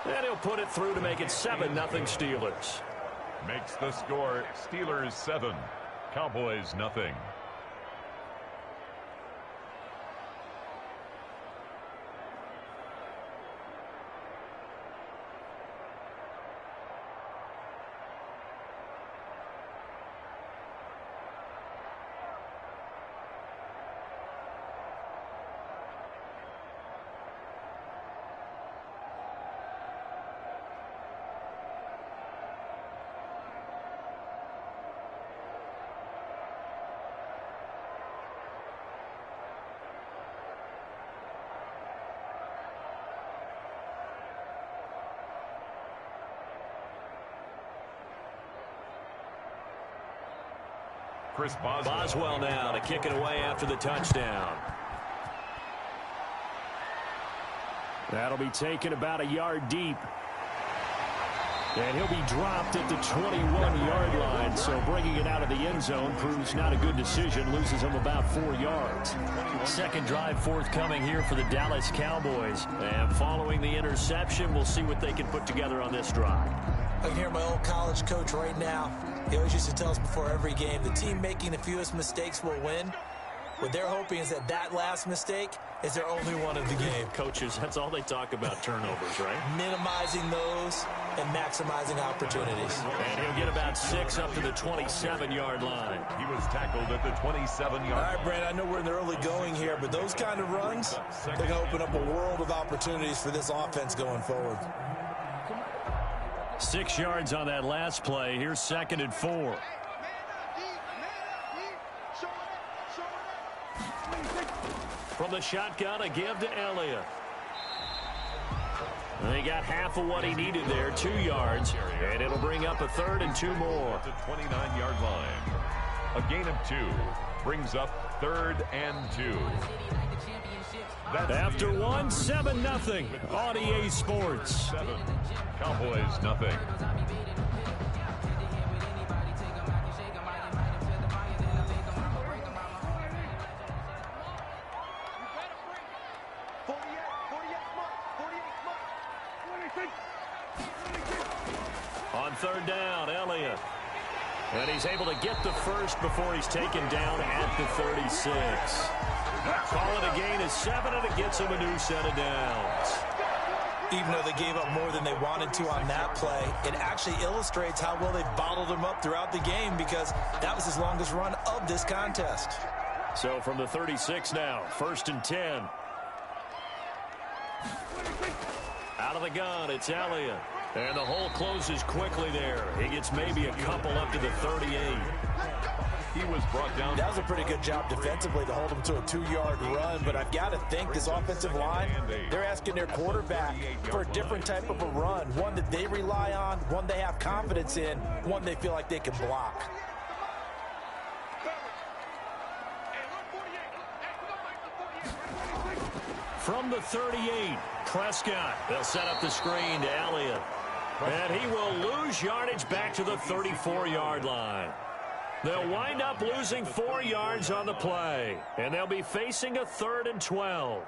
And he'll put it through to make it 7-0 Steelers. Makes the score Steelers 7. Cowboys nothing. Chris Boswell now to kick it away after the touchdown. That'll be taken about a yard deep. And he'll be dropped at the 21-yard line. So bringing it out of the end zone proves not a good decision. Loses him about 4 yards. Second drive forthcoming here for the Dallas Cowboys. And following the interception, we'll see what they can put together on this drive. I can hear my old college coach right now. He always used to tell us before every game, the team making the fewest mistakes will win. What they're hoping is that last mistake is their only one of the game. Coaches, that's all they talk about, turnovers, right? Minimizing those and maximizing opportunities. And he'll get about 6 up to the 27-yard line. He was tackled at the 27-yard line. All right, Brent, I know we're in the early going here, but those kind of runs, they're going to open up a world of opportunities for this offense going forward. 6 yards on that last play. Here's 2nd and 4. From the shotgun, a give to Elliott. They got half of what he needed there, 2 yards, and it'll bring up a 3rd and 2 more. At the 29-yard line. A gain of 2 brings up 3rd and 2. After 1, 7-0 on EA Sports. 7. Cowboys nothing. On 3rd down, Elliott. And he's able to get the first before he's taken down at the 36. Call it a gain of 7, and it gets him a new set of downs. Even though they gave up more than they wanted to on that play, it actually illustrates how well they bottled him up throughout the game because that was his longest run of this contest. So from the 36 now, 1st and 10. Out of the gun, it's Elliott. And the hole closes quickly there. He gets maybe a couple up to the 38. He was brought down. That was a pretty good job defensively to hold him to a 2-yard run, but I've got to think this offensive line, they're asking their quarterback for a different type of a run, one that they rely on, one they have confidence in, one they feel like they can block. From the 38, Prescott. They'll set up the screen to Elliott. And he will lose yardage back to the 34-yard line. They'll wind up losing 4 yards on the play. And they'll be facing a 3rd and 12.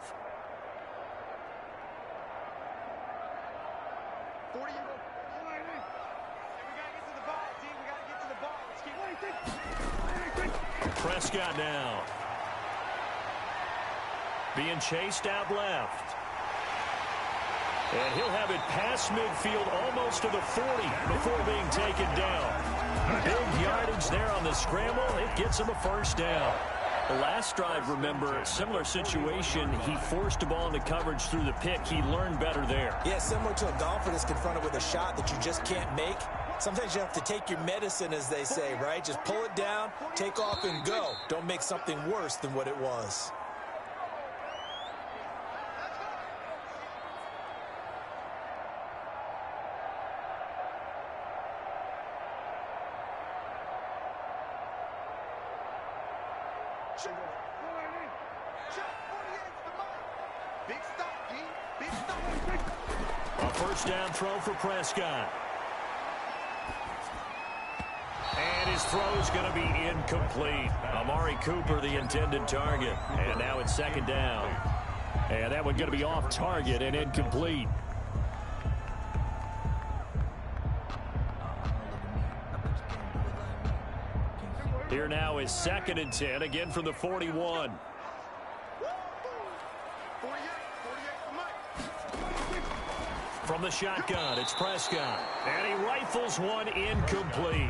Prescott now. Being chased out left. And he'll have it past midfield almost to the 40 before being taken down. Big yardage there on the scramble. It gets him a 1st down. The last drive, remember, similar situation. He forced a ball into coverage through the pick. He learned better there. Yeah, similar to a golfer that's confronted with a shot that you just can't make. Sometimes you have to take your medicine, as they say, right? Just pull it down, take off, and go. Don't make something worse than what it was. A 1st down throw for Prescott. And his throw's going to be incomplete. Amari Cooper, the intended target. And now it's 2nd down. And that one going to be off target and incomplete. Here now is 2nd and 10, again from the 41. From the shotgun, it's Prescott. And he rifles one incomplete.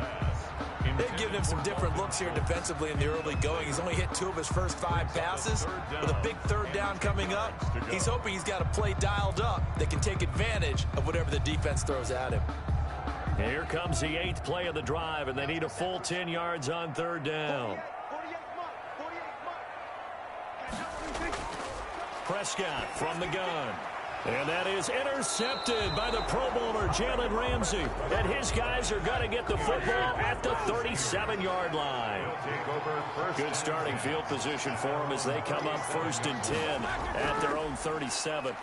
They've given him some different looks here defensively in the early going. He's only hit 2 of his first 5 passes. With a big 3rd down coming up, he's hoping he's got a play dialed up that can take advantage of whatever the defense throws at him. Here comes the 8th play of the drive, and they need a full 10 yards on 3rd down. Prescott from the gun. And that is intercepted by the Pro Bowler, Jalen Ramsey. And his guys are going to get the football at the 37-yard line. Good starting field position for them as they come up 1st and 10 at their own 37.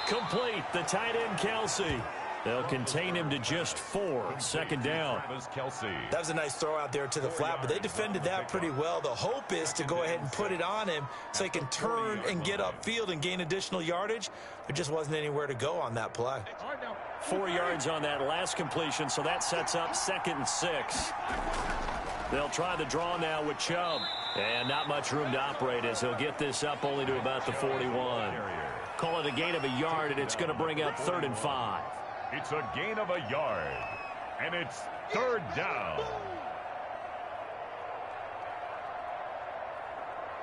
Complete, the tight end, Kelsey. They'll contain him to just 4. 2nd down. That was a nice throw out there to the flat, but they defended that pretty well. The hope is to go ahead and put it on him so he can turn and get upfield and gain additional yardage. There just wasn't anywhere to go on that play. 4 yards on that last completion, so that sets up 2nd and 6. They'll try the draw now with Chubb. And not much room to operate as he'll get this up only to about the 41. Call it a gain of a yard, and it's going to bring up 3rd and 5. It's a gain of a yard, and it's 3rd down.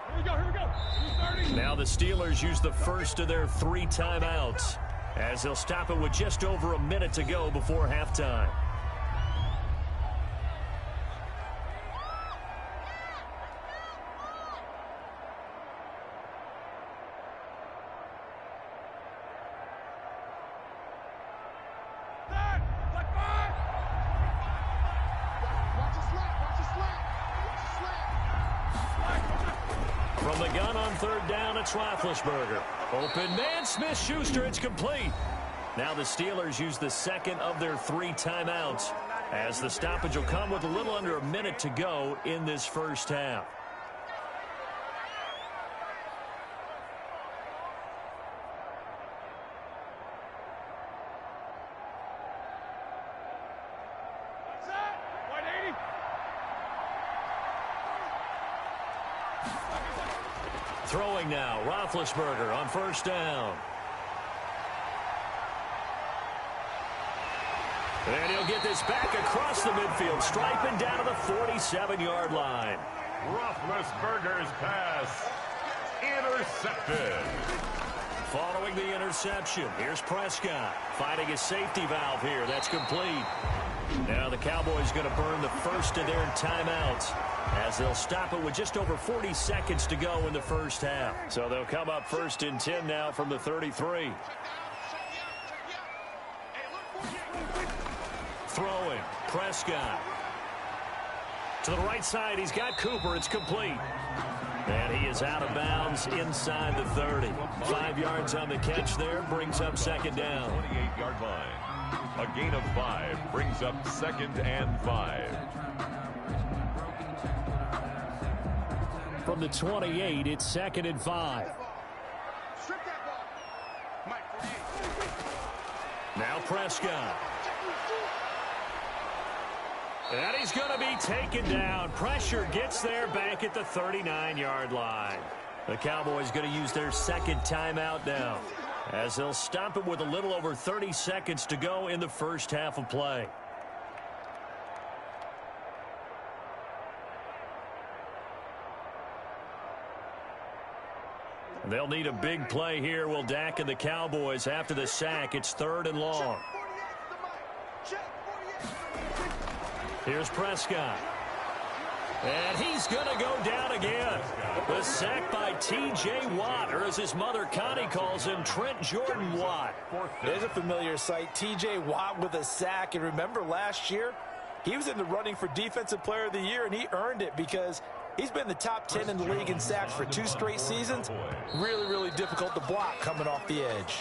Here we go. Now the Steelers use the first of their 3 timeouts as they'll stop it with just over a minute to go before halftime. It's Roethlisberger. Open man, Smith-Schuster, it's complete. Now the Steelers use the 2nd of their 3 timeouts as the stoppage will come with a little under a minute to go in this first half. Throwing now, Roethlisberger on 1st down. And he'll get this back across the midfield stripe and down to the 47-yard line. Roethlisberger's pass intercepted. Following the interception, here's Prescott finding his safety valve here. That's complete. Now the Cowboys going to burn the first of their timeouts as they'll stop it with just over 40 seconds to go in the first half. So they'll come up 1st and 10 now from the 33. Throwing, Prescott. To the right side, he's got Cooper. It's complete. And he is out of bounds inside the 30. 5 yards on the catch there, brings up 2nd down. 28-yard line. A gain of 5 brings up 2nd and 5. From the 28, it's 2nd and 5. Now Prescott. And he's going to be taken down. Pressure gets there back at the 39-yard line. The Cowboys going to use their 2nd timeout now as they'll stop it with a little over 30 seconds to go in the first half of play. They'll need a big play here. Will Dak and the Cowboys after the sack. It's 3rd and long. Here's Prescott. And he's going to go down again. The sack by T.J. Watt, or as his mother Connie calls him, Trent Jordan Watt. There's a familiar sight. T.J. Watt with a sack. And remember last year, he was in the running for Defensive Player of the Year, and he earned it because he's been the top 10 in the league in sacks for 2 straight seasons. Really, really difficult to block coming off the edge.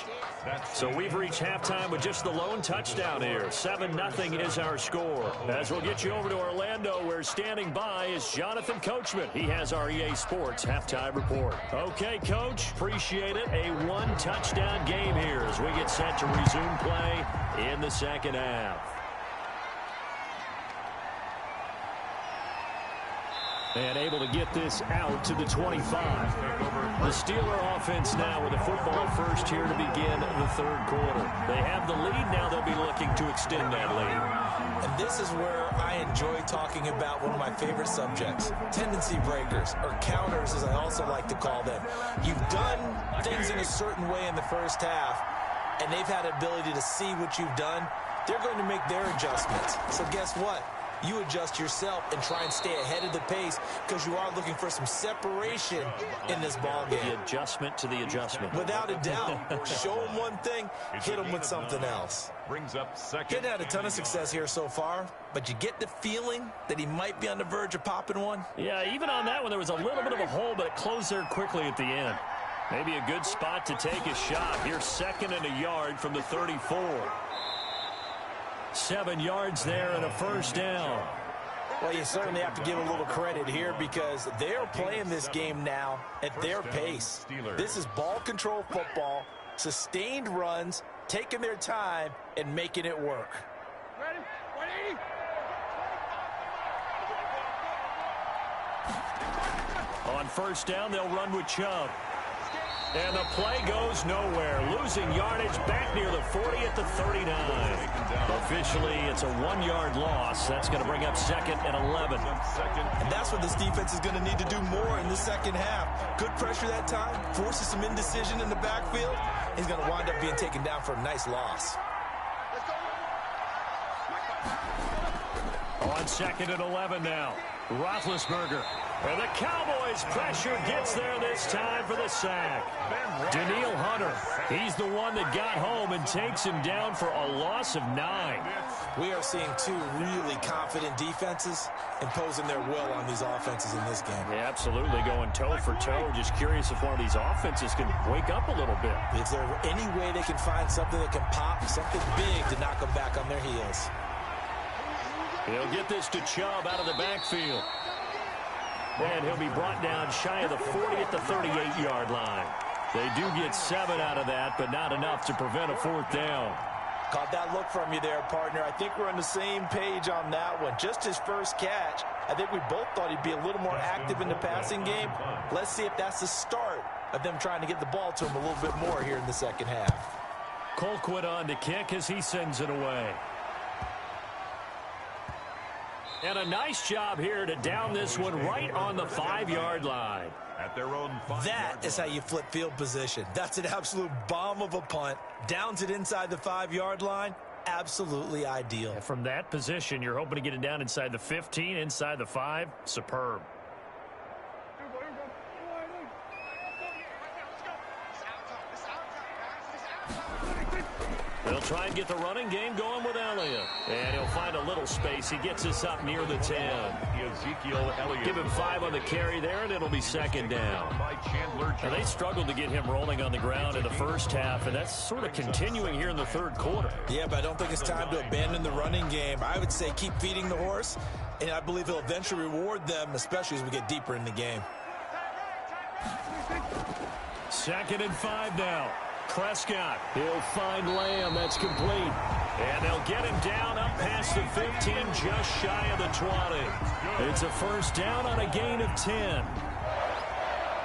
So we've reached halftime with just the lone touchdown here. 7-0 is our score. As we'll get you over to Orlando, where standing by is Jonathan Coachman. He has our EA Sports halftime report. Okay, Coach, appreciate it. A 1-touchdown game here as we get set to resume play in the second half. And able to get this out to the 25. The Steeler offense now with a football first here to begin the 3rd quarter. They have the lead. Now they'll be looking to extend that lead. And this is where I enjoy talking about one of my favorite subjects, tendency breakers, or counters as I also like to call them. You've done things in a certain way in the first half, and they've had the ability to see what you've done. They're going to make their adjustments. So guess what? You adjust yourself and try and stay ahead of the pace because you are looking for some separation in this ball game. The adjustment to the adjustment. Without a doubt. Show them one thing, hit them with something else. Brings up 2nd. He's had a ton of success here so far, but you get the feeling that he might be on the verge of popping one. Yeah, even on that one, there was a little bit of a hole, but it closed there quickly at the end. Maybe a good spot to take a shot. Here's 2nd and a yard from the 34. 7 yards there and a 1st down. Well, you certainly have to give a little credit here because they're playing this game now at their pace. This is ball control football, sustained runs, taking their time and making it work. Ready? On 1st down, they'll run with Chubb. And the play goes nowhere. Losing yardage back near the 40 at the 39. Officially, it's a 1-yard loss. That's going to bring up 2nd and 11. And that's what this defense is going to need to do more in the second half. Good pressure that time. Forces some indecision in the backfield. He's going to wind up being taken down for a nice loss. On 2nd and 11 now. Roethlisberger. And the Cowboys pressure gets there this time for the sack. Daniil Hunter, he's the one that got home and takes him down for a loss of 9. We are seeing 2 really confident defenses imposing their will on these offenses in this game. Yeah, absolutely, going toe for toe. Just curious if one of these offenses can wake up a little bit. Is there any way they can find something that can pop, something big to knock them back on their heels? He'll get this to Chubb out of the backfield. And he'll be brought down shy of the 40 at the 38-yard line. They do get 7 out of that, but not enough to prevent a 4th down. Caught that look from you there, partner. I think we're on the same page on that one. Just his first catch. I think we both thought he'd be a little more active in the passing game. Let's see if that's the start of them trying to get the ball to him a little bit more here in the second half. Colquitt on to kick as he sends it away. And a nice job here to down this one right on the 5-yard line. At their own 5-yard That is how you flip field position. That's an absolute bomb of a punt. Downs it inside the 5-yard line. Absolutely ideal. And from that position, you're hoping to get it down inside the 15, inside the 5. Superb. They'll try and get the running game going with Elliott. And he'll find a little space. He gets us up near the 10. Ezekiel Elliott. Give him 5 on the carry there, and it'll be second down. And they struggled to get him rolling on the ground in the first half, and that's sort of continuing here in the third quarter. Yeah, but I don't think it's time to abandon the running game. I would say keep feeding the horse, and I believe he'll eventually reward them, especially as we get deeper in the game. 2nd and 5 now. Prescott, he'll find Lamb. That's complete. And they'll get him down up past the 15, just shy of the 20. It's a first down on a gain of 10.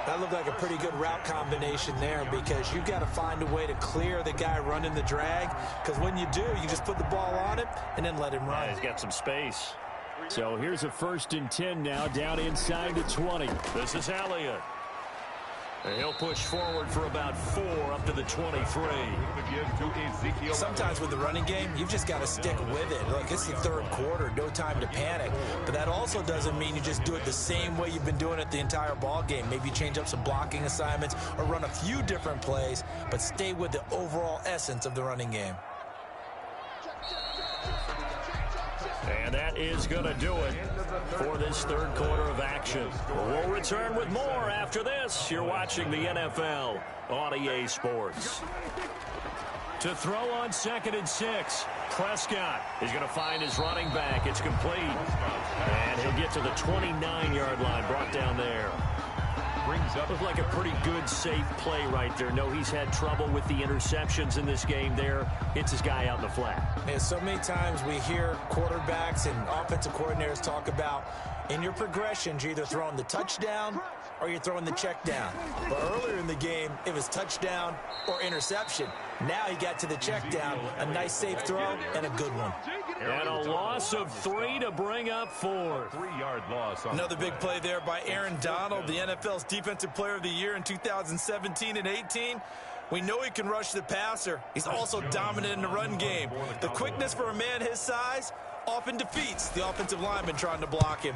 That looked like a pretty good route combination there because you've got to find a way to clear the guy running the drag, because when you do, you just put the ball on him and then let him run. Yeah, he's got some space. So here's a 1st and 10 now, down inside the 20. This is Elliott. And he'll push forward for about 4 up to the 23. Sometimes with the running game, you've just got to stick with it. Look, it's the third quarter, no time to panic. But that also doesn't mean you just do it the same way you've been doing it the entire ball game. Maybe change up some blocking assignments or run a few different plays, but stay with the overall essence of the running game. And that is going to do it for this third quarter of action. We'll return with more after this. You're watching the NFL on EA Sports. To throw on 2nd and 6, Prescott is going to find his running back. It's complete. And he'll get to the 29-yard line, brought down there. Looked like a pretty good, safe play right there. No, he's had trouble with the interceptions in this game there. Hits his guy out in the flat. Yeah, so many times we hear quarterbacks and offensive coordinators talk about in your progressions, you're either throwing the touchdown or you're throwing the check down. But earlier in the game, it was touchdown or interception. Now he got to the check down, a nice safe throw, and a good one. And a loss of 3 to bring up 4. 3-yard loss. Another big play there by Aaron Donald, the NFL's Defensive Player of the Year in 2017 and 18. We know he can rush the passer. He's also dominant in the run game. The quickness for a man his size often defeats the offensive lineman trying to block him.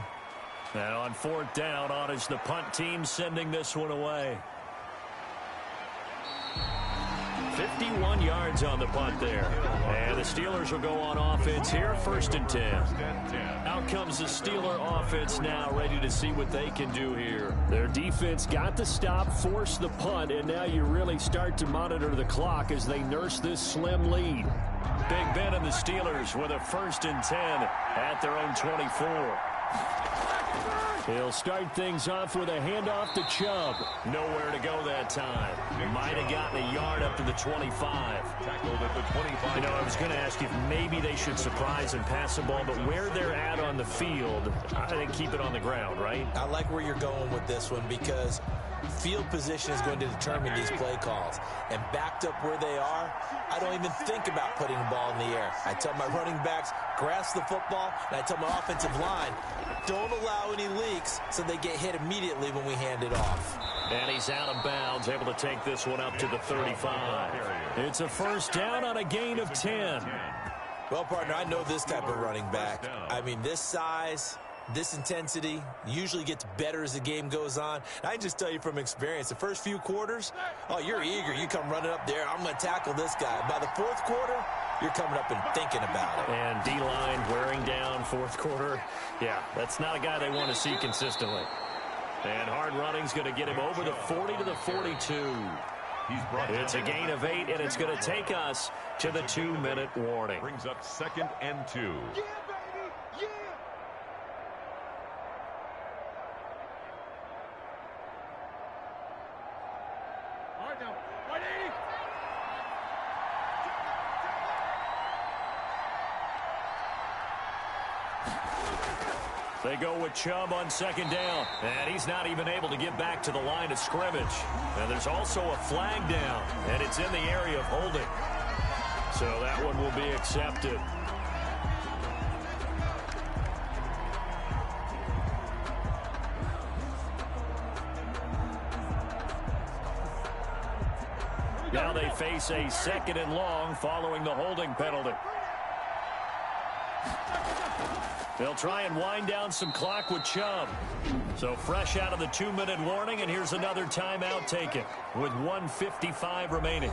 And on 4th down, on is the punt team sending this one away. 51 yards on the punt there. And the Steelers will go on offense here, 1st and 10. Out comes the Steeler offense now, ready to see what they can do here. Their defense got the stop, forced the punt, and now you really start to monitor the clock as they nurse this slim lead. Big Ben and the Steelers with a 1st and 10 at their own 24. He'll start things off with a handoff to Chubb. Nowhere to go that time. Might have gotten a yard up to the 25. Tackled at the 25. You know, I was going to ask if maybe they should surprise and pass the ball, but where they're at on the field, I think keep it on the ground, right? I like where you're going with this one because field position is going to determine these play calls. And backed up where they are, I don't even think about putting the ball in the air. I tell my running backs, grasp the football, and I tell my offensive line, don't allow any leaks so they get hit immediately when we hand it off. And he's out of bounds, able to take this one up to the 35. It's a 1st down on a gain of 10. Well, partner, I know this type of running back. I mean, this size, this intensity usually gets better as the game goes on. And I just tell you from experience, the first few quarters, oh, you're eager. You come running up there. I'm going to tackle this guy. By the 4th quarter, you're coming up and thinking about it. And D-line wearing down 4th quarter. Yeah, that's not a guy they want to see consistently. And hard running's going to get him over the 40 to the 42. It's a gain of 8, and it's going to take us to the 2-minute warning. Brings up 2nd and 2. They go with Chubb on 2nd down, and he's not even able to get back to the line of scrimmage. And there's also a flag down, and it's in the area of holding. So that one will be accepted. Now they face a 2nd and long following the holding penalty. They'll try and wind down some clock with Chubb. So fresh out of the 2-minute warning, and here's another timeout taken with 1:55 remaining.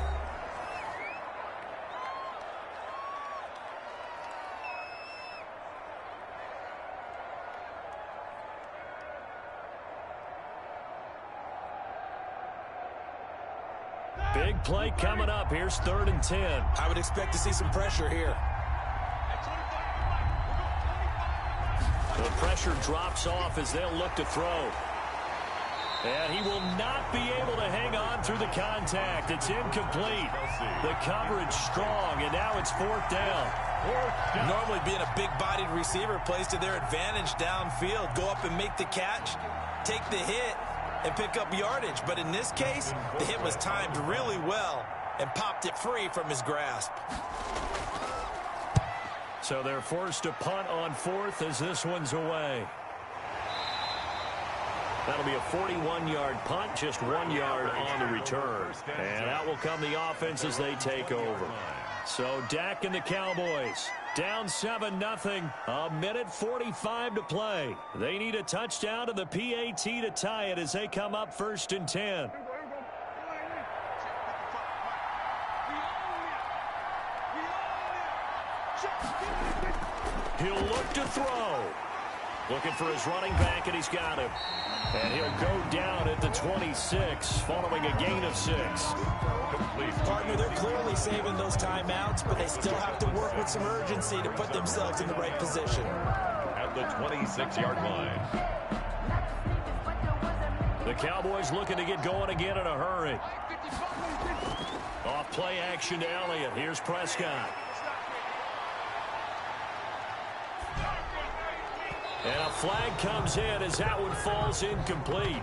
Big play coming up. Here's 3rd and 10. I would expect to see some pressure here. The pressure drops off as they'll look to throw. And he will not be able to hang on through the contact. It's incomplete. The coverage strong, and now it's 4th down. Normally being a big-bodied receiver plays to their advantage downfield. Go up and make the catch, take the hit, and pick up yardage. But in this case, the hit was timed really well and popped it free from his grasp. So they're forced to punt on 4th as this one's away. That'll be a 41-yard punt, just 1 yard on the return. And out will come the offense as they take over. So Dak and the Cowboys down 7-0. 1:45 to play. They need a touchdown to the PAT to tie it as they come up 1st and 10. He'll look to throw. Looking for his running back, and he's got him. And he'll go down at the 26, following a gain of 6. Partner, they're clearly saving those timeouts, but they still have to work with some urgency to put themselves in the right position. At the 26-yard line. The Cowboys looking to get going again in a hurry. Off play action to Elliott. Here's Prescott. And a flag comes in as that one falls incomplete.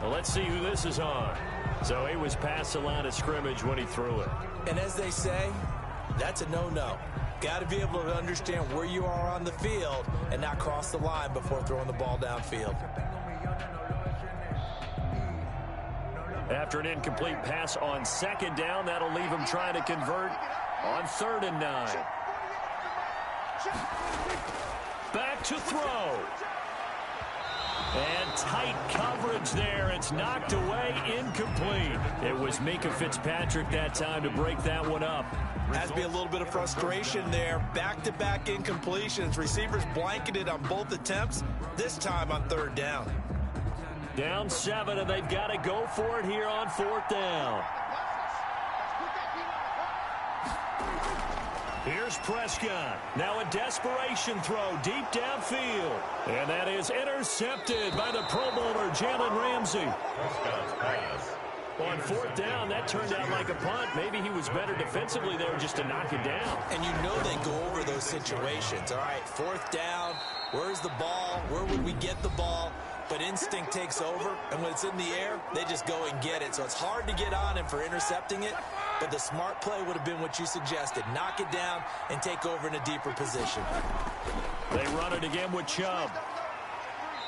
Well, let's see who this is on. So he was past the line of scrimmage when he threw it. And as they say, that's a no-no. Got to be able to understand where you are on the field and not cross the line before throwing the ball downfield. After an incomplete pass on 2nd down, that'll leave him trying to convert on 3rd and 9. Back to throw. And tight coverage there. It's knocked away, incomplete. It was Minkah Fitzpatrick that time to break that one up. Has to be a little bit of frustration there. Back-to-back incompletions. Receivers blanketed on both attempts, this time on 3rd down. Down 7, and they've got to go for it here on 4th down. Here's Prescott. Now a desperation throw deep downfield. And that is intercepted by the Pro Bowler, Jalen Ramsey. Prescott's pass. On 4th down, that turned out like a punt. Maybe he was better defensively there just to knock it down. And you know they go over those situations. All right, 4th down, where's the ball? Where would we get the ball? But instinct takes over, and when it's in the air, they just go and get it. So it's hard to get on him for intercepting it, but the smart play would have been what you suggested. Knock it down and take over in a deeper position. They run it again with Chubb.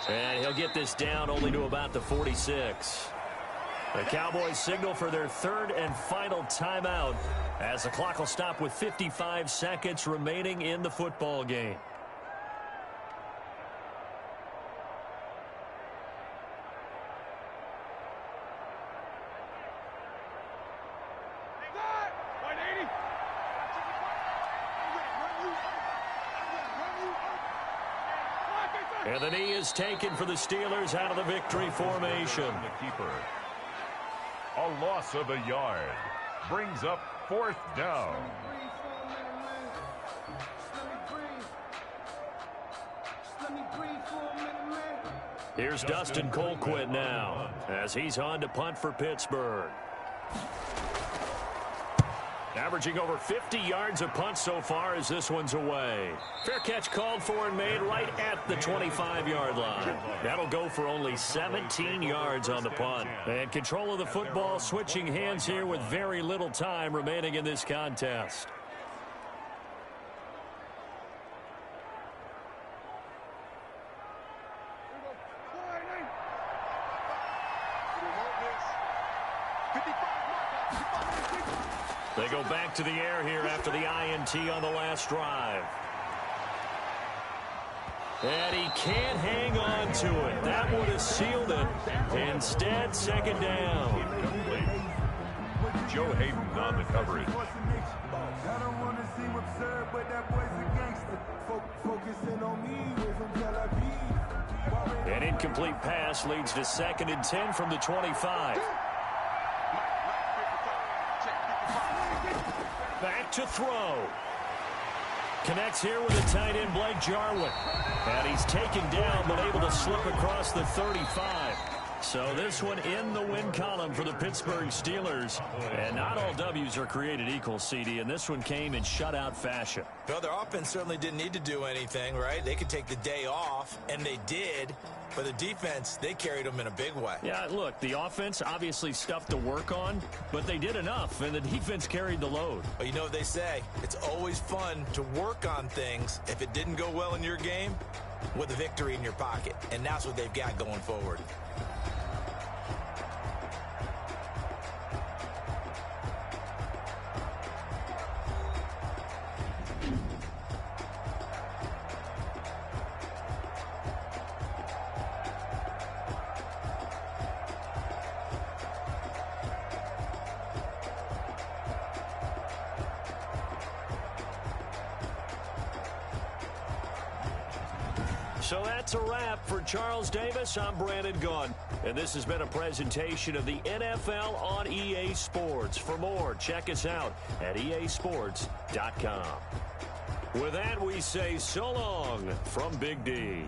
And he'll get this down only to about the 46. The Cowboys signal for their 3rd and final timeout as the clock will stop with 55 seconds remaining in the football game. And the knee is taken for the Steelers out of the victory formation. The keeper. A loss of a yard. Brings up 4th down. Here's Dustin Colquitt now as he's on to punt for Pittsburgh. Averaging over 50 yards a punt so far as this one's away. Fair catch called for and made right at the 25-yard line. That'll go for only 17 yards on the punt. And control of the football switching hands here with very little time remaining in this contest. They go back to the air here after the INT on the last drive. And he can't hang on to it. That would have sealed it. Instead, second down. Joe Hayden on the coverage. I don't want to seem absurd, but that boy's a gangster. Focusing on me, way from Tel Aviv. An incomplete pass leads to 2nd and 10 from the 25. Back to throw. Connects here with the tight end, Blake Jarwin. And he's taken down, but able to slip across the 35. So this one in the win column for the Pittsburgh Steelers. And not all W's are created equal, CD, and this one came in shutout fashion. Well, their offense certainly didn't need to do anything, right? They could take the day off, and they did. But the defense, they carried them in a big way. Yeah, look, the offense, obviously stuff to work on, but they did enough, and the defense carried the load. Well, you know what they say. It's always fun to work on things if it didn't go well in your game with a victory in your pocket. And that's what they've got going forward. So that's a wrap for Charles Davis. I'm Brandon Gaughan, and this has been a presentation of the NFL on EA Sports. For more, check us out at easports.com. With that, we say so long from Big D.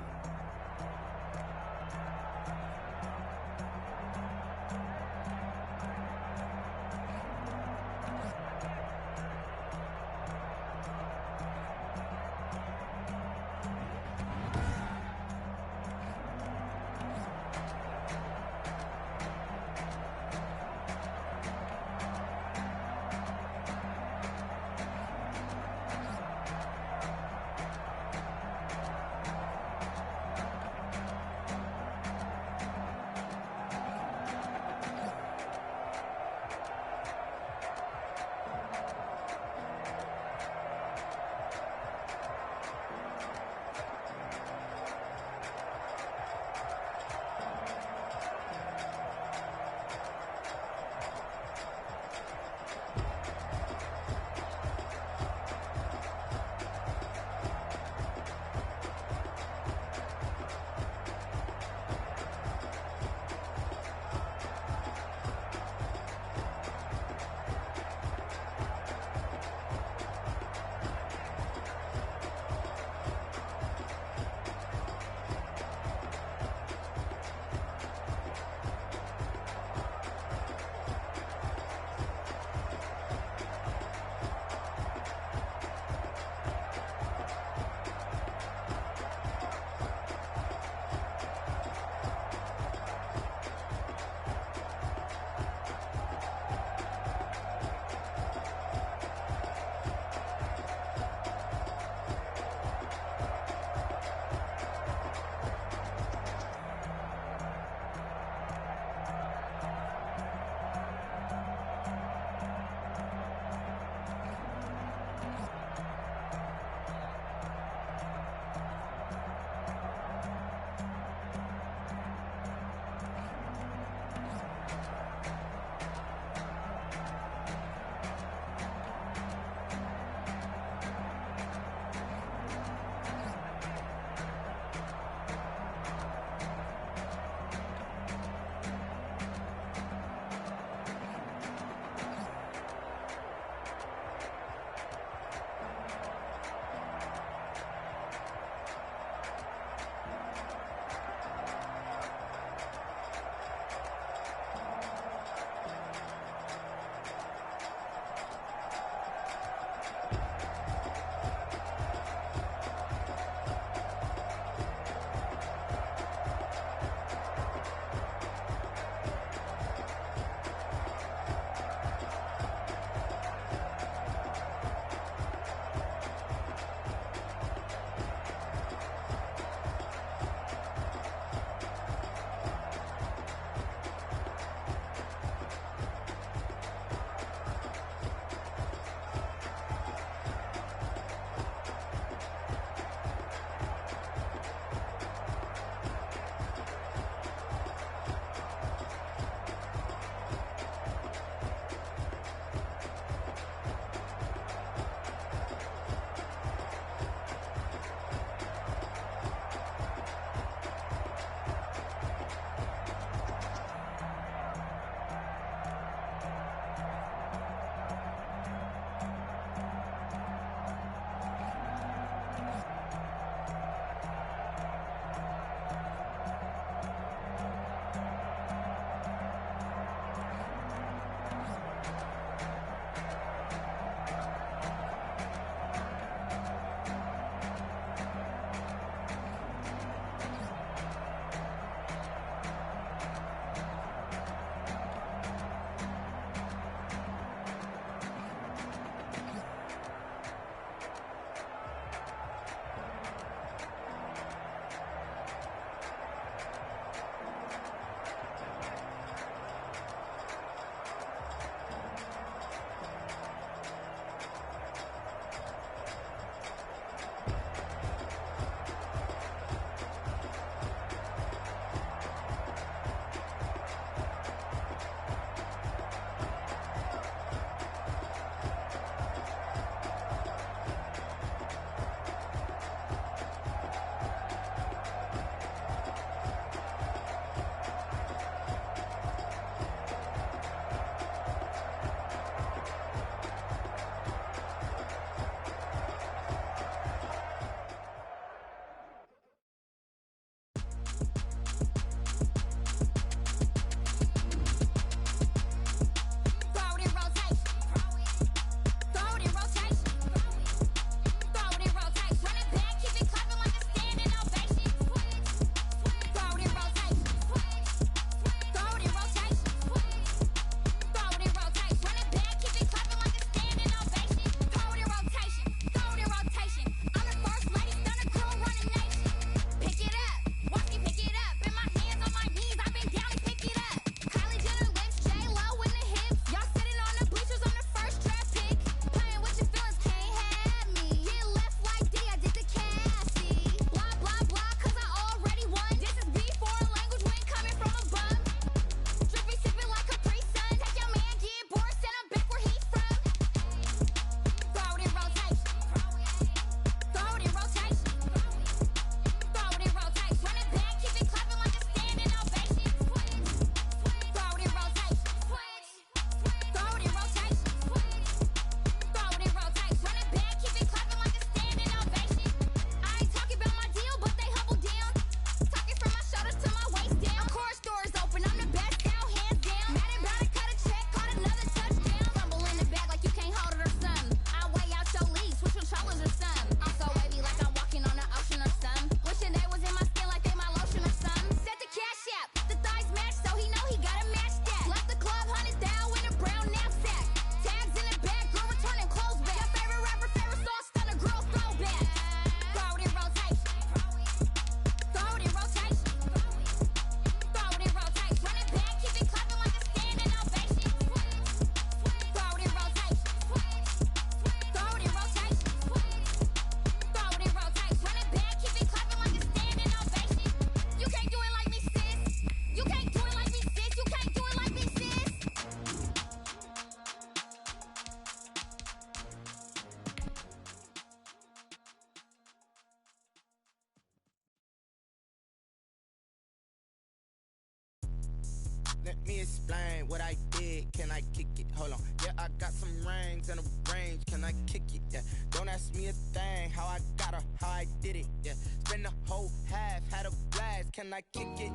me explain what I did. Can I kick it? Hold on. Yeah, I got some rings and a range. Can I kick it? Yeah. Don't ask me a thing. How I got her, how I did it. Yeah. Spend the whole half, had a blast. Can I kick it?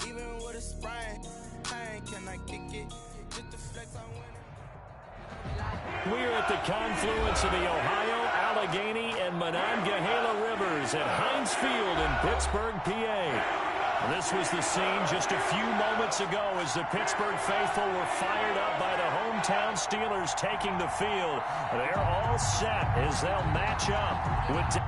Even with a sprain, can I kick it? Just to flex on winning. We're at the confluence of the Ohio, Allegheny, and Monongahela Rivers at Heinz Field in Pittsburgh, PA. This was the scene just a few moments ago as the Pittsburgh faithful were fired up by the hometown Steelers taking the field. They're all set as they'll match up with...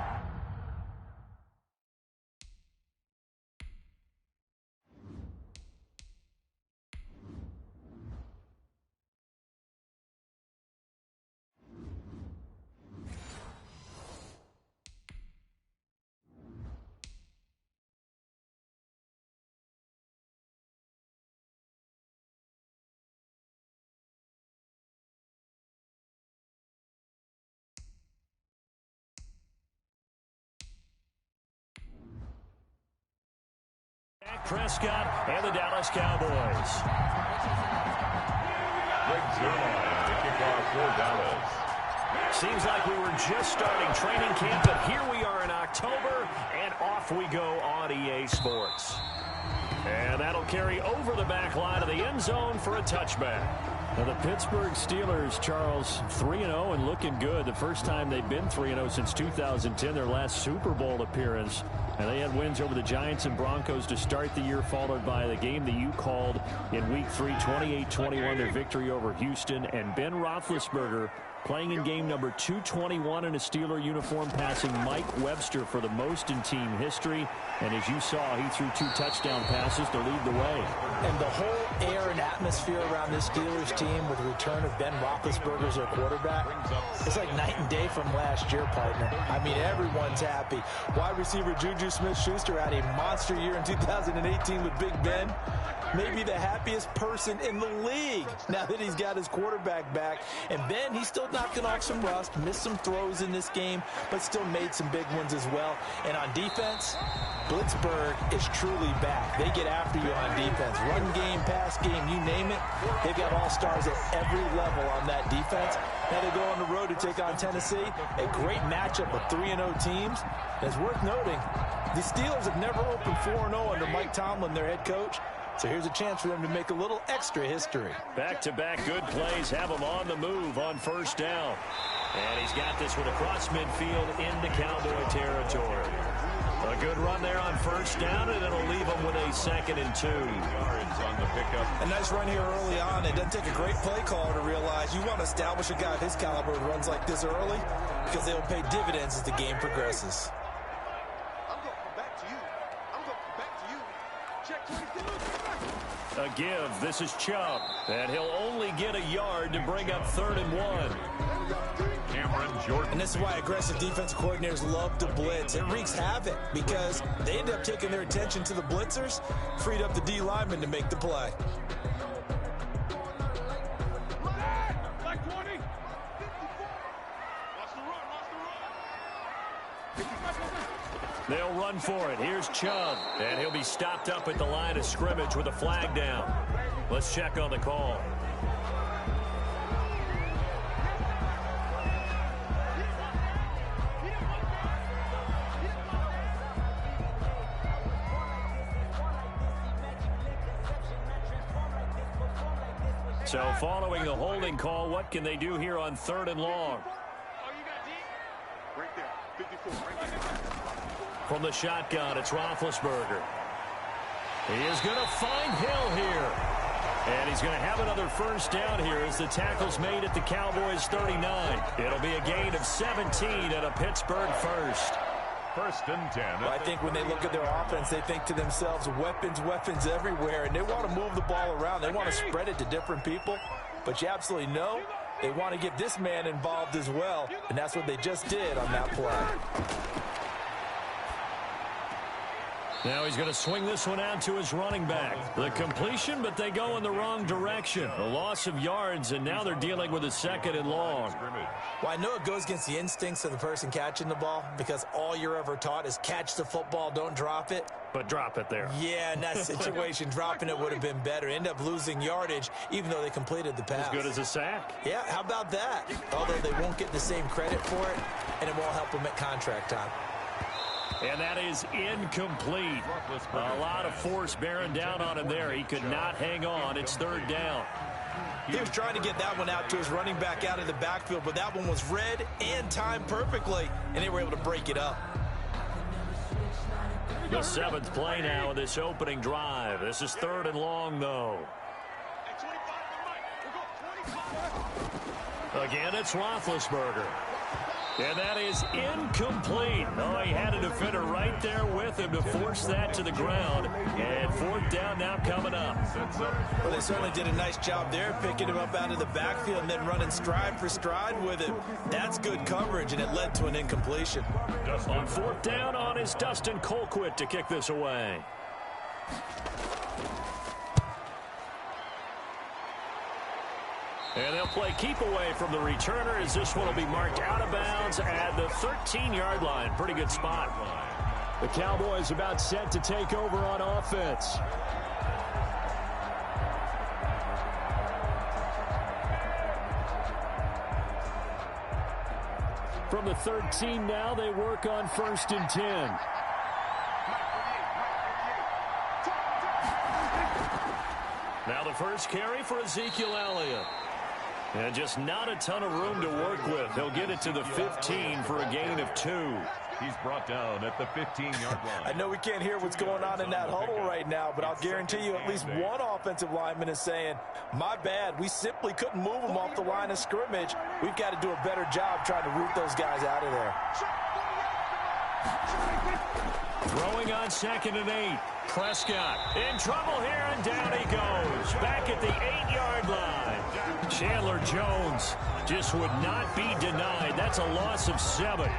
Prescott and the Dallas Cowboys. Greg Zuerlein to kick off for Dallas. Seems like we were just starting training camp, but here we are in October, and off we go on EA Sports. And that'll carry over the back line of the end zone for a touchback. Now the Pittsburgh Steelers, Charles, 3-0 and looking good. The first time they've been 3-0 since 2010, their last Super Bowl appearance. And they had wins over the Giants and Broncos to start the year, followed by the game that you called in Week 3, 28-21, their victory over Houston. And Ben Roethlisberger playing in game number 221 in a Steeler uniform, passing Mike Webster for the most in team history. And as you saw, he threw 2 touchdown passes to lead the way. And the whole air and atmosphere around this Steelers team with the return of Ben Roethlisberger as their quarterback, it's like night and day from last year, partner. I mean, everyone's happy. Wide receiver Juju Smith-Schuster had a monster year in 2018 with Big Ben. Maybe the happiest person in the league now that he's got his quarterback back. And Ben, he's still knocking off some rust, missed some throws in this game, but still made some big ones as well. And on defense, Blitzburg is truly back. They get after you on defense. Run game, pass game, you name it. They've got all-stars at every level on that defense. Now they go on the road to take on Tennessee. A great matchup of 3-0 teams. And it's worth noting, the Steelers have never opened 4-0 under Mike Tomlin, their head coach. So here's a chance for them to make a little extra history. Back-to-back good plays have him on the move on first down. And he's got this one across midfield into Cowboy territory. A good run there on first down, and it'll leave him with a 2nd and 2. Yards on the pickup. A nice run here early on. It doesn't take a great play caller to realize you want to establish a guy of his caliber who runs like this early because they'll pay dividends as the game progresses. A give. This is Chubb. And he'll only get a yard to bring up 3rd and 1. Cameron Jordan. And this is why aggressive defensive coordinators love to blitz. It wreaks havoc because they end up taking their attention to the blitzers, freed up the D lineman to make the play. They'll run for it. Here's Chubb. And he'll be stopped up at the line of scrimmage with a flag down. Let's check on the call. So following the holding call, what can they do here on 3rd and long? Right there, 54, right there. From the shotgun, it's Roethlisberger. He is going to find Hill here. And he's going to have another first down here as the tackle's made at the Cowboys' 39. It'll be a gain of 17 and a Pittsburgh first. 1st and 10. Well, I think when they look at their offense, they think to themselves, weapons everywhere, and they want to move the ball around. They want to spread it to different people, but you absolutely know they want to get this man involved as well, and that's what they just did on that play. Now he's going to swing this one out to his running back. The completion, but they go in the wrong direction. A loss of yards, and now they're dealing with a 2nd and long. Well, I know it goes against the instincts of the person catching the ball because all you're ever taught is catch the football, don't drop it. But drop it there. Yeah, in that situation, dropping it would have been better. End up losing yardage, even though they completed the pass. As good as a sack. Yeah, how about that? Although they won't get the same credit for it, and it won't help them at contract time. And that is incomplete. A lot of force bearing down on him there. He could not hang on. It's 3rd down. He was trying to get that one out to his running back out of the backfield, but that one was read and timed perfectly, and they were able to break it up. The 7th play now of this opening drive. This is 3rd and long, though. Again, it's Roethlisberger. And that is incomplete. Oh, he had a defender right there with him to force that to the ground. And 4th down now coming up. Well, they certainly did a nice job there, picking him up out of the backfield and then running stride for stride with him. That's good coverage, and it led to an incompletion. On 4th down on is Dustin Colquitt to kick this away. And they'll play keep away from the returner as this one will be marked out of bounds at the 13-yard line. Pretty good spot. The Cowboys about set to take over on offense. From the 13 now, they work on 1st and 10. Now the first carry for Ezekiel Elliott. And just not a ton of room to work with. He'll get it to the 15 for a gain of 2. He's brought down at the 15-yard line. I know we can't hear what's going on in that huddle right now, but I'll guarantee you at least one offensive lineman is saying, my bad, we simply couldn't move them off the line of scrimmage. We've got to do a better job trying to root those guys out of there. Throwing on 2nd and 8. Prescott in trouble here, and down he goes. Back at the 8-yard line. Chandler Jones just would not be denied. That's a loss of 7.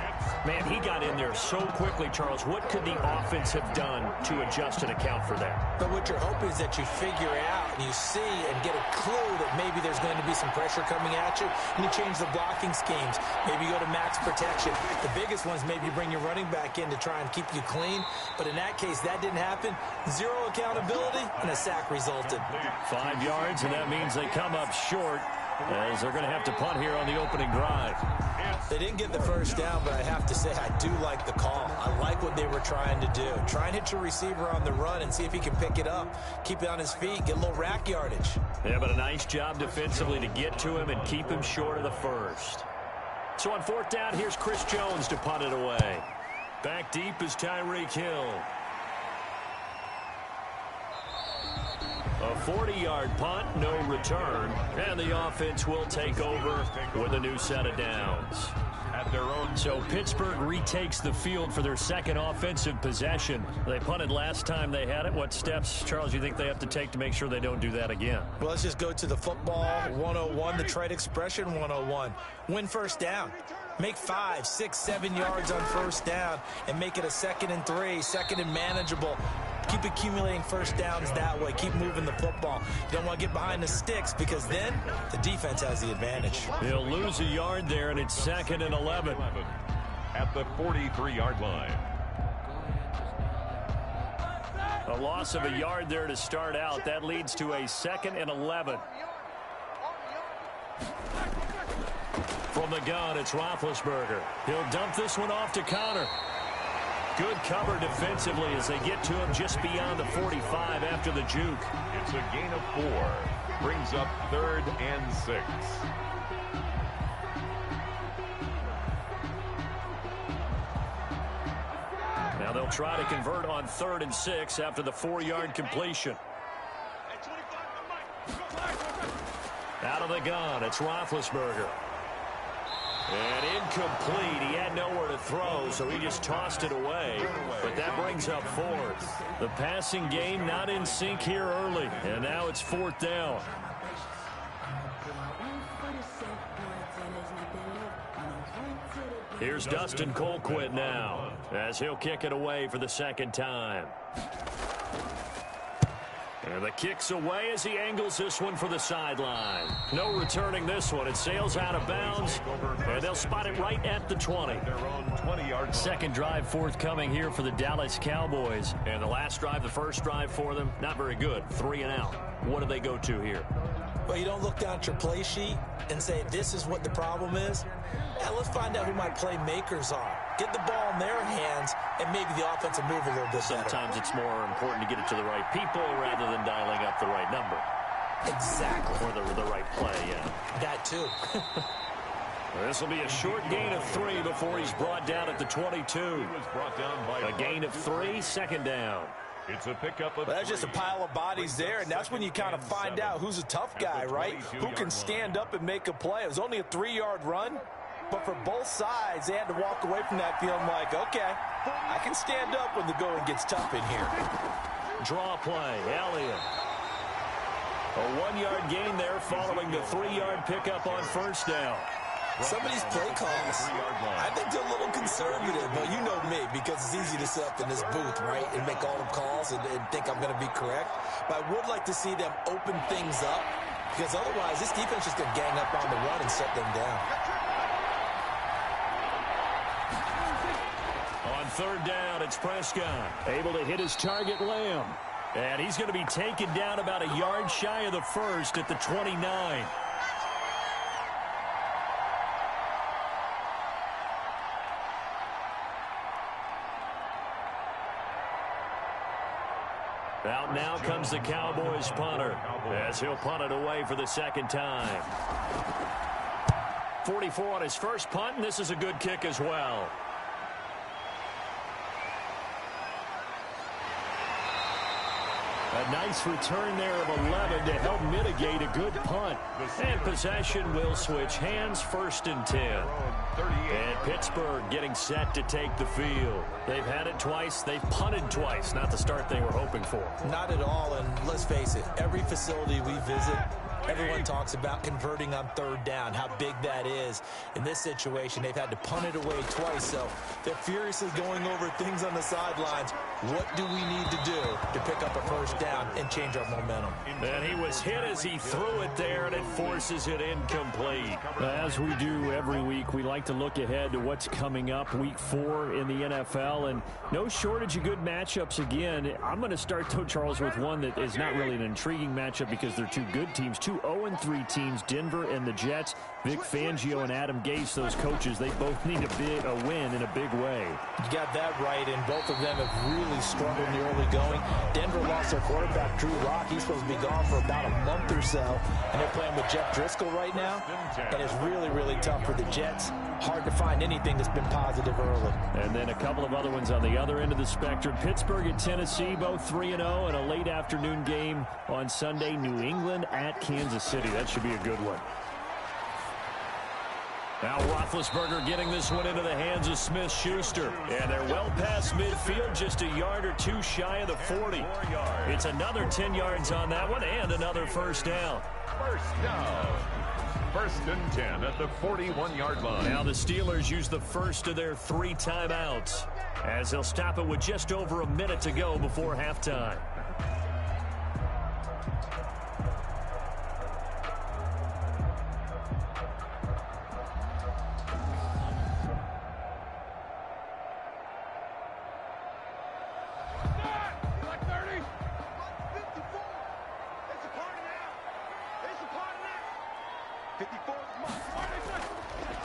Man, he got in there so quickly, Charles. What could the offense have done to adjust and account for that? But what you're hoping is that you figure out and you see and get a clue that maybe there's going to be some pressure coming at you, and you change the blocking schemes. Maybe you go to max protection. The biggest ones, maybe you bring your running back in to try and keep you clean. But in that case, that didn't happen. 0 accountability, and a sack resulted. 5 yards, and that means they come up short, as they're going to have to punt here on the opening drive. They didn't get the 1st down, but I have to say I do like the call. I like what they were trying to do. Try and hit your receiver on the run and see if he can pick it up. Keep it on his feet, get a little rack yardage. Yeah, but a nice job defensively to get to him and keep him short of the 1st. So on 4th down, here's Chris Jones to punt it away. Back deep is Tyreek Hill. A 40-yard punt, no return, and the offense will take over with a new set of downs. At their own. So Pittsburgh retakes the field for their 2nd offensive possession. They punted last time they had it. What steps, Charles, you think they have to take to make sure they don't do that again? Well, let's just go to the football 101, the trade expression 101. Win 1st down. Make 5, 6, 7 yards on 1st down and make it a 2nd and 3, 2nd and manageable. Keep accumulating 1st downs that way. Keep moving the football. You don't want to get behind the sticks because then the defense has the advantage. He'll lose a yard there, and it's 2nd and 11. At the 43-yard line. A loss of a yard there to start out. That leads to a 2nd and 11. From the gun, it's Roethlisberger. He'll dump this one off to Connor. Good cover defensively as they get to him just beyond the 45 after the juke. It's a gain of 4. Brings up 3rd and 6. Now they'll try to convert on 3rd and 6 after the 4-yard completion. Out of the gun, it's Roethlisberger. And incomplete. He had nowhere to throw, so he just tossed it away. But that brings up 4th. The passing game not in sync here early. And now it's 4th down. Here's Dustin Colquitt now. as he'll kick it away for the second time. And the kick's away as he angles this one for the sideline. No returning this one. It sails out of bounds, and they'll spot it right at the 20. Second drive forthcoming here for the Dallas Cowboys. And the last drive, the first drive for them, not very good. 3 and out. What do they go to here? Well, you don't look down at your play sheet and say, this is what the problem is. Yeah, let's find out who my playmakers are. Get the ball in their hands, and maybe the offense will move a little bit better. Sometimes it's more important to get it to the right people rather than dialing up the right number. Exactly. Or the right play, yeah. That too. This will be a short gain of 3 before he's brought down at the 22. A gain of 3, second down. It's a pickup of that's just a pile of bodies there, and that's when you kind of find out who's a tough guy, right? Who can stand up and make a play. It was only a 3-yard run, but for both sides, they had to walk away from that feeling like, okay, I can stand up when the going gets tough in here. Draw play, Elliott. A 1-yard gain there following the 3-yard pickup on first down. Some of these play calls, I think they're a little conservative, but you know me, because it's easy to sit up in this booth, right, and make all the calls and think I'm going to be correct. But I would like to see them open things up, because otherwise this defense is going to gang up on the run and shut them down. On third down, it's Prescott. Able to hit his target, Lamb. And he's going to be taken down about a yard shy of the first at the 29. Out now comes the Cowboys punter as he'll punt it away for the second time. 44 on his first punt, and this is a good kick as well. A nice return there of 11 to help mitigate a good punt. And possession will switch hands, 1st and 10. And Pittsburgh getting set to take the field. They've had it twice. They've punted twice. Not the start they were hoping for. Not at all, and let's face it, every facility we visit, everyone talks about converting on third down, how big that is. In this situation, they've had to punt it away twice, so they're furiously going over things on the sidelines. What do we need to do to pick up a first down and change our momentum? And he was hit as he threw it there, and it forces it incomplete. As we do every week, we like to look ahead to what's coming up week 4 in the NFL, and no shortage of good matchups again. I'm going to start, though, Charles, with one that is not really an intriguing matchup because they're two good teams, 2 0-3 teams, Denver and the Jets. Vic Fangio and Adam Gase, those coaches, they both need a win in a big way. You got that right, and both of them have really struggled in the early going. Denver lost their quarterback, Drew Lock. He's supposed to be gone for about a month or so, and they're playing with Jeff Driscoll right now, and it's really, really tough for the Jets. Hard to find anything that's been positive early. And then a couple of other ones on the other end of the spectrum. Pittsburgh and Tennessee, both 3-0, and a late afternoon game on Sunday, New England at Kansas City. That should be a good one. Now Roethlisberger getting this one into the hands of Smith-Schuster. And they're well past midfield, just a yard or two shy of the 40. It's another 10 yards on that one and another first down. First down. 1st and 10 at the 41-yard line. Now the Steelers use the first of their 3 timeouts as they'll stop it with just over a minute to go before halftime.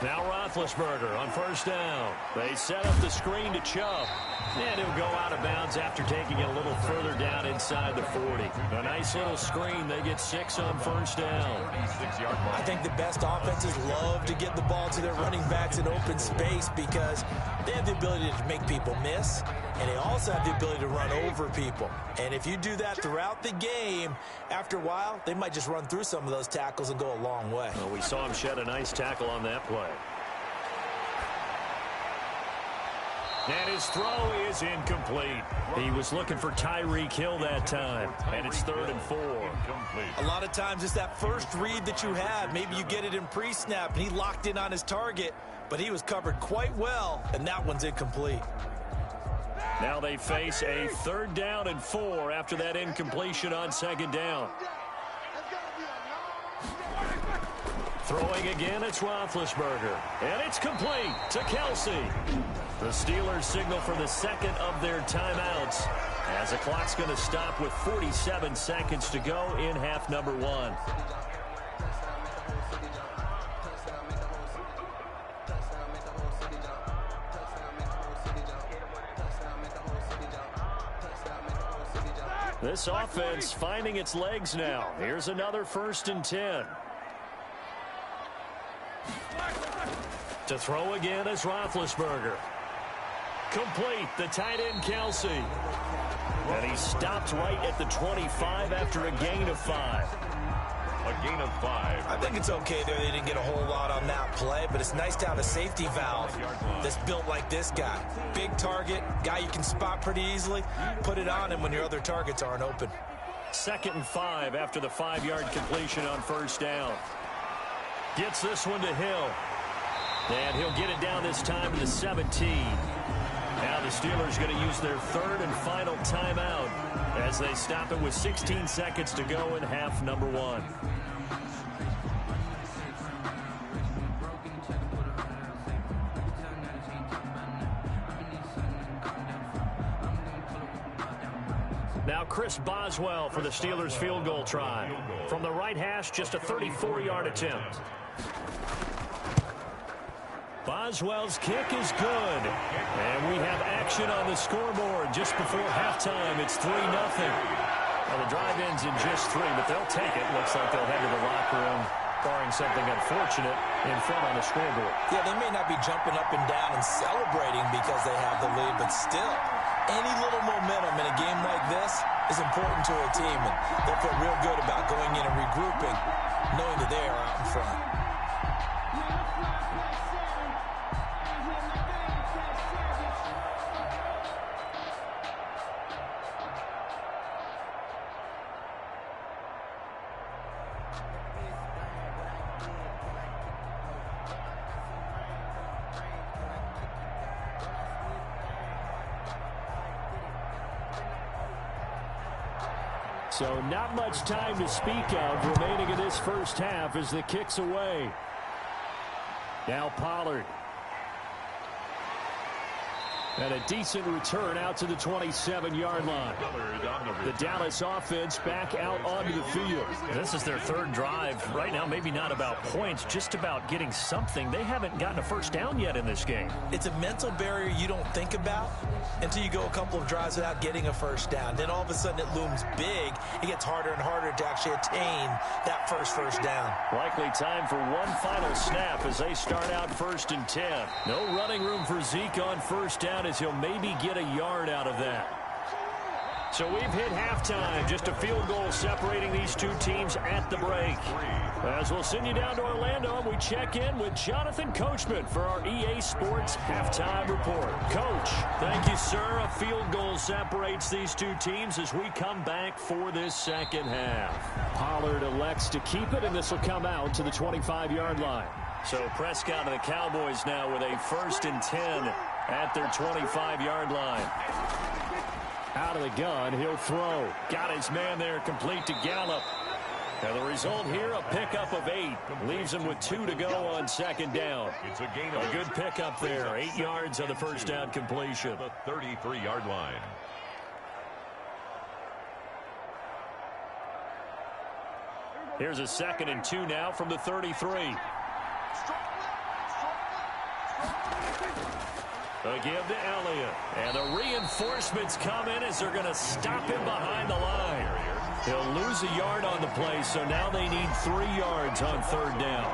Now Roethlisberger on first down. They set up the screen to Chubb. And he'll go out of bounds after taking it a little further down inside the 40. A nice little screen. They get 6 on first down. I think the best offenses love to get the ball to their running backs in open space because they have the ability to make people miss, and they also have the ability to run over people. And if you do that throughout the game, after a while, they might just run through some of those tackles and go a long way. Well, we saw him shed a nice tackle on that play. And his throw is incomplete. He was looking for Tyreek Hill that time, and it's 3rd and 4. A lot of times it's that first read that you have. Maybe you get it in pre-snap, and he locked in on his target, but he was covered quite well, and that one's incomplete. Now they face a 3rd down and 4 after that incompletion on 2nd down. Throwing again, it's Roethlisberger. And it's complete to Kelsey. The Steelers signal for the 2nd of their timeouts as the clock's going to stop with 47 seconds to go in half number 1. This offense finding its legs now. Here's another 1st and 10. To throw again is Roethlisberger. Complete, the tight end Kelsey. And he stopped right at the 25 after a gain of 5. A gain of 5. I think it's okay there. They didn't get a whole lot on that play, but it's nice to have a safety valve that's built like this guy. Big target, guy you can spot pretty easily. Put it on him when your other targets aren't open. 2nd and 5 after the 5-yard completion on 1st down. Gets this one to Hill. And he'll get it down this time to the 17. Now the Steelers going to use their 3rd and final timeout as they stop it with 16 seconds to go in half number 1. Now Chris Boswell for the Steelers field goal try. From the right hash, just a 34-yard attempt. Boswell's kick is good. And we have action on the scoreboard just before halftime. It's 3-0. Well, the drive ends in just 3, but they'll take it. Looks like they'll head to the locker room, barring something unfortunate, in front on the scoreboard. Yeah, they may not be jumping up and down and celebrating because they have the lead, but still, any little momentum in a game like this is important to a team, and they'll feel real good about going in and regrouping, knowing that they are out in front. So not much time to speak of remaining in this first half as the kick's away. Now Pollard. And a decent return out to the 27-yard line. The Dallas offense back out onto the field. This is their 3rd drive. Right now, maybe not about points, just about getting something. They haven't gotten a 1st down yet in this game. It's a mental barrier you don't think about until you go a couple of drives without getting a 1st down. Then all of a sudden it looms big. It gets harder and harder to actually attain that first down. Likely time for one final snap as they start out 1st and 10. No running room for Zeke on 1st down, as he'll maybe get a yard out of that. So we've hit halftime. Just a field goal separating these two teams at the break. As we'll send you down to Orlando, and we check in with Jonathan Coachman for our EA Sports Halftime Report. Coach, thank you, sir. A field goal separates these two teams as we come back for this 2nd half. Pollard elects to keep it, and this will come out to the 25-yard line. So Prescott and the Cowboys now with a 1st and 10 at their 25-yard line. Out of the gun, he'll throw. Got his man there, complete to Gallup. And the result here, a pickup of 8. Leaves him with 2 to go on 2nd down. It's a gain a good pickup there. 8 yards on the 1st down completion. The 33-yard line. Here's a 2nd and 2 now from the 33. A give to Elliott. And the reinforcements come in as they're going to stop him behind the line. He'll lose a yard on the play, so now they need 3 yards on 3rd down.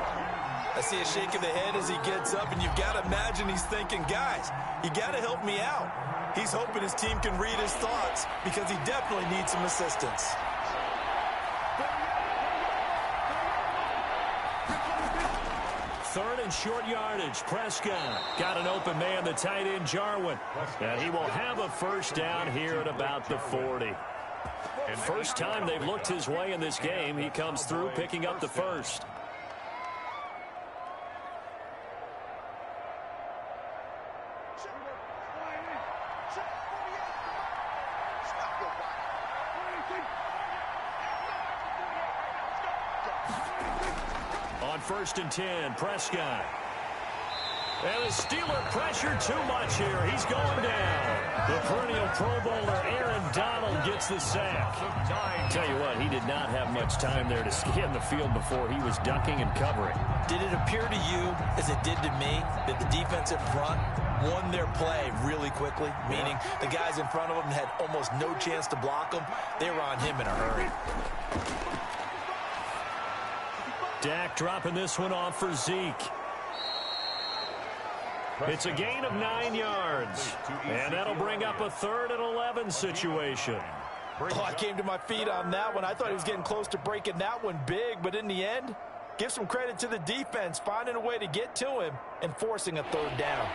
I see a shake of the head as he gets up, and you've got to imagine he's thinking, guys, you got to help me out. He's hoping his team can read his thoughts because he definitely needs some assistance. Third and short yardage. Prescott got an open man, the tight end Jarwin. And he will have a 1st down here at about the 40. First time they've looked his way in this game. He comes through picking up the 1st. On 1st and 10, Prescott. And the Steeler pressure too much here. He's going down. The perennial Pro Bowler Aaron Donald gets the sack. Tell you what, he did not have much time there to scan the field before he was ducking and covering. Did it appear to you, as it did to me, that the defensive front won their play really quickly? Meaning the guys in front of them had almost no chance to block him. They were on him in a hurry. Dak dropping this one off for Zeke. It's a gain of 9 yards. And that'll bring up a 3rd and 11 situation. Oh, I came to my feet on that one. I thought he was getting close to breaking that one big, but in the end, give some credit to the defense, finding a way to get to him and forcing a 3rd down.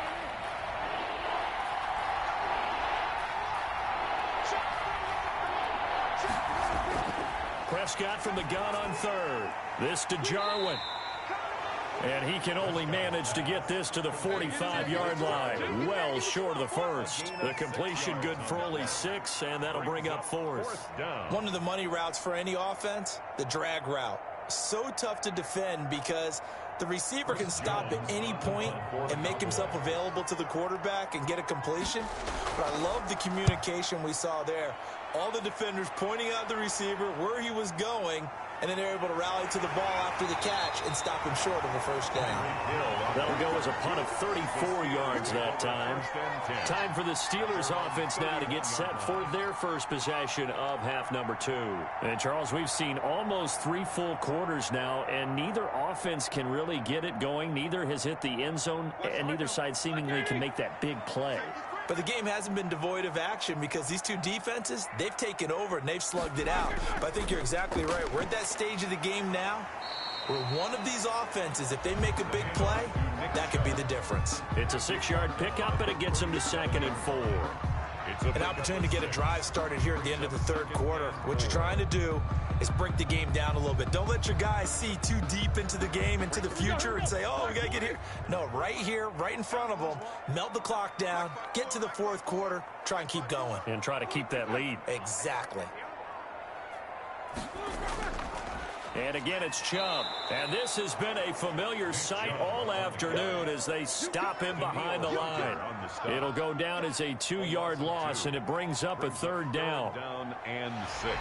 Prescott from the gun on 3rd. This to Jarwin. And he can only manage to get this to the 45-yard line. Well short of the 1st. The completion good for only 6, and that'll bring up 4th. One of the money routes for any offense, the drag route. So tough to defend because the receiver can stop at any point and make himself available to the quarterback and get a completion. But I love the communication we saw there. All the defenders pointing out the receiver, where he was going, and then they're able to rally to the ball after the catch and stop him short of a 1st down. That'll go as a punt of 34 yards that time. Time for the Steelers offense now to get set for their first possession of half number 2. And Charles, we've seen almost 3 full quarters now, and neither offense can really get it going. Neither has hit the end zone, and neither side seemingly can make that big play. But the game hasn't been devoid of action because these two defenses, they've taken over and they've slugged it out. But I think you're exactly right. We're at that stage of the game now where one of these offenses, if they make a big play, that could be the difference. It's a 6-yard pickup, and it gets them to 2nd and 4. An opportunity to get a drive started here at the end of the 3rd quarter. What you're trying to do is break the game down a little bit. Don't let your guys see too deep into the game, into the future, and say, oh, we got to get here. No, right here, right in front of them, melt the clock down, get to the 4th quarter, try and keep going. And try to keep that lead. Exactly. And again, it's Chubb. And this has been a familiar sight all afternoon as they stop him behind the line. It'll go down as a 2-yard loss, and it brings up a 3rd down. And 6.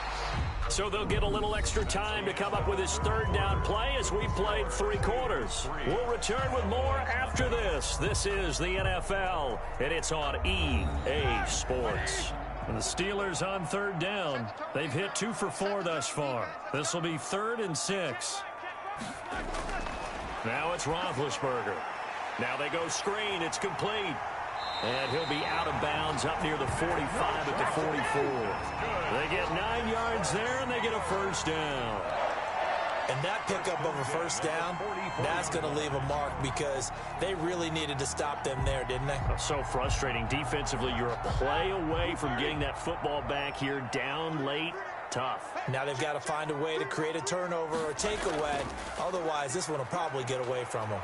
So they'll get a little extra time to come up with his 3rd down play as we played 3 quarters. We'll return with more after this. This is the NFL, and it's on EA Sports. And the Steelers on 3rd down. They've hit 2 for 4 thus far. This will be 3rd and 6. Now it's Roethlisberger. Now they go screen. It's complete. And he'll be out of bounds up near the 45 at the 44. They get 9 yards there, and they get a 1st down. And that pickup of a 1st down, that's going to leave a mark because they really needed to stop them there, didn't they? So frustrating. Defensively, you're a play away from getting that football back here down late. Tough. Now they've got to find a way to create a turnover or takeaway. Otherwise, this one will probably get away from them.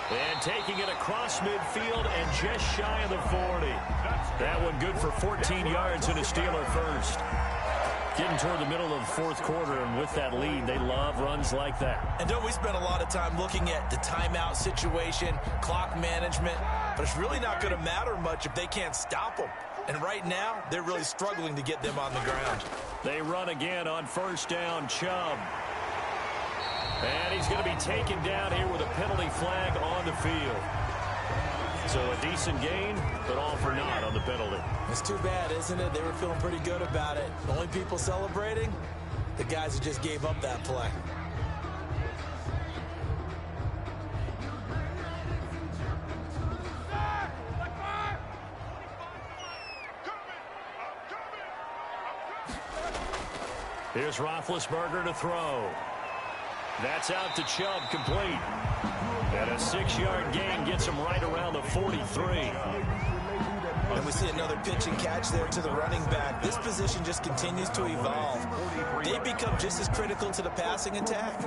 And taking it across midfield and just shy of the 40. That one good for 14 yards and a Steeler 1st. Getting toward the middle of the 4th quarter, and with that lead, they love runs like that. And don't we spend a lot of time looking at the timeout situation, clock management, but it's really not going to matter much if they can't stop them. And right now, they're really struggling to get them on the ground. They run again on 1st down, Chubb. And he's going to be taken down here with a penalty flag on the field. So a decent gain, but all for naught on the penalty. It's too bad, isn't it? They were feeling pretty good about it. The only people celebrating, the guys who just gave up that play. Here's Roethlisberger to throw. That's out to Chubb, complete. And a 6-yard gain gets him right around the 43. And we see another pitch and catch there to the running back. This position just continues to evolve. They become just as critical to the passing attack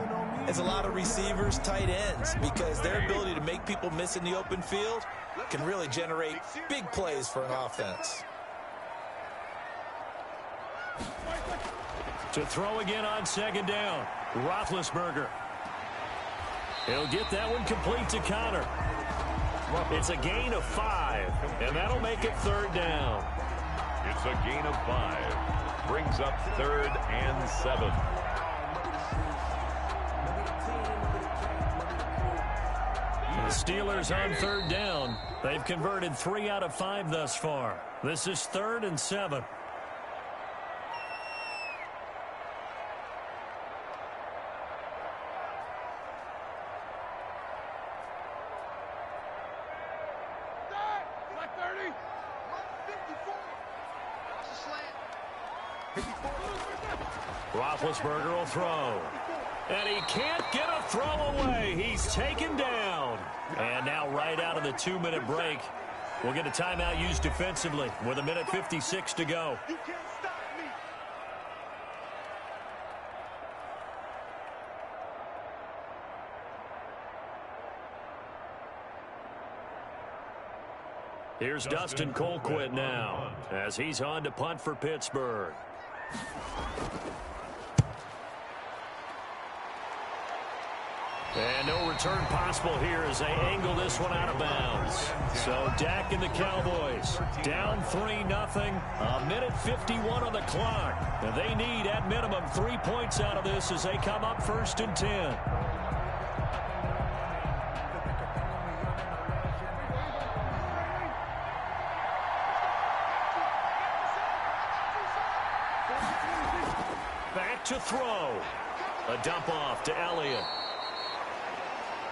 is a lot of receivers, tight ends, because their ability to make people miss in the open field can really generate big plays for an offense. To throw again on second down, Roethlisberger. He'll get that one complete to Connor. It's a gain of 5, and that'll make it third down. It's a gain of 5. Brings up 3rd and 7. The Steelers on third down. They've converted 3 out of 5 thus far. This is 3rd and 7. Roethlisberger will throw. And he can't get a throw away. He's taken down. And now right out of the 2-minute break, we'll get a timeout used defensively with 1:56 to go. You can't stop me. Here's Dustin Colquitt now as he's on to punt for Pittsburgh. And no return possible here as they angle this one out of bounds. So Dak and the Cowboys down 3-0. 1:51 on the clock. And they need at minimum 3 points out of this as they come up 1st and 10. Back to throw. A dump off to Elliott.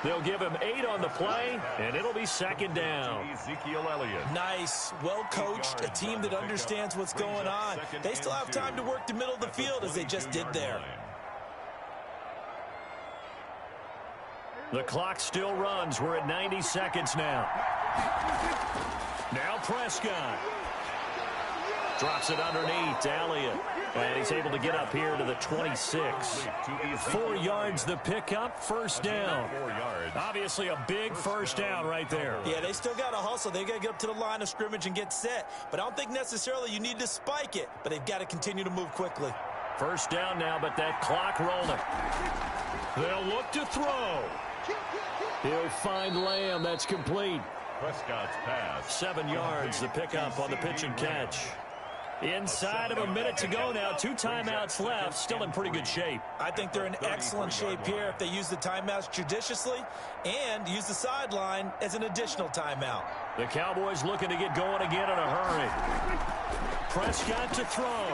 They'll give him 8 on the play, and it'll be 2nd down. Ezekiel Elliott. Nice, well-coached, a team that understands what's going on. They still have time to work the middle of the field as they just did there. The clock still runs. We're at 90 seconds now. Now Prescott. Drops it underneath to Elliott. And he's able to get up here to the 26. 4 yards the pickup, 1st down. Obviously a big 1st down right there. Yeah, they still got to hustle. They got to get up to the line of scrimmage and get set. But I don't think necessarily you need to spike it. But they've got to continue to move quickly. 1st down now, but that clock rolling. They'll look to throw. He'll find Lamb. That's complete. Prescott's pass. 7 yards the pickup on the pitch and catch. Inside of a minute to go now. 2 timeouts left. Still in pretty good shape. I think they're in excellent shape here if they use the timeouts judiciously and use the sideline as an additional timeout. The Cowboys looking to get going again in a hurry. Prescott to throw.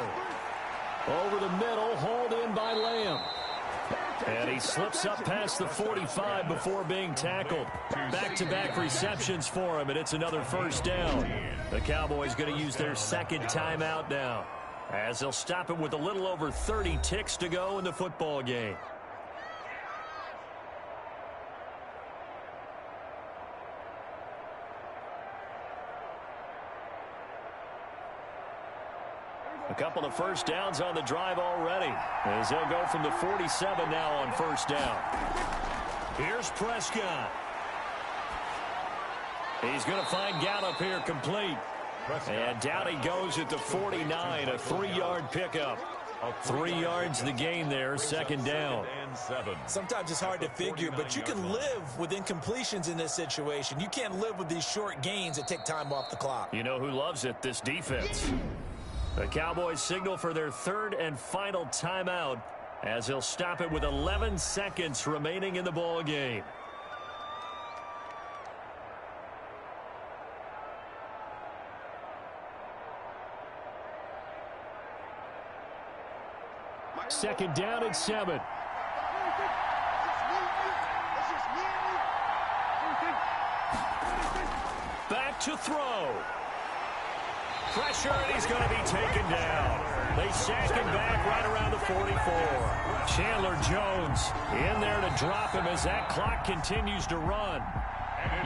Over the middle, hauled in by Lamb. And he slips up past the 45 before being tackled. Back-to-back receptions for him, and it's another 1st down. The Cowboys going to use their 2nd timeout now, as they'll stop it with a little over 30 ticks to go in the football game. A couple of 1st downs on the drive already, as they'll go from the 47 now on 1st down. Here's Prescott. He's going to find Gallup here complete. And down he goes at the 49, a 3-yard pickup. 3 yards the gain there, 2nd down. Sometimes it's hard to figure, but you can live with incompletions in this situation. You can't live with these short gains that take time off the clock. You know who loves it? This defense. The Cowboys signal for their 3rd and final timeout as they'll stop it with 11 seconds remaining in the ball game. Second down and 7. Back to throw. Pressure, and he's going to be taken down. They sack him back right around the 44. Chandler Jones in there to drop him as that clock continues to run.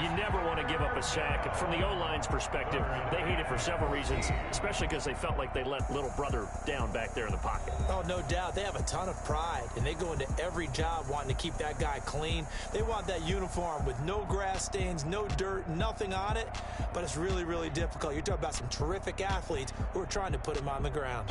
You never want to give up a sack. And from the O-line's perspective, they hate it for several reasons, especially because they felt like they let little brother down back there in the pocket. Oh, no doubt. They have a ton of pride, and they go into every job wanting to keep that guy clean. They want that uniform with no grass stains, no dirt, nothing on it, but it's really, really difficult. You're talking about some terrific athletes who are trying to put him on the ground.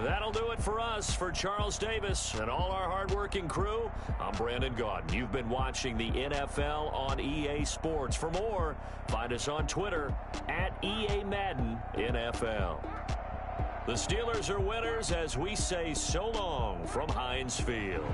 That'll do it for us. For Charles Davis and all our hardworking crew, I'm Brandon Gaudin. You've been watching the NFL on EA Sports. For more, find us on Twitter at EA Madden NFL. The Steelers are winners as we say so long from Heinz Field.